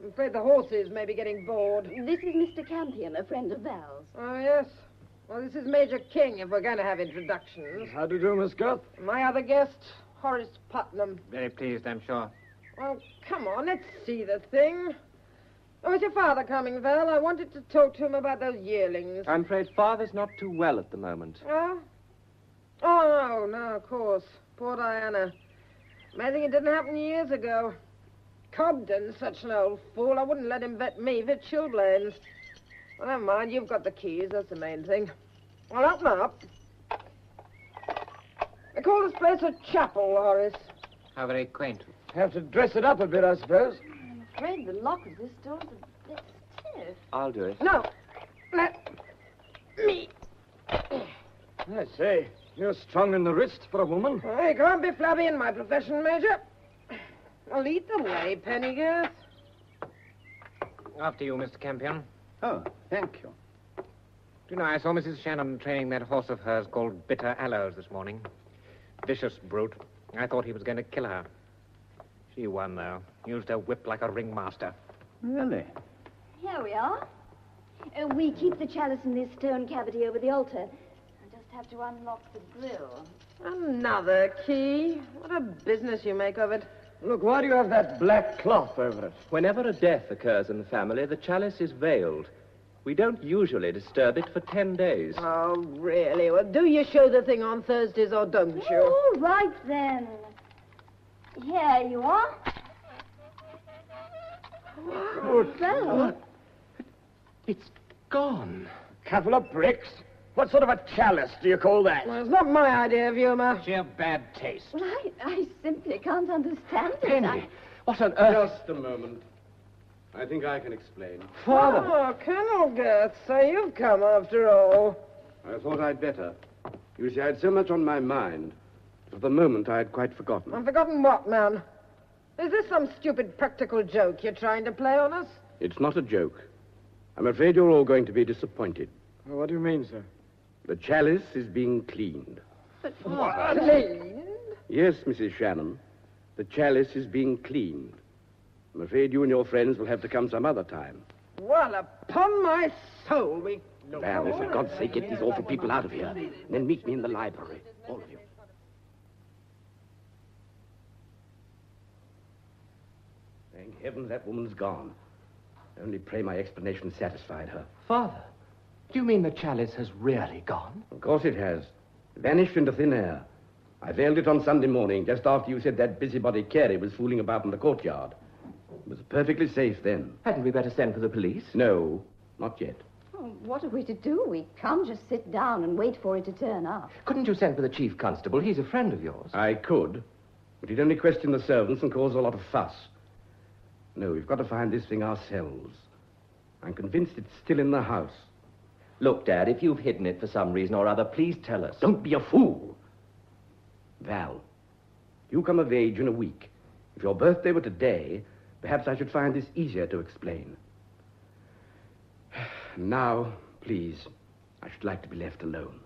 I'm afraid the horses may be getting bored. This is Mr. Campion, a friend of Val's. Oh, yes. Well, this is Major King, if we're going to have introductions. How do you do, Miss Guth? My other guest, Horace Putnam. Very pleased, I'm sure. Well, come on, let's see the thing. Oh, is your father coming, Val? I wanted to talk to him about those yearlings. I'm afraid Father's not too well at the moment. Oh? Oh, no, of course. Poor Diana. Amazing it didn't happen years ago. Cobden's such an old fool. I wouldn't let him vet me for chilblains. Well, never mind. You've got the keys. That's the main thing. Well, open up. They call this place a chapel, Horace. How very quaint. Have to dress it up a bit, I suppose. I'm afraid the lock of this door's a bit stiff. I'll do it. No. Let me. I say, you're strong in the wrist for a woman. You can't be flabby in my profession, Major. Well, lead the way, Pennygirth. After you, Mr. Campion. Oh, thank you. Do you know, I saw Mrs. Shannon training that horse of hers called Bitter Aloes this morning. Vicious brute. I thought he was going to kill her. She won, though. Used her whip like a ringmaster. Really? Here we are. We keep the chalice in this stone cavity over the altar. I just have to unlock the grill. Another key. What a business you make of it. Look, why do you have that black cloth over it? Whenever a death occurs in the family, the chalice is veiled. We don't usually disturb it for 10 days. Oh, really? Well, do you show the thing on Thursdays or don't you? All right, then. Here you are. What? It's gone. Couple of bricks? What sort of a chalice do you call that? Well, it's not my idea of humor. Sheer bad taste. Well, I simply can't understand it. Penny, what on earth? Just a moment. I think I can explain. Father! Oh, Colonel Girth, so you've come after all. I thought I'd better. You see, I had so much on my mind. For the moment, I had quite forgotten. I've forgotten what, man? Is this some stupid practical joke you're trying to play on us? It's not a joke. I'm afraid you're all going to be disappointed. What do you mean, sir? The chalice is being cleaned. But what? Cleaned? Yes, Mrs. Shannon. The chalice is being cleaned. I'm afraid you and your friends will have to come some other time. Well, upon my soul, we... Val, for God's sake, get these awful people out of here. And then meet me in the library. All of you. Thank heaven that woman's gone. I only pray my explanation satisfied her. Father, do you mean the chalice has really gone? Of course it has. Vanished into thin air. I veiled it on Sunday morning, just after you said that busybody Carey was fooling about in the courtyard. It was perfectly safe then. Hadn't we better send for the police? No, not yet. Oh, what are we to do? We can't just sit down and wait for it to turn up. Couldn't you send for the chief constable? He's a friend of yours. I could, but he'd only question the servants and cause a lot of fuss. No, we've got to find this thing ourselves. I'm convinced it's still in the house. Look, Dad, if you've hidden it for some reason or other, please tell us. Don't be a fool. Val, you come of age in a week. If your birthday were today, perhaps I should find this easier to explain. Now, please, I should like to be left alone.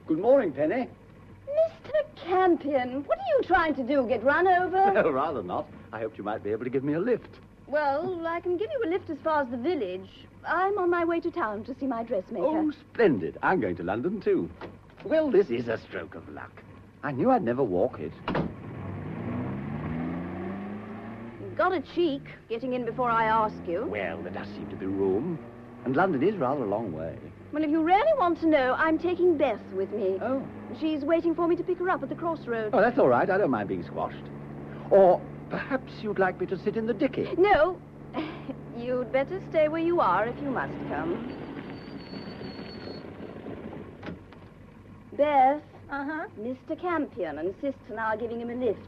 Good morning, Penny. Mr. Campion, what are you trying to do? Get run over? No, rather not. I hoped you might be able to give me a lift. Well, I can give you a lift as far as the village. I'm on my way to town to see my dressmaker. Oh, splendid. I'm going to London, too. Well, this is a stroke of luck. I knew I'd never walk it. Got a cheek, getting in before I ask you. Well, there does seem to be room. And London is rather a long way. Well, if you really want to know, I'm taking Beth with me. Oh. She's waiting for me to pick her up at the crossroads. Oh, that's all right. I don't mind being squashed. Or perhaps you'd like me to sit in the dicky. No. You'd better stay where you are if you must come. Beth. Uh-huh. Mr. Campion insists on our giving him a lift.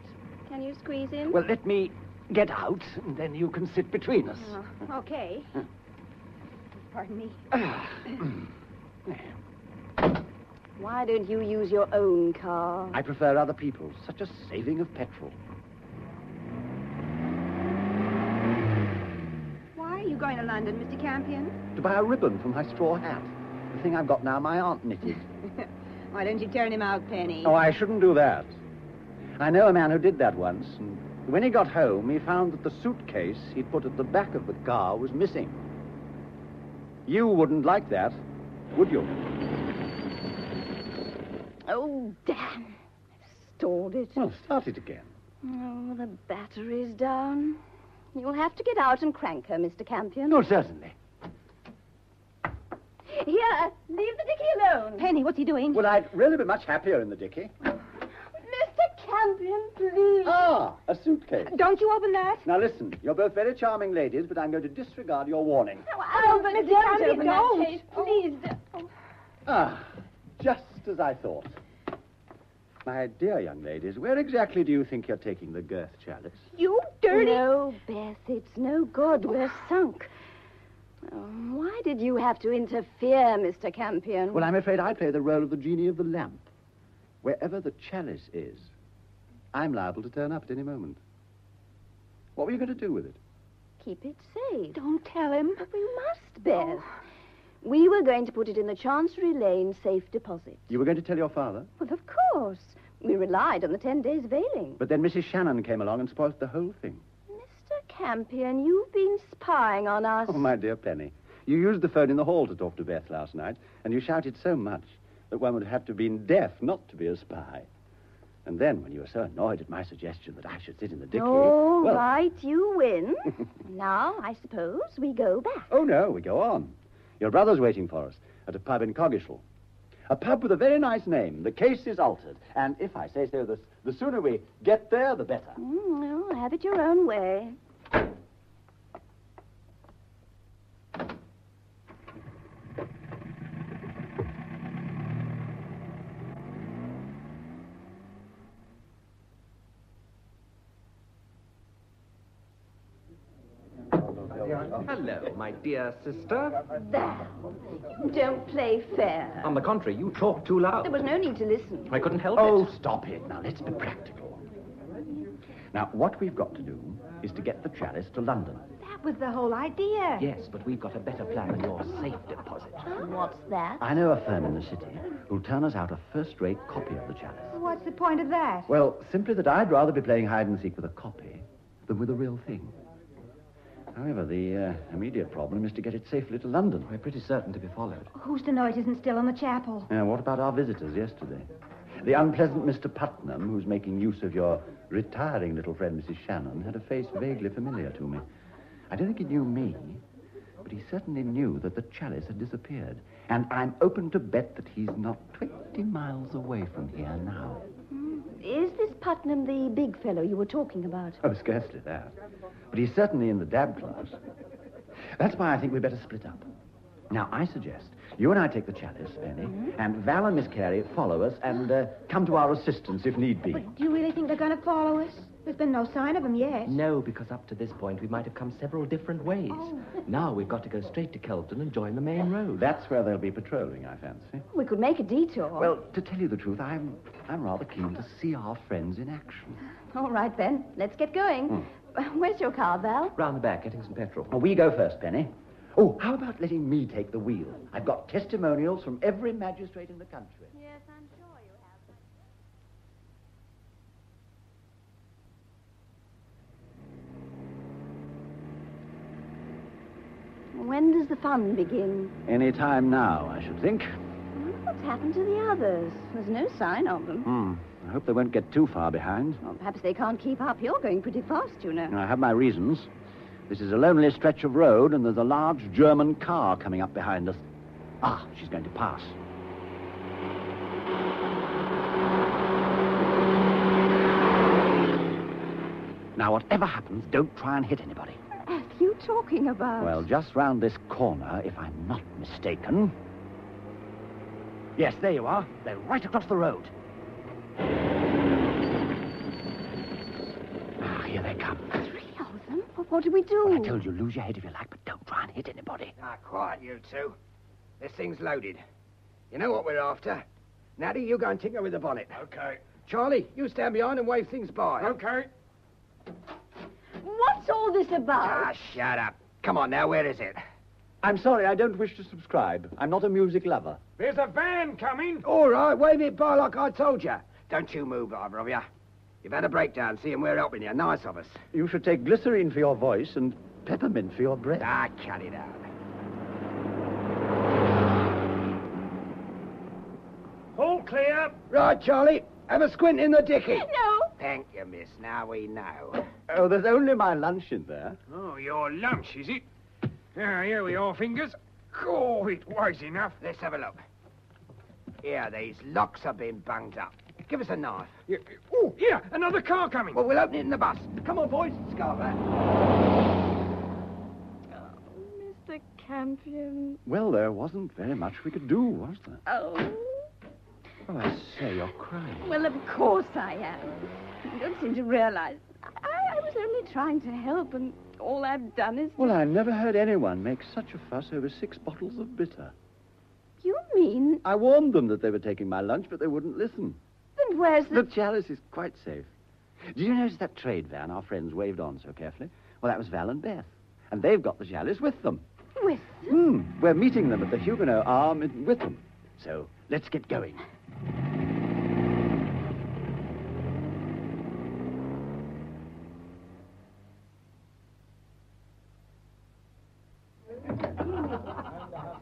Can you squeeze in? Well, let me get out, and then you can sit between us. Okay. Pardon me. Why don't you use your own car? I prefer other people's. Such a saving of petrol. Why are you going to London, Mr. Campion? To buy a ribbon for my straw hat. The thing I've got now, my aunt knitted. Why don't you turn him out, Penny? Oh, I shouldn't do that. I know a man who did that once, and when he got home, he found that the suitcase he'd put at the back of the car was missing. You wouldn't like that, would you? Oh, damn. Stalled it. Well, start it again. Oh, the battery's down. You'll have to get out and crank her, Mr. Campion. Oh, certainly. Here, leave the dicky alone. Penny, what's he doing? Well, I'd really be much happier in the dicky. Mr. Campion, please. Ah, a suitcase. Don't you open that. Now, listen, you're both very charming ladies, but I'm going to disregard your warning. Oh, but Mr. don't Campion, open don't. that case, please. Oh. Ah, just as I thought. My dear young ladies, where exactly do you think you're taking the girth chalice? You dirty... No, Beth, it's no good. We're sunk. Oh, why did you have to interfere, Mr. Campion? Well, I'm afraid I play the role of the genie of the lamp. Wherever the chalice is, I'm liable to turn up at any moment. What were you going to do with it? Keep it safe. Don't tell him. But we must, Beth. We were going to put it in the Chancery Lane safe deposit. You were going to tell your father? Well, of course. We relied on the 10 days veiling. But then Mrs. Shannon came along and spoilt the whole thing. Mr. Campion, you've been spying on us. Oh, my dear Penny. You used the phone in the hall to talk to Beth last night, and you shouted so much that one would have to have been deaf not to be a spy. And then, when you were so annoyed at my suggestion that I should sit in the dicky... All well... right, you win. Now, I suppose we go back. Oh, no, we go on. Your brother's waiting for us at a pub in Coggeshall. A pub with a very nice name. The case is altered. And if I say so, the sooner we get there, the better. Well, have it your own way. Hello, my dear sister. There. You don't play fair. On the contrary, you talk too loud. There was no need to listen. I couldn't help it. Oh, stop it. Now, let's be practical. Now, what we've got to do is to get the chalice to London. That was the whole idea. Yes, but we've got a better plan than your safe deposit. What's that? I know a firm in the city who'll turn us out a first-rate copy of the chalice. What's the point of that? Well, simply that I'd rather be playing hide-and-seek with a copy than with a real thing. However, the immediate problem is to get it safely to London. We're pretty certain to be followed. Who's to know it isn't still in the chapel? What about our visitors yesterday? The unpleasant Mr. Putnam, who's making use of your retiring little friend, Mrs. Shannon, had a face vaguely familiar to me. I don't think he knew me, but he certainly knew that the chalice had disappeared. And I'm open to bet that he's not 20 miles away from here now. Is this Putnam the big fellow you were talking about? Oh, scarcely that. But he's certainly in the dab class. That's why I think we'd better split up. Now, I suggest you and I take the chalice, Penny, and Val and Miss Carey follow us and come to our assistance if need be. But do you really think they're going to follow us? There's been no sign of them yet. No, because up to this point we might have come several different ways. Oh. Now we've got to go straight to Kelton and join the main road. That's where they'll be patrolling, I fancy. We could make a detour. Well, to tell you the truth, I'm rather keen to see our friends in action. All right, then. Let's get going. Where's your car, Val? Round the back, getting some petrol. Well, we go first, Penny. Oh, how about letting me take the wheel? I've got testimonials from every magistrate in the country. Yes, I'm sure you have. When does the fun begin? Any time now, I should think. What's happened to the others? There's no sign of them. I hope they won't get too far behind. Well, perhaps they can't keep up. You're going pretty fast, you know. I have my reasons. This is a lonely stretch of road, and there's a large German car coming up behind us. Ah, she's going to pass. Now, whatever happens, don't try and hit anybody. What are you talking about? Well, just round this corner, if I'm not mistaken. Yes, there you are. They're right across the road. Ah, here they come. What do we do? Well, I told you, lose your head if you like, but don't try and hit anybody. Quiet, you two. This thing's loaded. You know what we're after. Natty, you go and tinker with the bonnet. Okay. Charlie, you stand behind and wave things by. Okay. What's all this about? Shut up. Come on now, where is it? I'm sorry, I don't wish to subscribe. I'm not a music lover. There's a van coming. All right, wave it by like I told you. Don't you move, either of you. You've had a breakdown, seeing we're helping you. Nice of us. You should take glycerine for your voice and peppermint for your breath. Cut it out. All clear. Right, Charlie. Have a squint in the dicky. No. Thank you, miss. Now we know. Oh, there's only my lunch in there. Oh, your lunch, is it? Here we are, fingers. Oh, it weighs enough. Let's have a look. Here, these locks have been bunged up. Give us a knife. Oh, here, another car coming. Well, we'll open it in the bus. Come on, boys. Scarlet. Mr. Campion. Well, there wasn't very much we could do, was there? Oh. Oh, I say, you're crying. Well, of course I am. You don't seem to realize. I was only trying to help, and all I've done is... Well, I never heard anyone make such a fuss over 6 bottles of bitter. You mean... I warned them that they were taking my lunch, but they wouldn't listen. Then where's The chalice is quite safe. Did you notice that trade van our friends waved on so carefully? Well, that was Val and Beth. And they've got the chalice with them. With them? We're meeting them at the Huguenot Arm with them. So, let's get going.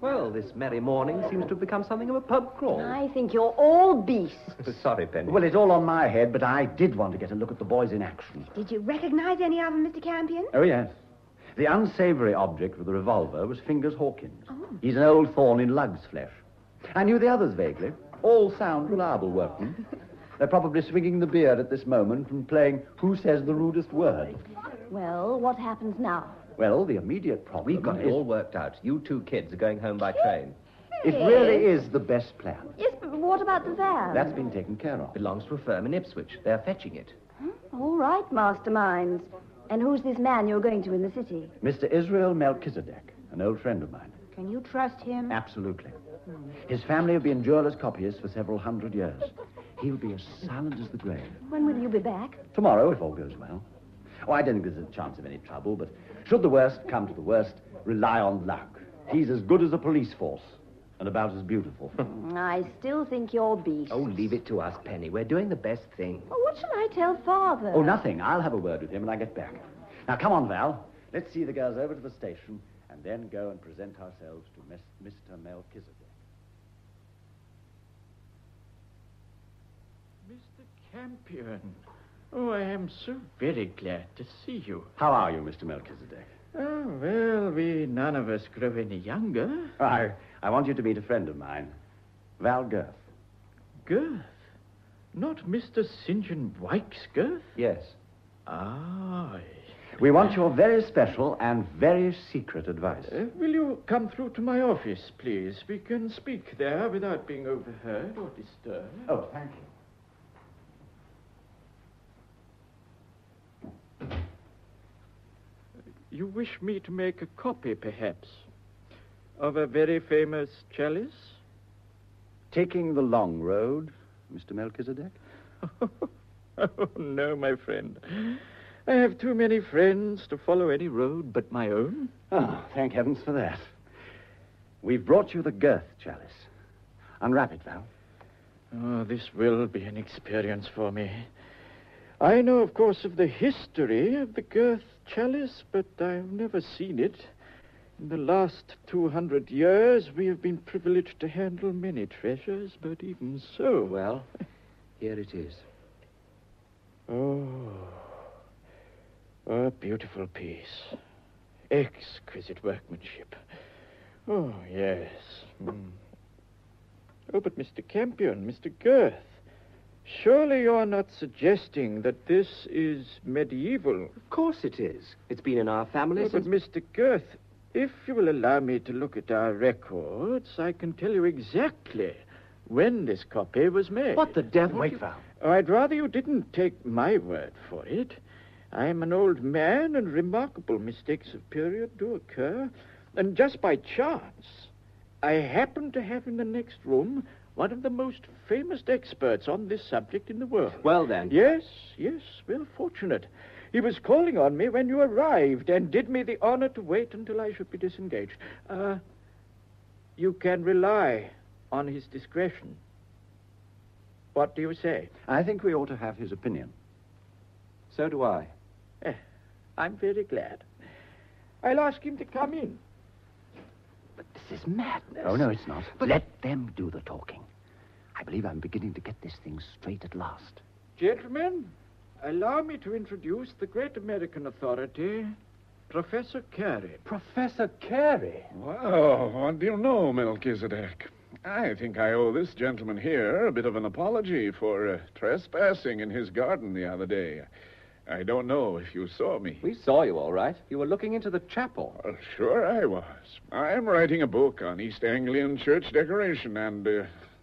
Well, this merry morning seems to have become something of a pub crawl. I think you're all beasts. Sorry, Penny. Well, it's all on my head, but I did want to get a look at the boys in action. Did you recognize any of them, Mr. Campion? Oh, yes. The unsavory object with the revolver was Fingers Hawkins. He's an old thorn in Lugg's flesh. I knew the others vaguely. All sound reliable workmen. They're probably swinging the beard at this moment and playing Who Says the Rudest Word. Well, what happens now? Well, the immediate problem We've got it all worked out. You 2 kids are going home by train. It really is the best plan. Yes, but what about the van? That's been taken care of. Belongs to a firm in Ipswich. They're fetching it. All right, masterminds. And who's this man you're going to in the city? Mr. Israel Melchizedek, an old friend of mine. Can you trust him? Absolutely. His family have been jewelers' copyists for several hundred years. He'll be as silent as the grave. When will you be back? Tomorrow, if all goes well. Oh, I don't think there's a chance of any trouble, but should the worst come to the worst, rely on Lugg. He's as good as a police force, and about as beautiful. I still think you're beast. Oh, leave it to us, Penny. We're doing the best thing. Oh, what shall I tell Father? Oh, nothing. I'll have a word with him when I get back. Now, come on, Val. Let's see the girls over to the station, and then go and present ourselves to Mr. Melchizedek. Mr. Campion. Oh, I am so very glad to see you. How are you, Mr. Melchizedek? Oh, well, we none of us grow any younger. I want you to meet a friend of mine, Val Girth. Girth? Not Mr. St. John Wyke's Girth? Yes. Ah. We want your very special and very secret advice. Will you come through to my office, please? We can speak there without being overheard or disturbed. Oh, thank you. You wish me to make a copy, perhaps, of a very famous chalice? Taking the long road, Mr. Melchizedek? Oh, no, my friend. I have too many friends to follow any road but my own. Oh, thank heavens for that. We've brought you the Girth chalice. Unwrap it, Val. Oh, this will be an experience for me. I know, of course, of the history of the Girth chalice, but I've never seen it. In the last 200 years, we have been privileged to handle many treasures, but even so... Well, here it is. Oh, a beautiful piece. Exquisite workmanship. Oh, yes. Oh, but Mr. Campion, Mr. Girth, surely you're not suggesting that this is medieval? Of course it is. It's been in our family But Mr. Girth, if you will allow me to look at our records, I can tell you exactly when this copy was made. What the devil? Wait, Val. Oh, I'd rather you didn't take my word for it. I'm an old man, and remarkable mistakes of period do occur. And just by chance, I happen to have in the next room one of the most famous experts on this subject in the world. Well, then. Yes, well, fortunate. He was calling on me when you arrived and did me the honor to wait until I should be disengaged. You can rely on his discretion. What do you say? I think we ought to have his opinion. So do I. I'm very glad. I'll ask him to come in. But this is madness. Oh, no, it's not. But let them do the talking. I believe I'm beginning to get this thing straight at last. Gentlemen, allow me to introduce the great American authority, Professor Carey. Professor Carey? Well, what do you know, Melchizedek? I think I owe this gentleman here a bit of an apology for trespassing in his garden the other day. I don't know if you saw me. We saw you, all right. You were looking into the chapel. Sure I was. I'm writing a book on East Anglian church decoration, and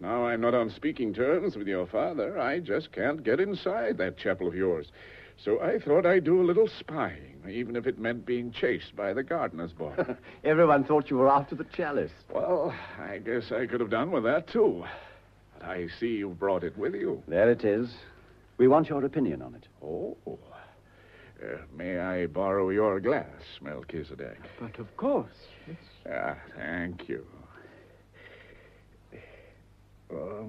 now I'm not on speaking terms with your father. I just can't get inside that chapel of yours. So I thought I'd do a little spying, even if it meant being chased by the gardener's boy. Everyone thought you were after the chalice. Well, I guess I could have done with that, too. But I see you brought it with you. There it is. We want your opinion on it. Oh. May I borrow your glass, Melchizedek? But of course. Yes. Thank you. A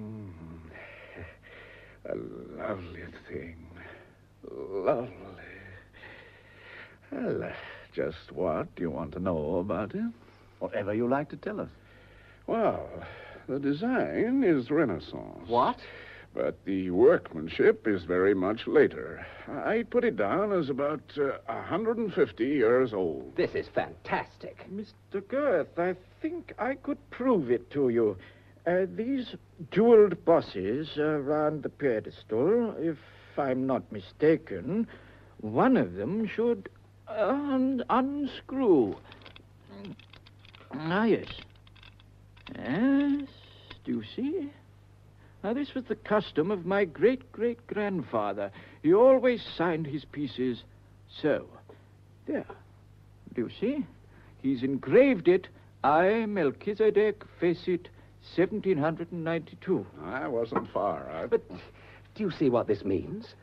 lovely thing. Lovely. Well, just what do you want to know about it? Whatever you like to tell us. Well, the design is Renaissance. What? But the workmanship is very much later. I'd put it down as about 150 years old. This is fantastic. Mr. Girth, I think I could prove it to you. These jeweled bosses around the pedestal, if I'm not mistaken, one of them should unscrew. Yes. Yes, do you see? Now, this was the custom of my great-great-grandfather. He always signed his pieces so. There. Do you see? He's engraved it, I, Melchizedek, Facet, 1792. I wasn't far. But do you see what this means?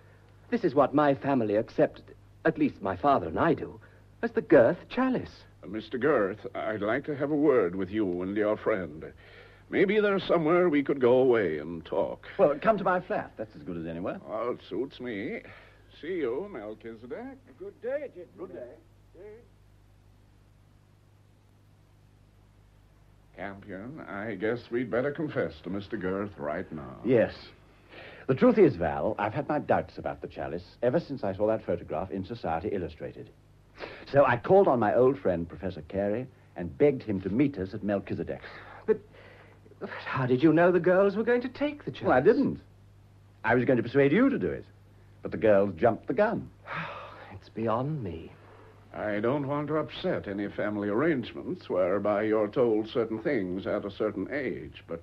This is what my family accepted. at least my father and I do, as the Girth chalice. Mr. Girth, I'd like to have a word with you and your friend. Maybe there's somewhere we could go away and talk. Well, come to my flat. That's as good as anywhere. Well, it suits me. See you, Melchizedek. Good day, gentlemen. Good day. Campion, I guess we'd better confess to Mr. Girth right now. Yes. The truth is, Val, I've had my doubts about the chalice ever since I saw that photograph in Society Illustrated. So I called on my old friend, Professor Carey, and begged him to meet us at Melchizedek's. But how did you know the girls were going to take the chalice? Well, I didn't. I was going to persuade you to do it. But the girls jumped the gun. It's beyond me. I don't want to upset any family arrangements whereby you're told certain things at a certain age, but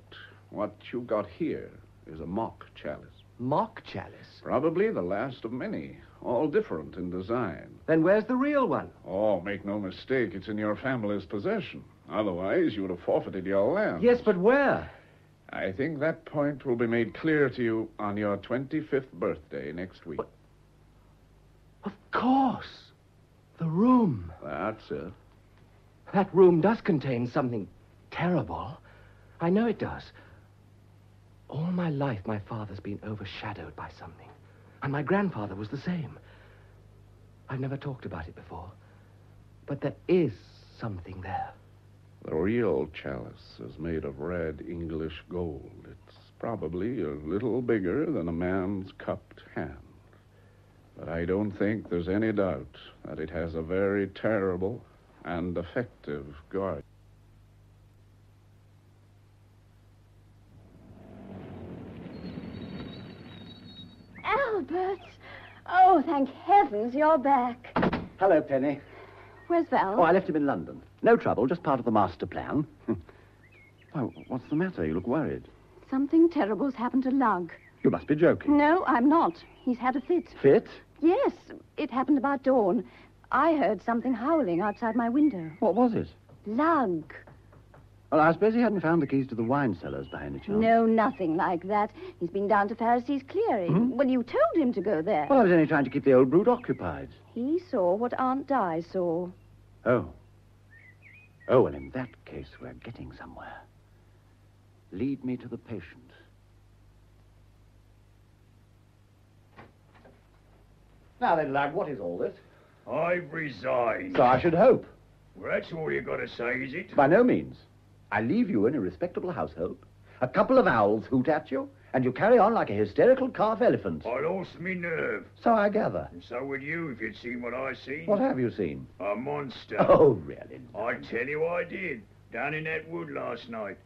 what you got here is a mock chalice. Mock chalice? Probably the last of many, all different in design. Then where's the real one? Oh, make no mistake, it's in your family's possession. Otherwise, you would have forfeited your land. Yes, but where? I think that point will be made clear to you on your 25th birthday next week. But, of course. The room. That's it. That room does contain something terrible. I know it does. All my life, my father's been overshadowed by something. And my grandfather was the same. I've never talked about it before. But there is something there. The real chalice is made of red English gold. It's probably a little bigger than a man's cupped hand. But I don't think there's any doubt that it has a very terrible and effective guard. Albert! Oh, thank heavens you're back. Hello, Penny. Where's Val? Oh, I left him in London. No trouble, just part of the master plan. Oh, what's the matter? You look worried. Something terrible's happened to Lugg. You must be joking. No, I'm not. He's had a fit. Fit? Yes, it happened about dawn. I heard something howling outside my window. What was it? Lugg. Well, I suppose he hadn't found the keys to the wine cellars by any chance. No, nothing like that. He's been down to Pharisee's clearing. Hmm? Well, you told him to go there. Well, I was only trying to keep the old brute occupied. He saw what Aunt Di saw. Oh. Oh, well, in that case, we're getting somewhere. Lead me to the patient. Now then, lad, what is all this? I've resigned. So I should hope. Well, that's all you got to say, is it? By no means. I leave you in a respectable household. A couple of owls hoot at you, and you carry on like a hysterical calf elephant. I lost me nerve. So I gather. And so would you if you'd seen what I seen. What have you seen? A monster. Oh, really? I tell you I did. Down in that wood last night.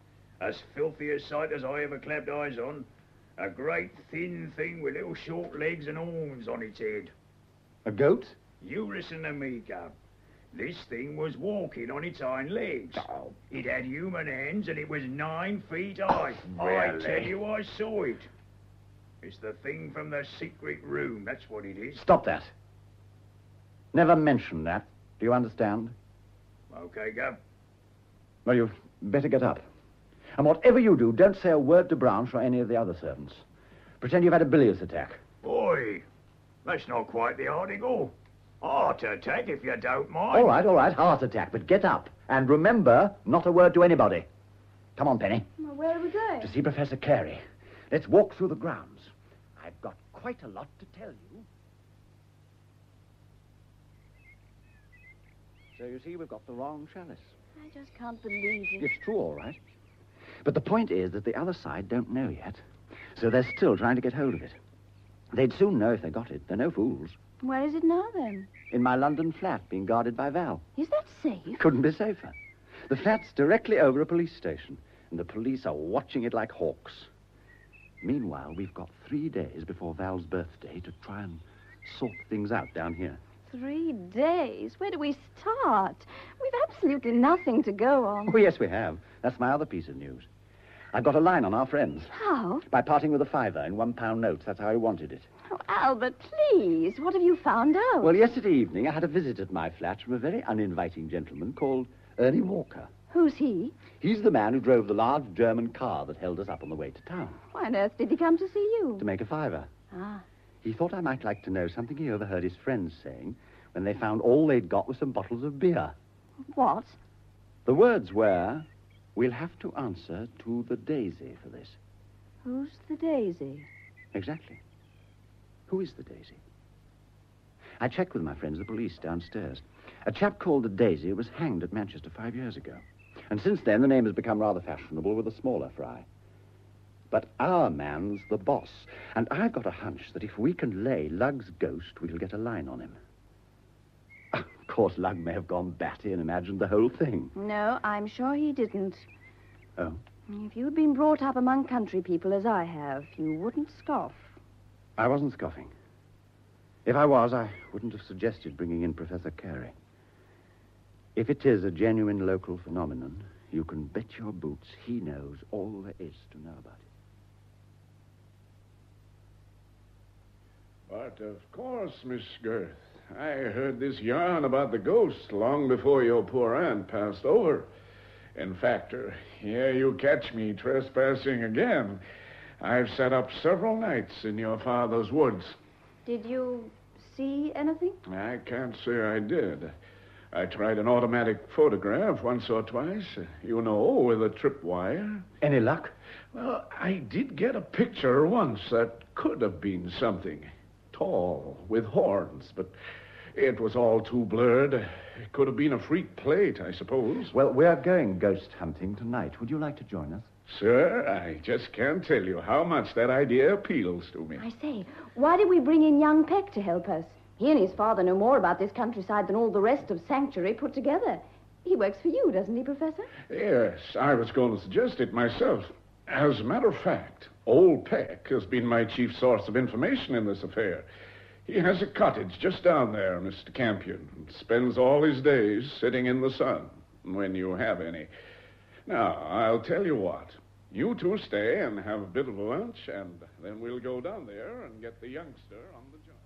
As filthy a sight as I ever clapped eyes on. A great thin thing with little short legs and horns on its head. A goat? You listen to me, Gub. This thing was walking on its hind legs. Oh. It had human hands and it was 9 feet high. Really? I tell you, I saw it. It's the thing from the secret room, that's what it is. Stop that. Never mention that. Do you understand? Okay, Gub. Well, you'd better get up. And whatever you do, don't say a word to Branch or any of the other servants. Pretend you've had a bilious attack. Boy, that's not quite the article. Heart attack, if you don't mind. All right, heart attack, but get up. And remember, not a word to anybody. Come on, Penny. Well, where are we going? To see Professor Carey. Let's walk through the grounds. I've got quite a lot to tell you. So you see, we've got the wrong chalice. I just can't believe it. It's true, all right. But the point is that the other side don't know yet. So they're still trying to get hold of it. They'd soon know if they got it. They're no fools. Where is it now, then? In my London flat, being guarded by Val. Is that safe? Couldn't be safer. The flat's directly over a police station, and the police are watching it like hawks. Meanwhile, we've got 3 days before Val's birthday to try and sort things out down here. 3 days? Where do we start? We've absolutely nothing to go on. Oh, yes, we have. That's my other piece of news. I've got a line on our friends. How? By parting with a £5 in £1 notes. That's how he wanted it. Oh, Albert, please. What have you found out? Well, yesterday evening, I had a visit at my flat from a very uninviting gentleman called Ernie Walker. Who's he? He's the man who drove the large German car that held us up on the way to town. Why on earth did he come to see you? To make a £5. Ah. He thought I might like to know something he overheard his friends saying when they found all they'd got was some bottles of beer. What? The words were, "We'll have to answer to the Daisy for this." Who's the Daisy? Exactly. Who is the Daisy? I checked with my friends, the police, downstairs. A chap called the Daisy was hanged at Manchester 5 years ago. And since then, the name has become rather fashionable with a smaller fry. But our man's the boss. And I've got a hunch that if we can lay Lugg's ghost, we'll get a line on him. Of course, Lugg may have gone batty and imagined the whole thing. No, I'm sure he didn't. Oh? If you'd been brought up among country people as I have, you wouldn't scoff. I wasn't scoffing. If I was, I wouldn't have suggested bringing in Professor Carey. If it is a genuine local phenomenon, you can bet your boots he knows all there is to know about it. But, of course, Miss Girth, I heard this yarn about the ghost long before your poor aunt passed over. In fact, here you catch me trespassing again. I've sat up several nights in your father's woods. Did you see anything? I can't say I did. I tried an automatic photograph once or twice, with a tripwire. Any luck? Well, I did get a picture once that could have been something. Tall, with horns, but it was all too blurred. It could have been a freak plate, I suppose. Well, we're going ghost hunting tonight. Would you like to join us? Sir, I just can't tell you how much that idea appeals to me. I say, why did we bring in young Peck to help us? He and his father know more about this countryside than all the rest of Sanctuary put together. He works for you, doesn't he, Professor? Yes, I was going to suggest it myself. As a matter of fact, old Peck has been my chief source of information in this affair. He has a cottage just down there, Mr. Campion, and spends all his days sitting in the sun, when you have any. Now, I'll tell you what. You two stay and have a bit of a lunch, and then we'll go down there and get the youngster on the job.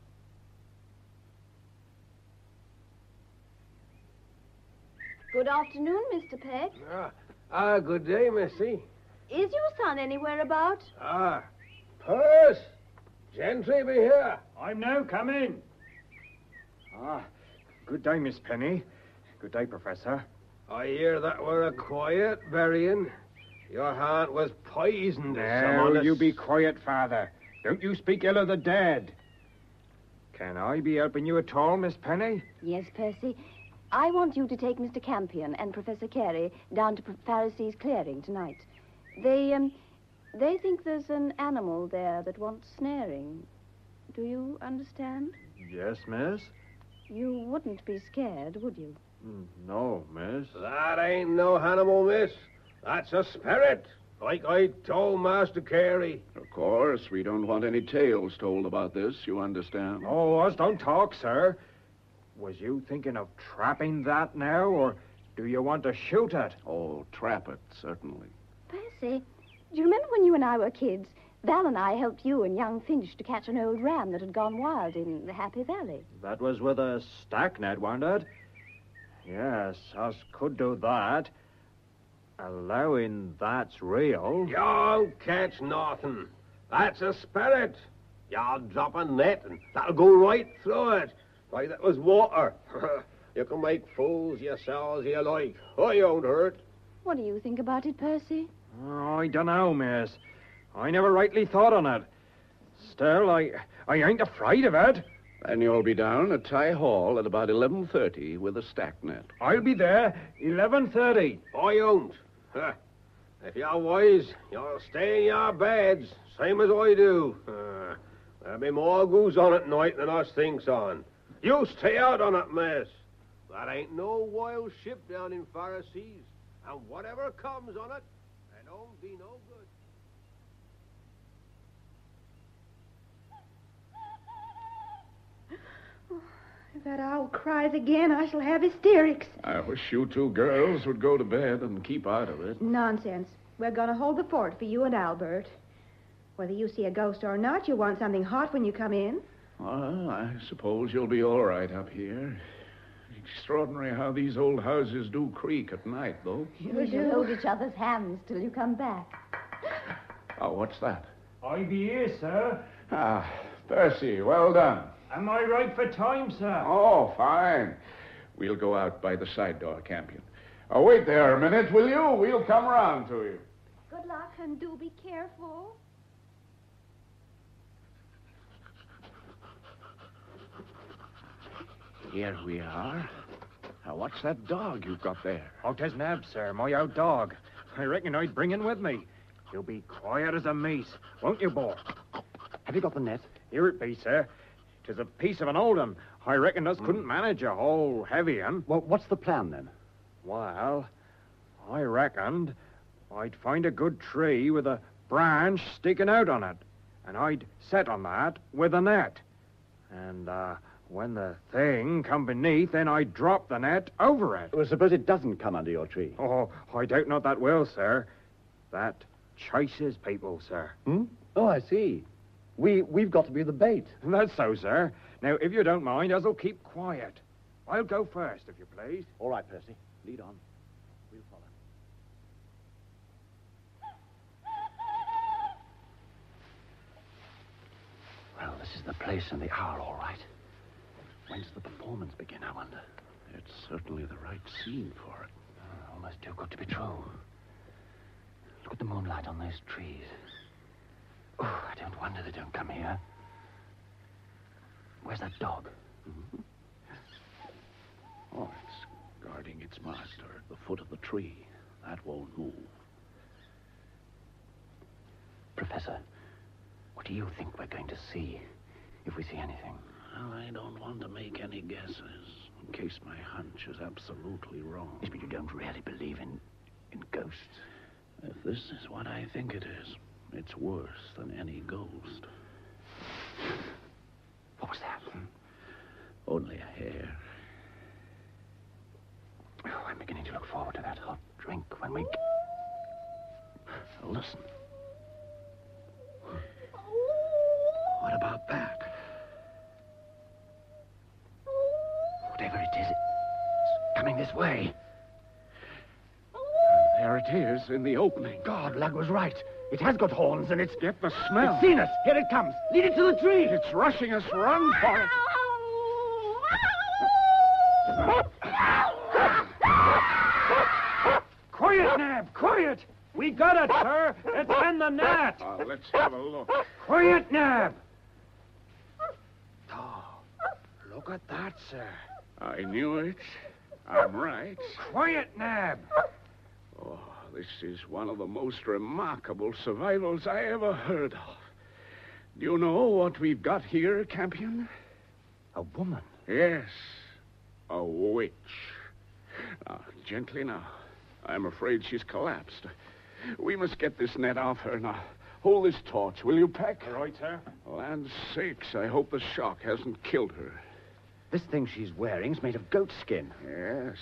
Good afternoon, Mr. Peck. Good day, Missy. Is your son anywhere about? Purse! Gentry be here. I'm now coming. Good day, Miss Penny. Good day, Professor. I hear that were a quiet burying. Your heart was poisoned. Now, you be quiet, Father. Don't you speak ill of the dead. Can I be helping you at all, Miss Penny? Yes, Percy. I want you to take Mr. Campion and Professor Carey down to Pharisee's clearing tonight. They think there's an animal there that wants snaring. Do you understand? Yes, miss. You wouldn't be scared, would you? No, miss. That ain't no animal, miss. That's a spirit, like I told Master Carey. Of course, we don't want any tales told about this, you understand? Oh, us don't talk, sir. Was you thinking of trapping that now, or do you want to shoot it? Oh, trap it, certainly. Percy, do you remember when you and I were kids? Val and I helped you and young Finch to catch an old ram that had gone wild in the Happy Valley. That was with a stack net, wasn't it? Yes, us could do that. Allowing that's real. You'll catch nothing. That's a spirit. You'll drop a net and that'll go right through it. Like that was water. You can make fools yourselves you like. I won't hurt. What do you think about it, Percy? Oh, I dunno, miss. I never rightly thought on it. Still, I ain't afraid of it. And you'll be down at Ty Hall at about 11:30 with a stack net. I'll be there 11:30. I won't. If you're wise, you'll stay in your beds, same as I do. There'll be more goose on at night than us thinks on. You stay out on it, miss. That ain't no wild ship down in Pharisees. And whatever comes on it, it don't be no good. If that owl cries again, I shall have hysterics. I wish you two girls would go to bed and keep out of it. Nonsense. We're going to hold the fort for you and Albert. Whether you see a ghost or not, you want something hot when you come in. Well, I suppose you'll be all right up here. Extraordinary how these old houses do creak at night, though. We shall hold each other's hands till you come back. Oh, what's that? I'll be here, sir. Percy, well done. Am I right for time, sir? Oh, fine. We'll go out by the side door, Campion. Oh, wait there a minute, will you? We'll come round to you. Good luck, and do be careful. Here we are. Now, what's that dog you've got there? Oh, 'tis Nab, sir, my old dog. I reckon I'd bring him with me. You'll be quiet as a mice, won't you, boy? Have you got the net? Here it be, sir. 'Tis a piece of an old un. I reckon us couldn't manage a whole heavy un. Well, what's the plan, then? Well, I reckoned I'd find a good tree with a branch sticking out on it, and I'd set on that with a net. And, when the thing come beneath, then I'd drop the net over it. Well, suppose it doesn't come under your tree. Oh, I doubt not that will, sir. That chases people, sir. Hmm? Oh, I see. We've got to be the bait. That's so, sir. Now, if you don't mind, us'll keep quiet. I'll go first, if you please. All right, Percy. Lead on. We'll follow. Well, this is the place and the hour, all right. When's the performance begin, I wonder? It's certainly the right scene for it. Almost too good to be true. Look at the moonlight on those trees. Oh, I don't wonder they don't come here. Where's that dog? Mm-hmm. Oh, it's guarding its master at the foot of the tree. That won't move. Professor, what do you think we're going to see, if we see anything? Well, I don't want to make any guesses, in case my hunch is absolutely wrong. Yes, but you don't really believe in ghosts. If this is what I think it is, it's worse than any ghost. What was that? Only a hare. Oh, I'm beginning to look forward to that hot drink when we... Listen. What about that? Whatever it is, it's coming this way. There it is, in the opening. God, Lugg was right. It has got horns, and it's... Get the smell. It's seen us. Here it comes. Lead it to the tree. It's rushing us. Run for it. Quiet, Nab, quiet! We got it, sir. It's in the net. Let's have a look. Quiet, Nab. Oh, look at that, sir. I knew it. I'm right. Quiet, Nab. Oh, this is one of the most remarkable survivals I ever heard of. Do you know what we've got here, Campion? A woman? Yes, a witch. Now, gently now. I'm afraid she's collapsed. We must get this net off her now. Hold this torch, will you, Peck? All right, sir. Land's sakes, I hope the shock hasn't killed her. This thing she's wearing's made of goat skin. Yes,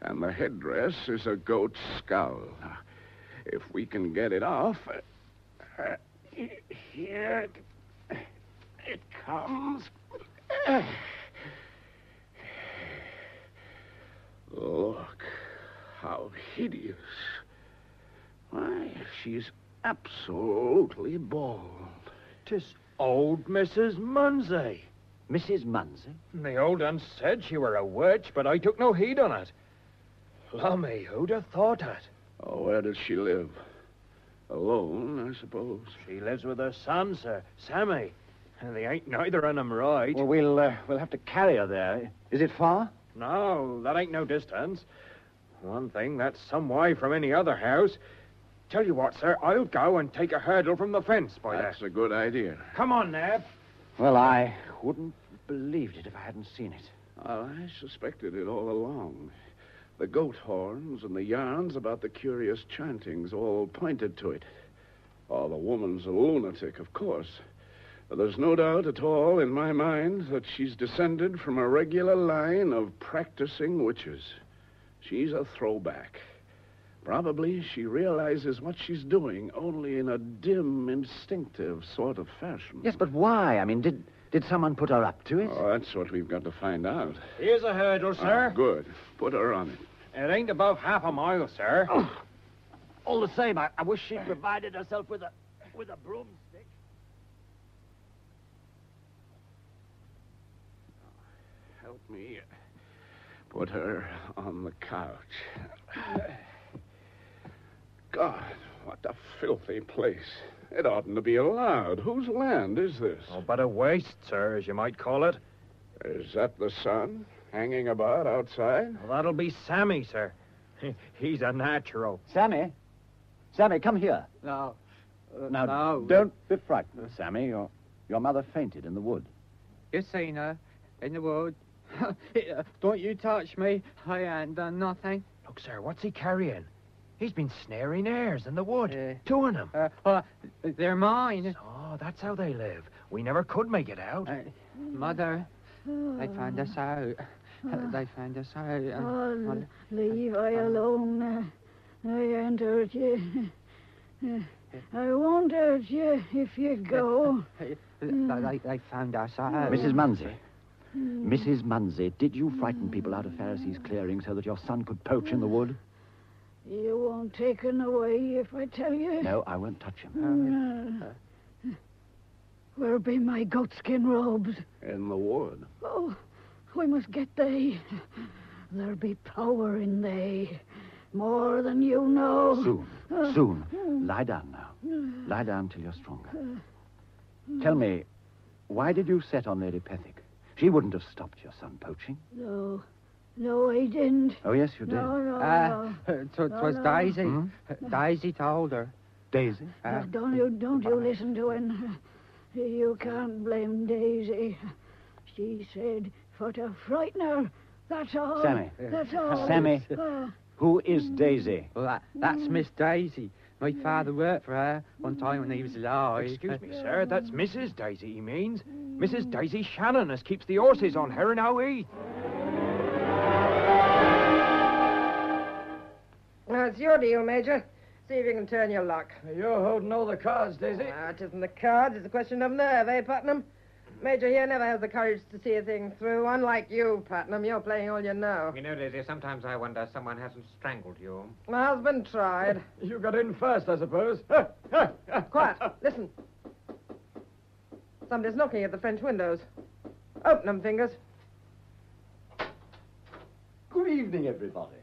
and the headdress is a goat's skull. Now, if we can get it off... here it comes. Look, how hideous. Why, she's absolutely bald. 'Tis old Mrs. Munsey. Mrs. Munsey? The old un said she were a witch, but I took no heed on it. Lummy, who'd have thought it? Oh, where does she live? Alone, I suppose. She lives with her son, sir, Sammy. And they ain't neither of 'em right. Well, we'll have to carry her there. Is it far? No, that ain't no distance. One thing, that's some way from any other house. Tell you what, sir, I'll go and take a hurdle from the fence by That's a good idea. Come on, Nab. Well, I wouldn't have believed it if I hadn't seen it. Well, I suspected it all along. The goat horns and the yarns about the curious chantings all pointed to it. Oh, the woman's a lunatic, of course. But there's no doubt at all in my mind that she's descended from a regular line of practicing witches. She's a throwback. Probably she realizes what she's doing only in a dim, instinctive sort of fashion. Yes, but why? I mean, did someone put her up to it? Oh, that's what we've got to find out. Here's a hurdle, sir. Oh, good. Put her on it. It ain't above half a mile, sir. Oh, all the same, I wish she'd provided herself with a broomstick. help me put her on the couch. God, what a filthy place. It oughtn't to be allowed. Whose land is this? Oh, but a waste, sir, as you might call it. Is that the sun hanging about outside? Well, that'll be Sammy, sir. He's a natural. Sammy? Sammy, come here. No. Now, no. don't be frightened, Sammy. Your mother fainted in the wood. You seen her in the wood? Don't you touch me. I ain't done nothing. Look, sir, what's he carrying? He's been snaring hares in the wood. Two of them. They're mine. Oh, that's how they live. We never could make it out. Mother, they found us out. They found us out. Oh, leave I alone. I ain't hurt you. I won't hurt you if you go. They found us out. Mrs. Munsey. Mrs. Munsey, did you frighten people out of Pharisee's clearing so that your son could poach in the wood? You won't take him away if I tell you. No, I won't touch him. Where be my goatskin robes? In the wood. Oh, we must get they. There be power in they. More than you know. Soon. Lie down now. Lie down till you're stronger. Tell me, why did you set on Lady Pethick? She wouldn't have stopped your son poaching. No, I didn't. Oh, yes, you did. No. Twas Daisy. Daisy told her. Daisy? Don't you listen to him. You can't blame Daisy. She said for to frighten her. That's all. Sammy. That's all. Sammy. Who is Daisy? Well, that's Miss Daisy. My father worked for her one time when he was alive. Excuse me, sir, that's Mrs. Daisy, he means. Mrs. Daisy Shannon, as keeps the horses on her and how Heath. Well, it's your deal, Major. See if you can turn your luck. You're holding all the cards, Daisy. It isn't the cards, it's a question of nerve, eh, Putnam? Major here never has the courage to see a thing through. Unlike you, Putnam, you're playing all you know. You know, Daisy, sometimes I wonder someone hasn't strangled you. My husband tried. You got in first, I suppose. Quiet. Listen. Somebody's knocking at the French windows. Open them, fingers. Good evening, everybody.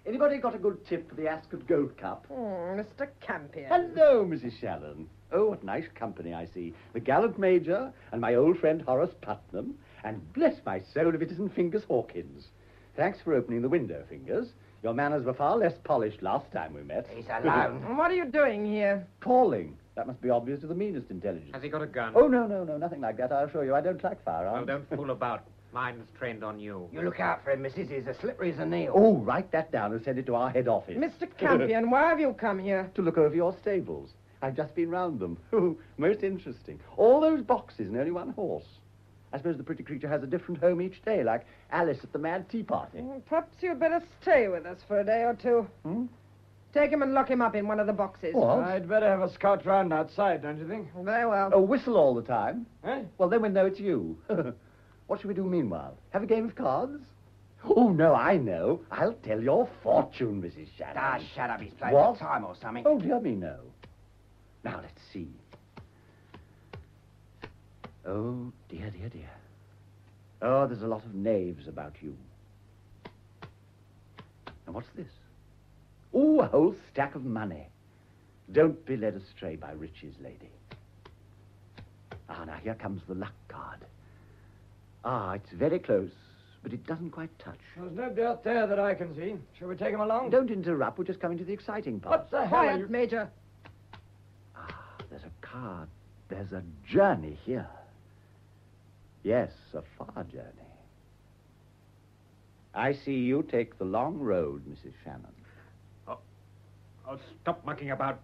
Anybody got a good tip for the Ascot Gold Cup? Mr. Campion. Hello, Mrs. Shannon. Oh, what nice company I see. The gallant Major and my old friend Horace Putnam, and bless my soul if it isn't Fingers Hawkins. Thanks for opening the window, Fingers. Your manners were far less polished last time we met. He's alone. What are you doing here? Calling. That must be obvious to the meanest intelligence. Has he got a gun? Oh, no, nothing like that, I assure you. I don't like firearms. Well, don't fool about. Mine's trained on you. You look out for him, missus. He's as slippery as a nail. Oh, write that down and send it to our head office. Mr. Campion, why have you come here? To look over your stables. I've just been round them. Oh, most interesting. All those boxes and only one horse. I suppose the pretty creature has a different home each day, like Alice at the Mad Tea Party. Perhaps you'd better stay with us for a day or two. Take him and lock him up in one of the boxes. What? I'd better have a scout round outside, don't you think? Very well. Oh, whistle all the time? Eh? Well, then we'll know it's you. What shall we do meanwhile? Have a game of cards? Oh, no, I know. I'll tell your fortune, Mrs. Shannon. Shut up. He's playing What? for time or something. Oh, dear me, no. Now, let's see. Oh, dear. Oh, there's a lot of knaves about you. And what's this? Oh, a whole stack of money. Don't be led astray by riches, lady. Ah, now here comes the luck card. Ah, it's very close, but it doesn't quite touch. There's nobody out there that I can see. Shall we take him along? Don't interrupt. We're just coming to the exciting part. What the hell are you... Quiet, Major. There's a card. There's a journey here. Yes, a far journey. I see you take the long road, Mrs. Shannon. Oh, stop mucking about.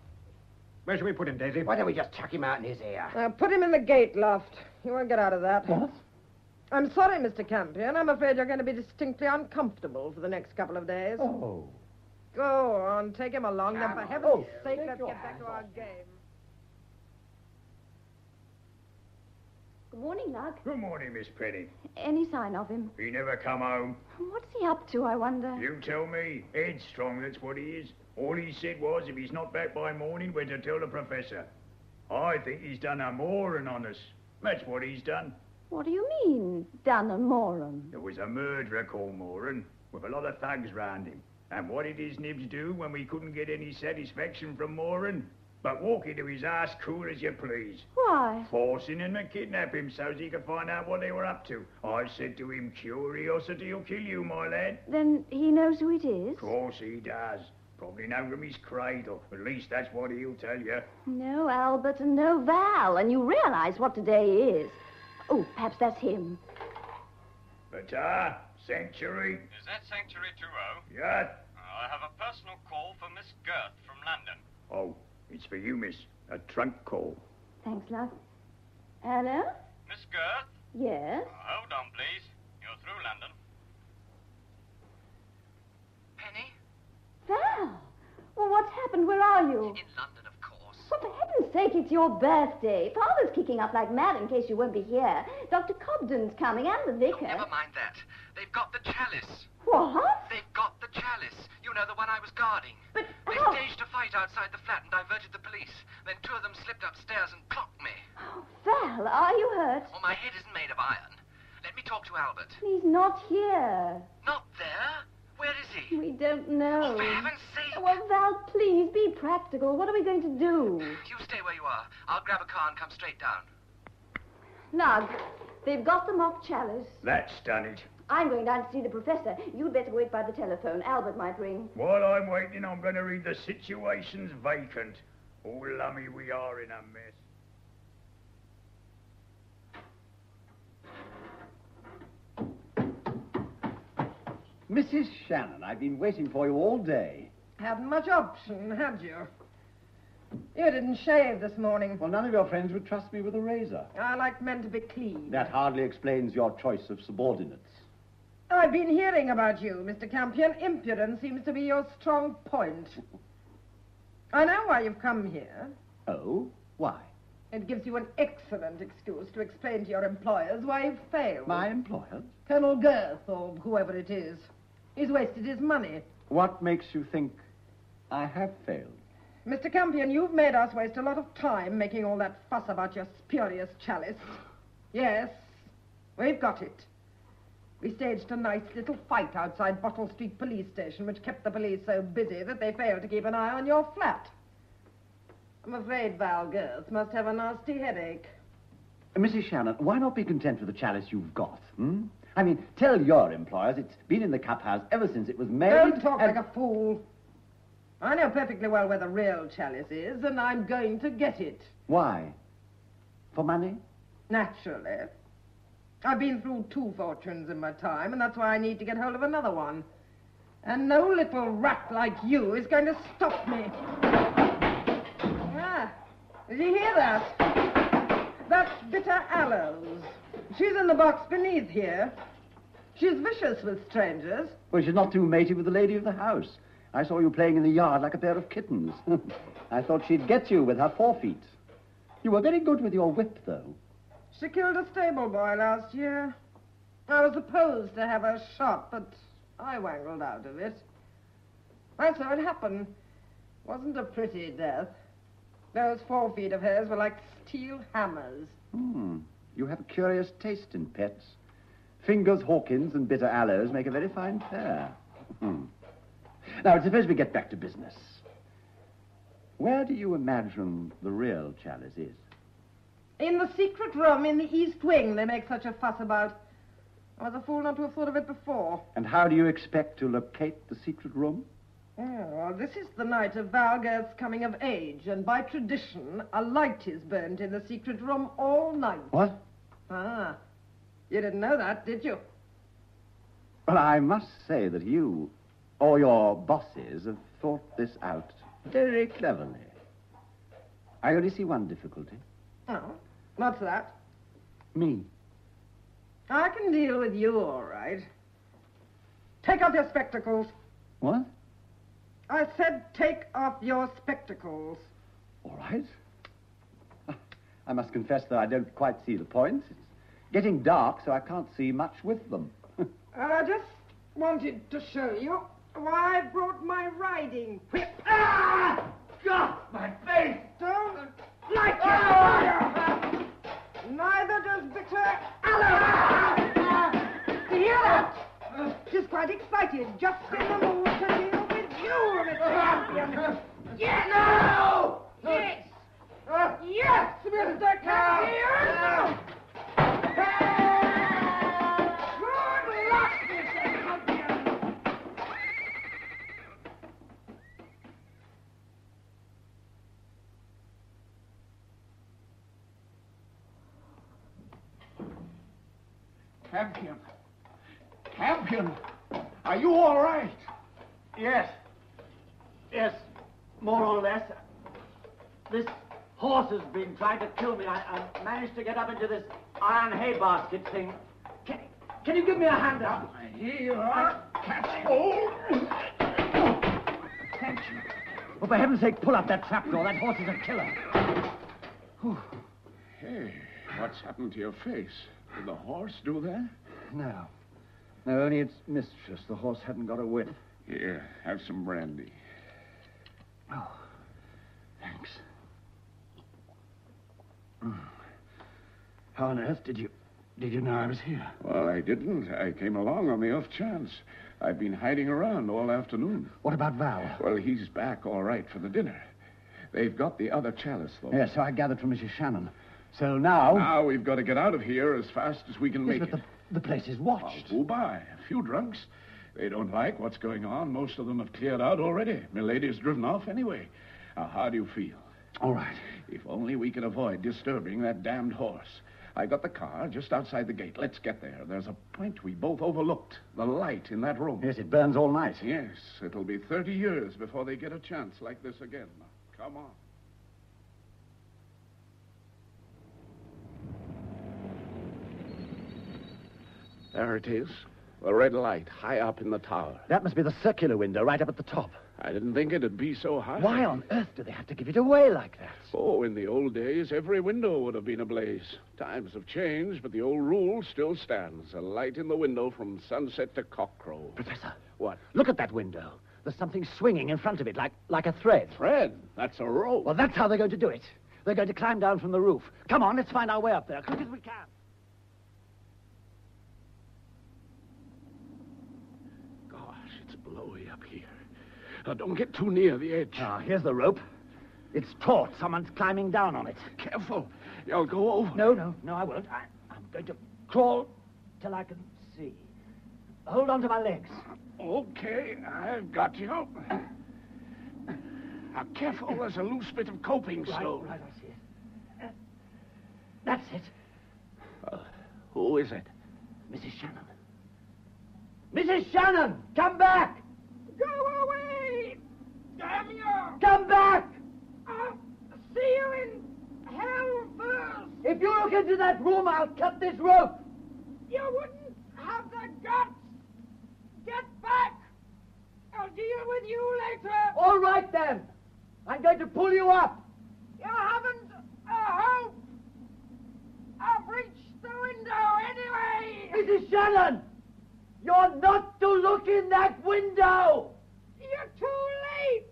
Where shall we put him, Daisy? Why don't we just chuck him out in his ear? Put him in the gate loft. You won't get out of that. What? I'm sorry, Mr. Campion. I'm afraid you're going to be distinctly uncomfortable for the next couple of days. Oh. Go on, take him along. Now, for heaven's sake, let's get back to our game. Good morning, Lugg. Good morning, Miss Penny. Any sign of him? He never come home. What's he up to, I wonder? You tell me. Headstrong, that's what he is. All he said was if he's not back by morning, we're to tell the professor. I think he's done a mooring on us. That's what he's done. What do you mean, Dunham Moran? There was a murderer called Moran, with a lot of thugs round him. And what did his nibs do when we couldn't get any satisfaction from Moran? But walk into his ass cool as you please. Why? Forcing him to kidnap him so's he could find out what they were up to. I said to him, curiosity'll kill you, my lad. Then he knows who it is? Of course he does. Probably know from his cradle. At least that's what he'll tell you. No Albert and no Val, and you realize what today is. Oh, perhaps that's him. But, Sanctuary? Is that Sanctuary 2-0? Yeah? I have a personal call for Miss Girth from London. Oh, it's for you, miss. A trunk call. Thanks, love. Hello? Miss Girth? Yes? Hold on, please. You're through London. Penny? Val! Well, what's happened? Where are you? In London, of course. Well, for heaven's sake, it's your birthday. Father's kicking up like mad in case you won't be here. Dr. Cobden's coming and the vicar. Oh, never mind that. They've got the chalice. What? They've got the chalice. You know, the one I was guarding. But they how? staged a fight outside the flat and diverted the police. Then two of them slipped upstairs and clocked me. Oh, Val, are you hurt? Well, my head isn't made of iron. Let me talk to Albert. He's not here. Not there? Where is he? We don't know. Oh, for heaven's sake. Well, Val, please, be practical. What are we going to do? You stay where you are. I'll grab a car and come straight down. Lugg, they've got the mock chalice. That's done it. I'm going down to see the professor. You'd better wait by the telephone. Albert might ring. While I'm waiting, I'm going to read The Situation's Vacant. Oh, lummy, we are in a mess. Mrs. Shannon, I've been waiting for you all day. Hadn't much option, had you? You didn't shave this morning. Well, none of your friends would trust me with a razor. I like men to be clean. That hardly explains your choice of subordinates. I've been hearing about you, Mr. Campion. Impudence seems to be your strong point. I know why you've come here. Oh? Why? It gives you an excellent excuse to explain to your employers why you've failed. My employers? Colonel Girth, or whoever it is. He's wasted his money. What makes you think I have failed? Mr. Campion, you've made us waste a lot of time making all that fuss about your spurious chalice. Yes, we've got it. We staged a nice little fight outside Bottle Street Police Station, which kept the police so busy that they failed to keep an eye on your flat. I'm afraid Val Girth must have a nasty headache. Mrs. Shannon, why not be content with the chalice you've got, hmm? I mean, tell your employers it's been in the cup house ever since it was made. Don't talk like a fool. I know perfectly well where the real chalice is, and I'm going to get it. Why? For money? Naturally. I've been through 2 fortunes in my time, and that's why I need to get hold of another one. And no little rat like you is going to stop me. Ah, did you hear that? That's Bitter Aloes. She's in the box beneath here. She's vicious with strangers. Well, she's not too matey with the lady of the house. I saw you playing in the yard like a pair of kittens. I thought she'd get you with her forefeet. You were very good with your whip, though. She killed a stable boy last year. I was supposed to have her shot, but I wangled out of it. That's how it happened. Wasn't a pretty death. Those forefeet of hers were like steel hammers. You have a curious taste in pets. Fingers Hawkins and Bitter Aloes make a very fine pair. Now, suppose we get back to business. Where do you imagine the real chalice is? In the secret room in the East Wing they make such a fuss about. I was a fool not to have thought of it before. And how do you expect to locate the secret room? Oh, well, this is the night of Val Girth's coming of age, and by tradition, a light is burnt in the secret room all night. What? Ah, you didn't know that, did you? Well, I must say that you, or your bosses, have thought this out very cleverly. I only see one difficulty. Oh, what's that? Me. I can deal with you, all right. Take off your spectacles. What? I said take off your spectacles. All right. I must confess that I don't quite see the point. It's getting dark, so I can't see much with them. I just wanted to show you why I brought my riding whip. Ah! God, my face! Don't like it! Neither does bitter Allo. Do you hear that? She's quite excited. Just in the mood to deal with you, Mr. Campion. Yes! No! Yes! Yes, Mr. Campion! Good luck, Mr. Campion! Campion. Campion, are you all right? Yes. Yes, more or less. This horse has been trying to kill me. I managed to get up into this iron hay basket thing. Can you give me a hand up? Here you are. Catch hold. Thank you. Well, for heaven's sake, pull up that trapdoor. That horse is a killer. Whew. Hey, what's happened to your face? Did the horse do that? No. No, only its mistress. The horse hadn't got a whip. Here, have some brandy. Oh, thanks. How on earth did you know I was here? Well, I didn't. I came along on the off chance. I've been hiding around all afternoon. What about Val? Well, he's back all right for the dinner. They've got the other chalice, though. Yes, so I gathered from Mrs. Shannon. So now... Now we've got to get out of here as fast as we can make but it. The place is watched. Oh, who by? A few drunks. They don't like what's going on. Most of them have cleared out already. Milady's driven off anyway. Now, how do you feel? All right. If only we can avoid disturbing that damned horse. I got the car just outside the gate. Let's get there. There's a point we both overlooked. The light in that room. Yes, it burns all night. Yes, it'll be 30 years before they get a chance like this again. Come on. There it is. The red light, high up in the tower. That must be the circular window right up at the top. I didn't think it'd be so high. Why on earth do they have to give it away like that? Oh, in the old days, every window would have been ablaze. Times have changed, but the old rule still stands. A light in the window from sunset to cockcrow. Professor. What? Look at that window. There's something swinging in front of it, like a thread. Thread? That's a rope. Well, that's how they're going to do it. They're going to climb down from the roof. Come on, let's find our way up there, quick as we can. Blowy up here. Now, don't get too near the edge. Ah, here's the rope. It's taut. Someone's climbing down on it. Careful. You'll go over. No, I won't. I'm going to crawl till I can see. Hold on to my legs. Okay, I've got you. Now, careful. There's a loose bit of coping stone. Right, I see it. That's it. Who is it? Mrs. Shannon. Mrs. Shannon, come back! Go away! Damn you! Come back! I'll see you in hell first! If you look into that room, I'll cut this rope! You wouldn't have the guts! Get back! I'll deal with you later! All right, then! I'm going to pull you up! You haven't a hope! I've reached the window anyway! Mrs. Shannon! You're not to look in that window! You're too late!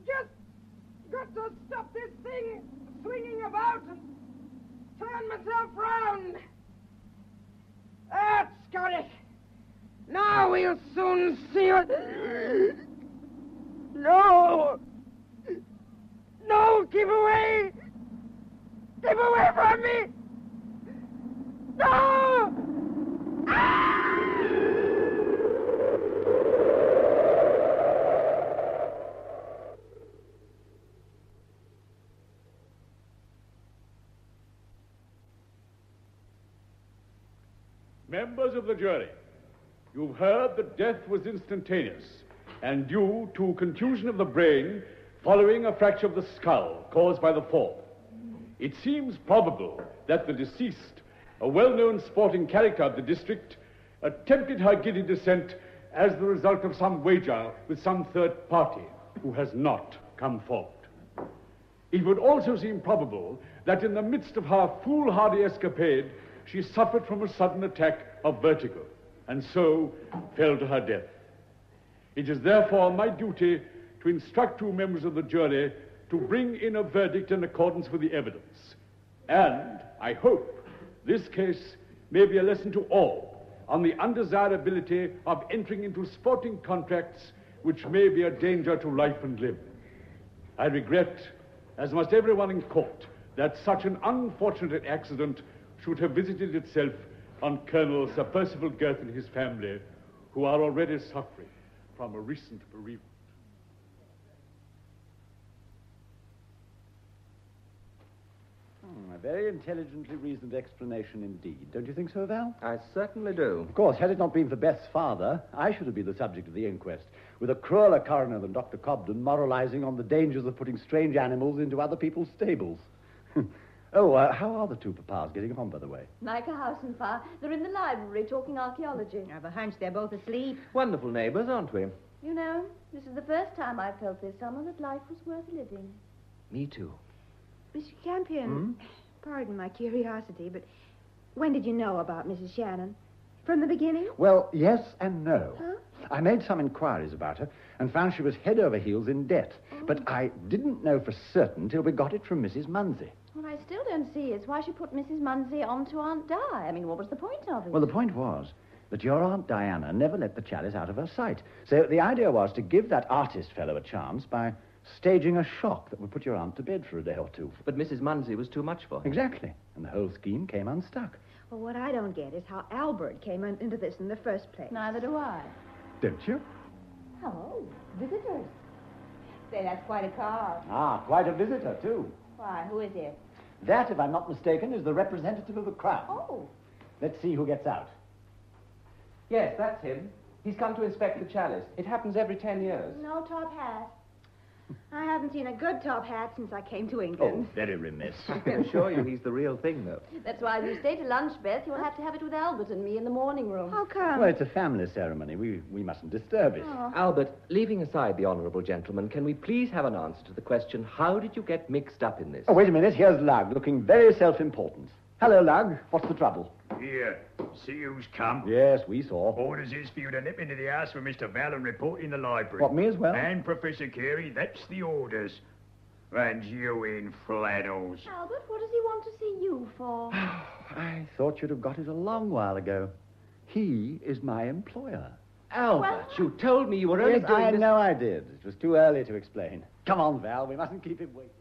Just got to stop this thing swinging about and turn myself round. That's got it. Now we'll soon see what... No! No, keep away! Keep away from me! No! Ah! Members of the jury, you've heard that death was instantaneous and due to contusion of the brain following a fracture of the skull caused by the fall. It seems probable that the deceased, a well-known sporting character of the district, attempted her giddy descent as the result of some wager with some third party who has not come forward. It would also seem probable that in the midst of her foolhardy escapade, she suffered from a sudden attack of vertigo, and so fell to her death. It is therefore my duty to instruct two members of the jury to bring in a verdict in accordance with the evidence, and I hope this case may be a lesson to all on the undesirability of entering into sporting contracts which may be a danger to life and limb. I regret, as must everyone in court, that such an unfortunate accident should have visited itself on Colonel Sir Percival Girth and his family, who are already suffering from a recent bereavement. A very intelligently reasoned explanation indeed. Don't you think so, Val? I certainly do. Of course, had it not been for Beth's father, I should have been the subject of the inquest, with a crueler coroner than Dr. Cobden moralizing on the dangers of putting strange animals into other people's stables. How are the two papas getting on, by the way? Like a house and fire. They're in the library talking archaeology. I have a hunch they're both asleep. Wonderful neighbours, aren't we? You know, this is the first time I've felt this summer that life was worth living. Me too. Mr. Campion, pardon my curiosity, but when did you know about Mrs. Shannon? From the beginning? Well, yes and no. Huh? I made some inquiries about her and found she was head over heels in debt. But I didn't know for certain till we got it from Mrs. Munsey. What I still don't see is why she put Mrs. Munsey on to Aunt Di. I mean, what was the point of it? Well, the point was that your Aunt Diana never let the chalice out of her sight. So the idea was to give that artist fellow a chance by staging a shock that would put your aunt to bed for a day or two. But Mrs. Munsey was too much for her. Exactly. And the whole scheme came unstuck. Well, what I don't get is how Albert came into this in the first place. Neither do I. Don't you? Hello, visitors. Say, that's quite a car. Ah, quite a visitor, too. Why, who is he? That, if I'm not mistaken, is the representative of the Crown. Oh. Let's see who gets out. Yes, that's him. He's come to inspect the chalice. It happens every 10 years. No top hat. I haven't seen a good top hat since I came to England. Oh, very remiss. I can assure you he's the real thing, though. That's why if you stay to lunch, Beth, you'll have to have it with Albert and me in the morning room. How come? Well, it's a family ceremony. We mustn't disturb it. Oh. Albert, leaving aside the honourable gentleman, can we please have an answer to the question, how did you get mixed up in this? Oh, wait a minute. Here's Lugg, looking very self-important. Hello, Lugg. What's the trouble? Here, see who's come. Yes, we saw. Orders is for you to nip into the house with Mr. Val and report in the library. What, me as well? And Professor Carey, that's the orders. And you in flannels. Albert, what does he want to see you for? I thought you'd have got it a long while ago. He is my employer. Albert, you told me you were only Yes, doing I this... know I did. It was too early to explain. Come on, Val. We mustn't keep him waiting.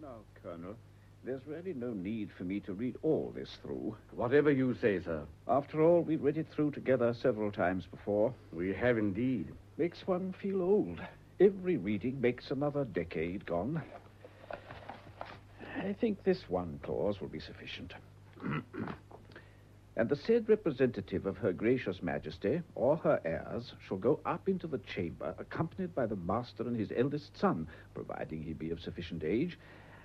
Now, Colonel, there's really no need for me to read all this through. Whatever you say, sir. After all, we've read it through together several times before. We have indeed. Makes one feel old. Every reading makes another decade gone. I think this one clause will be sufficient. And the said representative of Her Gracious Majesty or her heirs shall go up into the chamber accompanied by the master and his eldest son, providing he be of sufficient age,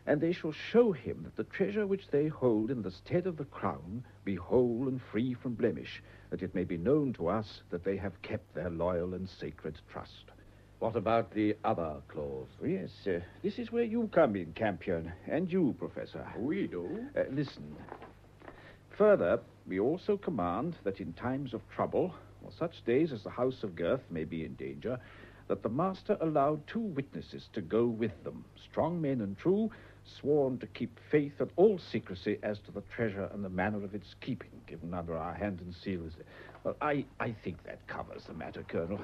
and they shall show him that the treasure which they hold in the stead of the crown be whole and free from blemish, that it may be known to us that they have kept their loyal and sacred trust. What about the other clause? Yes, this is where you come in, Campion, and you, Professor. We do. Listen. Further, we also command that in times of trouble, or such days as the House of Girth may be in danger, that the master allowed 2 witnesses to go with them, strong men and true, sworn to keep faith and all secrecy as to the treasure and the manner of its keeping, given under our hand and seal. Well, I think that covers the matter, Colonel.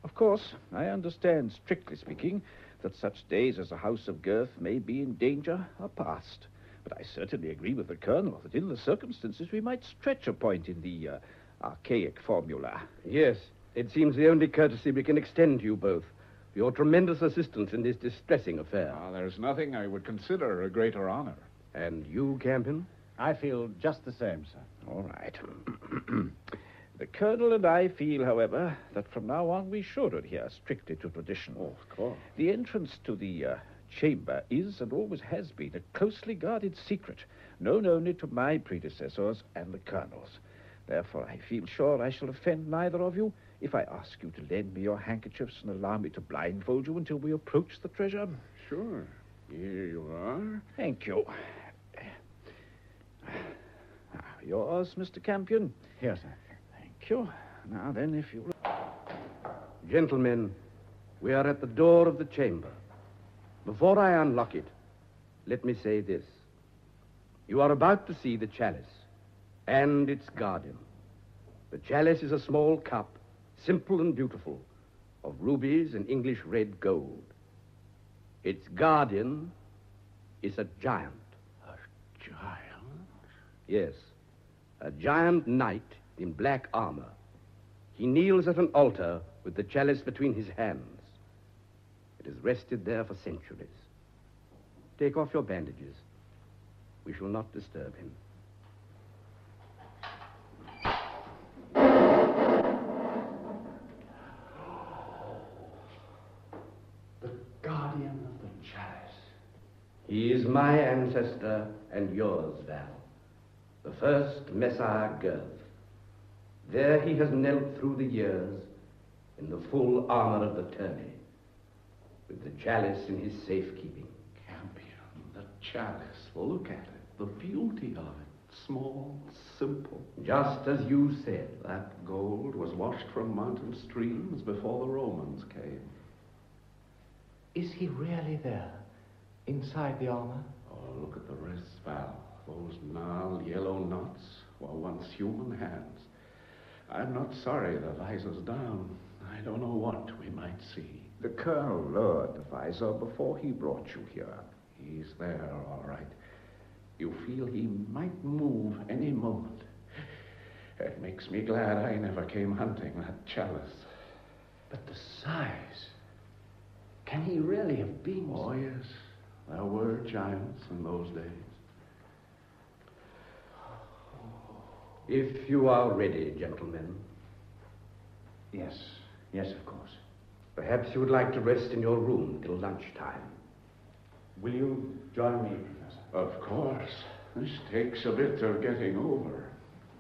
Of course, I understand, strictly speaking, that such days as the House of Girth may be in danger are past. But I certainly agree with the Colonel that in the circumstances we might stretch a point in the archaic formula. Yes, it seems the only courtesy we can extend to you both. For your tremendous assistance in this distressing affair. There's nothing I would consider a greater honor. And you, Campion? I feel just the same, sir. All right. The Colonel and I feel, however, that from now on we should adhere strictly to tradition. Oh, of course. The entrance to the chamber is and always has been a closely guarded secret, known only to my predecessors and the Colonel's. Therefore, I feel sure I shall offend neither of you if I ask you to lend me your handkerchiefs and allow me to blindfold you until we approach the treasure. Sure. Here you are. Thank you. Yours, Mr. Campion. Here, sir. Thank you. Now then, if you... Gentlemen, We are at the door of the chamber. Before I unlock it, let me say this. You are about to see the chalice and its guardian. The chalice is a small cup, simple and beautiful, of rubies and English red gold. Its guardian is a giant. A giant? Yes, a giant knight in black armor. He kneels at an altar with the chalice between his hands. It has rested there for centuries. Take off your bandages. We shall not disturb him. The guardian of the chalice. He is my ancestor and yours, Val. The first Messiah Girth. There he has knelt through the years in the full armor of the tourney, with the chalice in his safekeeping. Campion, the chalice. Well, look at it. The beauty of it. Small, simple. Just as you said. That gold was washed from mountain streams before the Romans came. Is he really there? Inside the armor? Oh, look at the wrists, Val. Those gnarled yellow knots were once human hands. I'm not sorry the visor's down. I don't know what we might see. The colonel lowered the visor before he brought you here. He's there, all right. You feel he might move any moment. It makes me glad I never came hunting that chalice. But the size. Can he really have been? Oh, yes. There were giants in those days. If you are ready, gentlemen. Yes. Yes, of course. Perhaps you would like to rest in your room till lunchtime. Will you join me, Professor? Of course. This takes a bit of getting over.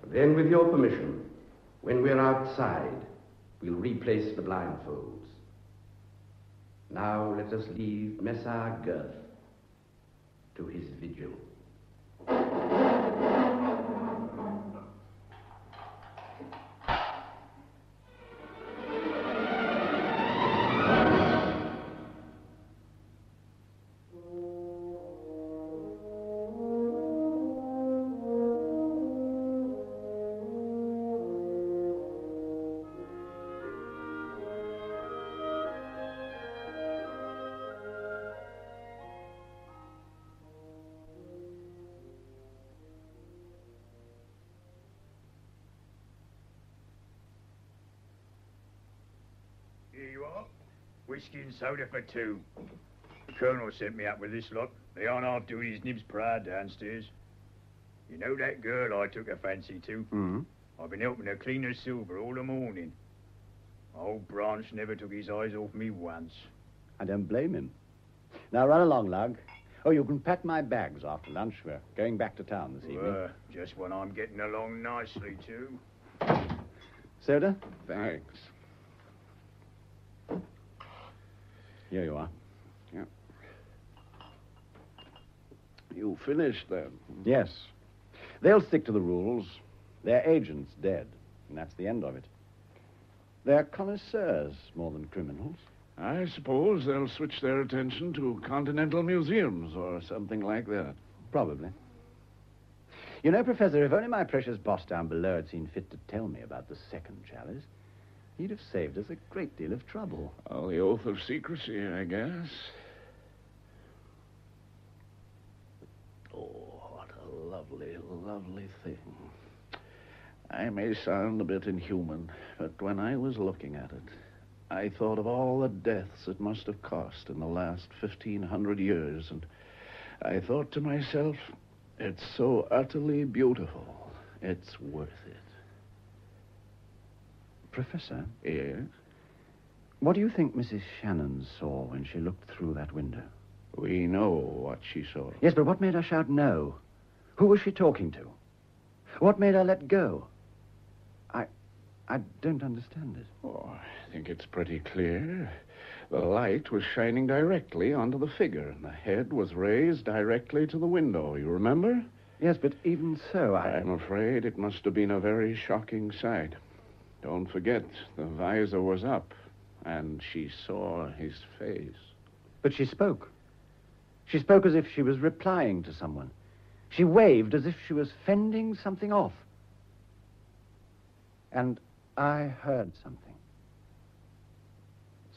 Then, with your permission, when we're outside, we'll replace the blindfolds. Now let us leave Messiah Girth to his vigil. Here you are. Whiskey and soda for two. The colonel sent me up with this lot. They aren't half doing his nibs proud downstairs. You know that girl I took a fancy to? Mm-hmm. I've been helping her clean her silver all the morning. Old Branch never took his eyes off me once. I don't blame him. Now run along, Lugg. Oh, you can pack my bags after lunch. We're going back to town this evening. Just when I'm getting along nicely, too. Soda? Thanks. Here you are. Yeah. You finished, then? Yes. They'll stick to the rules. Their agent's dead, and that's the end of it. They're connoisseurs more than criminals. I suppose they'll switch their attention to continental museums or something like that. Probably. You know, Professor, if only my precious boss down below had seen fit to tell me about the second chalice, he'd have saved us a great deal of trouble. Well, the oath of secrecy, I guess. Oh, what a lovely, lovely thing. I may sound a bit inhuman, but when I was looking at it, I thought of all the deaths it must have cost in the last 1,500 years, and I thought to myself, it's so utterly beautiful. It's worth it. Professor? Yes? What do you think Mrs. Shannon saw when she looked through that window? We know what she saw. Yes, but what made her shout no? Who was she talking to? What made her let go? I don't understand it. Oh, I think it's pretty clear. The light was shining directly onto the figure, and the head was raised directly to the window. You remember? Yes, but even so, I'm afraid it must have been a very shocking sight. Don't forget, the visor was up. And she saw his face. But she spoke. She spoke as if she was replying to someone. She waved as if she was fending something off. And I heard something.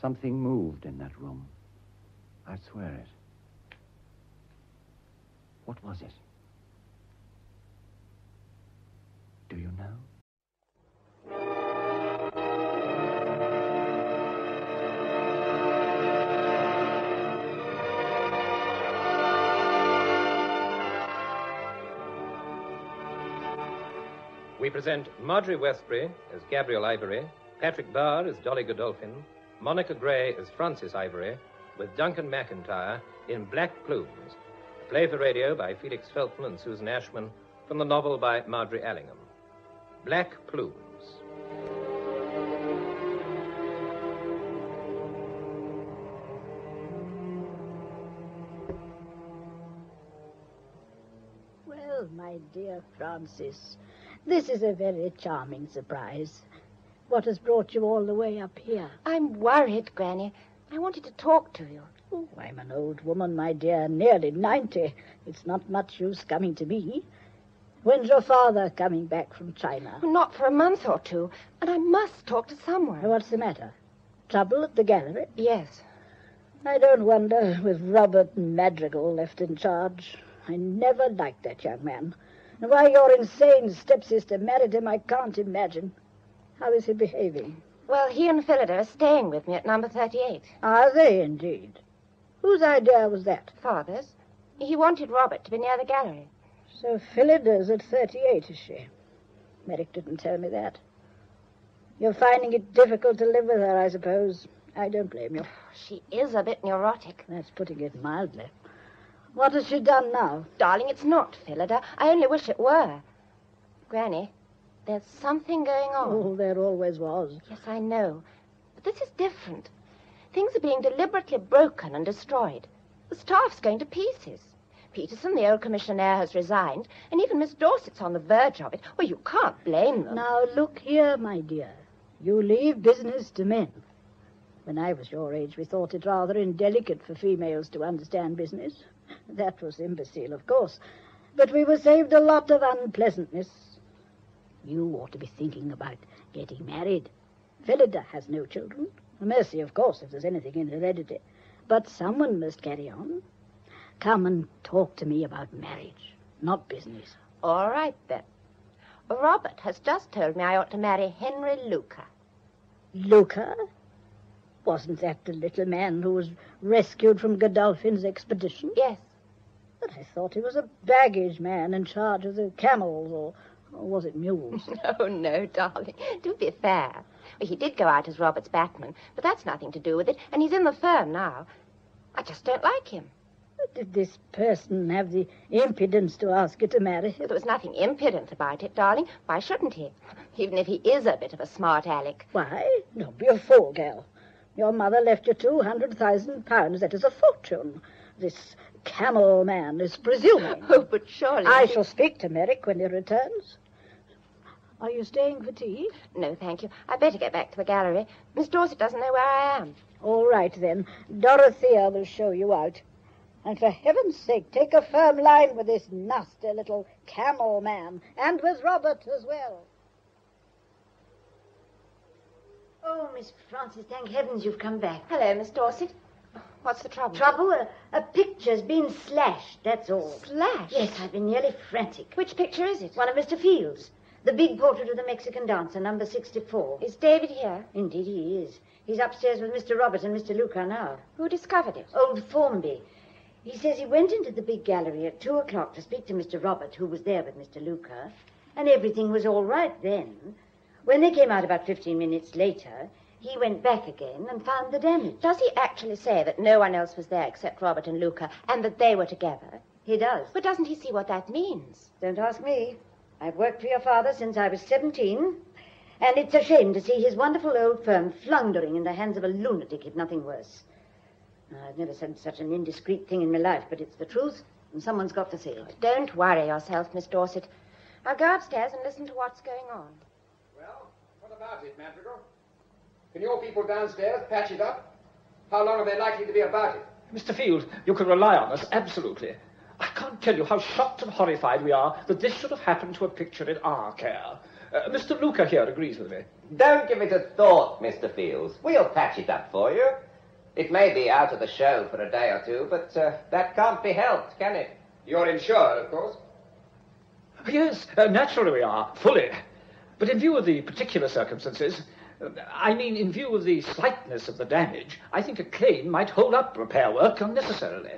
Something moved in that room. I swear it. What was it? Do you know? We present Margery Westbury as Gabrielle Ivory, Patrick Barr as Dolly Godolphin, Monica Gray as Frances Ivory, with Duncan McIntyre in Black Plumes, a play for radio by Felix Felton and Susan Ashman, from the novel by Margery Allingham. Black Plumes. Well, my dear Francis, this is a very charming surprise. What has brought you all the way up here? I'm worried, Granny. I wanted to talk to you. Oh, I'm an old woman, my dear, nearly 90. It's not much use coming to me. When's your father coming back from China? Well, not for a month or two, and I must talk to someone. What's the matter? Trouble at the gallery? Yes. I don't wonder, with Robert Madrigal left in charge. I never liked that young man. And why your insane stepsister married him, I can't imagine. How is he behaving? Well, he and Phillida are staying with me at number 38. Are they, indeed? Whose idea was that? Father's. He wanted Robert to be near the gallery. So Phillida's at 38, is she? Merrick didn't tell me that. You're finding it difficult to live with her, I suppose. I don't blame you. She is a bit neurotic. That's putting it mildly. What has she done now? Darling, it's not Phillida. I only wish it were. Granny, there's something going on. Oh, there always was. Yes, I know. But this is different. Things are being deliberately broken and destroyed. The staff's going to pieces. Peterson, the old commissionaire, has resigned, and even Miss Dorset's on the verge of it. Well, you can't blame them. Now, look here, my dear. You leave business to men. When I was your age, we thought it rather indelicate for females to understand business. That was imbecile, of course. But we were saved a lot of unpleasantness. You ought to be thinking about getting married. Phillida has no children. A mercy, of course, if there's anything in heredity. But someone must carry on. Come and talk to me about marriage, not business. All right, then. Robert has just told me I ought to marry Henry Luca. Luca? Wasn't that the little man who was rescued from Godolphin's expedition? Yes. But I thought he was a baggage man in charge of the camels, or was it mules? Oh, no, darling. Do be fair. Well, he did go out as Robert's batman, but that's nothing to do with it, and he's in the firm now. I just don't like him. Did this person have the impudence to ask you to marry him? There was nothing impudent about it, darling. Why shouldn't he? Even if he is a bit of a smart aleck. Why? Don't be a fool, girl. Your mother left you £200,000. That is a fortune. This camel man is presuming. Oh, but surely... I shall speak to Merrick when he returns. Are you staying for tea? No, thank you. I'd better get back to the gallery. Miss Dorset doesn't know where I am. All right, then. Dorothea will show you out. And for heaven's sake, take a firm line with this nasty little camel man, and with Robert as well. Oh, Miss Frances, thank heavens you've come back. Hello, Miss Dorset. What's the trouble? Trouble? A picture's been slashed, that's all. Slashed? Yes, I've been nearly frantic. Which picture is it? One of Mr. Field's. The big portrait of the Mexican dancer, number 64. Is David here? Indeed he is. He's upstairs with Mr. Robert and Mr. Luca now. Who discovered it? Old Formby. He says he went into the big gallery at 2 o'clock to speak to Mr. Robert, who was there with Mr. Luca, and everything was all right then. When they came out about 15 minutes later, he went back again and found the damage. Does he actually say that no one else was there except Robert and Luca, and that they were together? He does. But doesn't he see what that means? Don't ask me. I've worked for your father since I was 17, and it's a shame to see his wonderful old firm floundering in the hands of a lunatic, if nothing worse. I've never said such an indiscreet thing in my life, but it's the truth, and someone's got to say it. Don't worry yourself, Miss Dorset. I'll go upstairs and listen to what's going on. Well, what about it, Madrigal? Can your people downstairs patch it up? How long are they likely to be about it? Mr. Field, you can rely on us, absolutely. I can't tell you how shocked and horrified we are that this should have happened to a picture in our care. Mr. Luca here agrees with me. Don't give it a thought, Mr. Fields. We'll patch it up for you. It may be out of the show for a day or two, but that can't be helped, can it? You're insured, of course. Yes, naturally we are, fully. But in view of the particular circumstances, I mean in view of the slightness of the damage, I think a claim might hold up repair work unnecessarily.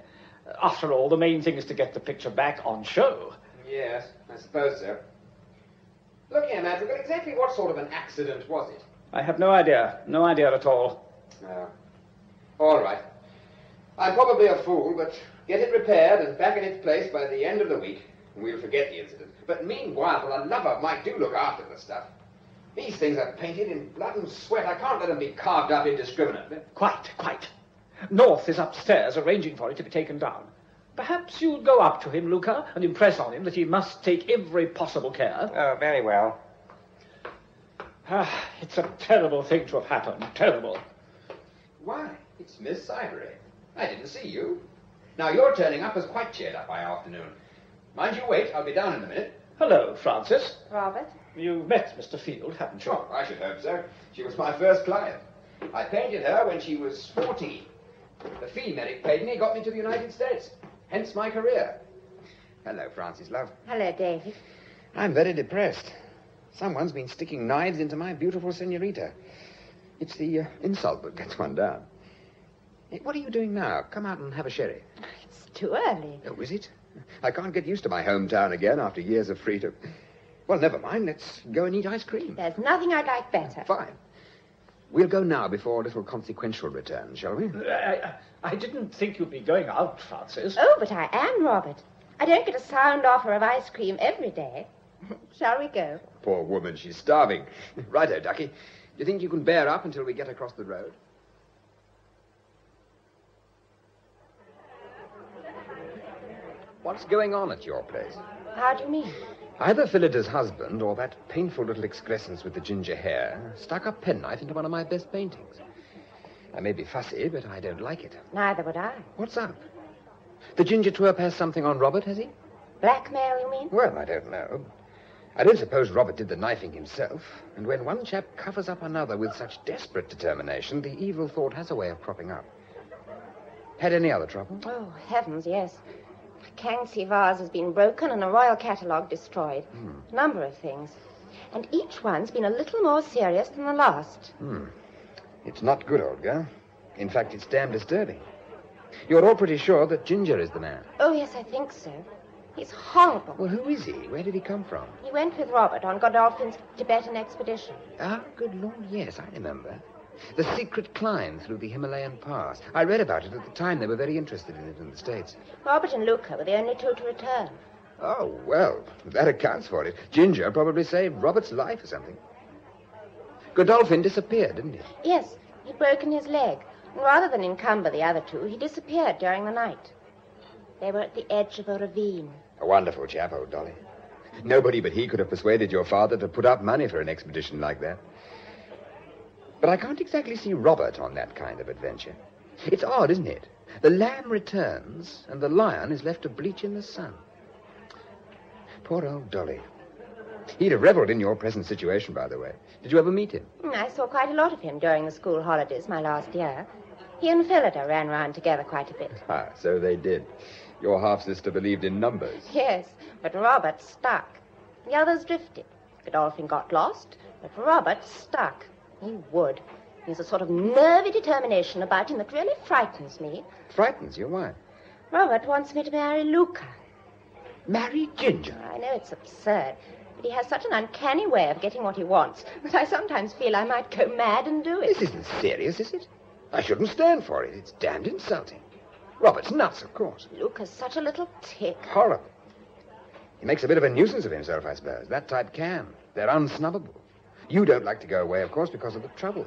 After all, the main thing is to get the picture back on show. Yes, I suppose so. Look here, Madrigal, exactly what sort of an accident was it? I have no idea. No idea at all. Oh. All right. I'm probably a fool, but get it repaired and back in its place by the end of the week, and we'll forget the incident. But meanwhile, a lover might do look after the stuff. These things are painted in blood and sweat. I can't let them be carved up indiscriminately. Quite. North is upstairs arranging for it to be taken down. Perhaps you'd go up to him, Luca, and impress on him that he must take every possible care. Oh, very well. It's a terrible thing to have happened. Terrible. Why, it's Miss Ivory. I didn't see you. Now, your turning up has quite cheered up by afternoon. Mind you wait, I'll be down in a minute. Hello, Francis. Robert? You've met Mr. Field, haven't you? Oh, I should hope so. She was my first client. I painted her when she was 14. The fee Merrick paid me got me to the United States. Hence my career. Hello, Francis, love. Hello, David. I'm very depressed. Someone's been sticking knives into my beautiful senorita. It's the insult that gets one down. Hey, what are you doing now? Come out and have a sherry. It's too early. Oh, is it? I can't get used to my hometown again after years of freedom. Well, never mind. Let's go and eat ice cream. There's nothing I'd like better. Fine. We'll go now before a little consequential return, shall we? I didn't think you'd be going out, Francis. Oh, but I am, Robert. I don't get a sound offer of ice cream every day. Shall we go? Poor woman, she's starving. Righto, Ducky. Do you think you can bear up until we get across the road? What's going on at your place? How do you mean? Either Phillida's husband or that painful little excrescence with the ginger hair stuck a penknife into one of my best paintings. I may be fussy, but I don't like it. Neither would I. What's up? The ginger twerp has something on Robert, has he? Blackmail, you mean? Well, I don't know. I don't suppose Robert did the knifing himself. And when one chap covers up another with such desperate determination, the evil thought has a way of cropping up. Had any other trouble? Oh, heavens, yes. A Kangxi vase has been broken and a royal catalogue destroyed. A number of things. And each one's been a little more serious than the last. It's not good, old girl. In fact, it's damn disturbing. You're all pretty sure that Ginger is the man. Oh, yes, I think so. He's horrible. Well, who is he? Where did he come from? He went with Robert on Godolphin's Tibetan expedition. Ah, good Lord, yes, I remember. The secret climb through the Himalayan pass. I read about it at the time. They were very interested in it in the States. Robert and Luca were the only two to return. Oh, well, that accounts for it. Ginger probably saved Robert's life or something. Godolphin disappeared, didn't he? Yes, he'd broken his leg. And rather than encumber the other two, he disappeared during the night. They were at the edge of a ravine. A wonderful chap, old Dolly. Nobody but he could have persuaded your father to put up money for an expedition like that. But I can't exactly see Robert on that kind of adventure. It's odd, isn't it? The lamb returns, and the lion is left to bleach in the sun. Poor old Dolly. He'd have revelled in your present situation, by the way. Did you ever meet him? I saw quite a lot of him during the school holidays my last year. He and Phillida ran round together quite a bit. Ah, so they did. Your half-sister believed in numbers. Yes, but Robert stuck. The others drifted. Godolphin got lost, but Robert stuck. He would. He's a sort of nervy determination about him that really frightens me. Frightens you? Why? Robert wants me to marry Luca. Marry Ginger? I know it's absurd, but he has such an uncanny way of getting what he wants that I sometimes feel I might go mad and do it. This isn't serious, is it? I shouldn't stand for it. It's damned insulting. Robert's nuts, of course. Luca's such a little tick. Horrible. He makes a bit of a nuisance of himself, I suppose. That type can. They're unsnubbable. You don't like to go away, of course, because of the trouble.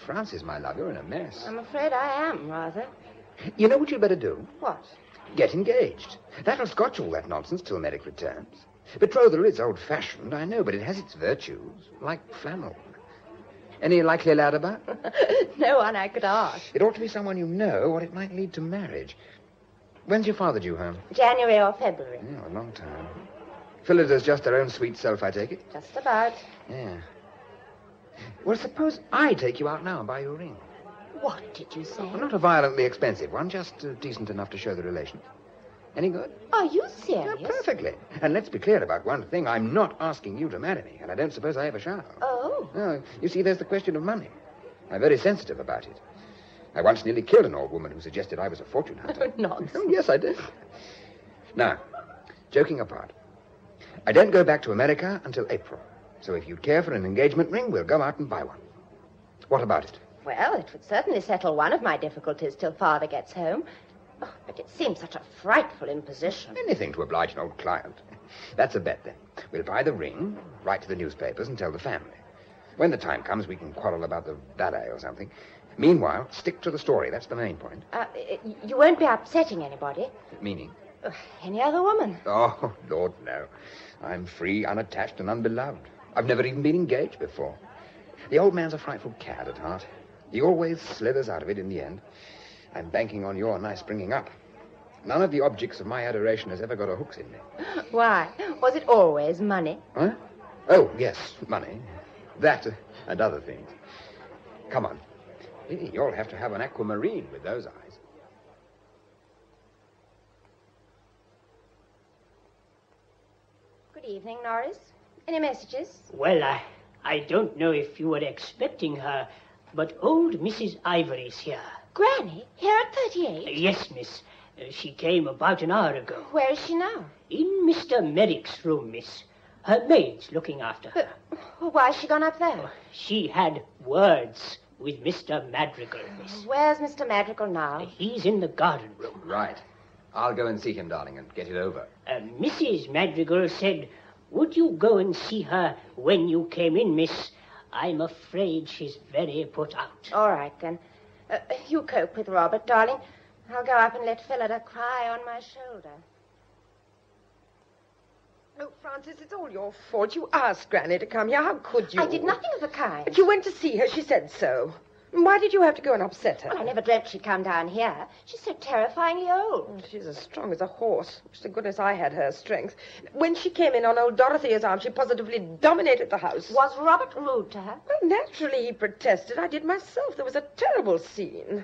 Francis, my love, you're in a mess. I'm afraid I am, rather. You know what you'd better do? What? Get engaged. That'll scotch all that nonsense till Merrick returns. Betrothal is old-fashioned, I know, but it has its virtues, like flannel. Any likely lad about? No one I could ask. It ought to be someone you know, or it might lead to marriage. When's your father due home? January or February. Oh, a long time. Phillida's just her own sweet self, I take it? Just about. Yeah. Well, suppose I take you out now and buy you a ring. What did you say? Well, not a violently expensive one, just decent enough to show the relations. Any good? Are you serious? Yeah, perfectly. And let's be clear about one thing. I'm not asking you to marry me, and I don't suppose I ever shall. Oh. No, you see, there's the question of money. I'm very sensitive about it. I once nearly killed an old woman who suggested I was a fortune hunter. Nonsense. Oh, yes, I did. Now, joking apart, I don't go back to America until April. So if you'd care for an engagement ring, we'll go out and buy one. What about it? Well, it would certainly settle one of my difficulties till Father gets home. Oh, but it seems such a frightful imposition. Anything to oblige an old client. That's a bet, then. We'll buy the ring, write to the newspapers, and tell the family. When the time comes, we can quarrel about the valet or something. Meanwhile, stick to the story. That's the main point. You won't be upsetting anybody? Meaning? Any other woman? Oh, Lord, no. I'm free, unattached, and unbeloved. I've never even been engaged before. The old man's a frightful cad at heart. He always slithers out of it in the end. I'm banking on your nice bringing up. None of the objects of my adoration has ever got a hooks in me. Why? Was it always money? Huh? Oh, yes, money. That and other things. Come on. You'll have to have an aquamarine with those eyes. Good evening, Norris. Any messages? Well, I don't know if you were expecting her, but old Mrs. Ivory's here. Granny? Here at 38? Yes, miss. She came about an hour ago. Where is she now? In Mr. Merrick's room, miss. Her maid's looking after her. Why has she gone up there? She had words with Mr. Madrigal, miss. Where's Mr. Madrigal now? He's in the garden room. Right. I'll go and see him, darling, and get it over. Mrs. Madrigal said, would you go and see her when you came in, miss? I'm afraid she's very put out. All right, then. You cope with Robert, darling. I'll go up and let Phillida cry on my shoulder. Oh, Francis, it's all your fault. You asked Granny to come here. How could you? I did nothing of the kind. But you went to see her. She said so. Why did you have to go and upset her? Well, I never dreamt she'd come down here. She's so terrifyingly old. She's as strong as a horse. Wish to goodness I had her strength. When she came in on old Dorothy's arm, she positively dominated the house. Was Robert rude to her? Well, naturally he protested. I did myself. There was a terrible scene.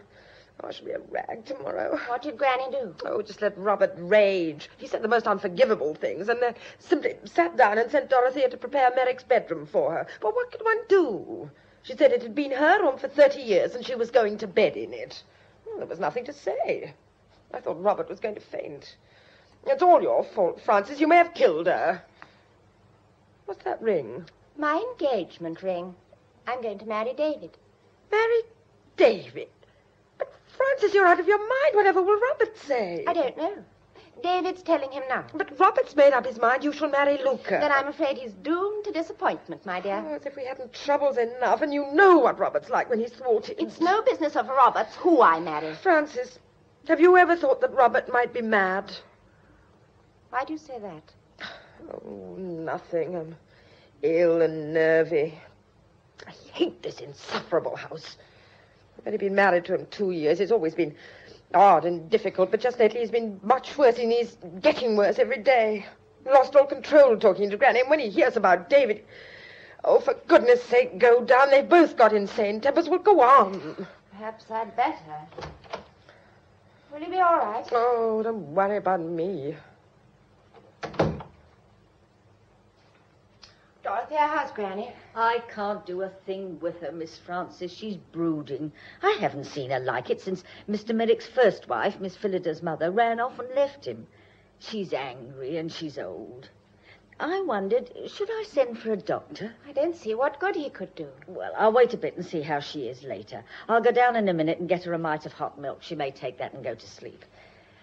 Oh, I shall be a rag tomorrow. What did Granny do? Oh, just let Robert rage. He said the most unforgivable things, and then simply sat down and sent Dorothy to prepare Merrick's bedroom for her. But what could one do? She said it had been her room for 30 years, and she was going to bed in it. Well, there was nothing to say. I thought Robert was going to faint. It's all your fault, Francis. You may have killed her. What's that ring? My engagement ring. I'm going to marry David. Marry David? But, Francis, you're out of your mind. Whatever will Robert say? I don't know. David's telling him now. But Robert's made up his mind. You shall marry Luca. Then I'm afraid he's doomed to disappointment, my dear. Oh, as if we hadn't troubles enough, and you know what Robert's like when he's thwarted. It's no business of Robert's who I marry. Francis, have you ever thought that Robert might be mad? Why do you say that? Oh, nothing. I'm ill and nervy. I hate this insufferable house. I've only been married to him 2 years. It's always been odd and difficult, but just lately he's been much worse, and he's getting worse every day. Lost all control talking to Granny, and when he hears about David... Oh, for goodness sake, go down. They've both got insane tempers. Well, go on. Perhaps I'd better. Will you be all right? Oh, don't worry about me. Dorothy, how's Granny? I can't do a thing with her, Miss Francis. She's brooding. I haven't seen her like it since Mr. Merrick's first wife, Miss Phillida's mother, ran off and left him. She's angry and she's old. I wondered, should I send for a doctor? I don't see what good he could do. Well, I'll wait a bit and see how she is later. I'll go down in a minute and get her a mite of hot milk. She may take that and go to sleep.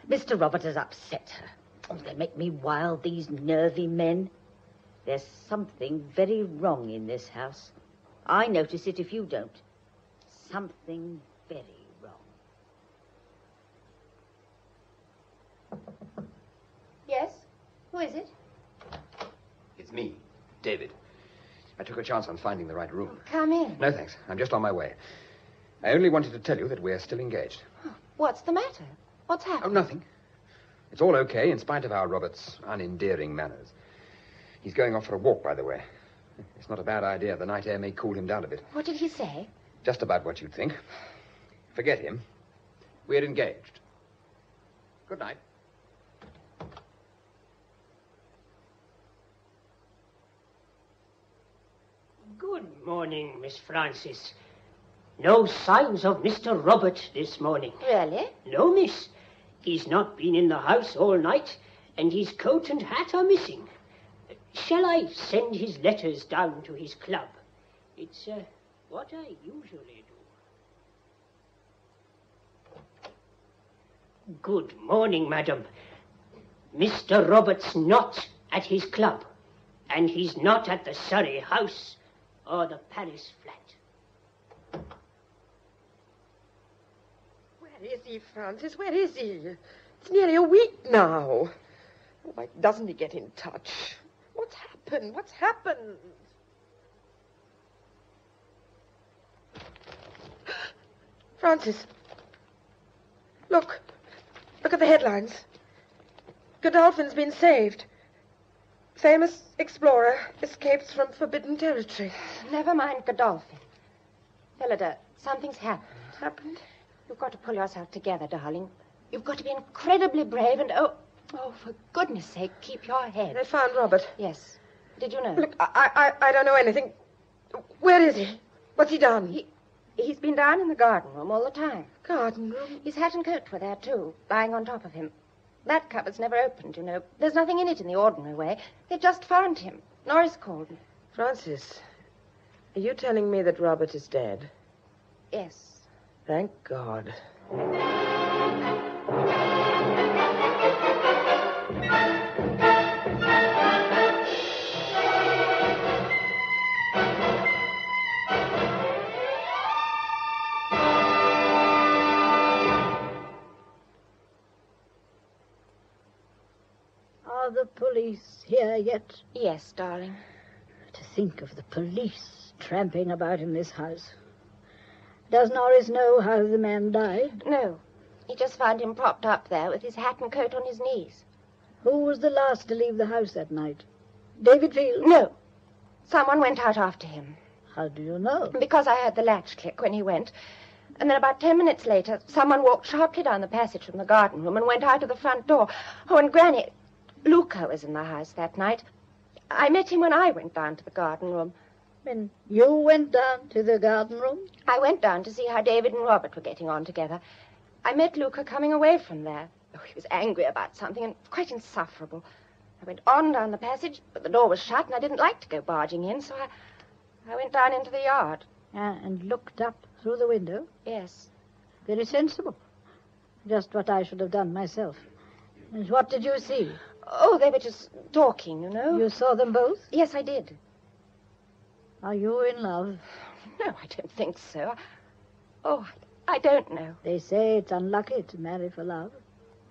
Mr. Robert has upset her. Oh, they make me wild, these nervy men. There's something very wrong in this house. I notice it if you don't. Something very wrong. Yes? Who is it? It's me, David. I took a chance on finding the right room. Come in. No, thanks. I'm just on my way. I only wanted to tell you that we're still engaged. What's the matter? What's happened? Oh, nothing. It's all okay, in spite of our Robert's unendearing manners. He's going off for a walk, by the way. It's not a bad idea. The night air may cool him down a bit. What did he say? Just about what you'd think. Forget him. We're engaged. Good night. Good morning, Miss Frances. No signs of Mr. Robert this morning. Really? No, miss. He's not been in the house all night, and his coat and hat are missing. Shall I send his letters down to his club? It's what I usually do. Good morning, madam. Mr. Robert's not at his club, and he's not at the Surrey house or the Paris flat. Where is he, Francis? Where is he? It's nearly a week now. Why doesn't he get in touch? What's happened? What's happened? Francis, look. Look at the headlines. Godolphin's been saved. Famous explorer escapes from forbidden territory. Never mind Godolphin. Phillida, something's happened. Happened? You've got to pull yourself together, darling. You've got to be incredibly brave and, oh, for goodness sake, keep your head. They found Robert. Yes. Did you know? Look, I don't know anything. Where is he? What's he done? He's been down in the garden room all the time. Garden room? His hat and coat were there, too, lying on top of him. That cupboard's never opened, you know. There's nothing in it in the ordinary way. They just found him. Norris called me. Francis, are you telling me that Robert is dead? Yes. Thank God. Are the police here yet? Yes, darling. To think of the police tramping about in this house. Does Norris know how the man died? No. He just found him propped up there with his hat and coat on his knees. Who was the last to leave the house that night? David Field? No. Someone went out after him. How do you know? Because I heard the latch click when he went. And then about 10 minutes later, someone walked sharply down the passage from the garden room and went out of the front door. Oh, and Granny... Luca was in the house that night. I met him when I went down to the garden room. When you went down to the garden room? I went down to see how David and Robert were getting on together. I met Luca coming away from there. Oh, he was angry about something and quite insufferable. I went on down the passage, but the door was shut and I didn't like to go barging in, so I went down into the yard. And looked up through the window? Yes. Very sensible. Just what I should have done myself. And what did you see? Oh, they were just talking, you know. You saw them both? Yes, I did. Are you in love? No, I don't think so. Oh, I don't know. They say it's unlucky to marry for love.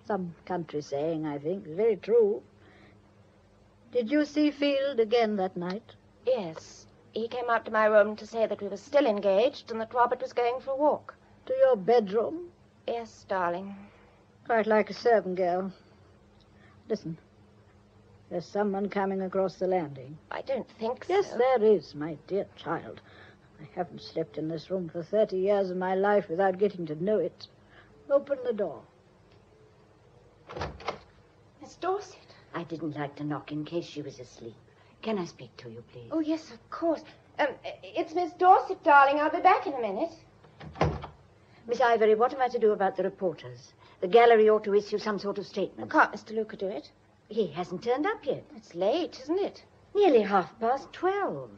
Some country saying, I think. It's very true. Did you see Field again that night? Yes. He came up to my room to say that we were still engaged and that Robert was going for a walk. To your bedroom? Yes, darling. Quite like a servant girl. Listen. There's someone coming across the landing. I don't think so. Yes, there is, my dear child. I haven't slept in this room for 30 years of my life without getting to know it. Open the door. Miss Dorset. I didn't like to knock in case she was asleep. Can I speak to you, please? Oh, yes, of course. It's Miss Dorset, darling. I'll be back in a minute. Miss Ivory, what am I to do about the reporters? The gallery ought to issue some sort of statement. Can't Mr. Luca do it? He hasn't turned up yet. It's late, isn't it? Nearly 12:30.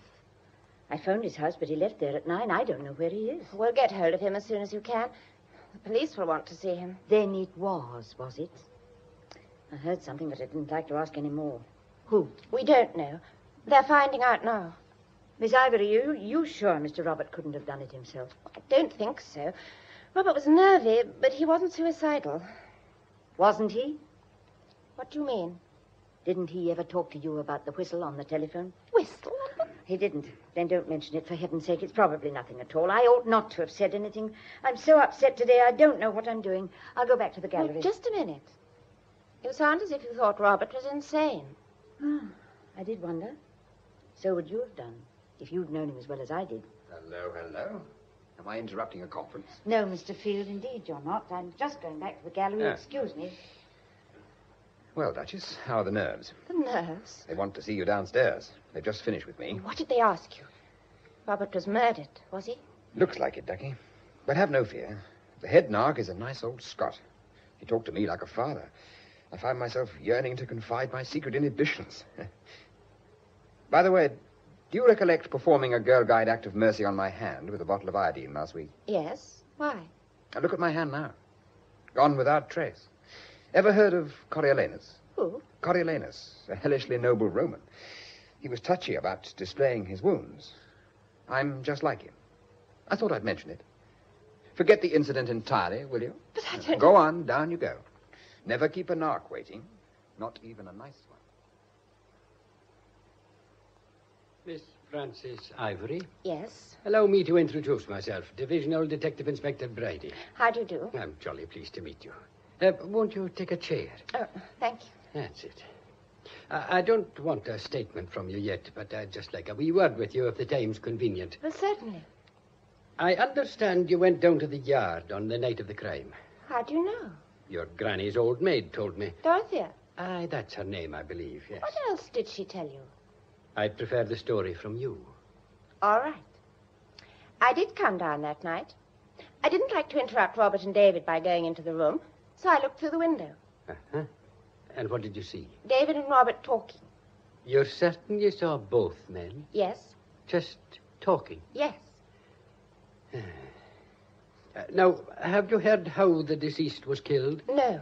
I phoned his house, but he left there at 9. I don't know where he is. We'll get hold of him as soon as you can. The police will want to see him. Then it was it? I heard something, but I didn't like to ask any more. Who? We don't know. They're finding out now. Miss Ivory, you sure Mr. Robert couldn't have done it himself? I don't think so. Robert was nervy, but he wasn't suicidal. Wasn't he? What do you mean? Didn't he ever talk to you about the whistle on the telephone? Whistle? He didn't. Then don't mention it, for heaven's sake. It's probably nothing at all. I ought not to have said anything. I'm so upset today, I don't know what I'm doing. I'll go back to the gallery. Wait, just a minute. You sound as if you thought Robert was insane. Oh, I did wonder. So would you have done, if you'd known him as well as I did. Hello, hello. Am I interrupting a conference? No, Mr. Field, indeed you're not. I'm just going back to the gallery. Ah. Excuse me. Well, Duchess, how are the nerves? The nerves? They want to see you downstairs. They've just finished with me. What did they ask you? Robert was murdered, was he? Looks like it, Ducky. But have no fear. The head narc is a nice old Scot. He talked to me like a father. I find myself yearning to confide my secret inhibitions. By the way, do you recollect performing a Girl Guide act of mercy on my hand with a bottle of iodine last week? Yes. Why? Now look at my hand now. Gone without trace. Ever heard of Coriolanus? Who? Coriolanus, a hellishly noble Roman. He was touchy about displaying his wounds. I'm just like him. I thought I'd mention it. Forget the incident entirely, will you? But I don't... Go on, down you go. Never keep a narc waiting, not even a nice one. Miss Frances Ivory? Yes. Allow me to introduce myself. Divisional Detective Inspector Brady. How do you do? I'm jolly pleased to meet you. Won't you take a chair? Oh, thank you. That's it. I don't want a statement from you yet, but I'd just like a wee word with you if the time's convenient. Well, certainly. I understand you went down to the yard on the night of the crime. How do you know? Your granny's old maid told me. Dorothy. Aye, that's her name, I believe, yes. What else did she tell you? I'd prefer the story from you. All right. I did come down that night. I didn't like to interrupt Robert and David by going into the room, so I looked through the window. Uh-huh. And what did you see? David and Robert talking. You're certain you saw both men? Yes. Just talking? Yes. Now, have you heard how the deceased was killed? No.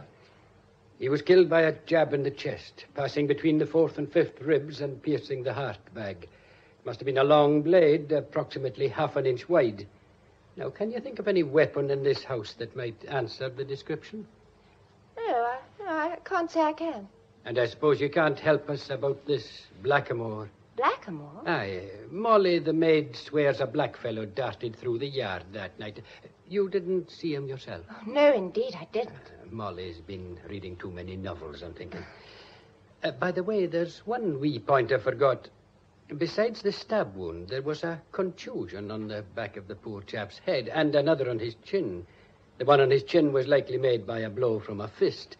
He was killed by a jab in the chest, passing between the 4th and 5th ribs and piercing the heart bag. It must have been a long blade, approximately half an inch wide. Now, can you think of any weapon in this house that might answer the description? No, I can't say I can. And I suppose you can't help us about this Blackamoor. Blackamoor? Aye. Molly, the maid, swears a black fellow darted through the yard that night. You didn't see him yourself? Oh, no, indeed, I didn't. Molly's been reading too many novels, I'm thinking. By the way, there's one wee point I forgot. Besides the stab wound, there was a contusion on the back of the poor chap's head and another on his chin. The one on his chin was likely made by a blow from a fist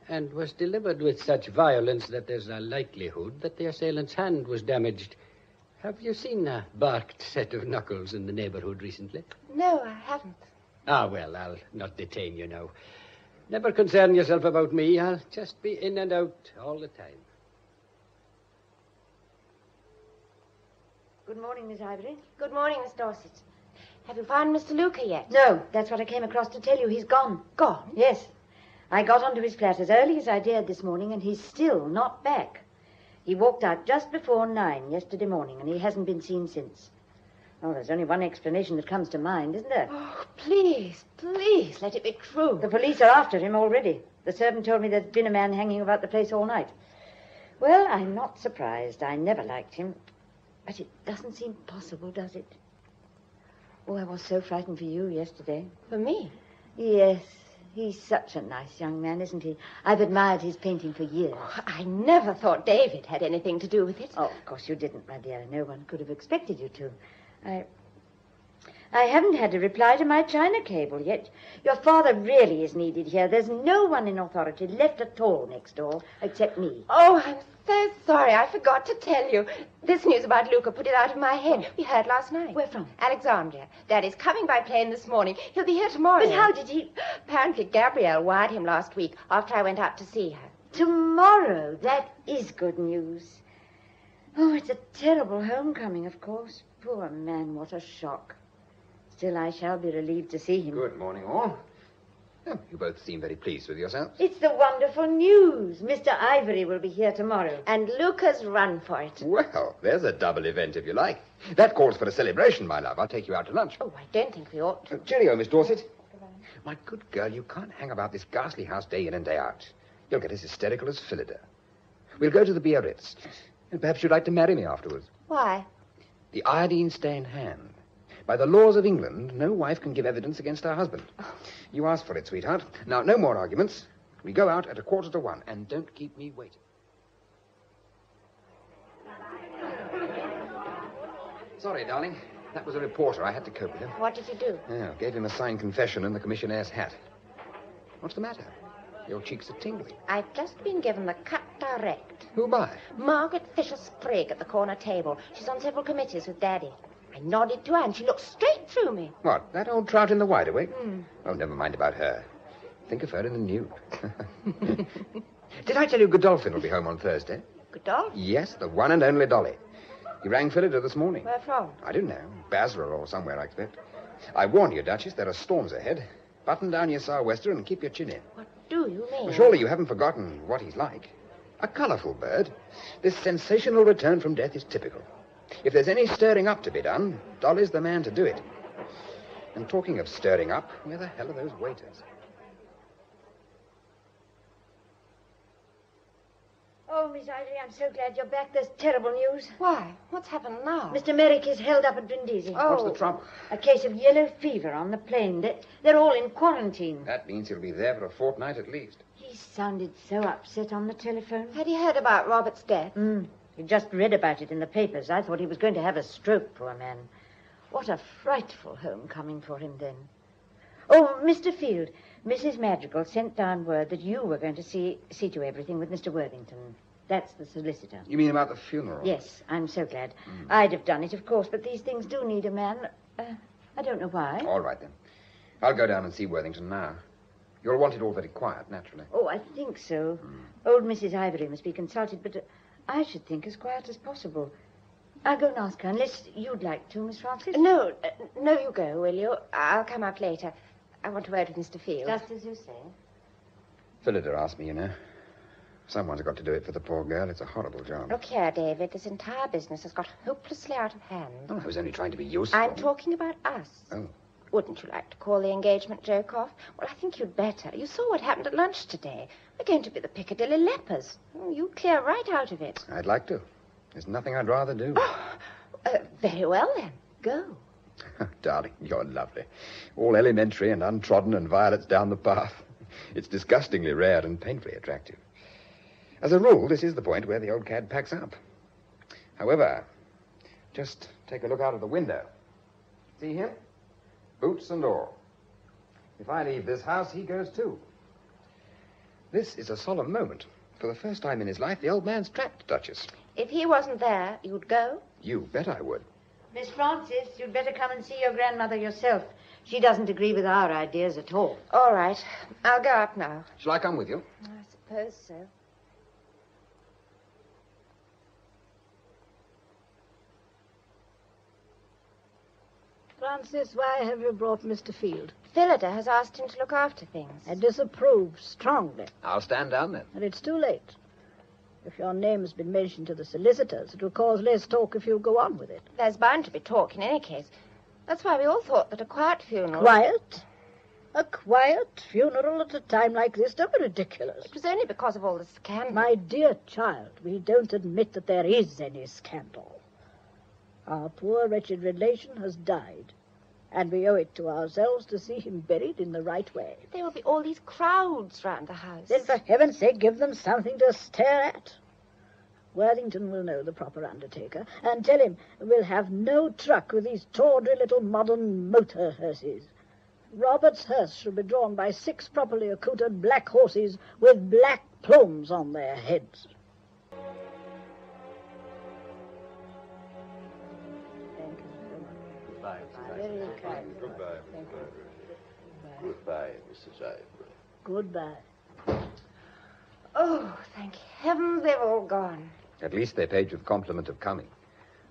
and was delivered with such violence that there's a likelihood that the assailant's hand was damaged. Have you seen a barked set of knuckles in the neighborhood recently? No, I haven't. Ah, well, I'll not detain you now. Never concern yourself about me. I'll just be in and out all the time. Good morning, Miss Ivory. Good morning, Miss Dorset. Have you found Mr. Luca yet? No, that's what I came across to tell you. He's gone. Gone? Yes. I got onto his flat as early as I dared this morning, and he's still not back. He walked out just before 9 yesterday morning, and he hasn't been seen since. Oh, there's only one explanation that comes to mind, isn't there? Oh, please, please, let it be true. The police are after him already. The servant told me there's been a man hanging about the place all night. Well, I'm not surprised. I never liked him. But it doesn't seem possible, does it? Oh, I was so frightened for you yesterday. For me? Yes. He's such a nice young man, isn't he? I've admired his painting for years. Oh, I never thought David had anything to do with it. Oh, of course you didn't, my dear. No one could have expected you to. I haven't had a reply to my China cable yet. Your father really is needed here. There's no one in authority left at all next door except me. Oh, I'm so sorry. I forgot to tell you. This news about Luca put it out of my head. We heard last night. Where from? Alexandria. Daddy's coming by plane this morning. He'll be here tomorrow. But how did he... Apparently Gabrielle wired him last week after I went out to see her. Tomorrow? That is good news. Oh, it's a terrible homecoming, of course. Poor man, what a shock. Still, I shall be relieved to see him. Good morning, all. Oh, you both seem very pleased with yourselves. It's the wonderful news. Mr. Ivory will be here tomorrow. And Luca's run for it. Well, there's a double event, if you like. That calls for a celebration, my love. I'll take you out to lunch. Oh, I don't think we ought to. Cheerio, Miss Dorset. My good girl, you can't hang about this ghastly house day in and day out. You'll get as hysterical as Phillida. We'll go to the Biarritz. And perhaps you'd like to marry me afterwards. Why? The iodine-stained hand. By the laws of England, no wife can give evidence against her husband. You asked for it, sweetheart. Now, no more arguments. We go out at 1:45, and don't keep me waiting. Sorry, darling. That was a reporter. I had to cope with him. What did you do? Yeah, gave him a signed confession and the commissionaire's hat. What's the matter? Your cheeks are tingling. I've just been given the cut direct. Who by? Margaret Fisher-Sprigg at the corner table. She's on several committees with Daddy. I nodded to her and she looked straight through me. What, that old trout in the wide awake? Oh, never mind about her. Think of her in the nude. Did I tell you Godolphin will be home on Thursday? Godolphin? Yes, the one and only Dolly. He rang Phillida this morning. Where from? I don't know. Basra or somewhere, I expect. I warn you, Duchess, there are storms ahead. Button down your sou'wester and keep your chin in. What do you mean? Well, surely you haven't forgotten what he's like. A colourful bird. This sensational return from death is typical. If there's any stirring up to be done, Dolly's the man to do it. And talking of stirring up, where the hell are those waiters? Oh, Miss Ivory, I'm so glad you're back. There's terrible news. Why? What's happened now? Mr. Merrick is held up at Brindisi. Oh. What's the trouble? A case of yellow fever on the plane. They're all in quarantine. That means he'll be there for a fortnight at least. He sounded so upset on the telephone. Had he heard about Robert's death? He just read about it in the papers. I thought he was going to have a stroke, poor man. What a frightful homecoming for him then. Oh, Mr. Field, Mrs. Madrigal sent down word that you were going to see to everything with Mr. Worthington. That's the solicitor. You mean about the funeral? Yes, I'm so glad. I'd have done it, of course, but these things do need a man. I don't know why. All right, then. I'll go down and see Worthington now. You'll want it all very quiet, naturally. Oh, I think so. Old Mrs. Ivory must be consulted, but I should think as quiet as possible. I'll go and ask her, unless you'd like to, Miss Francis. No, you go, will you? I'll come up later. I want to word with Mr. Field. Just as you say. Phillida asked me, you know. Someone's got to do it for the poor girl. It's a horrible job. Look here, David. This entire business has got hopelessly out of hand. Oh, I was only trying to be useful. I'm talking about us. Oh. Wouldn't you like to call the engagement joke off? Well, I think you'd better. You saw what happened at lunch today. We're going to be the Piccadilly lepers. You clear right out of it. I'd like to. There's nothing I'd rather do. Very well, then. Go. Darling, you're lovely. All elementary and untrodden and violets down the path. It's disgustingly rare and painfully attractive. As a rule, this is the point where the old cad packs up. However, just take a look out of the window. See him? Boots and all. If I leave this house, he goes too. This is a solemn moment. For the first time in his life, the old man's trapped, Duchess. If he wasn't there, you'd go? You bet I would. Miss Francis, you'd better come and see your grandmother yourself. She doesn't agree with our ideas at all. All right. I'll go up now. Shall I come with you? I suppose so. Francis, why have you brought Mr. Field? Phillida has asked him to look after things. I disapprove strongly. I'll stand down then. And it's too late. If your name has been mentioned to the solicitors, it will cause less talk if you go on with it. There's bound to be talk in any case. That's why we all thought that a quiet funeral... Quiet? A quiet funeral at a time like this? Don't be ridiculous. It was only because of all the scandal. My dear child, we don't admit that there is any scandal. Our poor, wretched relation has died, and we owe it to ourselves to see him buried in the right way. There will be all these crowds round the house. Then, for heaven's sake, give them something to stare at. Worthington will know the proper undertaker, and tell him we'll have no truck with these tawdry little modern motor hearses. Robert's hearse shall be drawn by 6 properly accoutred black horses with black plumes on their heads. Goodbye, Very kind. Goodbye. Thank you. Goodbye, Mrs. Ivory. Goodbye. Oh, thank heavens they've all gone. At least they paid you the compliment of coming.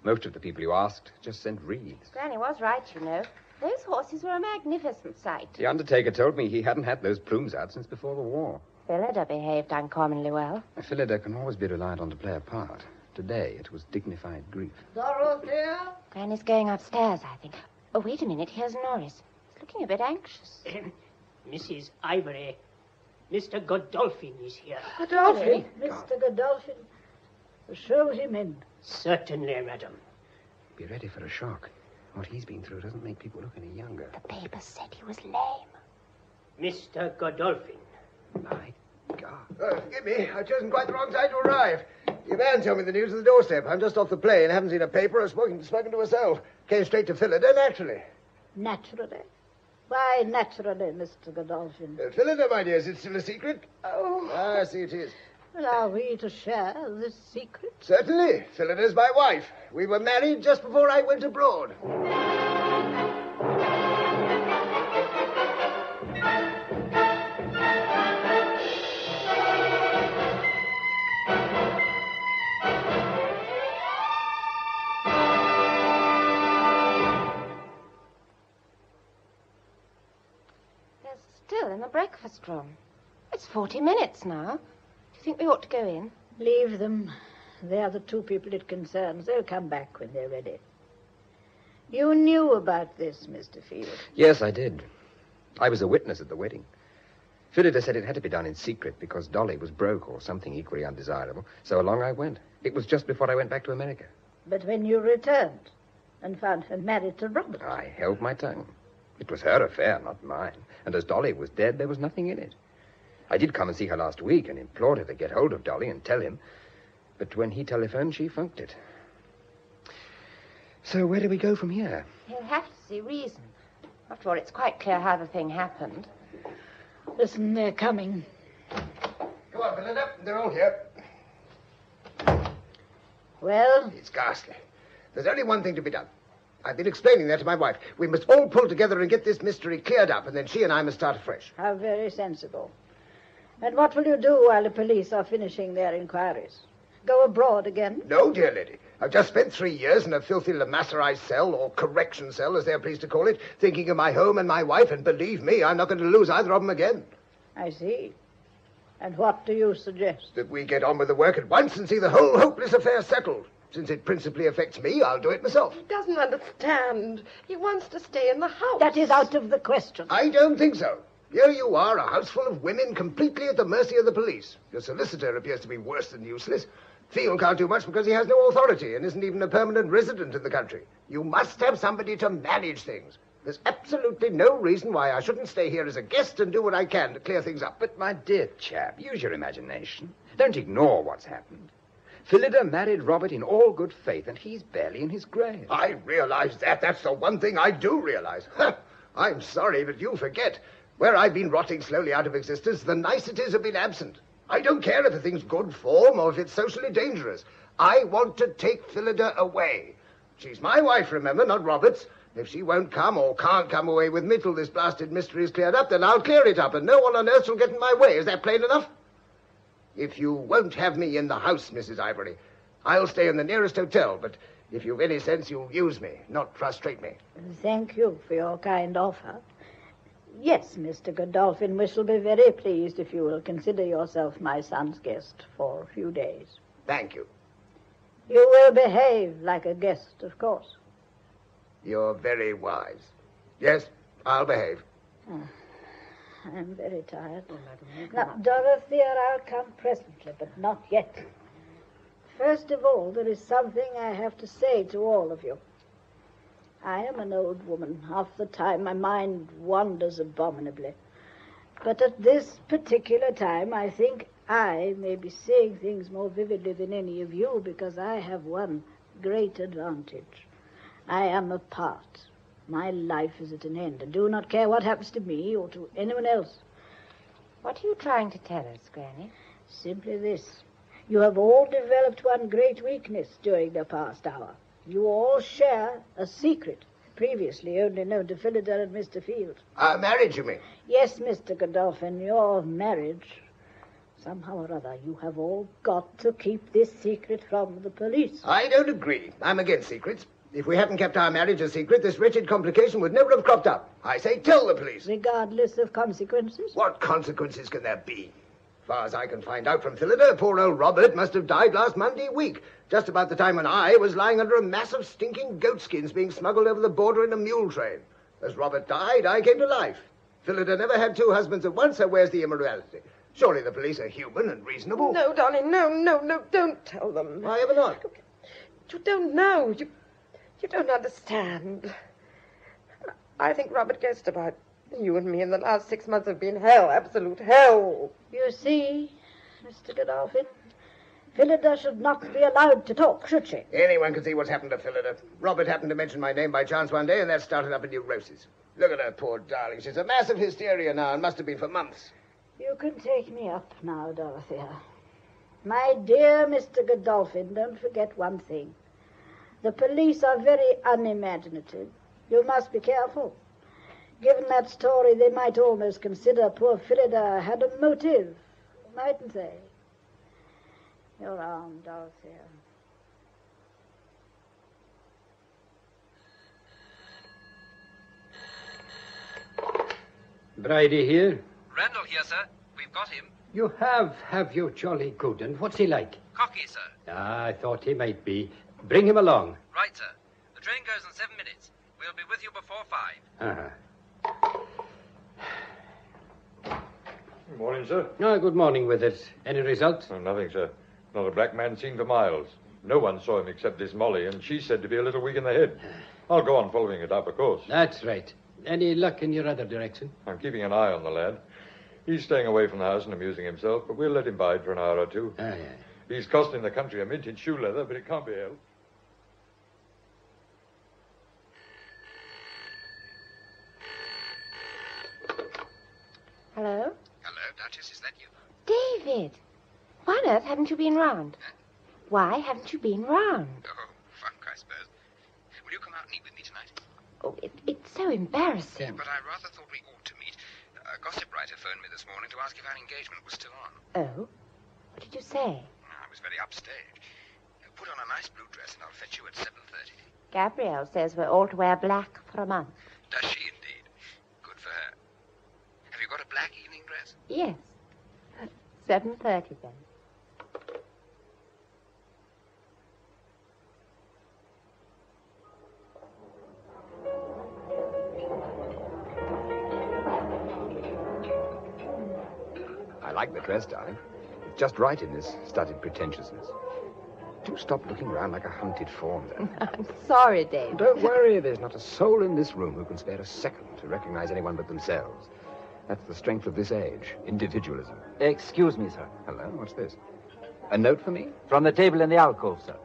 Most of the people you asked just sent wreaths. Granny was right, you know. Those horses were a magnificent sight. The undertaker told me he hadn't had those plumes out since before the war. Phillida behaved uncommonly well. Phillida can always be relied on to play a part. Today, it was dignified grief. Dorothy? Granny's going upstairs, I think. Oh, wait a minute. Here's Norris. He's looking a bit anxious. Mrs. Ivory, Mr. Godolphin is here. Godolphin? Mr. Godolphin. Show him in. Certainly, madam. Be ready for a shock. What he's been through doesn't make people look any younger. The paper said he was lame. Mr. Godolphin. My God. Forgive me. I've chosen quite the wrong time to arrive. Your man told me the news at the doorstep. I'm just off the plane. Haven't seen a paper or spoken to herself. Came straight to Phillida, naturally. Naturally? Why naturally, Mr. Godolphin? Phillida, my dear, is it still a secret? Oh. I see it is. Well, are we to share this secret? Certainly. Phillida's my wife. We were married just before I went abroad. Still in the breakfast room. It's 40 minutes now. Do you think we ought to go in? Leave them. They are the two people it concerns. They'll come back when they're ready. You knew about this, Mr. Field. Yes, I did. I was a witness at the wedding. Phillida said it had to be done in secret because Dolly was broke or something equally undesirable, so along I went. It was just before I went back to America. But when you returned and found her married to Robert... I held my tongue. It was her affair, not mine. And as Dolly was dead, there was nothing in it. I did come and see her last week and implored her to get hold of Dolly and tell him. But when he telephoned, she funked it. So where do we go from here? He'll have to see reason. After all, it's quite clear how the thing happened. Listen, they're coming. Come on, Phillida. They're all here. Well? It's ghastly. There's only one thing to be done. I've been explaining that to my wife. We must all pull together and get this mystery cleared up, and then she and I must start afresh. How very sensible. And what will you do while the police are finishing their inquiries? Go abroad again? No, dear lady. I've just spent 3 years in a filthy Lamasserized cell, or correction cell, as they're pleased to call it, thinking of my home and my wife, and believe me, I'm not going to lose either of them again. I see. And what do you suggest? That we get on with the work at once and see the whole hopeless affair settled. Since it principally affects me, I'll do it myself. He doesn't understand. He wants to stay in the house. That is out of the question. I don't think so. Here you are, a house full of women completely at the mercy of the police. Your solicitor appears to be worse than useless. Field can't do much because he has no authority and isn't even a permanent resident in the country. You must have somebody to manage things. There's absolutely no reason why I shouldn't stay here as a guest and do what I can to clear things up. But, my dear chap, use your imagination. Don't ignore what's happened. Phillida married Robert in all good faith, and he's barely in his grave. I realize that. That's the one thing I do realize. I'm sorry, but you forget. Where I've been rotting slowly out of existence, the niceties have been absent. I don't care if the thing's good form or if it's socially dangerous. I want to take Phillida away. She's my wife, remember, not Robert's. If she won't come or can't come away with me till this blasted mystery is cleared up, then I'll clear it up, and no one on earth shall get in my way. Is that plain enough? If you won't have me in the house, Mrs. Ivory, I'll stay in the nearest hotel, but if you've any sense, you'll use me, not frustrate me. Thank you for your kind offer. Yes, Mr. Godolphin, we shall be very pleased if you will consider yourself my son's guest for a few days. Thank you. You will behave like a guest, of course. You're very wise. Yes, I'll behave. I'm very tired. Now, Dorothy, I'll come presently, but not yet. First of all, there is something I have to say to all of you. I am an old woman. Half the time my mind wanders abominably. But at this particular time, I think I may be saying things more vividly than any of you because I have one great advantage. I am apart. My life is at an end. I do not care what happens to me or to anyone else. What are you trying to tell us, Granny? Simply this. You have all developed one great weakness during the past hour. You all share a secret, previously only known to Phillida and Mr. Field. Our marriage, you mean? Yes, Mr. Godolphin, your marriage. Somehow or other, you have all got to keep this secret from the police. I don't agree. I'm against secrets. If we hadn't kept our marriage a secret, this wretched complication would never have cropped up. I say tell the police. Regardless of consequences? What consequences can there be? As far as I can find out from Phillida, poor old Robert must have died last Monday week, just about the time when I was lying under a mass of stinking goatskins being smuggled over the border in a mule train. As Robert died, I came to life. Phillida never had two husbands at once, so where's the immorality? Surely the police are human and reasonable. No, darling, no, don't tell them. Why ever not? You don't know. You don't understand. I think Robert guessed about you and me in the last 6 months have been hell, absolute hell. You see, Mr. Godolphin, Phillida should not be allowed to talk, should she? Anyone can see what's happened to Phillida. Robert happened to mention my name by chance one day, and that started up a neurosis. Look at her, poor darling. She's a massive hysteria now, and must have been for months. You can take me up now, Dorothea. My dear Mr. Godolphin, don't forget one thing. The police are very unimaginative. You must be careful. Given that story, they might almost consider poor Phillida had a motive, mightn't they? Your arm, Dorothea. Bridie here? Randall here, sir. We've got him. You have you, jolly good. And what's he like? Cocky, sir. Ah, I thought he might be. Bring him along. Right, sir. The train goes in 7 minutes. We'll be with you before 5. Good morning, sir. Oh, good morning, Withers. Any result? Oh, nothing, sir. Not a black man seen for miles. No one saw him except this Molly, and she's said to be a little weak in the head. I'll go on following it up, of course. That's right. Any luck in your other direction? I'm keeping an eye on the lad. He's staying away from the house and amusing himself, but we'll let him bide for an hour or two. Ah, yeah. He's costing the country a mint in shoe leather, but it can't be helped. Hello? Hello, Duchess, is that you? David! Why on earth haven't you been round? Why haven't you been round? Oh, funk, I suppose. Will you come out and eat with me tonight? Oh, it's so embarrassing. But I rather thought we ought to meet. A gossip writer phoned me this morning to ask if our engagement was still on. Oh? What did you say? I was very upstage. Put on a nice blue dress and I'll fetch you at 7:30. Gabrielle says we're all to wear black for a month. Does she indeed? Good for her. Have you got a black evening dress? Yes. 7:30 then. I like the dress, darling. It's just right in this studied pretentiousness. Do stop looking round like a hunted fawn, though. I'm sorry, David. Don't worry, there's not a soul in this room who can spare a second to recognize anyone but themselves. That's the strength of this age, individualism. Excuse me, sir. Hello, what's this? A note for me? From the table in the alcove, sir.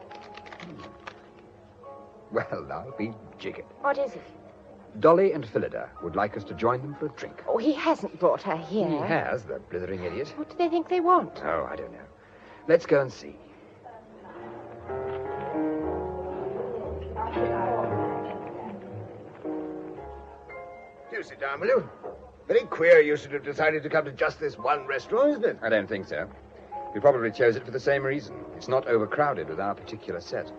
Well, I'll be jiggered. What is it? Dolly and Phillida would like us to join them for a drink. Oh, he hasn't brought her here. He has, the blithering idiot. What do they think they want? Oh, I don't know. Let's go and see. Do sit down, will you? Very queer you should have decided to come to just this one restaurant, isn't it? I don't think so. We probably chose it for the same reason. It's not overcrowded with our particular set.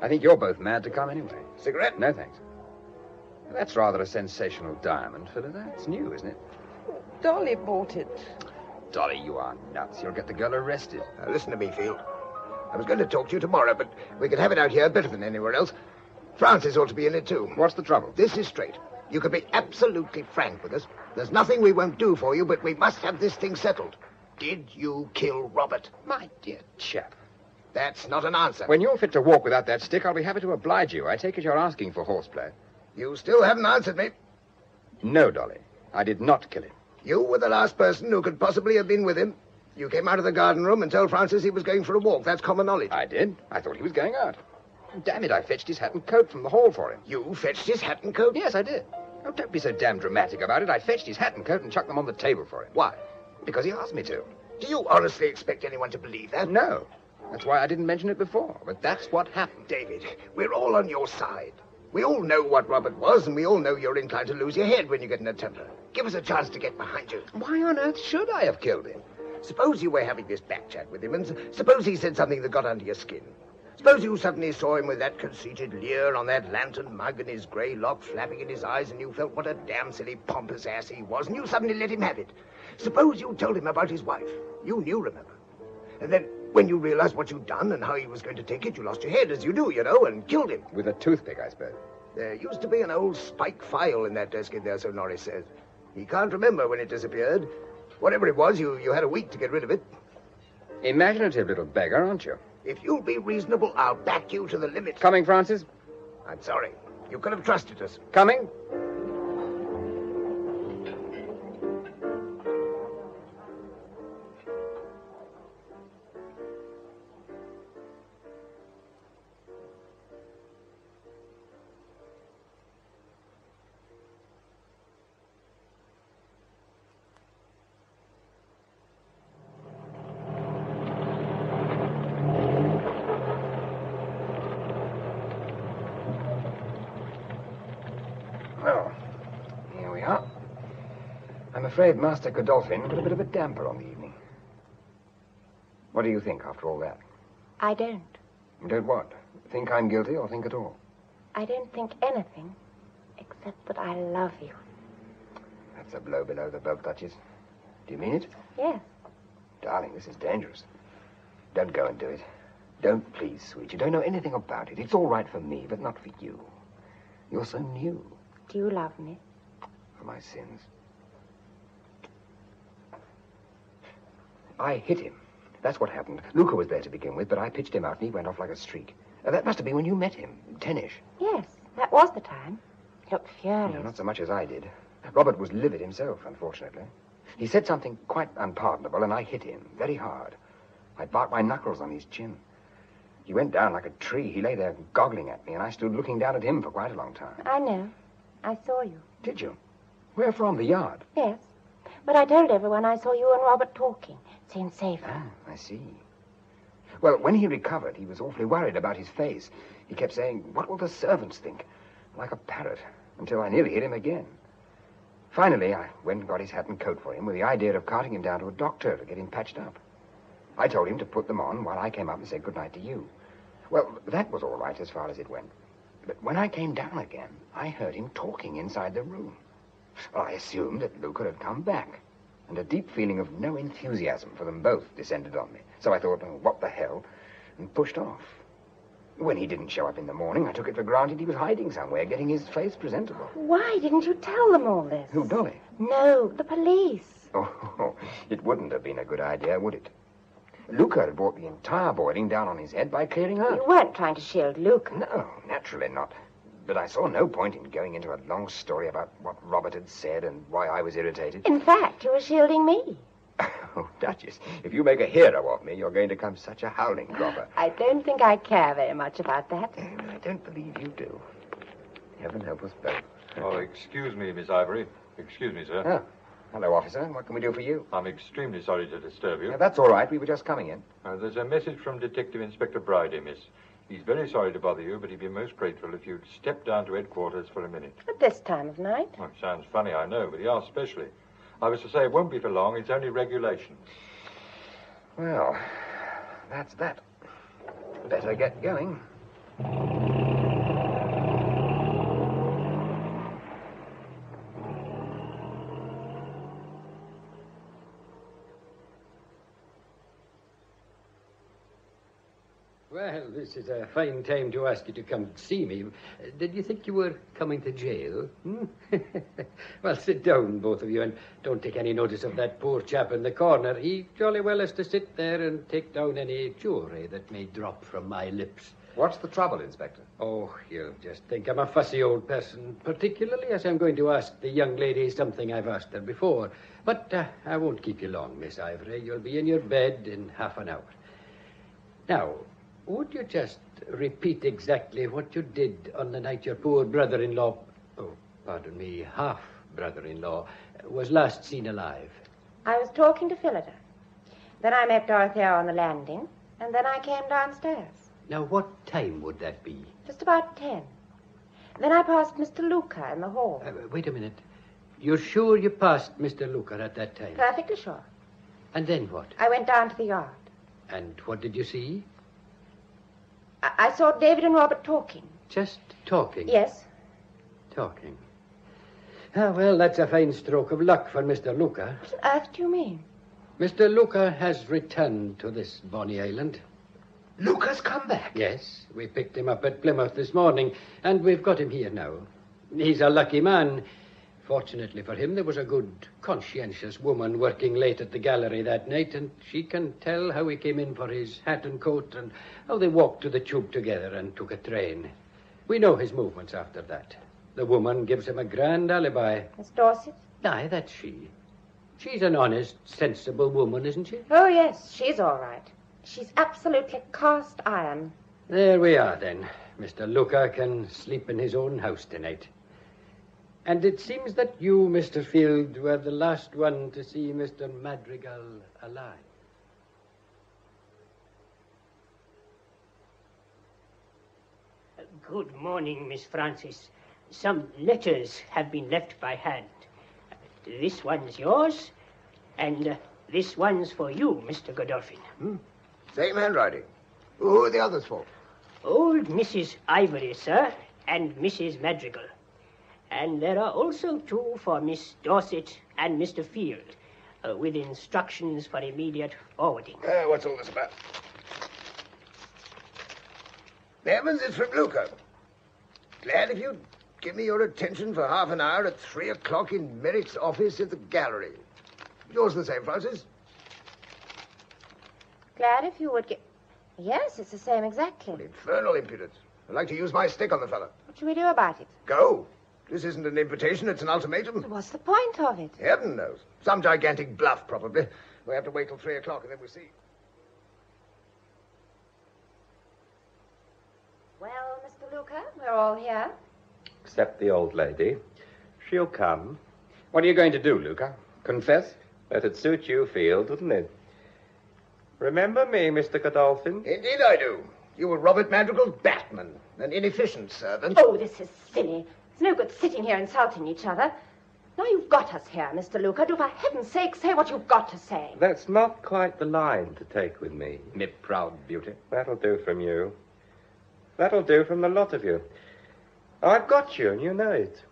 I think you're both mad to come anyway. Cigarette? No, thanks. That's rather a sensational diamond, Phillida. It's new, isn't it? Dolly bought it. Dolly, you are nuts. You'll get the girl arrested. Now, listen to me, Field. I was going to talk to you tomorrow, but we could have it out here better than anywhere else. Francis ought to be in it, too. What's the trouble? This is straight. You can be absolutely frank with us. There's nothing we won't do for you, but we must have this thing settled. Did you kill Robert? My dear chap. That's not an answer. When you're fit to walk without that stick, I'll be happy to oblige you. I take it you're asking for horseplay. You still haven't answered me. No, Dolly. I did not kill him. You were the last person who could possibly have been with him. You came out of the garden room and told Francis he was going for a walk. That's common knowledge. I did. I thought he was going out. Damn it, I fetched his hat and coat from the hall for him. You fetched his hat and coat? Yes, I did. Oh, don't be so damn dramatic about it. I fetched his hat and coat and chucked them on the table for him. Why? Because he asked me to. Do you honestly expect anyone to believe that? No. That's why I didn't mention it before. But that's what happened. David, we're all on your side. We all know what Robert was, and we all know you're inclined to lose your head when you get in a temper. Give us a chance to get behind you. Why on earth should I have killed him? Suppose you were having this back chat with him, and suppose he said something that got under your skin. Suppose you suddenly saw him with that conceited leer on that lantern mug and his grey lock flapping in his eyes, and you felt what a damn silly pompous ass he was, and you suddenly let him have it. Suppose you told him about his wife. You knew, remember. And then, when you realized what you'd done and how he was going to take it, you lost your head, as you do, you know, and killed him. With a toothpick, I suppose. There used to be an old spike file in that desk in there, so Norris says. He can't remember when it disappeared. Whatever it was, you had a week to get rid of it. Imaginative little beggar, aren't you? If you'll be reasonable, I'll back you to the limit. Coming, Francis? I'm sorry. You could have trusted us. Coming? Well, here we are. I'm afraid Master Godolphin put a bit of a damper on the evening. What do you think after all that? I don't. You don't what? Think I'm guilty or think at all? I don't think anything, except that I love you. That's a blow below the belt, Duchess. Do you mean it? Yes. Darling, this is dangerous. Don't go and do it. Don't, please, sweet. You don't know anything about it. It's all right for me, but not for you. You're so new. Do you love me? For my sins. I hit him. That's what happened. Luca was there to begin with, but I pitched him out and he went off like a streak. That must have been when you met him, 10-ish. Yes, that was the time. He looked furious. No, not so much as I did. Robert was livid himself, unfortunately. He said something quite unpardonable, and I hit him very hard. I barked my knuckles on his chin. He went down like a tree. He lay there goggling at me, and I stood looking down at him for quite a long time. I know. I saw you. Did you? Where from? The yard? Yes. But I told everyone I saw you and Robert talking. It seemed safer. Ah, I see. Well, when he recovered, he was awfully worried about his face. He kept saying, "What will the servants think?" Like a parrot, until I nearly hit him again. Finally, I went and got his hat and coat for him with the idea of carting him down to a doctor to get him patched up. I told him to put them on while I came up and said goodnight to you. Well, that was all right as far as it went. But when I came down again, I heard him talking inside the room. Well, I assumed that Luca had come back, and a deep feeling of no enthusiasm for them both descended on me. So I thought, oh, what the hell, and pushed off. When he didn't show up in the morning, I took it for granted he was hiding somewhere, getting his face presentable. Why didn't you tell them all this? Who, Dolly? No, the police. Oh, it wouldn't have been a good idea, would it? Luca had brought the entire boiling down on his head by clearing out. You weren't trying to shield Luca. No, naturally not. But I saw no point in going into a long story about what Robert had said and why I was irritated. In fact, you were shielding me. Oh, Duchess, if you make a hero of me, you're going to come such a howling cropper. I don't think I care very much about that. I don't believe you do. Heaven help us both. Oh, excuse me, Miss Ivory. Excuse me, sir. Oh, hello, officer. What can we do for you? I'm extremely sorry to disturb you. That's all right. We were just coming in. There's a message from Detective Inspector Bridie, miss. He's very sorry to bother you, but he'd be most grateful if you'd step down to headquarters for a minute. At this time of night? Well, it sounds funny, I know, but he asked specially. I was to say it won't be for long. It's only regulations. Well, that's that. Better get going. Well, this is a fine time to ask you to come see me. Did you think you were coming to jail? Well, sit down, both of you, and don't take any notice of that poor chap in the corner. He jolly well has to sit there and take down any jewelry that may drop from my lips. What's the trouble, Inspector? Oh, you'll just think I'm a fussy old person, particularly as I'm going to ask the young lady something I've asked her before. But I won't keep you long, Miss Ivory. You'll be in your bed in half an hour. Now, would you just repeat exactly what you did on the night your poor brother-in-law, half-brother-in-law, was last seen alive? I was talking to Phillida. Then I met Dorothy L on the landing, and then I came downstairs. Now, what time would that be? Just about 10. Then I passed Mr. Luca in the hall. Wait a minute. You're sure you passed Mr. Luca at that time? Perfectly sure. And then what? I went down to the yard. And what did you see? I saw David and Robert talking. Just talking? Yes. Talking. Ah, well, that's a fine stroke of luck for Mr. Luca. What on earth do you mean? Mr. Luca has returned to this bonny island. Luca's come back? Yes. We picked him up at Plymouth this morning, and we've got him here now. He's a lucky man. Fortunately for him, there was a good, conscientious woman working late at the gallery that night, and she can tell how he came in for his hat and coat and how they walked to the tube together and took a train. We know his movements after that. The woman gives him a grand alibi. Miss Dorset? Aye, that's she. She's an honest, sensible woman, isn't she? Oh, yes, she's all right. She's absolutely cast iron. There we are, then. Mr. Luca can sleep in his own house tonight. And it seems that you, Mr. Field, were the last one to see Mr. Madrigal alive. Good morning, Miss Francis. Some letters have been left by hand. This one's yours, and this one's for you, Mr. Godolphin. Same handwriting. Who are the others for? Old Mrs. Ivory, sir, and Mrs. Madrigal. And there are also two for Miss Dorset and Mr. Field, with instructions for immediate forwarding. What's all this about? Evans, it's from Luca. Glad if you'd give me your attention for half an hour at 3 o'clock in Merritt's office at the gallery. Yours the same, Francis? Glad if you would get... Yes, it's the same exactly. Infernal impudence. I'd like to use my stick on the fellow. What should we do about it? Go. This isn't an invitation, it's an ultimatum. What's the point of it? Heaven knows. Some gigantic bluff, probably. We have to wait till 3 o'clock and then we'll see. Well, Mr. Luca, we're all here. Except the old lady. She'll come. What are you going to do, Luca? Confess? That'd suit you, Field, wouldn't it? Remember me, Mr. Godolphin? Indeed I do. You were Robert Madrigal's Batman, an inefficient servant. Oh, this is silly. It's no good sitting here insulting each other. Now you've got us here, Mr. Luca. Do for heaven's sake say what you've got to say. That's not quite the line to take with me. Me proud beauty. That'll do from you. That'll do from the lot of you. I've got you, and you know it.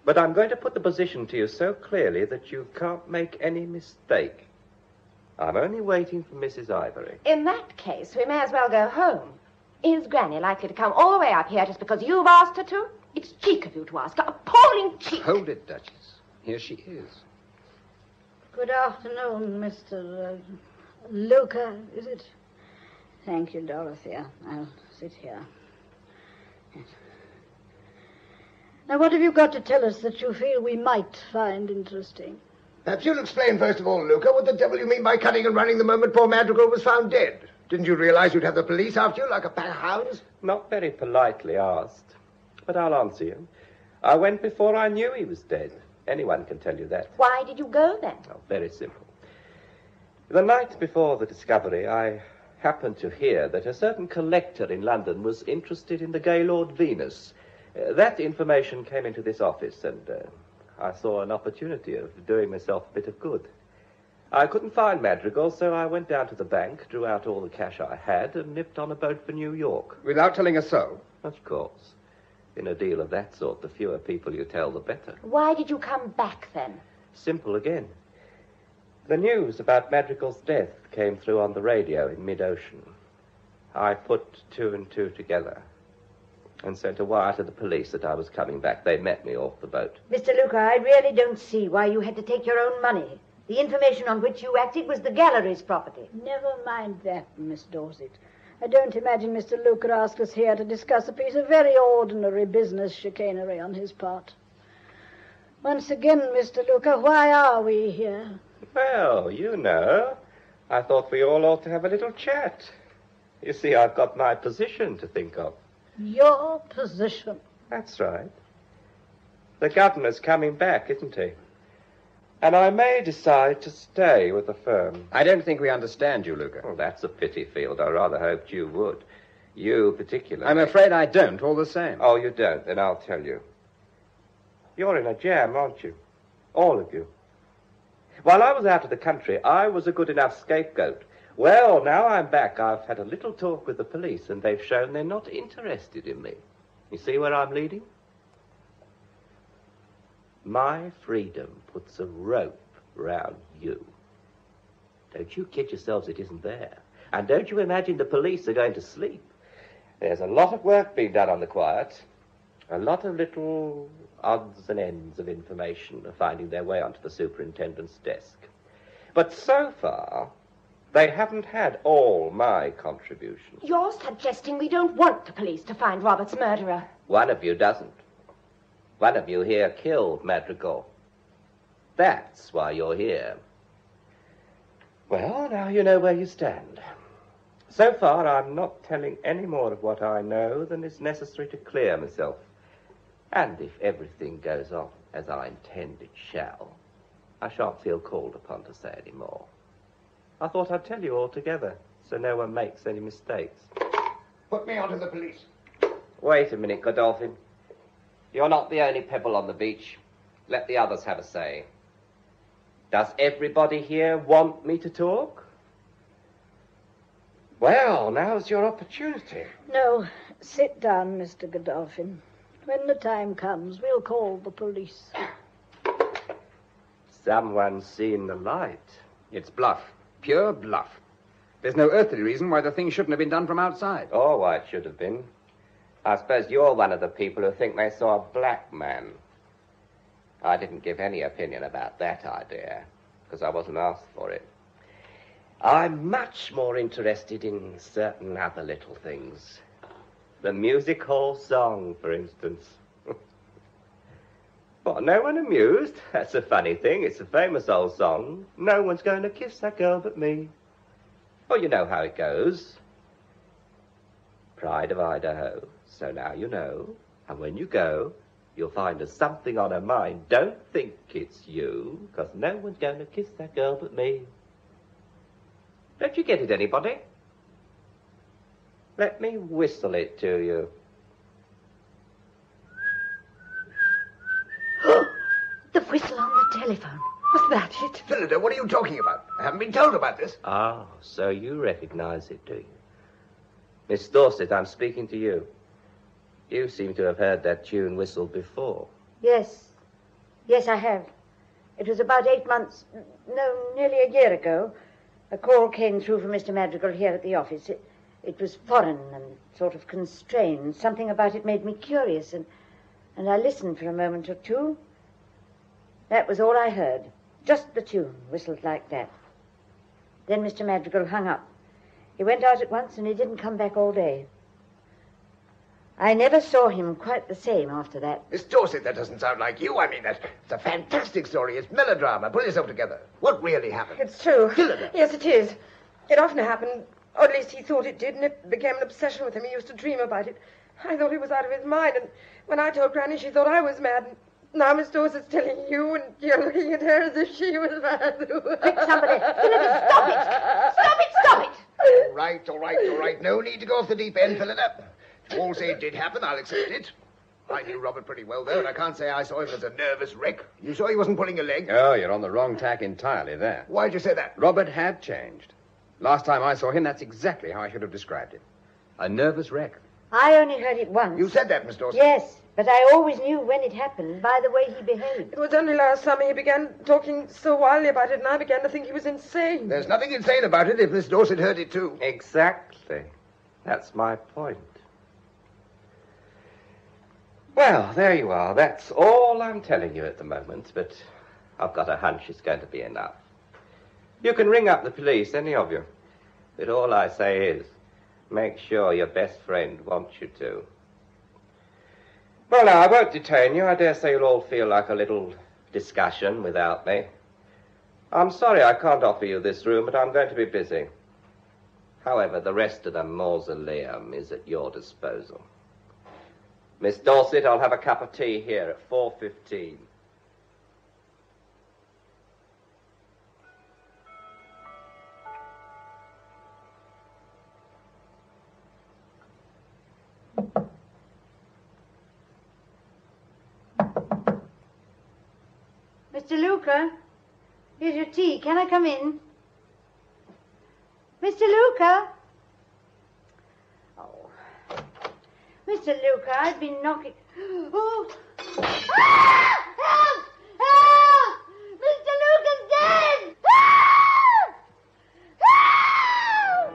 But I'm going to put the position to you so clearly that you can't make any mistake. I'm only waiting for Mrs. Ivory. In that case, we may as well go home. Is Granny likely to come all the way up here just because you've asked her to? It's cheek of you to ask her. Appalling cheek. Hold it, Duchess. Here she is. Good afternoon, Mr. Luca, is it? Thank you, Dorothy. I'll sit here. Yes. Now, what have you got to tell us that you feel we might find interesting? Perhaps you'll explain, first of all, Luca, what the devil you mean by cutting and running the moment poor Madrigal was found dead. Didn't you realize you'd have the police after you like a pack of hounds? Not very politely asked, but I'll answer you. I went before I knew he was dead. Anyone can tell you that. Why did you go, then? Oh, very simple. The night before the discovery, I happened to hear that a certain collector in London was interested in the Gaylord Venus. That information came into this office, and I saw an opportunity of doing myself a bit of good. I couldn't find Madrigal, so I went down to the bank, drew out all the cash I had, and nipped on a boat for New York. Without telling us so? Of course. In a deal of that sort, the fewer people you tell, the better. Why did you come back, then? Simple again. The news about Madrigal's death came through on the radio in mid-ocean. I put 2 and 2 together and sent a wire to the police that I was coming back. They met me off the boat. Mr. Luca, I really don't see why you had to take your own money. The information on which you acted was the gallery's property. Never mind that, Miss Dorset. I don't imagine Mr. Luca asked us here to discuss a piece of very ordinary business chicanery on his part. Once again, Mr. Luca, why are we here? Well, you know, I thought we all ought to have a little chat. You see, I've got my position to think of. Your position? That's right. The governor's coming back, isn't he? And I may decide to stay with the firm. I don't think we understand you, Luca. Oh, that's a pity, Field. I rather hoped you would. You particularly. I'm afraid I don't, all the same. Oh, you don't? Then I'll tell you. You're in a jam, aren't you? All of you. While I was out of the country, I was a good enough scapegoat. Well, now I'm back. I've had a little talk with the police, and they've shown they're not interested in me. You see where I'm leading? My freedom puts a rope round you. Don't you kid yourselves it isn't there. And don't you imagine the police are going to sleep. There's a lot of work being done on the quiet. A lot of little odds and ends of information are finding their way onto the superintendent's desk. But so far, they haven't had all my contributions. You're suggesting we don't want the police to find Robert's murderer. One of you doesn't. One of you here killed Madrigal. That's why you're here. Well, now you know where you stand. So far, I'm not telling any more of what I know than is necessary to clear myself. And if everything goes on as I intend it shall, I shan't feel called upon to say any more. I thought I'd tell you all together, so no one makes any mistakes. Put me onto the police. Wait a minute, Godolphin. You're not the only pebble on the beach. Let the others have a say. Does everybody here want me to talk? Well, now's your opportunity. No, sit down, Mr. Godolphin. When the time comes, we'll call the police. Someone's seen the light. It's bluff. Pure bluff. There's no earthly reason why the thing shouldn't have been done from outside. Oh, why it should have been. I suppose you're one of the people who think they saw a black man. I didn't give any opinion about that idea, because I wasn't asked for it. I'm much more interested in certain other little things. The music hall song, for instance. What, no one amused? That's a funny thing. It's a famous old song. No one's going to kiss that girl but me. Well, you know how it goes. Pride of Idaho. So now you know. And when you go, you'll find there's something on her mind. Don't think it's you, because no one's going to kiss that girl but me. Don't you get it, anybody? Let me whistle it to you. The whistle on the telephone. Was that it? Phillida, what are you talking about? I haven't been told about this. Ah, so you recognize it, do you? Miss Dorset, I'm speaking to you. You seem to have heard that tune whistled before. Yes. Yes, I have. It was about 8 months, no, nearly a year ago. A call came through from Mr. Madrigal here at the office. It was foreign and sort of constrained. Something about it made me curious, and I listened for a moment or two. That was all I heard. Just the tune, whistled like that. Then Mr. Madrigal hung up. He went out at once, and he didn't come back all day. I never saw him quite the same after that. Miss Dorset, that doesn't sound like you. I mean, it's a fantastic story. It's melodrama. Pull yourself together. What really happened? It's true. Phillida. Yes, it is. It often happened, or at least he thought it did, and it became an obsession with him. He used to dream about it. I thought he was out of his mind, and when I told Granny, she thought I was mad. And now Miss Dorset's telling you, and you're looking at her as if she was mad. Quick, somebody. Phillida, stop it! Stop it, stop it! All right. No need to go off the deep end, Phillida. If you all say it did happen, I'll accept it. I knew Robert pretty well, though, and I can't say I saw him as a nervous wreck. You saw he wasn't pulling a leg? Oh, you're on the wrong tack entirely there. Why'd you say that? Robert had changed. Last time I saw him, that's exactly how I should have described it. A nervous wreck. I only heard it once. You said that, Miss Dorset. Yes, but I always knew when it happened by the way he behaved. It was only last summer he began talking so wildly about it, and I began to think he was insane. There's nothing insane about it if Miss Dorset heard it, too. Exactly. That's my point. Well, there you are. That's all I'm telling you at the moment, but I've got a hunch it's going to be enough. You can ring up the police, any of you. But all I say is, make sure your best friend wants you to. Well, now, I won't detain you. I dare say you'll all feel like a little discussion without me. I'm sorry I can't offer you this room, but I'm going to be busy. However, the rest of the mausoleum is at your disposal. Miss Dorset, I'll have a cup of tea here at 4:15. Mr. Luca, here's your tea. Can I come in? Mr. Luca? Oh. Mr. Luca, I've been knocking... Oh! Ah! Help! Help! Mr. Luca's dead! Help! Help!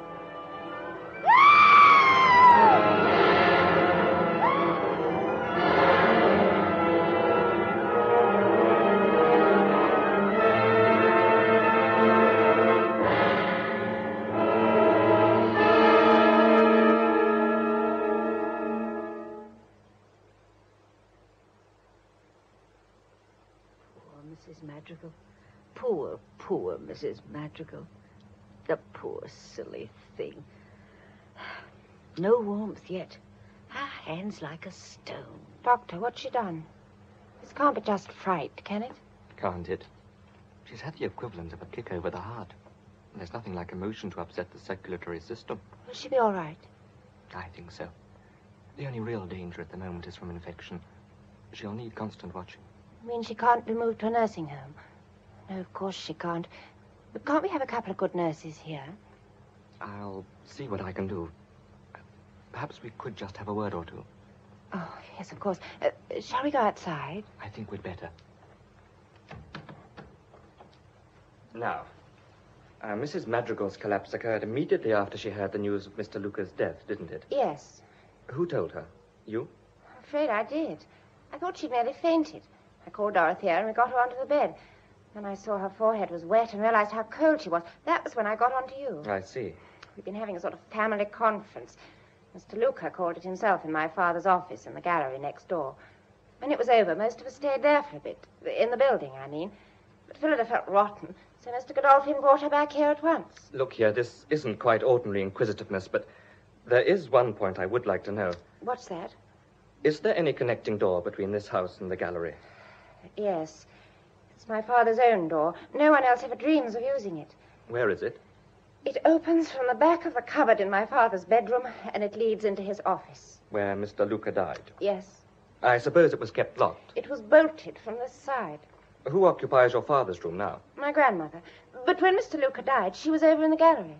Mrs. Madrigal. Poor, poor Mrs. Madrigal. The poor, silly thing. No warmth yet. Her hands like a stone. Doctor, what's she done? This can't be just fright, can it? Can't it? She's had the equivalent of a kick over the heart. There's nothing like emotion to upset the circulatory system. Will she be all right? I think so. The only real danger at the moment is from infection. She'll need constant watching. You mean she can't be moved to a nursing home? No, of course she can't. But can't we have a couple of good nurses here? I'll see what I can do. Perhaps we could just have a word or two. Oh, yes, of course. Shall we go outside? I think we'd better. Now, Mrs. Madrigal's collapse occurred immediately after she heard the news of Mr. Luca's death, didn't it? Yes. Who told her? You? I'm afraid I did. I thought she'd nearly fainted. I called Dorothy L and we got her onto the bed. Then I saw her forehead was wet and realized how cold she was. That was when I got onto you. I see. We've been having a sort of family conference. Mr. Luca called it himself in my father's office in the gallery next door. When it was over, most of us stayed there for a bit. In the building, I mean. But Phillida felt rotten, so Mr. Godolphin brought her back here at once. Look here, this isn't quite ordinary inquisitiveness, but there is one point I would like to know. What's that? Is there any connecting door between this house and the gallery? Yes. It's my father's own door. No one else ever dreams of using it. Where is it? It opens from the back of the cupboard in my father's bedroom, and it leads into his office. Where Mr. Luca died? Yes. I suppose it was kept locked. It was bolted from this side. Who occupies your father's room now? My grandmother. But when Mr. Luca died, she was over in the gallery.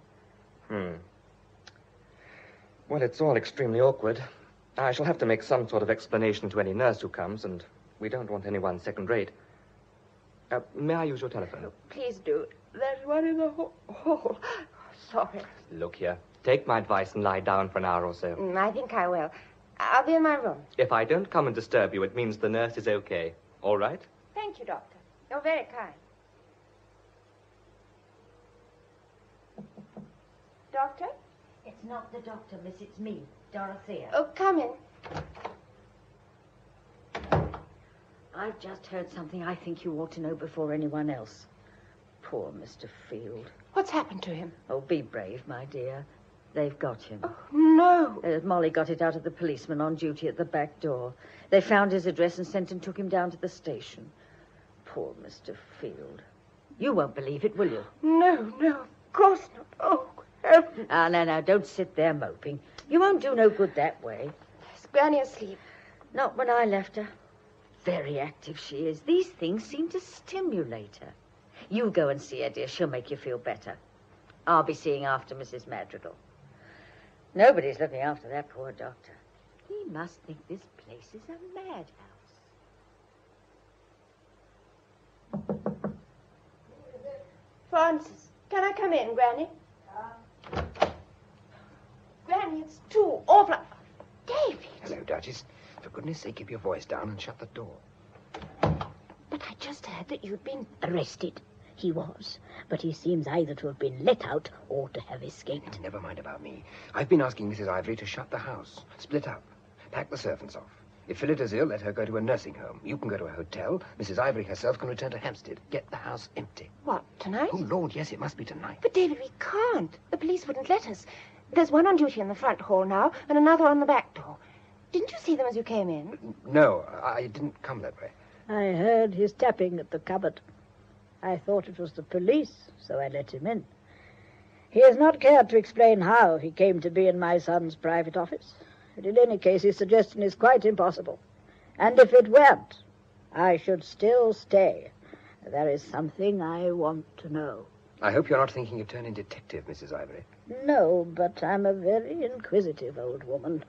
Well, it's all extremely awkward. I shall have to make some sort of explanation to any nurse who comes, and we don't want anyone second-rate. May I use your telephone? Please do. There's one in the hall. Sorry. Look here. Take my advice and lie down for an hour or so. I think I will. I'll be in my room. If I don't come and disturb you, it means the nurse is okay. All right? Thank you, Doctor. You're very kind. Doctor? It's not the doctor, miss. It's me, Dorothea. Oh, come in. I've just heard something I think you ought to know before anyone else. Poor Mr. Field. What's happened to him? Oh, be brave, my dear. They've got him. Oh, no. Molly got it out of the policeman on duty at the back door. They found his address and sent and took him down to the station. Poor Mr. Field. You won't believe it, will you? No, of course not. Oh, heaven. Now, don't sit there moping. You won't do no good that way. Is Granny asleep? Not when I left her. Very active she is. These things seem to stimulate her. You go and see her, dear. She'll make you feel better. I'll be seeing after Mrs. Madrigal. Nobody's looking after that poor doctor. He must think this place is a madhouse. Francis, can I come in, Granny? Granny, it's too awful. David! Hello, Duchess. For goodness sake, keep your voice down and shut the door. But I just heard that you'd been arrested. He was, but he seems either to have been let out or to have escaped. Never mind about me. I've been asking Mrs. Ivory to shut the house, split up, pack the servants off. If Phillida's ill, let her go to a nursing home. You can go to a hotel. Mrs. Ivory herself can return to Hampstead. Get the house empty. What, tonight? Oh, Lord, yes, it must be tonight. But, David, we can't. The police wouldn't let us. There's one on duty in the front hall now and another on the back door. Didn't you see them as you came in? No, I didn't come that way. I heard his tapping at the cupboard. I thought it was the police, so I let him in. He has not cared to explain how he came to be in my son's private office. And in any case, his suggestion is quite impossible. And if it weren't, I should still stay. There is something I want to know. I hope you're not thinking of turning detective, Mrs. Ivory. No, but I'm a very inquisitive old woman.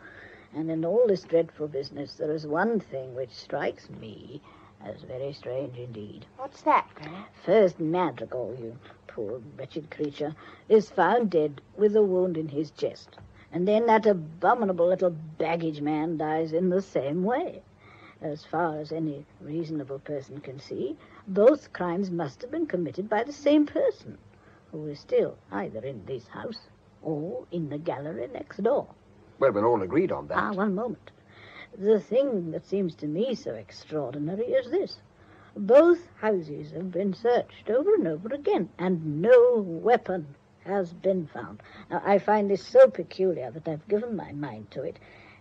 And in all this dreadful business, there is one thing which strikes me as very strange indeed. What's that, Granny? First, Madrigal, you poor wretched creature, is found dead with a wound in his chest. And then that abominable little baggage man dies in the same way. As far as any reasonable person can see, both crimes must have been committed by the same person, who is still either in this house or in the gallery next door. Well, we're all agreed on that. One moment. The thing that seems to me so extraordinary is this. Both houses have been searched over and over again, and no weapon has been found. Now, I find this so peculiar that I've given my mind to it,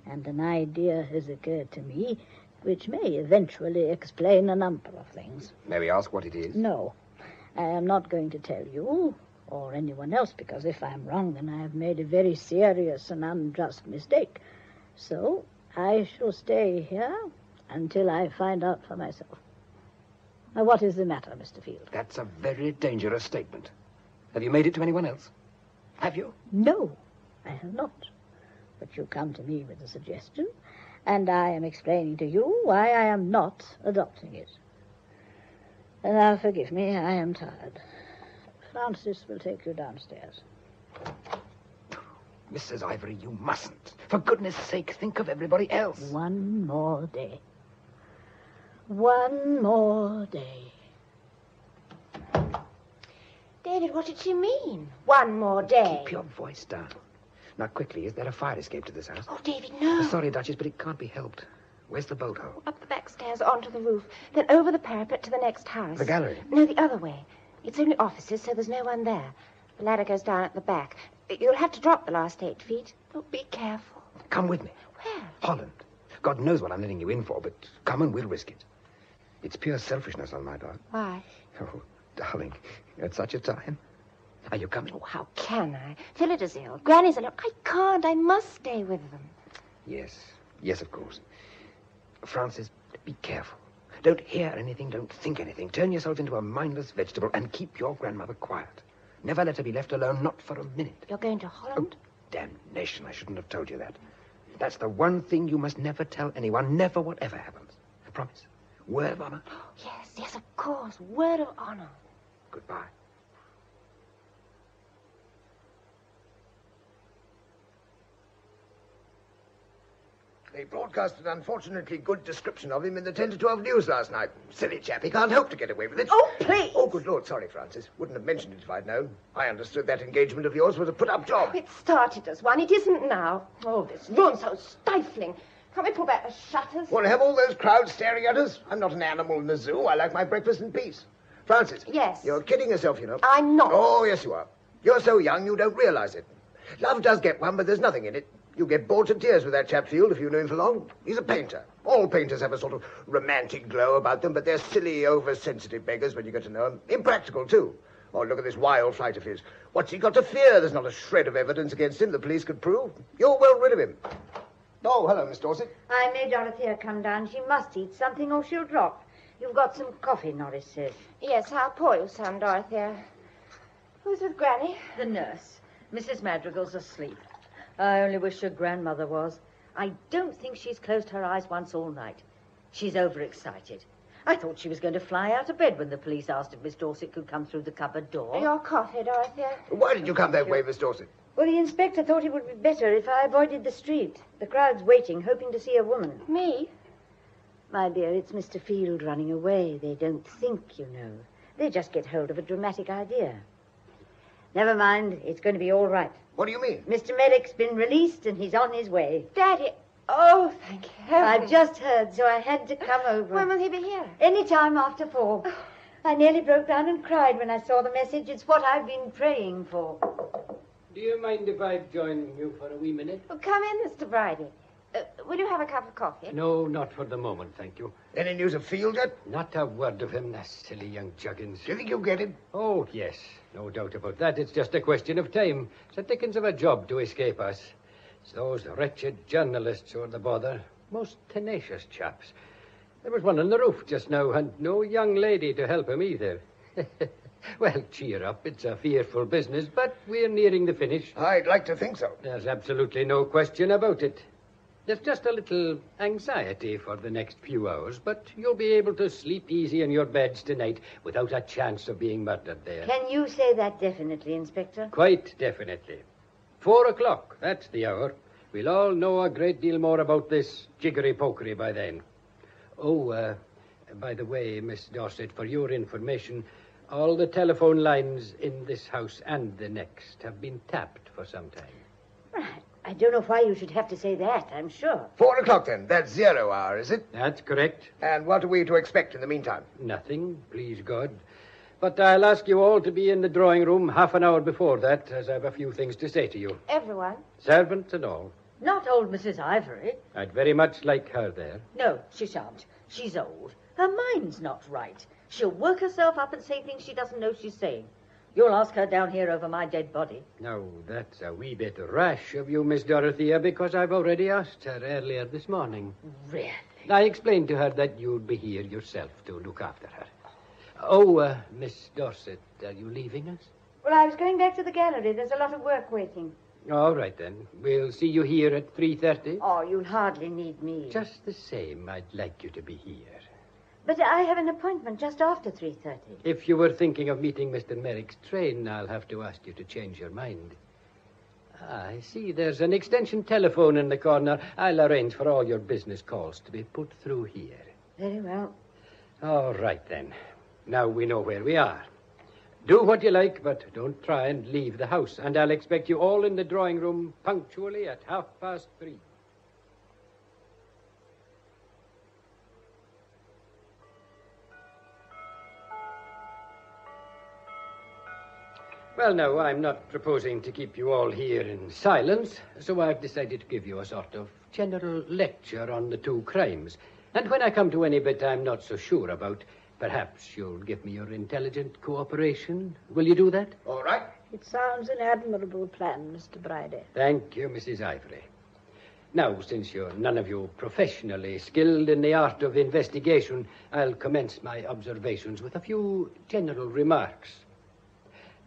and an idea has occurred to me which may eventually explain a number of things. May we ask what it is? No, I am not going to tell you or anyone else, because if I'm wrong, then I have made a very serious and unjust mistake. So I shall stay here until I find out for myself. Now, what is the matter, Mr. Field? That's a very dangerous statement. Have you made it to anyone else? Have you? No, I have not. But you come to me with a suggestion, and I am explaining to you why I am not adopting it. And now, forgive me, I am tired. Francis will take you downstairs. Mrs. Ivory, you mustn't. For goodness sake, think of everybody else. One more day. One more day. David, what did she mean? One more day. Keep your voice down. Now, quickly, is there a fire escape to this house? Oh, David, no. Sorry, Duchess, but it can't be helped. Where's the bolt hole? Up the back stairs, onto the roof, then over the parapet to the next house. The gallery? No, the other way. It's only offices, so there's no one there. The ladder goes down at the back. You'll have to drop the last 8 feet. Oh, be careful. Come with me. Where? Holland. God knows what I'm letting you in for, but come and we'll risk it. It's pure selfishness on my part. Why? Oh, darling, at such a time. Are you coming? Oh, how can I? Phillida is ill. Granny's alone. I can't. I must stay with them. Yes. Yes, of course. Francis, be careful. Don't hear anything, don't think anything. Turn yourself into a mindless vegetable and keep your grandmother quiet. Never let her be left alone, not for a minute. You're going to Holland? Oh, damnation, I shouldn't have told you that. That's the one thing you must never tell anyone, never whatever happens. Promise. Word of honor? Yes, yes, of course. Word of honor. Goodbye. They broadcast an unfortunately good description of him in the 10 to 12 news last night. Silly chap, he can't hope to get away with it. Oh, please! Oh, good Lord, sorry, Francis. Wouldn't have mentioned it if I'd known. I understood that engagement of yours was a put-up job. It started as one. It isn't now. Oh, this room's so stifling. Can't we pull back the shutters? Want to have all those crowds staring at us? I'm not an animal in the zoo. I like my breakfast in peace. Francis. Yes? You're kidding yourself, you know. I'm not. Oh, yes, you are. You're so young you don't realize it. Love does get one, but there's nothing in it. You get bored to tears with that chap Field if you know him for long. He's a painter. All painters have a sort of romantic glow about them, but they're silly, oversensitive beggars when you get to know them. Impractical, too. Oh, look at this wild flight of his. What's he got to fear? There's not a shred of evidence against him the police could prove. You're well rid of him. Oh, hello, Miss Dorset. I made Dorothea come down. She must eat something or she'll drop. You've got some coffee, Norris says. Yes, I'll pour you some, Dorothea. Who's with Granny? The nurse. Mrs. Madrigal's asleep. I only wish her grandmother was. I don't think she's closed her eyes once all night. She's overexcited. I thought she was going to fly out of bed when the police asked if Miss Dorset could come through the cupboard door. Your coffee, Dorothea. Why did you come that way, Miss Dorset? Well, the inspector thought it would be better if I avoided the street. The crowd's waiting, hoping to see a woman. Me? My dear, it's Mr. Field running away. They don't think, you know. They just get hold of a dramatic idea. Never mind. It's going to be all right. What do you mean? Mr. Merrick's been released and he's on his way. Daddy. Oh, thank heaven. I've just heard, so I had to come over. When will he be here? Any time after 4. I nearly broke down and cried when I saw the message. It's what I've been praying for. Do you mind if I join you for a wee minute? Oh, come in, Mr. Bridie. Will you have a cup of coffee? No, not for the moment, thank you. Any news of Field yet? Not a word of him, that silly young juggins. Do you think you'll get him? Oh, yes. No doubt about that. It's just a question of time. It's a dickens of a job to escape us. It's those wretched journalists who are the bother. Most tenacious chaps. There was one on the roof just now, and no young lady to help him either. Well, cheer up. It's a fearful business, but we're nearing the finish. I'd like to think so. There's absolutely no question about it. There's just a little anxiety for the next few hours, but you'll be able to sleep easy in your beds tonight without a chance of being murdered there. Can you say that definitely, Inspector? Quite definitely. 4 o'clock, that's the hour. We'll all know a great deal more about this jiggery-pokery by then. Oh, by the way, Miss Dorset, for your information, all the telephone lines in this house and the next have been tapped for some time. Right. I I don't know why you should have to say that, I'm sure. 4 o'clock, then. That's 0 hour, is it? That's correct. And what are we to expect in the meantime? Nothing, please God. But I'll ask you all to be in the drawing room half an hour before that, as I've a few things to say to you. Everyone? Servants and all. Not old Mrs. Ivory. I'd very much like her there. No, she shan't. She's old. Her mind's not right. She'll work herself up and say things she doesn't know she's saying. You'll ask her down here over my dead body. Now, that's a wee bit rash of you, Miss Dorothea, because I've already asked her earlier this morning. Really? I explained to her that you'd be here yourself to look after her. Oh, Miss Dorset, are you leaving us? Well, I was going back to the gallery. There's a lot of work waiting. All right, then. We'll see you here at 3:30. Oh, you'll hardly need me. Just the same, I'd like you to be here. But I have an appointment just after 3:30. If you were thinking of meeting Mr. Merrick's train, I'll have to ask you to change your mind. I see there's an extension telephone in the corner. I'll arrange for all your business calls to be put through here. Very well. All right, then. Now we know where we are. Do what you like, but don't try and leave the house. And I'll expect you all in the drawing room punctually at 3:30. Well, no, I'm not proposing to keep you all here in silence, so I've decided to give you a sort of general lecture on the two crimes. And when I come to any bit I'm not so sure about, perhaps you'll give me your intelligent cooperation. Will you do that? All right. It sounds an admirable plan, Mr. Bridie. Thank you, Mrs. Ivory. Now, since you're none of you professionally skilled in the art of investigation, I'll commence my observations with a few general remarks.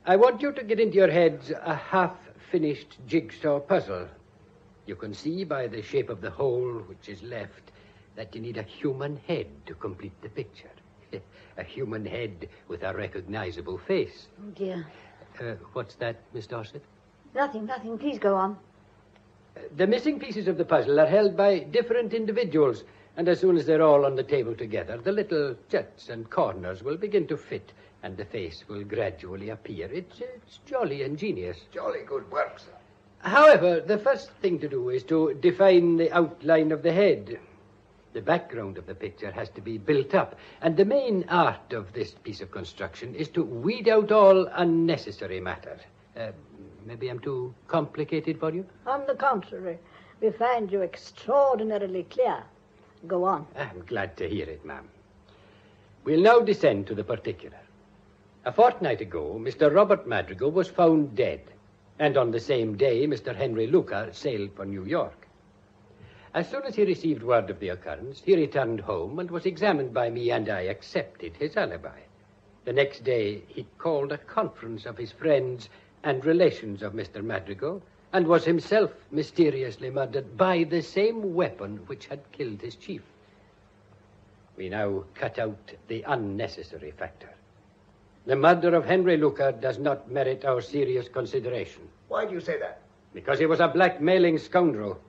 I want you to get into your heads a half-finished jigsaw puzzle. You can see by the shape of the hole which is left that you need a human head to complete the picture. A human head with a recognizable face. Oh, dear. What's that, Miss Dorset? Nothing. Please go on. The missing pieces of the puzzle are held by different individuals, and as soon as they're all on the table together, the little juts and corners will begin to fit, and the face will gradually appear. It's jolly ingenious. Jolly good work, sir. However, the first thing to do is to define the outline of the head. The background of the picture has to be built up, and the main art of this piece of construction is to weed out all unnecessary matter. Maybe I'm too complicated for you? On the contrary, we find you extraordinarily clear. Go on. I'm glad to hear it, ma'am. We'll now descend to the particular. A fortnight ago, Mr. Robert Madrigal was found dead, and on the same day, Mr. Henry Luca sailed for New York. As soon as he received word of the occurrence, he returned home and was examined by me, and I accepted his alibi. The next day, he called a conference of his friends and relations of Mr. Madrigal, and was himself mysteriously murdered by the same weapon which had killed his chief. We now cut out the unnecessary factor. The murder of Henry Luca does not merit our serious consideration. Why do you say that? Because he was a blackmailing scoundrel.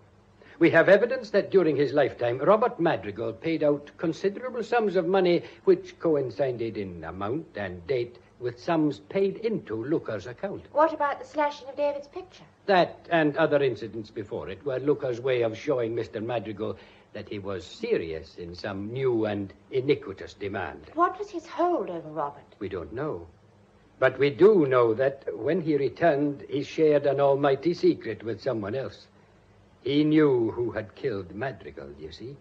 We have evidence that during his lifetime, Robert Madrigal paid out considerable sums of money which coincided in amount and date with sums paid into Luca's account. What about the slashing of David's picture? That and other incidents before it were Luca's way of showing Mr. Madrigal that he was serious in some new and iniquitous demand. What was his hold over Robert? We don't know. But we do know that when he returned, he shared an almighty secret with someone else. He knew who had killed Madrigal, you see.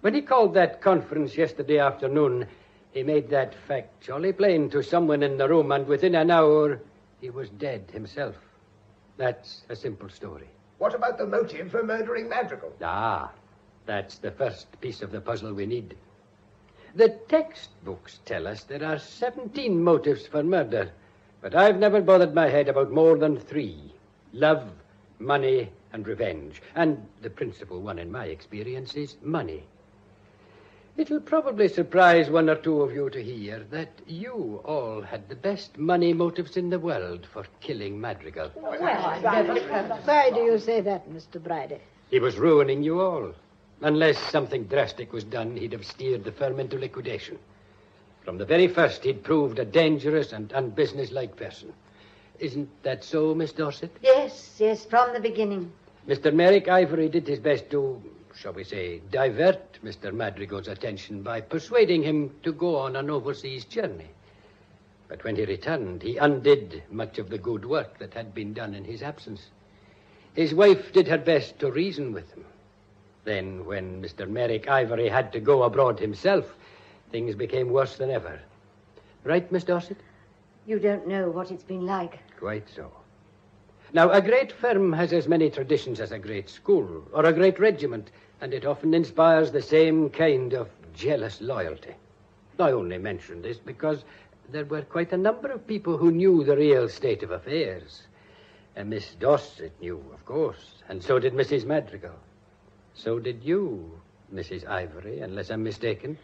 When he called that conference yesterday afternoon, he made that fact jolly plain to someone in the room, and within an hour, he was dead himself. That's a simple story. What about the motive for murdering Madrigal? That's the first piece of the puzzle we need. The textbooks tell us there are 17 motives for murder, but I've never bothered my head about more than 3. Love, money, and revenge. And the principal one in my experience is money. It'll probably surprise one or two of you to hear that you all had the best money motives in the world for killing Madrigal. Why do you say that, Mr. Bridie? He was ruining you all. Unless something drastic was done, he'd have steered the firm into liquidation. From the very first, he'd proved a dangerous and unbusinesslike person. Isn't that so, Miss Dorset? Yes, yes, from the beginning. Mr. Merrick Ivory did his best to, shall we say, divert Mr. Madrigal's attention by persuading him to go on an overseas journey. But when he returned, he undid much of the good work that had been done in his absence. His wife did her best to reason with him. Then, when Mr. Merrick Ivory had to go abroad himself, things became worse than ever. Right, Miss Dorset? You don't know what it's been like. Quite so. Now, a great firm has as many traditions as a great school or a great regiment, and it often inspires the same kind of jealous loyalty. I only mention this because there were quite a number of people who knew the real state of affairs. And Miss Dorset knew, of course, and so did Mrs. Madrigal. So did you, Mrs. Ivory, unless I'm mistaken.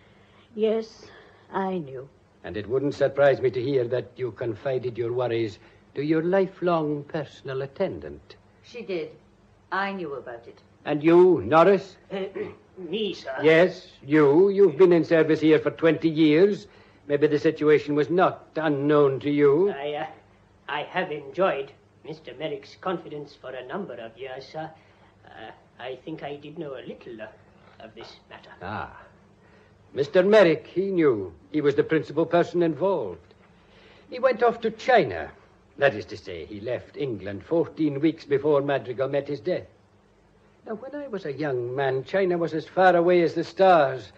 Yes, I knew. And it wouldn't surprise me to hear that you confided your worries to your lifelong personal attendant. She did. I knew about it. And you, Norris? Me, sir? Yes, you. You've been in service here for 20 years. Maybe the situation was not unknown to you. I have enjoyed Mr. Merrick's confidence for a number of years, sir. I think I did know a little of this matter. Ah. Mr. Merrick, he knew. He was the principal person involved. He went off to China. That is to say, he left England 14 weeks before Madrigal met his death. Now, when I was a young man, China was as far away as the stars.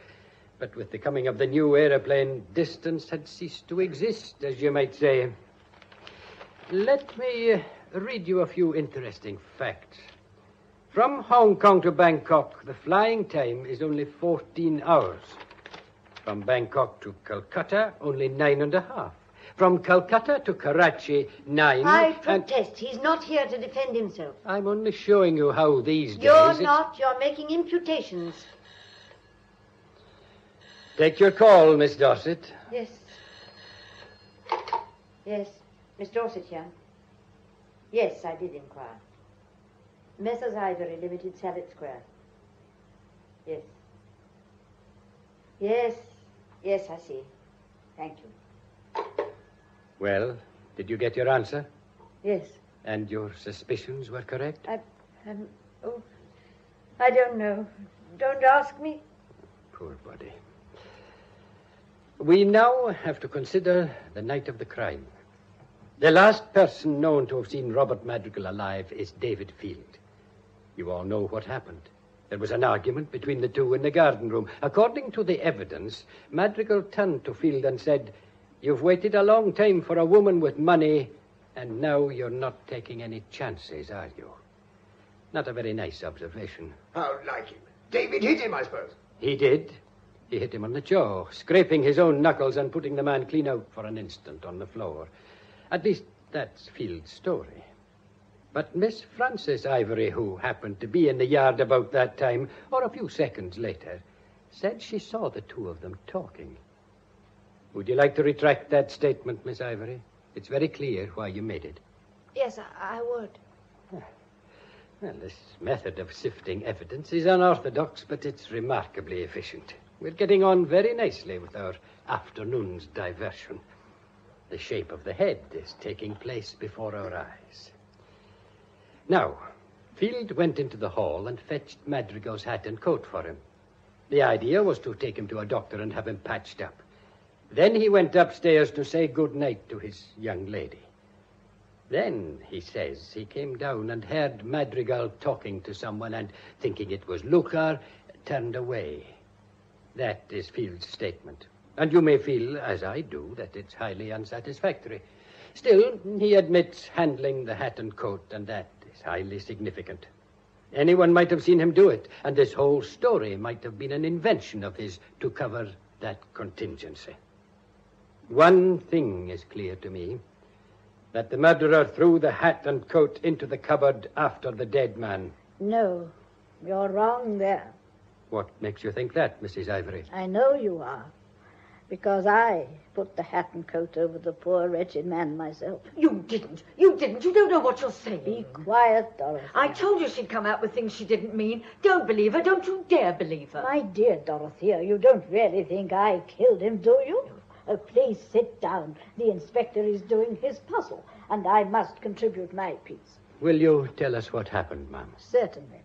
But with the coming of the new aeroplane, distance had ceased to exist, as you might say. Let me read you a few interesting facts. From Hong Kong to Bangkok, the flying time is only 14 hours. From Bangkok to Calcutta, only 9.5. From Calcutta to Karachi, 9. I protest. He's not here to defend himself. I'm only showing you how these days... You're not. You're making imputations. Take your call, Miss Dorset. Yes. Yes. Miss Dorset here. Yes, I did inquire. Messrs. Ivory, Limited, Sallet Square. Yes. Yes. Yes, I see. Thank you. Well, did you get your answer? Yes. And your suspicions were correct? I don't know. Don't ask me. Poor body. We now have to consider the night of the crime. The last person known to have seen Robert Madrigal alive is David Field. You all know what happened. There was an argument between the two in the garden room. According to the evidence, Madrigal turned to Field and said, "You've waited a long time for a woman with money, and now you're not taking any chances, are you?" Not a very nice observation. How like him. David hit him, I suppose. He did. He hit him on the jaw, scraping his own knuckles and putting the man clean out for an instant on the floor. At least that's Field's story. But Miss Frances Ivory, who happened to be in the yard about that time, or a few seconds later, said she saw the two of them talking. Would you like to retract that statement, Miss Ivory? It's very clear why you made it. Yes, I would. Well, this method of sifting evidence is unorthodox, but it's remarkably efficient. We're getting on very nicely with our afternoon's diversion. The shape of the head is taking place before our eyes. Now, Field went into the hall and fetched Madrigal's hat and coat for him. The idea was to take him to a doctor and have him patched up. Then he went upstairs to say good night to his young lady. Then, he says, he came down and heard Madrigal talking to someone and, thinking it was Lucar, turned away. That is Field's statement. And you may feel, as I do, that it's highly unsatisfactory. Still, he admits handling the hat and coat, and that is highly significant. Anyone might have seen him do it, and this whole story might have been an invention of his to cover that contingency. One thing is clear to me, that the murderer threw the hat and coat into the cupboard after the dead man. No, you're wrong there. What makes you think that, Mrs. Ivory? I know you are, because I put the hat and coat over the poor wretched man myself. You didn't. You didn't. You don't know what you're saying. Be quiet, Dorothy. I told you she'd come out with things she didn't mean. Don't believe her. Don't you dare believe her. My dear Dorothea, you don't really think I killed him, do you? Oh, please sit down. The inspector is doing his puzzle. and I must contribute my piece. Will you tell us what happened, ma'am? Certainly.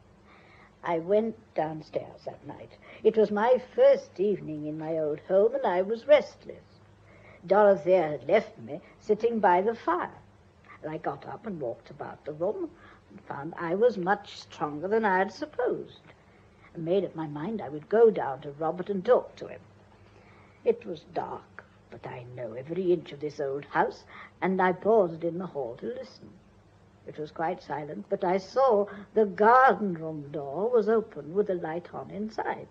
I went downstairs that night. It was my first evening in my old home, and I was restless. Dorothy had left me sitting by the fire. I got up and walked about the room and found I was much stronger than I had supposed. I made up my mind I would go down to Robert and talk to him. It was dark, but I know every inch of this old house, and I paused in the hall to listen. It was quite silent, but I saw the garden room door was open with the light on inside.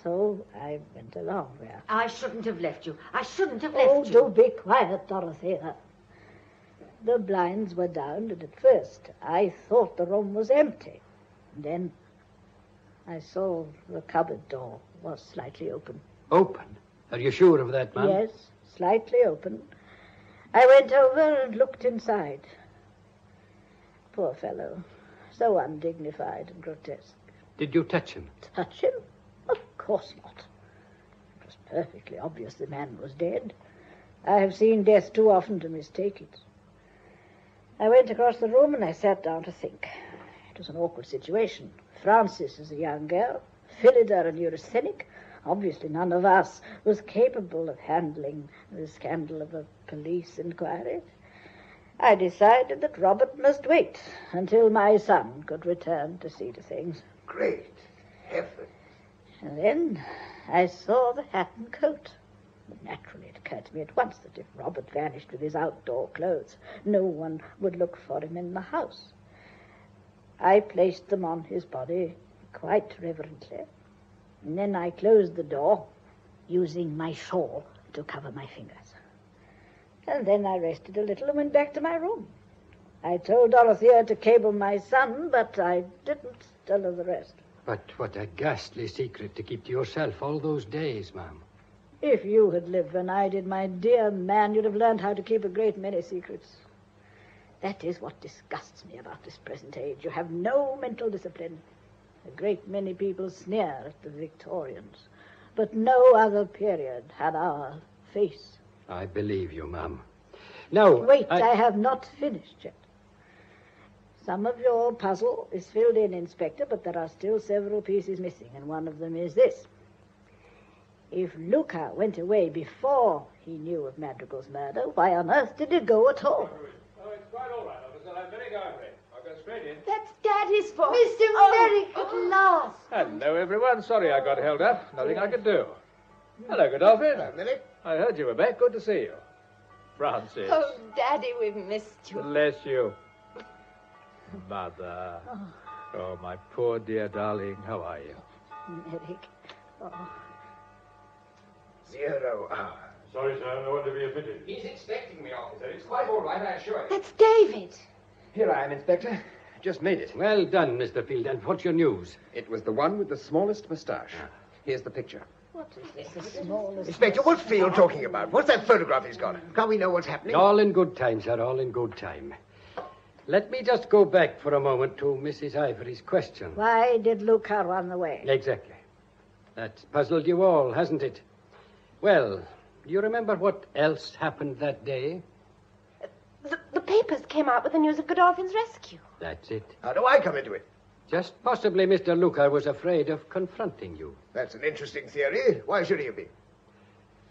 So I went along there. I shouldn't have left you. I shouldn't have left you. Oh, do be quiet, Dorothea. The blinds were down, and at first I thought the room was empty. And then I saw the cupboard door was slightly open. Open? Are you sure of that, ma'am? Yes, slightly open. I went over and looked inside. Poor fellow, so undignified and grotesque. Did you touch him? Touch him? Of course not. It was perfectly obvious the man was dead. I have seen death too often to mistake it. I went across the room and I sat down to think. It was an awkward situation. Frances is a young girl, Phillida a neurasthenic. Obviously none of us was capable of handling the scandal of a police inquiry. I decided that Robert must wait until my son could return to see to things. Great heaven. And then I saw the hat and coat. Naturally, it occurred to me at once that if Robert vanished with his outdoor clothes, no one would look for him in the house. I placed them on his body quite reverently, and then I closed the door, using my shawl to cover my fingers. And then I rested a little and went back to my room. I told Dorothea to cable my son, but I didn't tell her the rest. But what a ghastly secret to keep to yourself all those days, ma'am. If you had lived when I did, my dear man, you'd have learned how to keep a great many secrets. That is what disgusts me about this present age. You have no mental discipline. A great many people sneer at the Victorians, but no other period had our face. I believe you, ma'am. Now, Wait, I have not finished yet. Some of your puzzle is filled in, Inspector, but there are still several pieces missing, and one of them is this. If Luca went away before he knew of Madrigal's murder, why on earth did he go at all? Oh, it's quite all right, officer. I'm very angry. I'll go straight in. That's Daddy's fault. Mr. Merrick, at last. Hello, everyone. Sorry I got held up. Nothing I could do. Hello, Godolphin. Hello, Millie. I heard you were back. Good to see you. Francis. Oh, Daddy, we've missed you. Bless you. Mother. Oh, my poor dear darling. How are you? Merrick. Oh. 0 hour. Sorry, sir. No one to be admitted. He's expecting me, officer. It's quite all right, I assure you. That's David. Here I am, Inspector. Just made it. Well done, Mr. Field. And what's your news? It was the one with the smallest moustache. Here's the picture. What is this, the smallest... Inspector, what's Field talking about? What's that photograph he's got? Can't we know what's happening? All in good time, sir. All in good time. Let me just go back for a moment to Mrs. Ivory's question. Why did Luca run away? Exactly. That's puzzled you all, hasn't it? Well, do you remember what else happened that day? The papers came out with the news of Godolphin's rescue. That's it. How do I come into it? Just possibly Mr. Luca was afraid of confronting you. That's an interesting theory. Why should he be?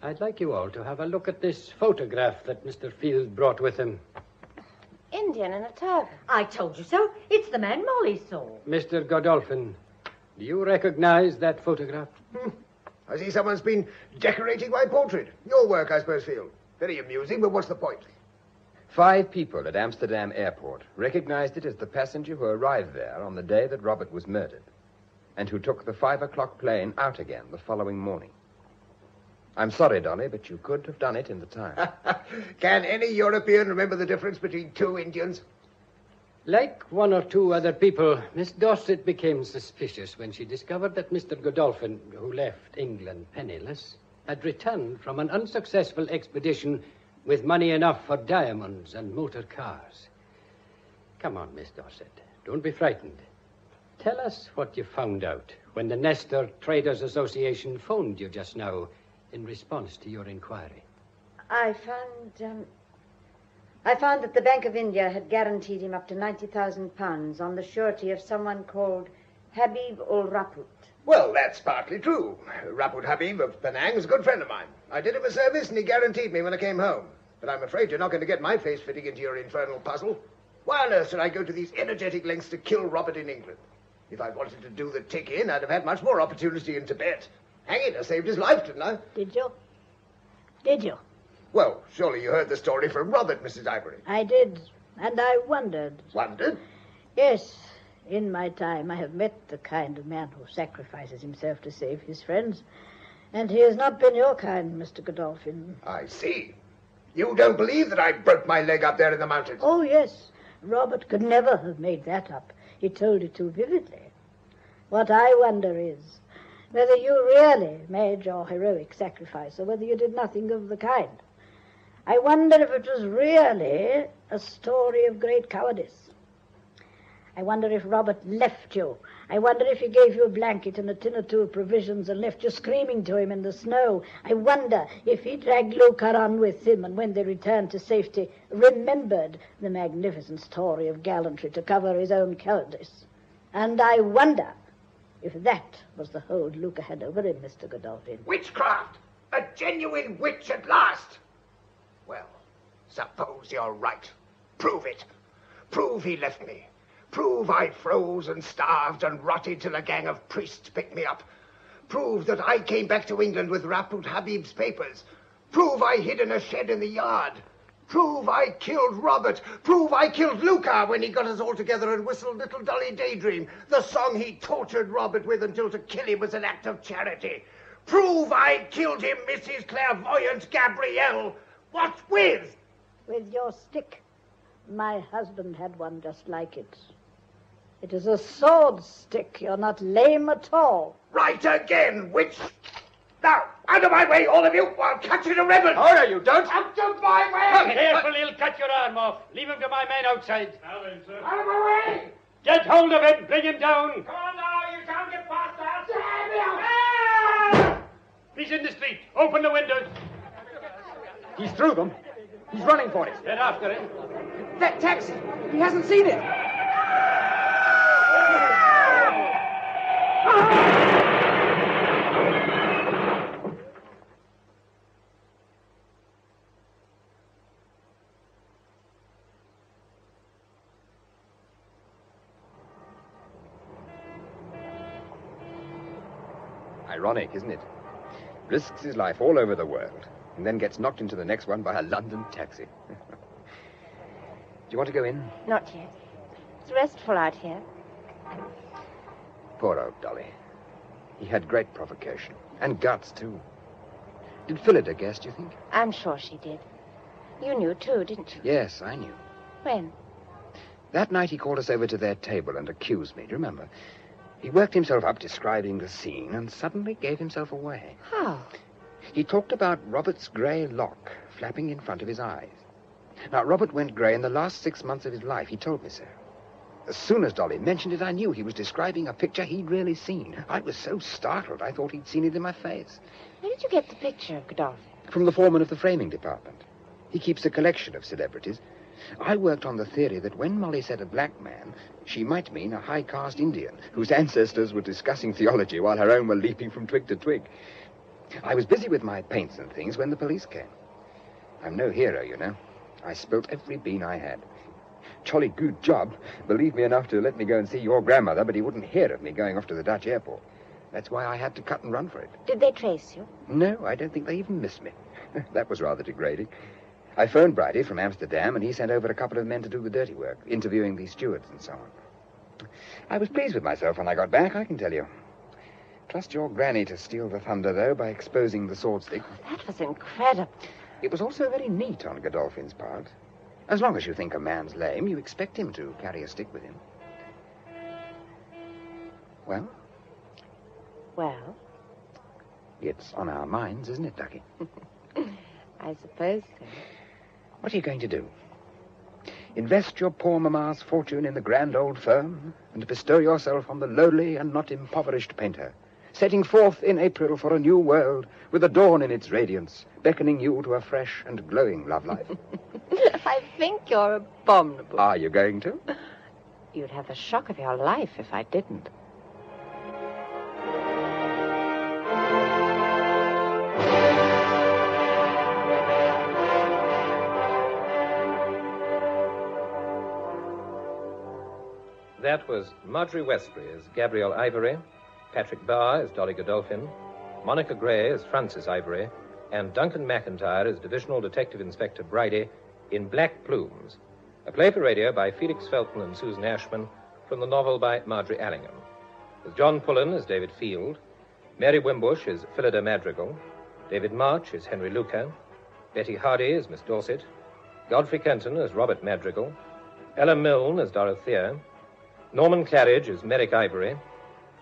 I'd like you all to have a look at this photograph that Mr. Field brought with him. Indian in a turban. I told you so. It's the man Molly saw. Mr. Godolphin, do you recognize that photograph? I see someone's been decorating my portrait. Your work, I suppose, Field. Very amusing, but what's the point? 5 people at Amsterdam airport recognized it as the passenger who arrived there on the day that Robert was murdered and who took the 5 o'clock plane out again the following morning. I'm sorry, Dolly, but you could have done it in the time. Can any European remember the difference between 2 Indians? Like 1 or 2 other people, Miss Dorset became suspicious when she discovered that Mr. Godolphin, who left England penniless, had returned from an unsuccessful expedition with money enough for diamonds and motor cars. Come on, Miss Dorset. Don't be frightened. Tell us what you found out when the Nestor Traders Association phoned you just now in response to your inquiry. I I found that the Bank of India had guaranteed him up to £90,000 on the surety of someone called Habib ul Raput. Well, that's partly true. Raput Habib of Penang is a good friend of mine. I did him a service and he guaranteed me when I came home. But I'm afraid you're not going to get my face fitting into your infernal puzzle. Why on earth should I go to these energetic lengths to kill Robert in England? If I'd wanted to do the tick-in, I'd have had much more opportunity in Tibet. Hang it, I saved his life, didn't I? Did you? Did you? Well, surely you heard the story from Robert, Mrs. Ivory. I did, and I wondered. Wondered? Yes. In my time, I have met the kind of man who sacrifices himself to save his friends. And he has not been your kind, Mr. Godolphin. I see. You don't believe that I broke my leg up there in the mountains? Oh, yes. Robert could never have made that up. He told it too vividly. What I wonder is whether you really made your heroic sacrifice or whether you did nothing of the kind. I wonder if it was really a story of great cowardice. I wonder if Robert left you. I wonder if he gave you a blanket and a tin or two of provisions and left you screaming to him in the snow. I wonder if he dragged Luca on with him and when they returned to safety remembered the magnificent story of gallantry to cover his own cowardice. And I wonder if that was the hold Luca had over him, Mr. Godolphin. Witchcraft! A genuine witch at last! Well, suppose you're right. Prove it. Prove he left me. Prove I froze and starved and rotted till a gang of priests picked me up. Prove that I came back to England with Raput Habib's papers. Prove I hid in a shed in the yard. Prove I killed Robert. Prove I killed Luca when he got us all together and whistled Little Dolly Daydream, the song he tortured Robert with until to kill him was an act of charity. Prove I killed him, Mrs. Clairvoyant Gabrielle. What with? With your stick. My husband had one just like it. It is a sword stick. You're not lame at all. Right again, witch. Now, out of my way, all of you. I'll cut you to ribbons. Oh, no, you don't. Out of my way. Careful, he'll cut your arm off. Leave him to my men outside. Now then, sir. Out of my way. Get hold of him. Bring him down. Come on now, you can't get past that. Ah! He's in the street. Open the windows. He's through them. He's running for it. Get after him. That taxi. He hasn't seen it. Ironic, isn't it? Risks his life all over the world and then gets knocked into the next one by a London taxi. Do you want to go in? Not yet. It's restful out here. Poor old Dolly. He had great provocation. And guts, too. Did Phillida guess, do you think? I'm sure she did. You knew, too, didn't you? Yes, I knew. When? That night he called us over to their table and accused me, do you remember? He worked himself up describing the scene and suddenly gave himself away. How? He talked about Robert's grey lock flapping in front of his eyes. Now, Robert went grey in the last 6 months of his life. He told me so. As soon as Dolly mentioned it, I knew he was describing a picture he'd really seen. I was so startled, I thought he'd seen it in my face. Where did you get the picture, Godolphin? From the foreman of the framing department. He keeps a collection of celebrities. I worked on the theory that when Molly said a black man, she might mean a high-caste Indian whose ancestors were discussing theology while her own were leaping from twig to twig. I was busy with my paints and things when the police came. I'm no hero, you know. I spilt every bean I had. Jolly good job. Believe me enough to let me go and see your grandmother, but he wouldn't hear of me going off to the Dutch airport. That's why I had to cut and run for it. Did they trace you? No, I don't think they even missed me. That was rather degrading. I phoned Bridie from Amsterdam, and he sent over a couple of men to do the dirty work, interviewing the stewards and so on. I was pleased with myself when I got back, I can tell you. Trust your granny to steal the thunder, though, by exposing the sword stick. Oh, that was incredible. It was also very neat on Godolphin's part. As long as you think a man's lame, you expect him to carry a stick with him. Well? Well? It's on our minds, isn't it, Ducky? I suppose so. What are you going to do? Invest your poor mamma's fortune in the grand old firm and bestow yourself on the lowly and not impoverished painter, setting forth in April for a new world with the dawn in its radiance, beckoning you to a fresh and glowing love life. I think you're abominable. Are you going to? You'd have the shock of your life if I didn't. That was Margery Westbury as Gabrielle Ivory, Patrick Barr as Dolly Godolphin, Monica Gray as Frances Ivory, and Duncan McIntyre as Divisional Detective Inspector Bridie in Black Plumes, a play for radio by Felix Felton and Susan Ashman from the novel by Margery Allingham, with John Pullen as David Field, Mary Wimbush as Phillida Madrigal, David March as Henry Luca, Betty Hardy as Miss Dorset, Godfrey Kenton as Robert Madrigal, Ella Milne as Dorothea, Norman Claridge as Merrick Ivory,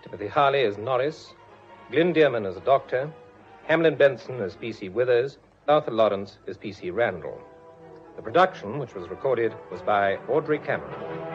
Timothy Harley as Norris, Glyn Dearman as a doctor, Hamlin Benson as P.C. Withers, Arthur Lawrence as P.C. Randall. The production, which was recorded, was by Audrey Cameron.